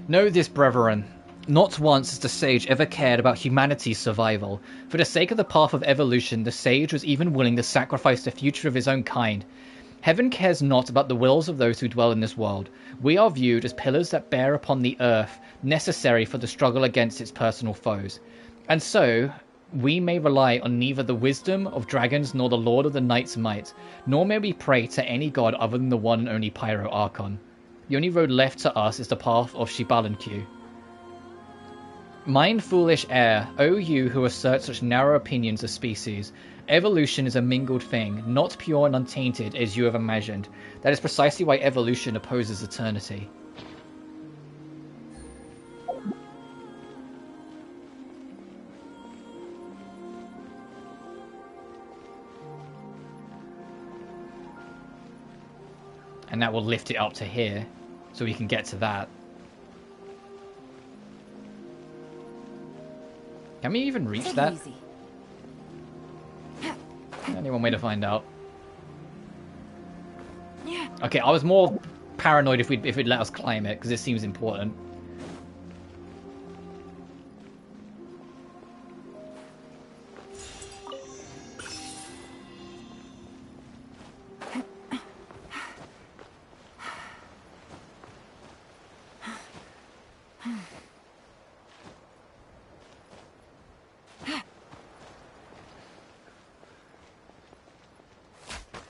Know this, brethren. Not once has the sage ever cared about humanity's survival. For the sake of the path of evolution, the sage was even willing to sacrifice the future of his own kind. Heaven cares not about the wills of those who dwell in this world. We are viewed as pillars that bear upon the earth, necessary for the struggle against its personal foes. And so, we may rely on neither the wisdom of dragons nor the Lord of the Night's might, nor may we pray to any god other than the one and only Pyro Archon. The only road left to us is the path of Shibalan-Q. Mind foolish air, O you who assert such narrow opinions of species. Evolution is a mingled thing, not pure and untainted as you have imagined. That is precisely why evolution opposes eternity. And that will lift it up to here, so we can get to that. Can we even reach that? Easy. Only one way to find out. Okay, I was more paranoid if it'd let us climb it, because it seems important.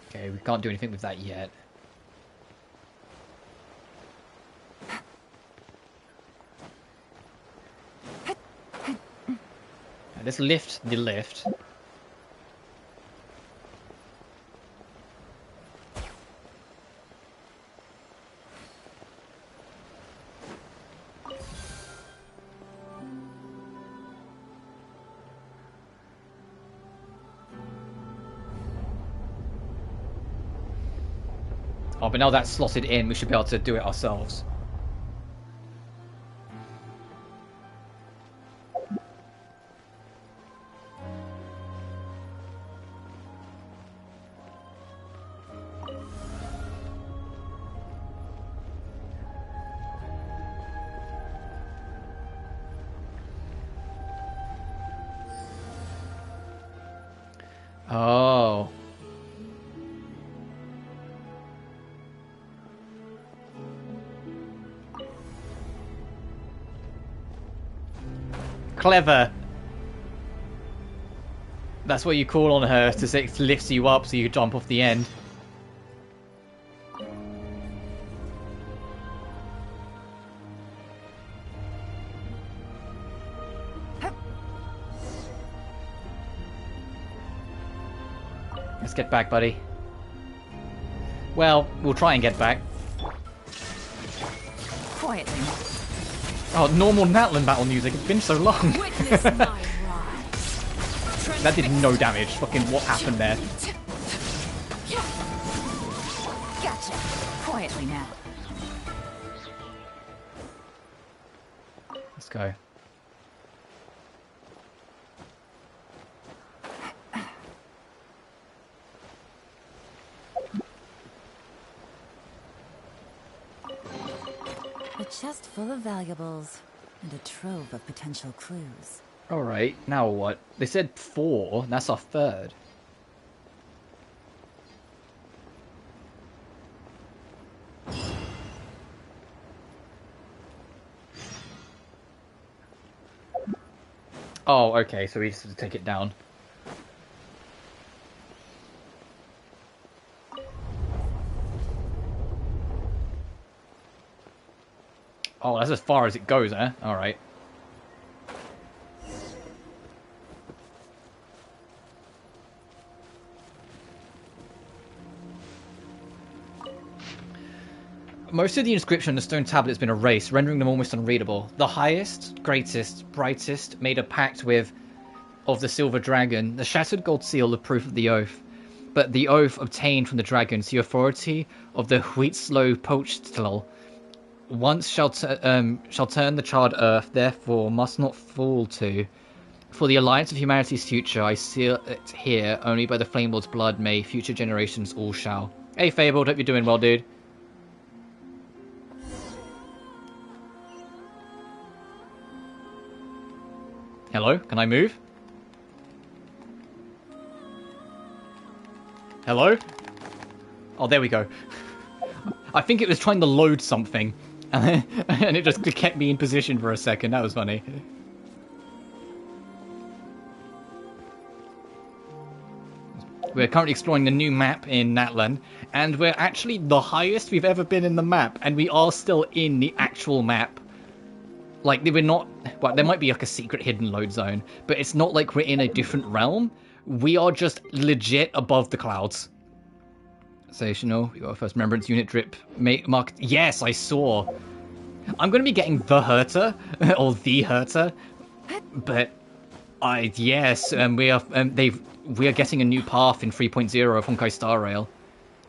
Okay, we can't do anything with that yet. Let's lift the lift. Oh, but now that's slotted in, we should be able to do it ourselves. Oh. Clever. That's what you call on her, to say it lifts you up so you jump off the end. Let's get back, buddy. Well, we'll try and get back. Quietly. Oh, normal Natlan battle music. It's been so long. That did no damage. Fucking what happened there? Gotcha. Quietly now. Let's go. A chest full of valuables. and a trove of potential clues. Alright, now what? They said 4, that's our third. Oh, okay, so we just have to take it down. Oh, that's as far as it goes, eh? Alright. Most of the inscription on the stone tablet has been erased, rendering them almost unreadable. The highest, greatest, brightest made a pact of the silver dragon. The shattered gold seal, the proof of the oath. But the oath obtained from the dragons, the authority of the Huitslo Pochtel, once shall turn the charred earth, therefore must not fall to. For the alliance of humanity's future, I seal it here, only by the Flame Lord's blood may future generations all shall. Hey Fabled, hope you're doing well, dude. Hello, can I move? Hello? Oh, there we go. I think it was trying to load something, and it just kept me in position for a second. That was funny. We're currently exploring the new map in Natlan, and we're actually the highest we've ever been in the map, and we are still in the actual map. Like, we're not... Well, there might be like a secret hidden load zone, but it's not like we're in a different realm. We are just legit above the clouds. Sensational. We got our first remembrance unit drip mark. Yes, I saw. I'm going to be getting the Herter, or the Herter, but yes, we are getting a new path in 3.0 of Honkai Star Rail.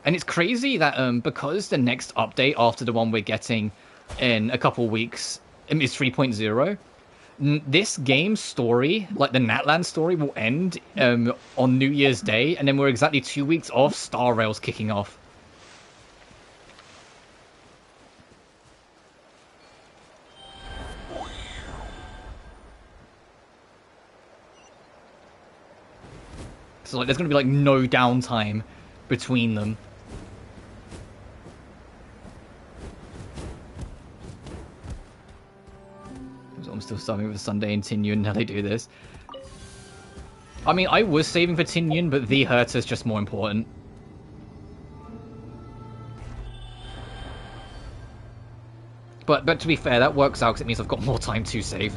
And it's crazy that because the next update after the one we're getting in a couple weeks is 3.0, this game's story, like the Natlan story, will end on New Year's Day, and then we're exactly 2 weeks off Star Rail's kicking off. So like, there's going to be like no downtime between them. I'm still starting with Sunday and Tingyun now they do this. I mean, I was saving for Tingyun, but the Herter's just more important. But to be fair, that works out because it means I've got more time to save.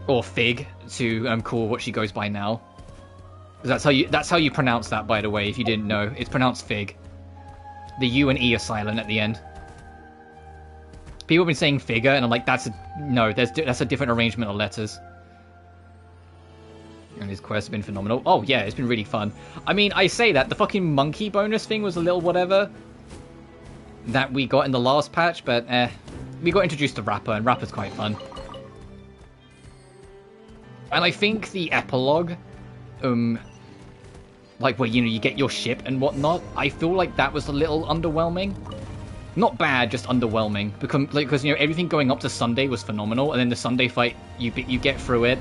Or Fig, to call what she goes by now. That's how you pronounce that, by the way, if you didn't know. It's pronounced Fig. The U and E are silent at the end. People have been saying figure, and I'm like, that's a different arrangement of letters. And his quests have been phenomenal. Oh yeah, it's been really fun. I mean, I say that, the fucking monkey bonus thing was a little whatever that we got in the last patch, but we got introduced to Rapper, and Rapper's quite fun. And I think the epilogue, like where, you know, you get your ship and whatnot, I feel like that was a little underwhelming. Not bad, just underwhelming. Because you know, everything going up to Sunday was phenomenal, and then the Sunday fight, you get through it.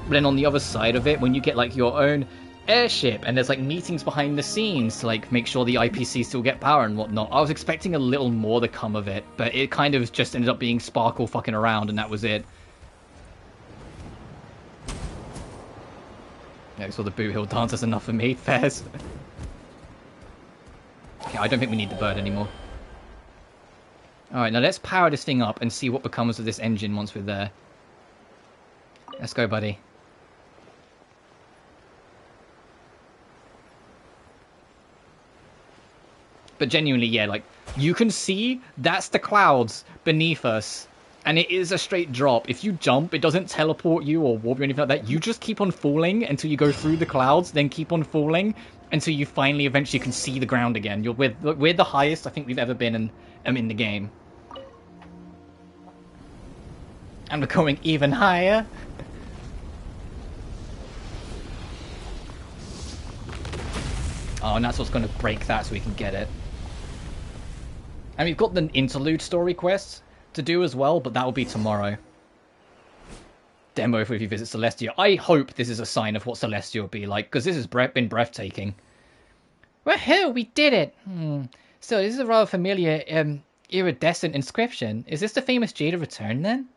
But then on the other side of it, when you get like your own airship, and there's like meetings behind the scenes to like make sure the IPC still get power and whatnot, I was expecting a little more to come of it, but it kind of just ended up being Sparkle fucking around, and that was it. Yeah, so the Boot Hill dance is enough for me, Fairs. Okay, I don't think we need the bird anymore. Alright, now let's power this thing up and see what becomes of this engine once we're there. Let's go, buddy. But genuinely, yeah, like, you can see that's the clouds beneath us. And it is a straight drop. If you jump, it doesn't teleport you or warp you or anything like that. You just keep on falling until you go through the clouds, then keep on falling until you finally eventually can see the ground again. We're the highest I think we've ever been in the game. And we're going even higher. Oh, and that's what's going to break that so we can get it. And we've got the interlude story quests, to do as well, but that will be tomorrow. Demo if you visit Celestia. I hope this is a sign of what Celestia will be like, because this has been breathtaking. Woohoo! We did it! So this is a rather familiar iridescent inscription. Is this the famous Jade of Return then?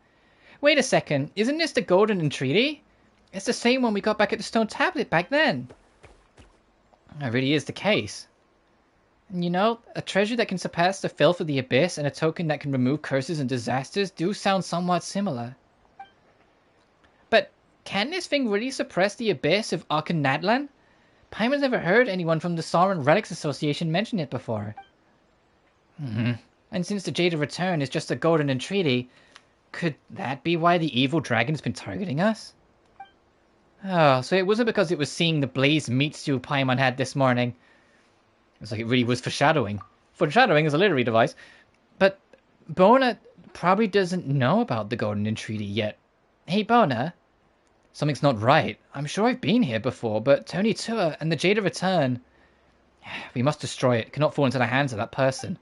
Wait a second, isn't this the golden entreaty? It's the same one we got back at the stone tablet back then. That really is the case. And you know, a treasure that can surpass the filth of the abyss and a token that can remove curses and disasters do sound somewhat similar. But can this thing really suppress the abyss of Arcanatlan? Paimon's never heard anyone from the Sauron Relics Association mention it before. And since the Jade of Return is just a golden entreaty, could that be why the evil dragon's been targeting us? Oh, so it wasn't because it was seeing the blazed meat stew Paimon had this morning. It's like it really was foreshadowing. Foreshadowing is a literary device. But Bona probably doesn't know about the golden entreaty yet. Hey, Bona. Something's not right. I'm sure I've been here before, but Tony Tua and the Jade of Return... We must destroy it. It cannot fall into the hands of that person.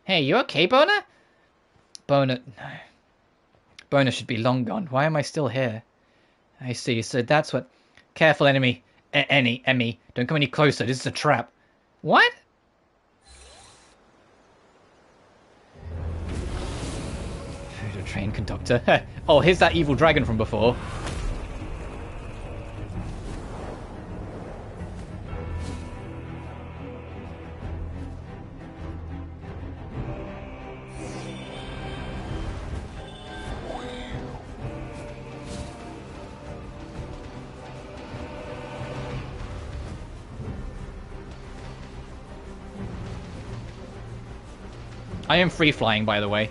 Hey, you okay, Bona? Bona... No. Bona should be long gone. Why am I still here? I see. So that's what... Careful, enemy. Emmy. Don't come any closer. This is a trap. What? The train conductor. Oh, here's that evil dragon from before. I am free flying, by the way.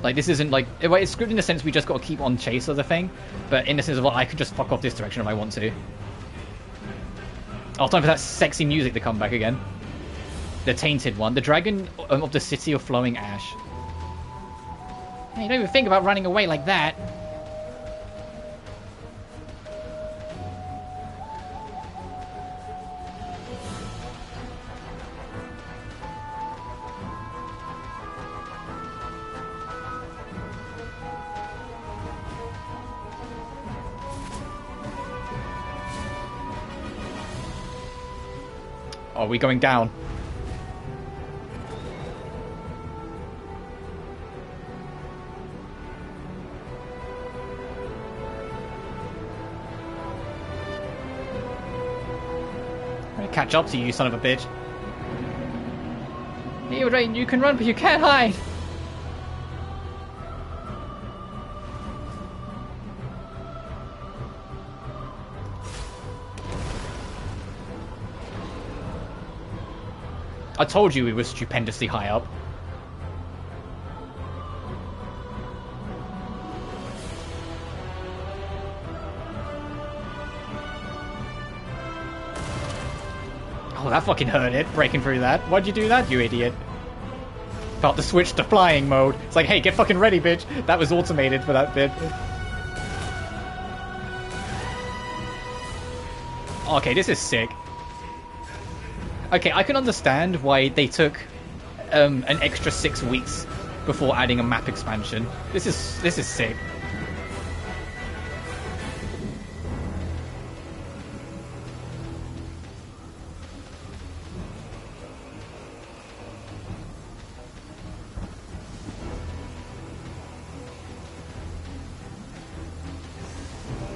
Like, this isn't like... It's scripted in the sense we just got to keep on chase of the thing. But in the sense of, well, I could just fuck off this direction if I want to. Oh, time for that sexy music to come back again. The tainted one. The dragon of the city of flowing ash. Hey, you don't even think about running away like that. Oh, are we going down? I'm gonna catch up to you, son of a bitch. You're right, you can run, but you can't hide. I told you we were stupendously high up. Oh, that fucking hurt it, breaking through that. Why'd you do that, you idiot? About to switch to flying mode. It's like, hey, get fucking ready, bitch. That was automated for that bit. Okay, this is sick. Okay, I can understand why they took an extra 6 weeks before adding a map expansion. This is sick.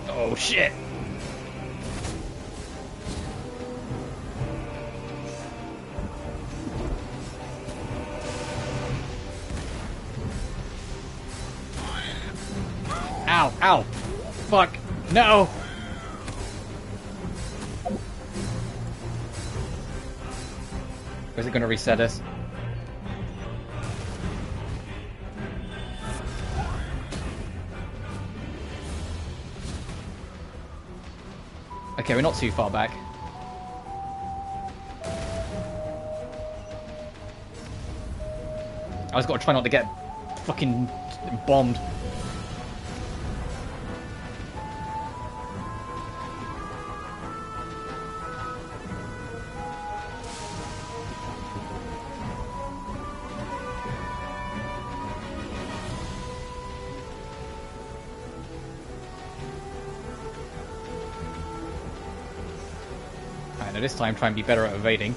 Oh shit. Ow, ow. Fuck. No. Or is it going to reset us? Okay, we're not too far back. I just got to try not to get fucking bombed. know, this time try and be better at evading.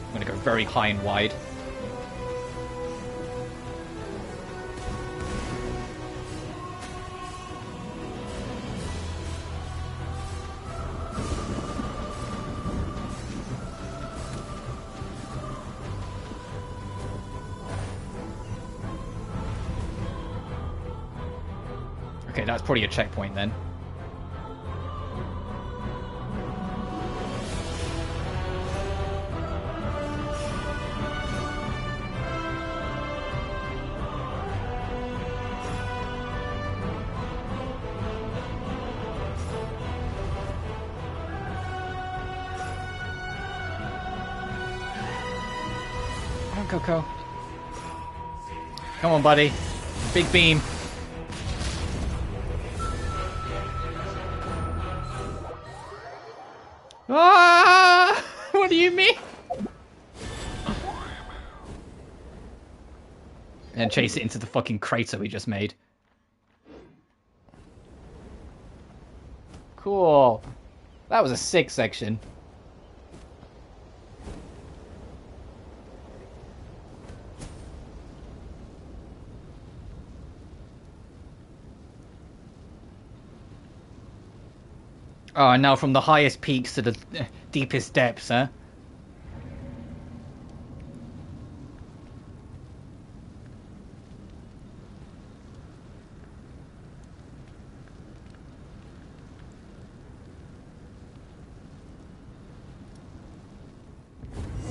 I'm gonna go very high and wide. Okay, that's probably a checkpoint then. Come on, Coco. Come on, buddy. Big beam. Ah! What do you mean? And chase it into the fucking crater we just made. Cool. That was a sick section. Oh, and now from the highest peaks to the deepest depths, huh?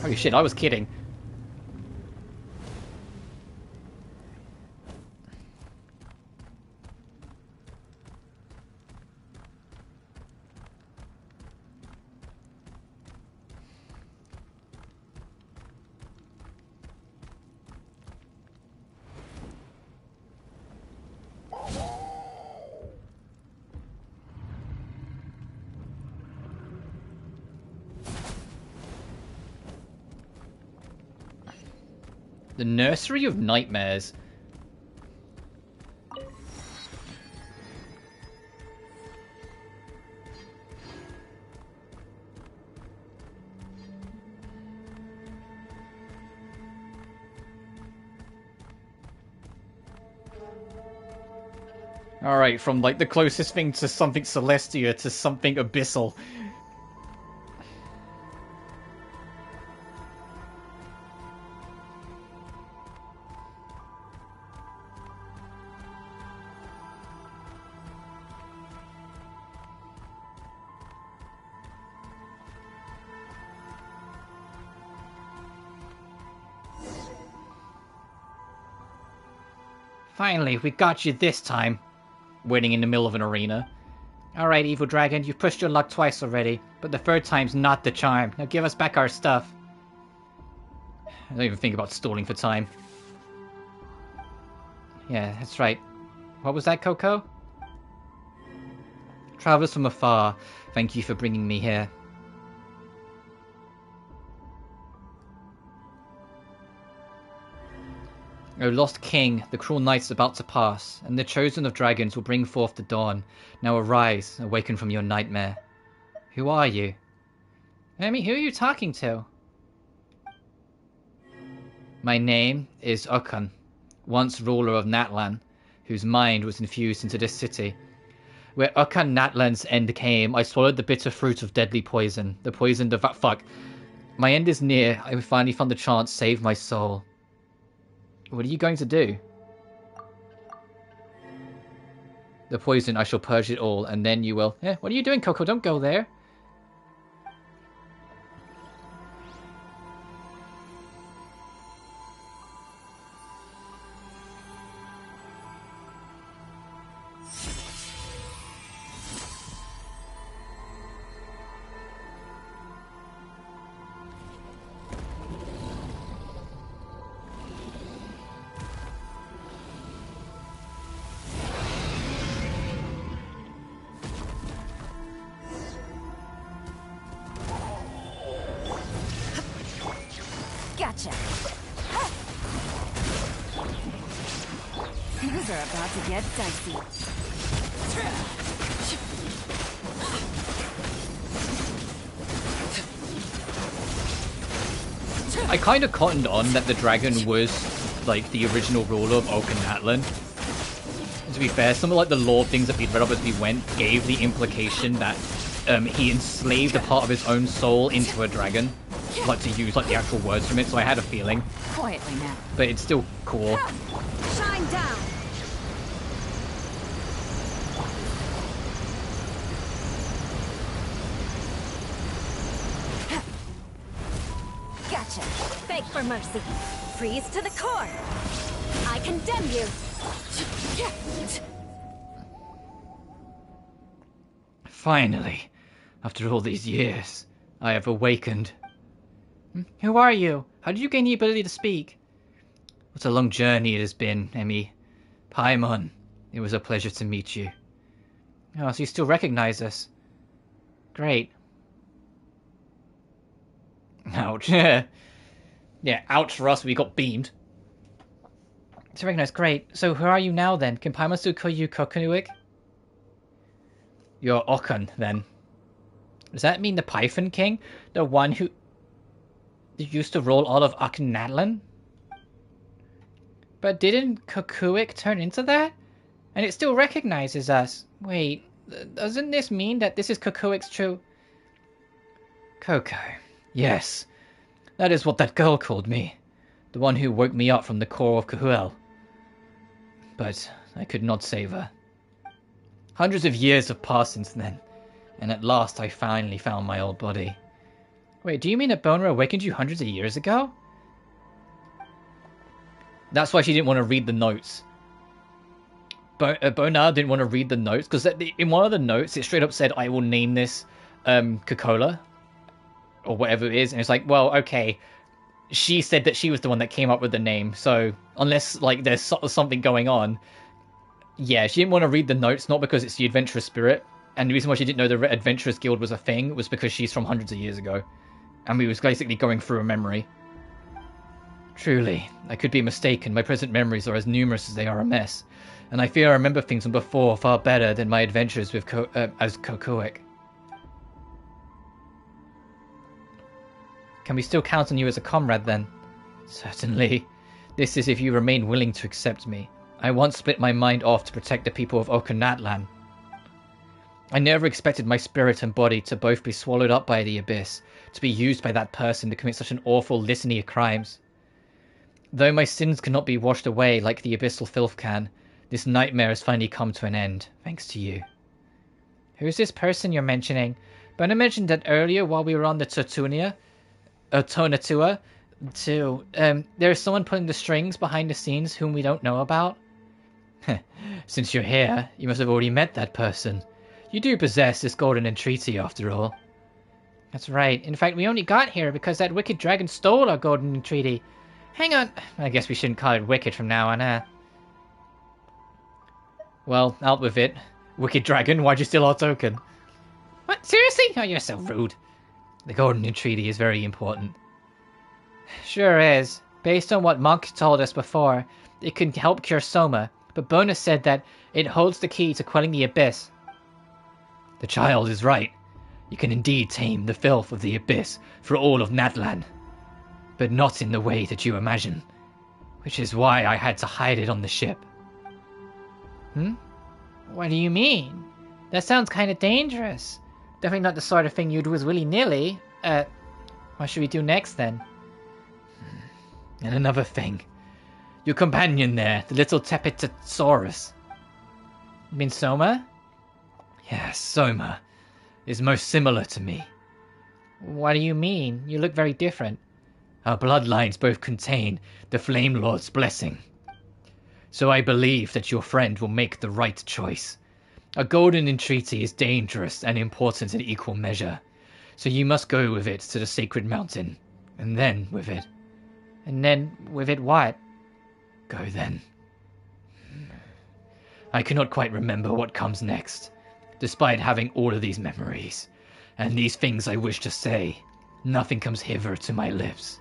Holy shit, I was kidding. The Nursery of Nightmares. Alright, from like the closest thing to something Celestia to something abyssal. Finally, we got you this time. Waiting in the middle of an arena. Alright, evil dragon, you've pushed your luck twice already, but the third time's not the charm. Now give us back our stuff. I don't even think about stalling for time. Yeah, that's right. What was that, Coco? Travelers from afar, thank you for bringing me here. O lost king, the cruel night is about to pass, and the chosen of dragons will bring forth the dawn. Now arise, awaken from your nightmare. Who are you? I mean, who are you talking to? My name is Okan, once ruler of Natlan, whose mind was infused into this city. Where Okan Natlan's end came, I swallowed the bitter fruit of deadly poison. The poison of fuck. My end is near. I finally found the chance to save my soul. What are you going to do? The poison, I shall purge it all, and then you will... what are you doing, Coco? Don't go there. Gotcha. Things are about to get dicey. I kind of cottoned on that the dragon was, like, the original ruler of Okanagan. To be fair, some of like the lore things that we'd read up as we went gave the implication that he enslaved a part of his own soul into a dragon. Like to use like the actual words from it, so I had a feeling. Quietly now. But it's still cool. Shine down. Gotcha. Beg for mercy. Freeze to the core. I condemn you. Finally, after all these years, I have awakened. Who are you? How did you gain the ability to speak? What a long journey it has been, Emmy. Paimon, it was a pleasure to meet you. Oh, so you still recognize us. Great. Ouch. Yeah, ouch for us, we got beamed. To recognize, great. So who are you now then? Can Paimon still call you Kokunuik? You're Okan, then. Does that mean the Python King? The one who used to rule all of Okanagan? But didn't Kokuik turn into that? And it still recognizes us. Wait, doesn't this mean that this is Kokuik's true... Koko. Yes. That is what that girl called me. The one who woke me up from the core of Kahuel. But I could not save her. Hundreds of years have passed since then, and at last I finally found my old body. Wait, do you mean that Boner awakened you hundreds of years ago? That's why she didn't want to read the notes. Bonar didn't want to read the notes, because in one of the notes it straight up said, I will name this Coca-Cola, or whatever it is, and it's like, well, okay, she said that she was the one that came up with the name, so unless like there's something going on, yeah, she didn't want to read the notes, not because it's the adventurous spirit, and the reason why she didn't know the adventurous guild was a thing was because she's from hundreds of years ago, and we was basically going through a memory. Truly, I could be mistaken. My present memories are as numerous as they are a mess, and I fear I remember things from before far better than my adventures with as Kokuik. Can we still count on you as a comrade then? Certainly. This is if you remain willing to accept me. I once split my mind off to protect the people of Okanagan. I never expected my spirit and body to both be swallowed up by the abyss, to be used by that person to commit such an awful litany of crimes. Though my sins cannot be washed away like the abyssal filth can, this nightmare has finally come to an end, thanks to you. Who's this person you're mentioning? Bona mentioned that earlier while we were on the Tonatua, there's someone pulling the strings behind the scenes whom we don't know about. Since you're here, you must have already met that person. You do possess this golden entreaty, after all. That's right. In fact, we only got here because that wicked dragon stole our golden entreaty. Hang on. I guess we shouldn't call it wicked from now on, huh? Well, out with it. Wicked dragon, why'd you steal our token? What? Seriously? Oh, you're so rude. The golden entreaty is very important. Sure is. Based on what Monk told us before, it can help cure Soma, but Bonus said that it holds the key to quelling the abyss. The child is right. You can indeed tame the filth of the abyss for all of Natlan, but not in the way that you imagine, which is why I had to hide it on the ship. What do you mean? That sounds kind of dangerous. Definitely not the sort of thing you'd do willy-nilly. What should we do next then? And another thing. Your companion there, the little Tepetosaurus. You mean Soma? Yes, Soma is most similar to me. What do you mean? You look very different. Our bloodlines both contain the Flame Lord's blessing. So I believe that your friend will make the right choice. A golden entreaty is dangerous and important in equal measure. So you must go with it to the sacred mountain. And then with it. And then with it what? Go then. I cannot quite remember what comes next, despite having all of these memories. And these things I wish to say, nothing comes hither to my lips.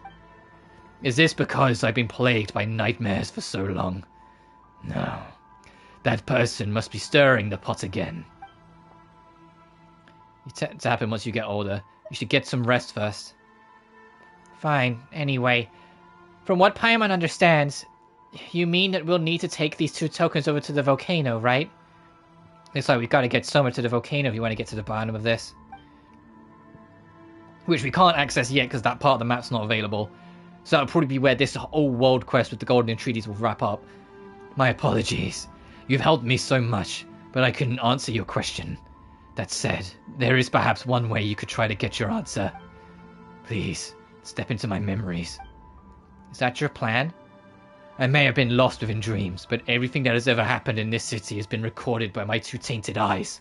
Is this because I've been plagued by nightmares for so long? No. That person must be stirring the pot again. You tap him once you get older. You should get some rest first. Fine. Anyway, from what Paimon understands, you mean that we'll need to take these 2 tokens over to the volcano, right? Looks like we've got to get somewhere to the volcano if you want to get to the bottom of this. Which we can't access yet because that part of the map's not available. So that'll probably be where this whole world quest with the Golden Entreaties will wrap up. My apologies. You've helped me so much, but I couldn't answer your question. That said, there is perhaps one way you could try to get your answer. Please, step into my memories. Is that your plan? I may have been lost within dreams, but everything that has ever happened in this city has been recorded by my 2 tainted eyes.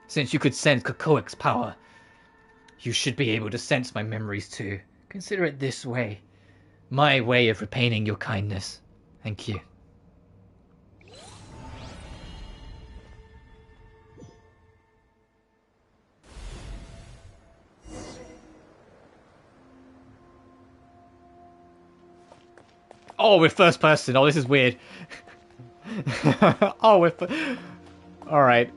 Since you could sense Kokoak's power, you should be able to sense my memories too. Consider it this way. My way of repaying your kindness. Thank you. Oh, we're first person. Oh, this is weird. Oh, we're... Alright.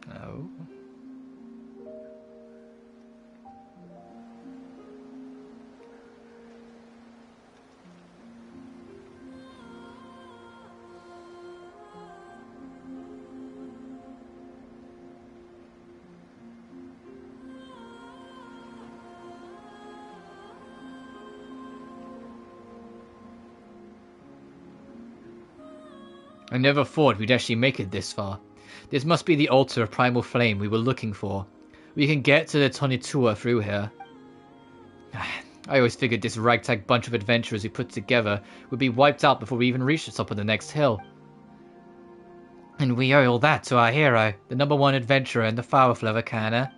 No. I never thought we'd actually make it this far. This must be the altar of primal flame we were looking for. We can get to the Tonitua through here. I always figured this ragtag bunch of adventurers we put together would be wiped out before we even reached the top of the next hill. And we owe all that to our hero, the #1 adventurer in the Flower Flower Canna.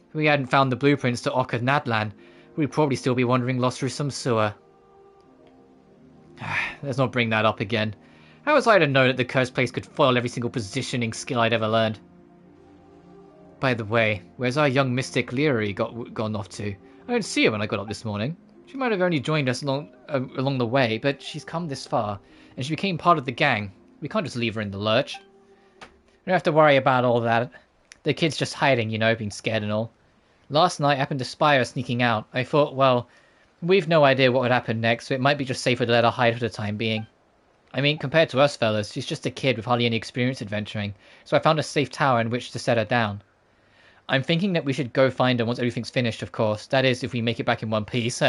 If we hadn't found the blueprints to Oka Natlan, we'd probably still be wandering lost through some sewer. Let's not bring that up again. How was I to know that the cursed place could foil every single positioning skill I'd ever learned? By the way, where's our young mystic Leary gone off to? I didn't see her when I got up this morning. She might have only joined us along the way, but she's come this far, and she became part of the gang. We can't just leave her in the lurch. We don't have to worry about all that. The kid's just hiding, you know, being scared and all. Last night I happened to spy her sneaking out. I thought, well, we've no idea what would happen next, so it might be just safer to let her hide for the time being. I mean, compared to us fellas, she's just a kid with hardly any experience adventuring, so I found a safe tower in which to set her down. I'm thinking that we should go find her once everything's finished, of course. That is, if we make it back in one piece.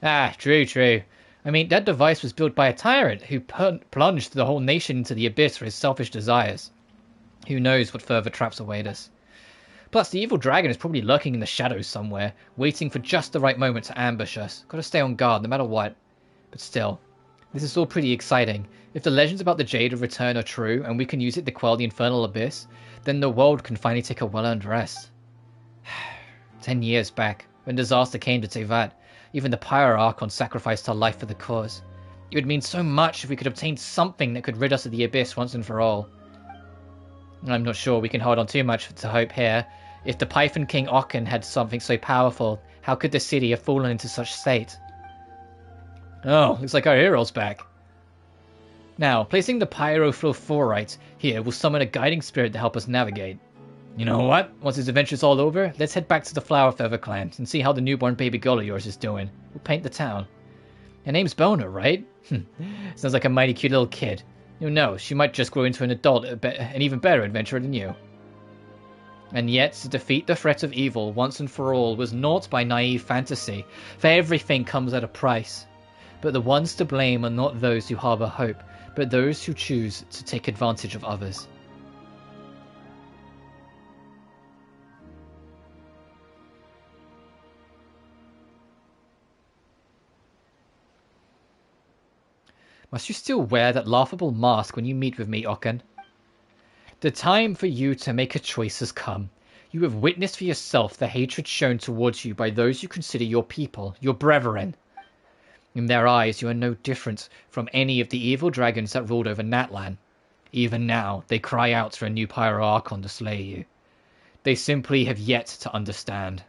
True. I mean, that device was built by a tyrant who plunged the whole nation into the abyss for his selfish desires. Who knows what further traps await us. Plus, the evil dragon is probably lurking in the shadows somewhere, waiting for just the right moment to ambush us. Gotta stay on guard, no matter what. But still, this is all pretty exciting. If the legends about the Jade of Return are true, and we can use it to quell the infernal abyss, then the world can finally take a well-earned rest. 10 years back, when disaster came to Teyvat, even the Pyro Archon sacrificed her life for the cause. It would mean so much if we could obtain something that could rid us of the abyss once and for all. I'm not sure we can hold on too much to hope here. If the Python King Okken had something so powerful, how could the city have fallen into such state? Oh, looks like our hero's back. Now, placing the Pyrofluorite here will summon a guiding spirit to help us navigate. You know what? Once this adventure's all over, let's head back to the Flower Feather clan and see how the newborn baby girl of yours is doing. We'll paint the town. Her name's Bona, right? Sounds like a mighty cute little kid. Who knows, she might just grow into an adult, an even better adventurer than you. And yet, to defeat the threat of evil once and for all was naught by naive fantasy, for everything comes at a price. But the ones to blame are not those who harbour hope, but those who choose to take advantage of others. Must you still wear that laughable mask when you meet with me, Okken? The time for you to make a choice has come. You have witnessed for yourself the hatred shown towards you by those you consider your people, your brethren. In their eyes, you are no different from any of the evil dragons that ruled over Natlan. Even now, they cry out for a new Pyro Archon to slay you. They simply have yet to understand.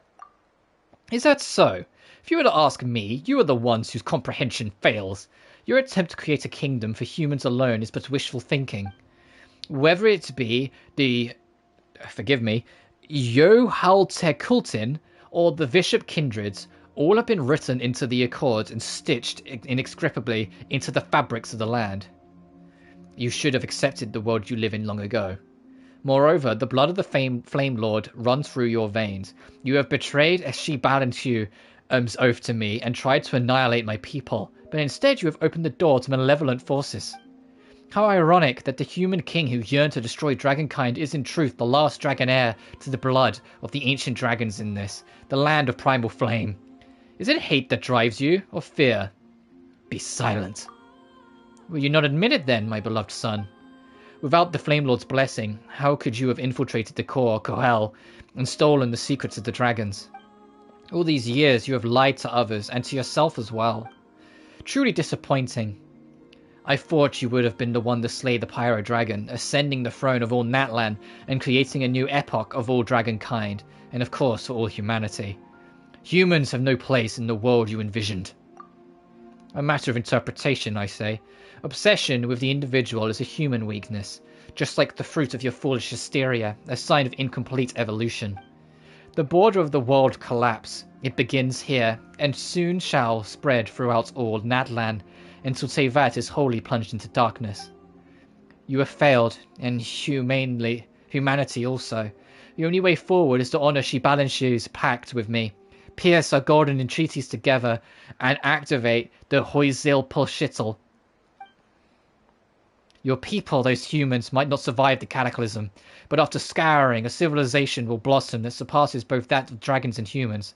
Is that so? If you were to ask me, you are the ones whose comprehension fails. Your attempt to create a kingdom for humans alone is but wishful thinking. Whether it be the, forgive me, Yohaltekultin or the Bishop Kindreds, all have been written into the Accords and stitched inextricably into the fabrics of the land. You should have accepted the world you live in long ago. Moreover, the blood of the Flame Lord runs through your veins. You have betrayed Shibalanchu's oath to me and tried to annihilate my people, but instead you have opened the door to malevolent forces. How ironic that the human king who yearned to destroy dragonkind is in truth the last dragon heir to the blood of the ancient dragons in this, the land of primal flame. Is it hate that drives you, or fear? Be silent. Will you not admit it then, my beloved son? Without the Flame Lord's blessing, how could you have infiltrated the core Kohel and stolen the secrets of the dragons? All these years you have lied to others and to yourself as well. Truly disappointing. I thought you would have been the one to slay the Pyro Dragon, ascending the throne of all Natlan and creating a new epoch of all dragonkind, and of course for all humanity. Humans have no place in the world you envisioned. A matter of interpretation, I say. Obsession with the individual is a human weakness, just like the fruit of your foolish hysteria, a sign of incomplete evolution. The border of the world collapse. It begins here, and soon shall spread throughout all Natlan, until Teyvat is wholly plunged into darkness. You have failed, and humanity also. The only way forward is to honor Shibalanchu's pact with me, pierce our golden entreaties together, and activate the Hoizil Pulshitl. Your people, those humans, might not survive the cataclysm, but after scouring, a civilization will blossom that surpasses both that of dragons and humans.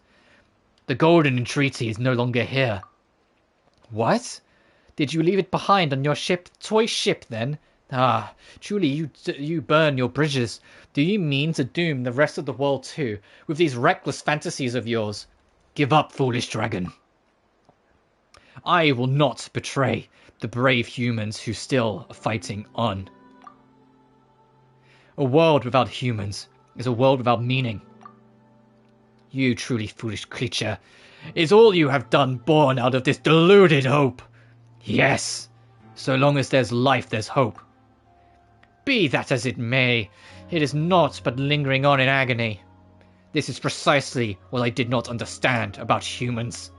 The golden entreaty is no longer here. What? Did you leave it behind on your toy ship then? Ah, truly you burn your bridges. Do you mean to doom the rest of the world too, with these reckless fantasies of yours? Give up, foolish dragon. I will not betray the brave humans who still are fighting on. A world without humans is a world without meaning. You truly foolish creature, is all you have done born out of this deluded hope? Yes, so long as there's life, there's hope. Be that as it may, it is naught but lingering on in agony. This is precisely what I did not understand about humans.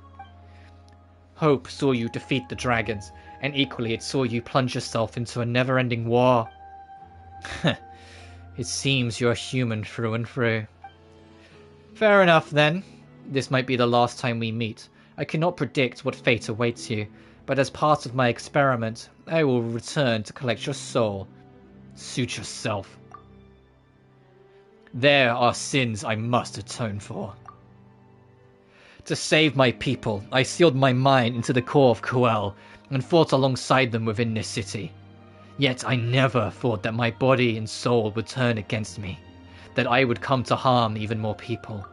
Hope saw you defeat the dragons, and equally it saw you plunge yourself into a never-ending war. It seems you're human through and through. Fair enough then. This might be the last time we meet. I cannot predict what fate awaits you, but as part of my experiment, I will return to collect your soul. Suit yourself. There are sins I must atone for. To save my people, I sealed my mind into the core of Kuel and fought alongside them within this city. Yet I never thought that my body and soul would turn against me, that I would come to harm even more people.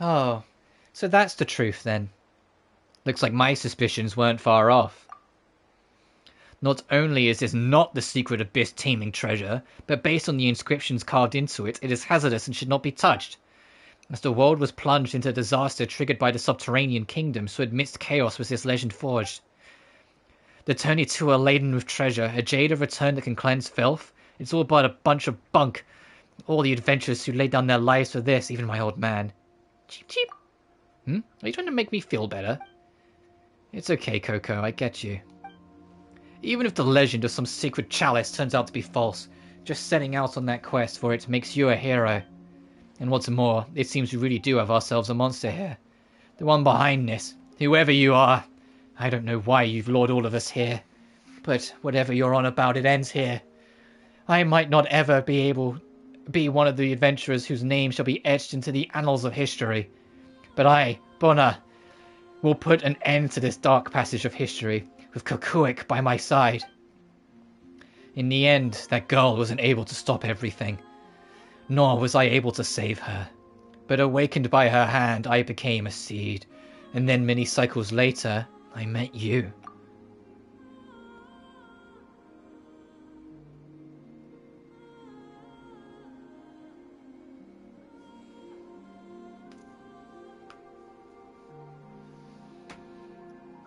Oh, so that's the truth then. Looks like my suspicions weren't far off. Not only is this not the secret abyss teeming treasure, but based on the inscriptions carved into it, it is hazardous and should not be touched. As the world was plunged into disaster triggered by the subterranean kingdom, so amidst chaos was this legend forged. The Tony Tour laden with treasure, a jade of return that can cleanse filth. It's all but a bunch of bunk. All the adventurers who laid down their lives for this, even my old man. Cheep cheep. Are you trying to make me feel better? It's okay, Coco, I get you. Even if the legend of some secret chalice turns out to be false, just setting out on that quest for it makes you a hero. And what's more, it seems we really do have ourselves a monster here. The one behind this, whoever you are. I don't know why you've lured all of us here, but whatever you're on about, it ends here. I might not ever be one of the adventurers whose name shall be etched into the annals of history. But I, Bona, will put an end to this dark passage of history, with Kokuik by my side. In the end, that girl wasn't able to stop everything. Nor was I able to save her. But awakened by her hand, I became a seed. And then many cycles later, I met you.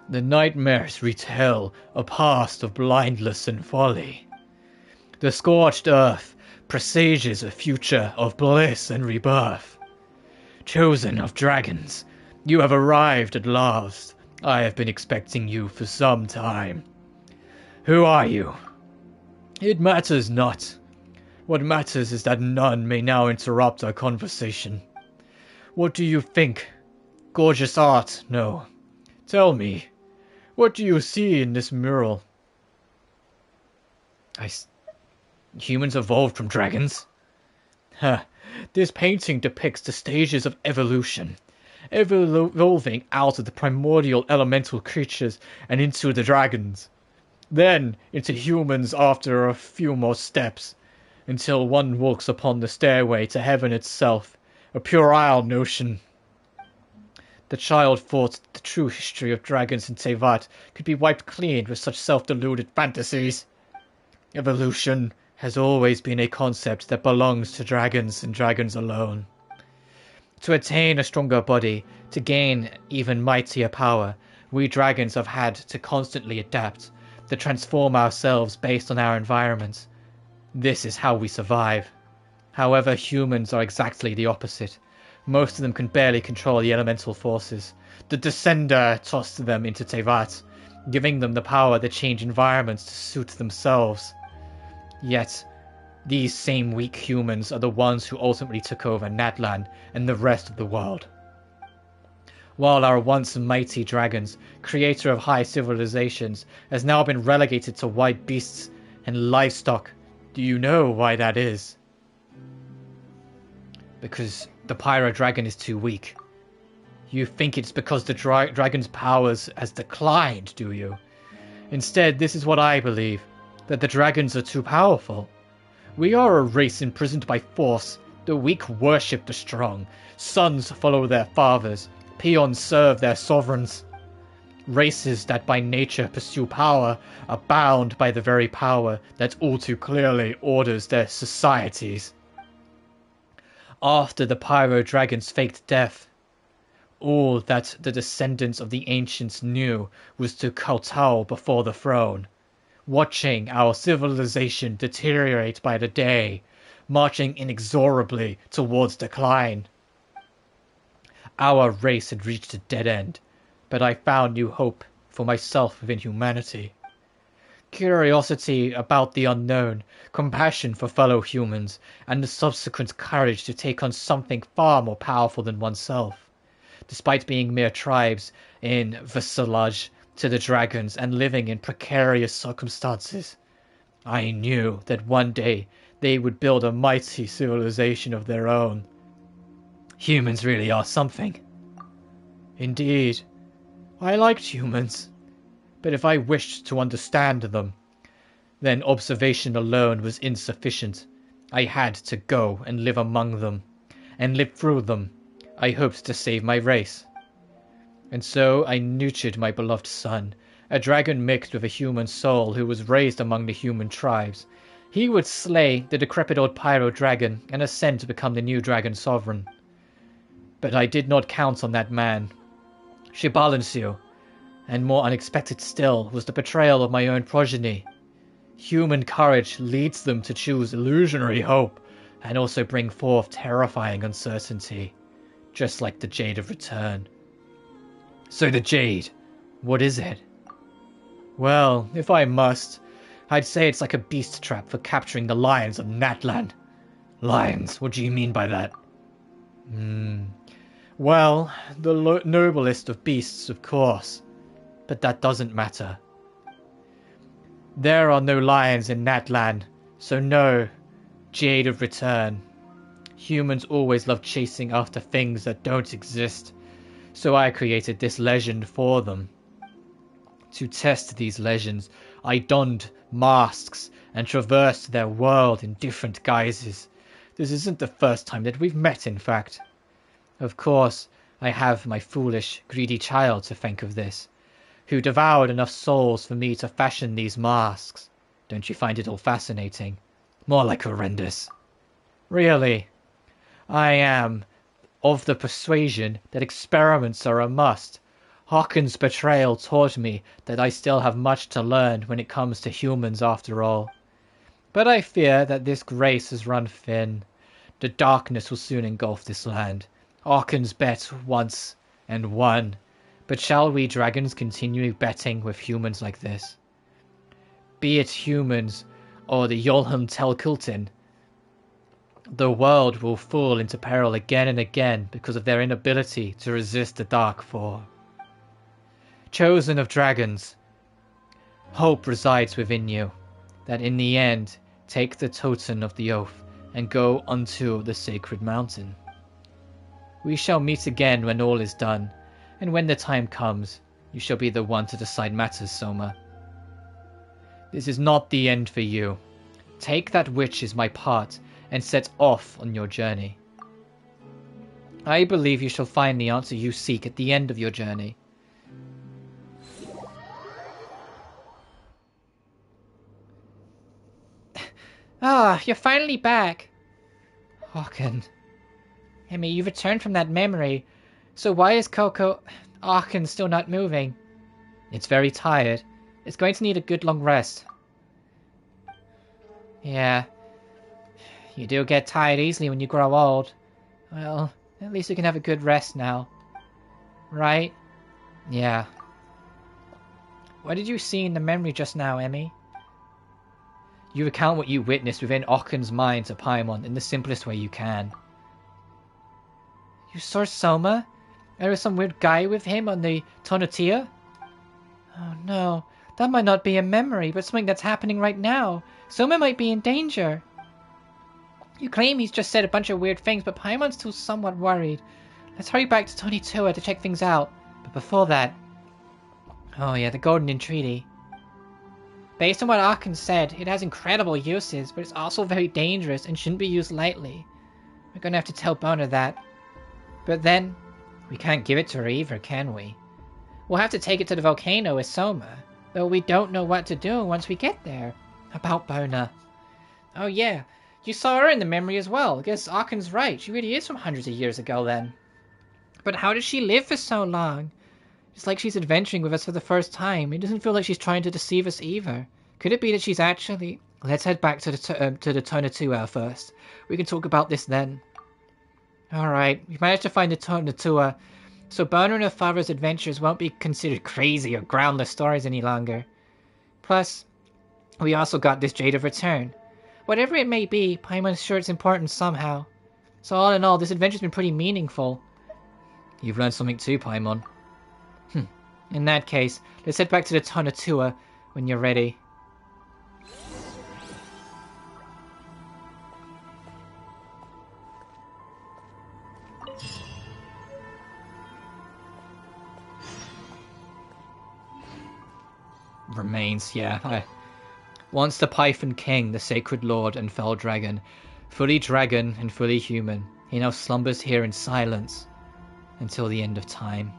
The nightmares retell a past of blindness and folly. The scorched earth presages a future of bliss and rebirth. Chosen of dragons, you have arrived at last. I have been expecting you for some time. Who are you? It matters not. What matters is that none may now interrupt our conversation. What do you think? Gorgeous art? No. Tell me. What do you see in this mural? Humans evolved from dragons? Huh. This painting depicts the stages of evolution. Evolving out of the primordial elemental creatures and into the dragons. Then into humans after a few more steps. Until one walks upon the stairway to heaven itself. A puerile notion. The child thought the true history of dragons in Teyvat could be wiped clean with such self-deluded fantasies. Evolution has always been a concept that belongs to dragons and dragons alone. To attain a stronger body, to gain even mightier power, we dragons have had to constantly adapt, to transform ourselves based on our environment. This is how we survive. However, humans are exactly the opposite. Most of them can barely control the elemental forces. The Descender tossed them into Teyvat, giving them the power to change environments to suit themselves. Yet, these same weak humans are the ones who ultimately took over Natlan and the rest of the world. While our once mighty dragons, creator of high civilizations, has now been relegated to wild beasts and livestock. Do you know why that is? Because the Pyro Dragon is too weak. You think it's because the dragon's powers has declined, do you? Instead, this is what I believe, that the dragons are too powerful. We are a race imprisoned by force. The weak worship the strong. Sons follow their fathers. Peons serve their sovereigns. Races that by nature pursue power are bound by the very power that all too clearly orders their societies. After the Pyro Dragon's faked death, all that the descendants of the ancients knew was to kowtow before the throne, watching our civilization deteriorate by the day, marching inexorably towards decline. Our race had reached a dead end, but I found new hope for myself within humanity. Curiosity about the unknown, compassion for fellow humans, and the subsequent courage to take on something far more powerful than oneself. Despite being mere tribes in vassalage to the dragons and living in precarious circumstances, I knew that one day they would build a mighty civilization of their own. Humans really are something. Indeed, I liked humans. But if I wished to understand them, then observation alone was insufficient. I had to go and live among them, and live through them. I hoped to save my race. And so I nurtured my beloved son, a dragon mixed with a human soul who was raised among the human tribes. He would slay the decrepit old Pyro Dragon and ascend to become the new dragon sovereign. But I did not count on that man. Shibalancio. And more unexpected still was the betrayal of my own progeny. Human courage leads them to choose illusionary hope and also bring forth terrifying uncertainty, just like the Jade of Return. So the Jade, what is it? Well, if I must, I'd say it's like a beast trap for capturing the lions of Natlan. Lions, what do you mean by that? Well, the noblest of beasts, of course. But that doesn't matter. There are no lions in Natlan, so no Jade of Return. Humans always love chasing after things that don't exist, so I created this legend for them. To test these legends, I donned masks and traversed their world in different guises. This isn't the first time that we've met, in fact. Of course, I have my foolish, greedy child to thank of this, who devoured enough souls for me to fashion these masks. Don't you find it all fascinating? More like horrendous. Really, I am of the persuasion that experiments are a must. Hawkins' betrayal taught me that I still have much to learn when it comes to humans after all. But I fear that this grace has run thin. The darkness will soon engulf this land. Hawkins bet once and won. But shall we dragons continue betting with humans like this? Be it humans or the Yolham Telkultin, the world will fall into peril again and again because of their inability to resist the dark force. Chosen of dragons, hope resides within you, that in the end take the totem of the oath and go unto the sacred mountain. We shall meet again when all is done, and when the time comes, you shall be the one to decide matters, Soma. This is not the end for you. Take that which is my part and set off on your journey. I believe you shall find the answer you seek at the end of your journey. Ah, you're finally back. Hawken. Emmy, you've returned from that memory. So why is Aachen still not moving? It's very tired. It's going to need a good long rest. Yeah. You do get tired easily when you grow old. Well, at least you can have a good rest now. Right? Yeah. What did you see in the memory just now, Emmy? You recount what you witnessed within Ocken's mind to Paimon in the simplest way you can. You saw Soma? There was some weird guy with him on the Tonatia? Oh no, that might not be a memory, but something that's happening right now. Soma might be in danger. You claim he's just said a bunch of weird things, but Paimon's still somewhat worried. Let's hurry back to Tonitiuh to check things out. But before that... Oh yeah, the Golden Entreaty. Based on what Aachen said, it has incredible uses, but it's also very dangerous and shouldn't be used lightly. We're gonna have to tell Bona that. But then, we can't give it to her either, can we? We'll have to take it to the volcano with Soma, though we don't know what to do once we get there. About Bona. Oh yeah, you saw her in the memory as well. I guess Aachen's right, she really is from hundreds of years ago then. But how does she live for so long? It's like she's adventuring with us for the first time. It doesn't feel like she's trying to deceive us either. Could it be that she's actually... Let's head back to the Tonatiuh first. We can talk about this then. Alright, we've managed to find the Tonatiuh, so Bona and her father's adventures won't be considered crazy or groundless stories any longer. Plus, we also got this Jade of Return. Whatever it may be, Paimon's sure it's important somehow. So all in all, this adventure's been pretty meaningful. You've learned something too, Paimon. In that case, let's head back to the Tonatiuh when you're ready. Remains, yeah. Once the Python King, the Sacred Lord and Fell Dragon, fully dragon and fully human, he now slumbers here in silence until the end of time.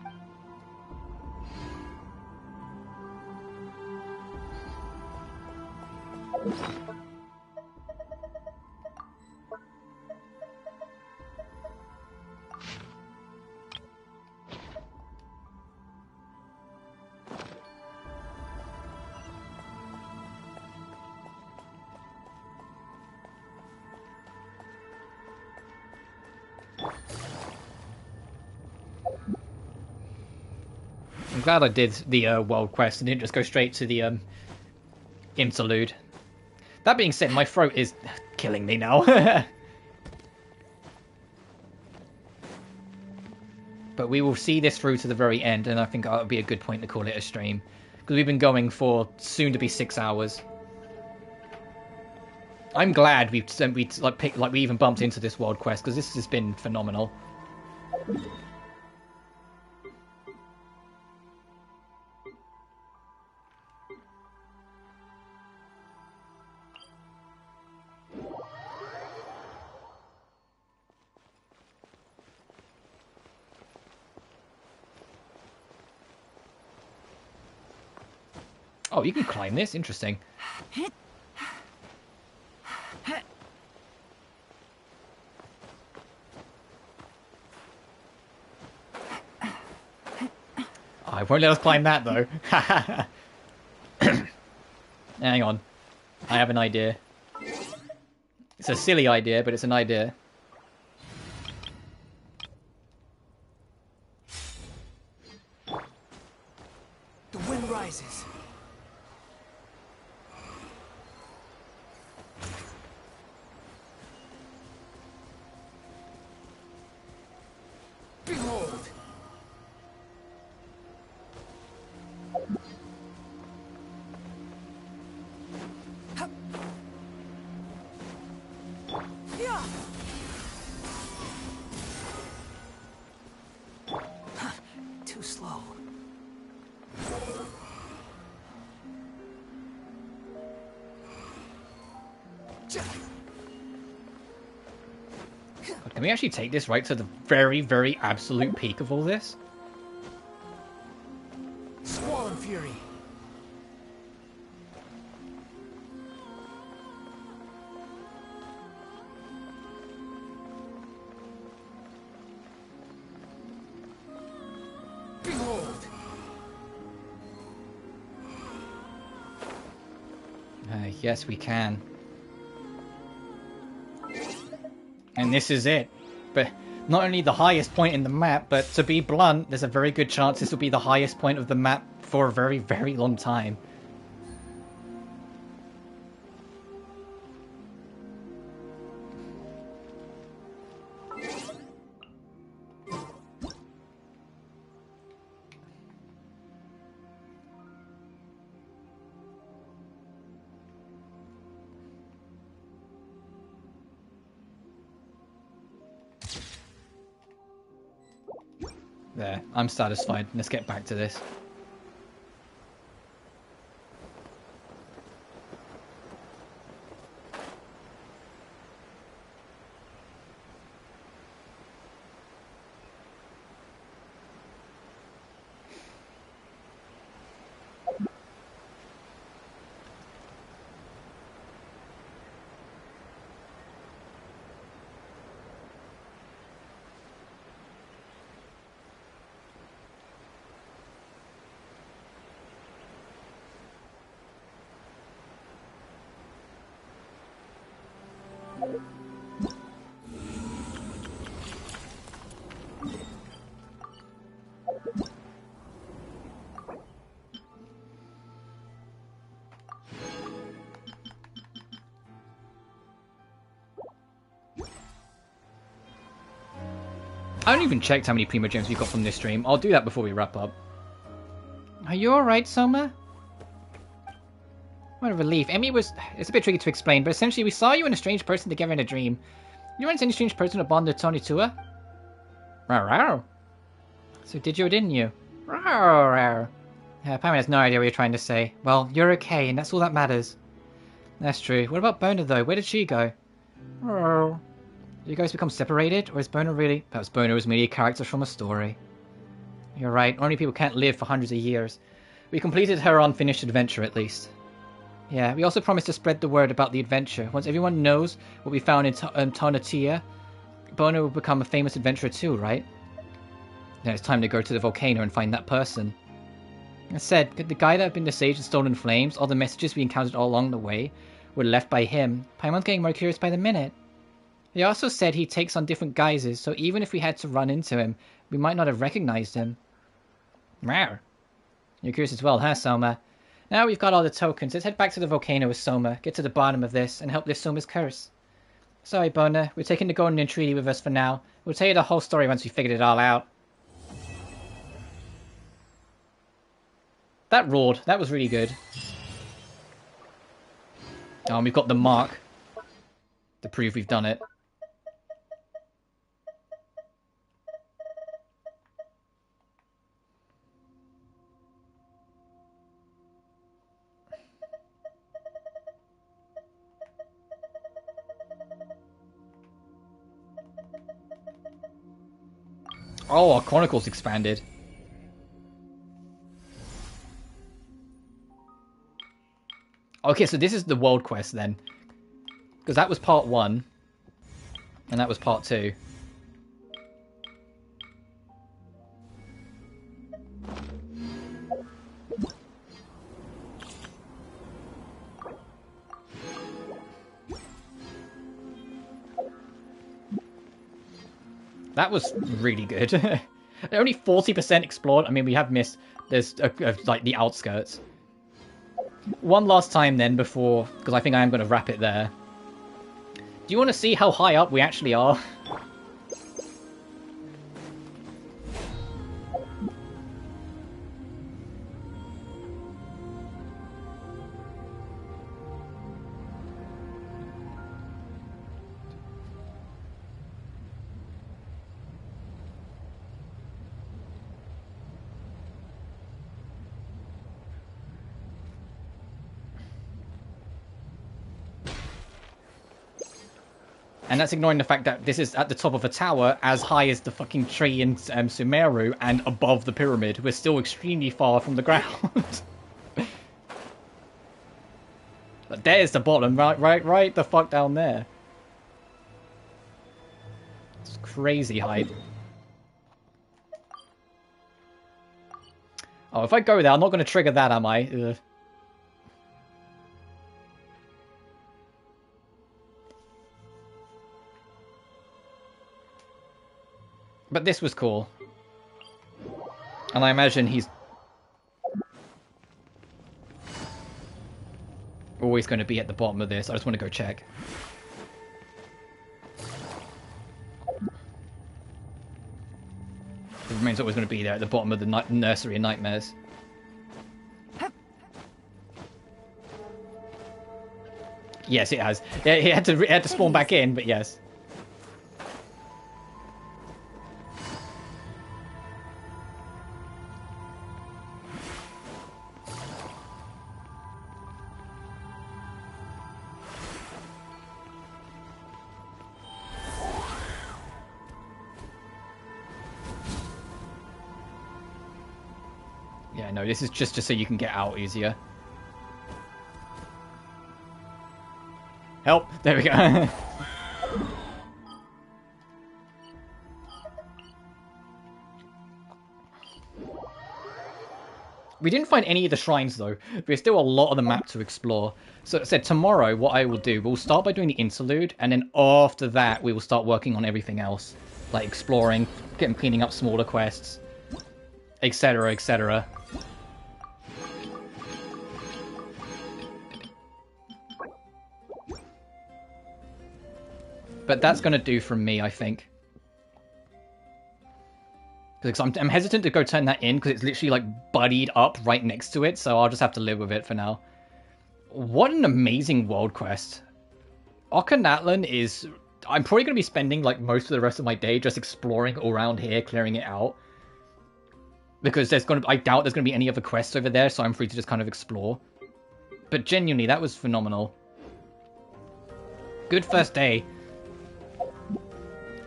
I'm glad I did the world quest and didn't just go straight to the interlude. That being said, my throat is killing me now. But we will see this through to the very end, and I think that would be a good point to call it a stream. Because we've been going for soon to be 6 hours. I'm glad we even bumped into this world quest, because this has been phenomenal. Oh, you can climb this? Interesting. I won't let us climb that, though. Hang on. I have an idea. It's a silly idea, but it's an idea. The wind rises. Behold! Too slow. God, can we actually take this right to the very, very absolute peak of all this? Squall and fury. Behold. Yes, we can. And this is it. But not only the highest point in the map, but to be blunt, there's a very good chance this will be the highest point of the map for a very, very long time. There, I'm satisfied. Let's get back to this. I haven't even checked how many Primo Gems we got from this stream. I'll do that before we wrap up. Are you alright, Soma? What a relief. Emmy was... It's a bit tricky to explain, but essentially we saw you and a strange person together in a dream. You weren't any strange person bonded Tony to her? Rawr. So did you or didn't you? Rawr. Pamela has no idea what you're trying to say. Well, you're okay, and that's all that matters. That's true. What about Bona, though? Where did she go? Rawr. Did you guys become separated, or is Bona really... Perhaps Bona was merely a character from a story. You're right, only people can't live for hundreds of years. We completed her unfinished adventure, at least. Yeah, we also promised to spread the word about the adventure. Once everyone knows what we found in Tonatia, Bona will become a famous adventurer too, right? Then it's time to go to the volcano and find that person. I said, could the guy that had been the sage and stolen flames, all the messages we encountered all along the way, were left by him? Paimon's getting more curious by the minute. He also said he takes on different guises, so even if we had to run into him, we might not have recognized him. Rawr. You're curious as well, huh, Soma? Now we've got all the tokens, let's head back to the volcano with Soma, get to the bottom of this, and help lift Soma's curse. Sorry, Bona, we're taking the Golden Entreaty with us for now. We'll tell you the whole story once we figured it all out. That roared. That was really good. Oh, and we've got the mark to prove we've done it. Oh, our Chronicles expanded. Okay, so this is the world quest then. Because that was part 1. And that was part 2. That was really good. Only 40% explored. I mean, we have missed... There's, like, the outskirts. One last time then before... Because I think I am going to wrap it there. Do you want to see how high up we actually are? And that's ignoring the fact that this is at the top of a tower as high as the fucking tree in Sumeru and above the pyramid. We're still extremely far from the ground. But there's the bottom, right the fuck down there. It's crazy height. Oh, if I go there, I'm not going to trigger that, am I? Ugh. But this was cool. And I imagine he's always going to be at the bottom of this. I just want to go check. It remains always going to be there at the bottom of the Nursery of Nightmares. Yes, it has. Yeah, he had to spawn back in, but yes. Yeah, no, this is just so you can get out easier. Help! There we go. We didn't find any of the shrines though. There's still a lot of the map to explore. So I said tomorrow what I will do, we'll start by doing the interlude, and then after that we will start working on everything else. Like exploring, cleaning up smaller quests, etc, etc. But that's going to do from me, I think. Because I'm hesitant to go turn that in, because it's literally like buddied up right next to it, so I'll just have to live with it for now. What an amazing world quest. Okanagan is... I'm probably going to be spending like most of the rest of my day just exploring all around here, clearing it out. Because there's going to... I doubt there's going to be any other quests over there, so I'm free to just kind of explore. But genuinely, that was phenomenal. Good first day.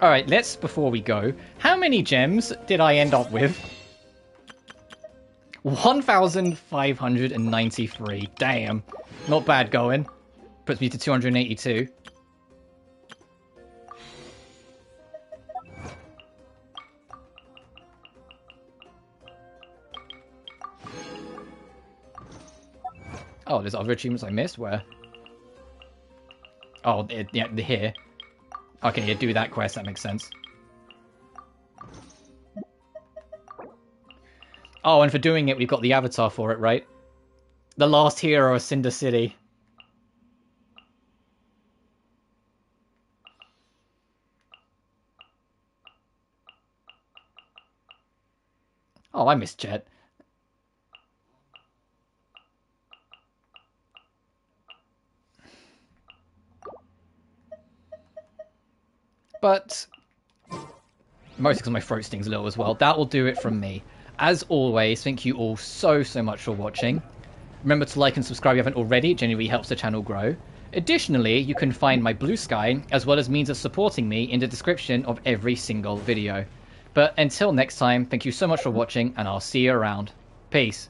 Alright, let's, before we go, how many gems did I end up with? 1,593. Damn. Not bad going. Puts me to 282. Oh, there's other achievements I missed? Where? Oh, yeah, here. Okay, yeah, do that quest, that makes sense. Oh, and for doing it, we've got the avatar for it, right? The last hero of Cinder City. Oh, I missed Jet. But mostly because my throat stings a little as well. That will do it from me. As always, thank you all so much for watching. Remember to like and subscribe if you haven't already. It genuinely helps the channel grow. Additionally, you can find my BlueSky as well as means of supporting me in the description of every single video. But until next time, thank you so much for watching, and I'll see you around. Peace.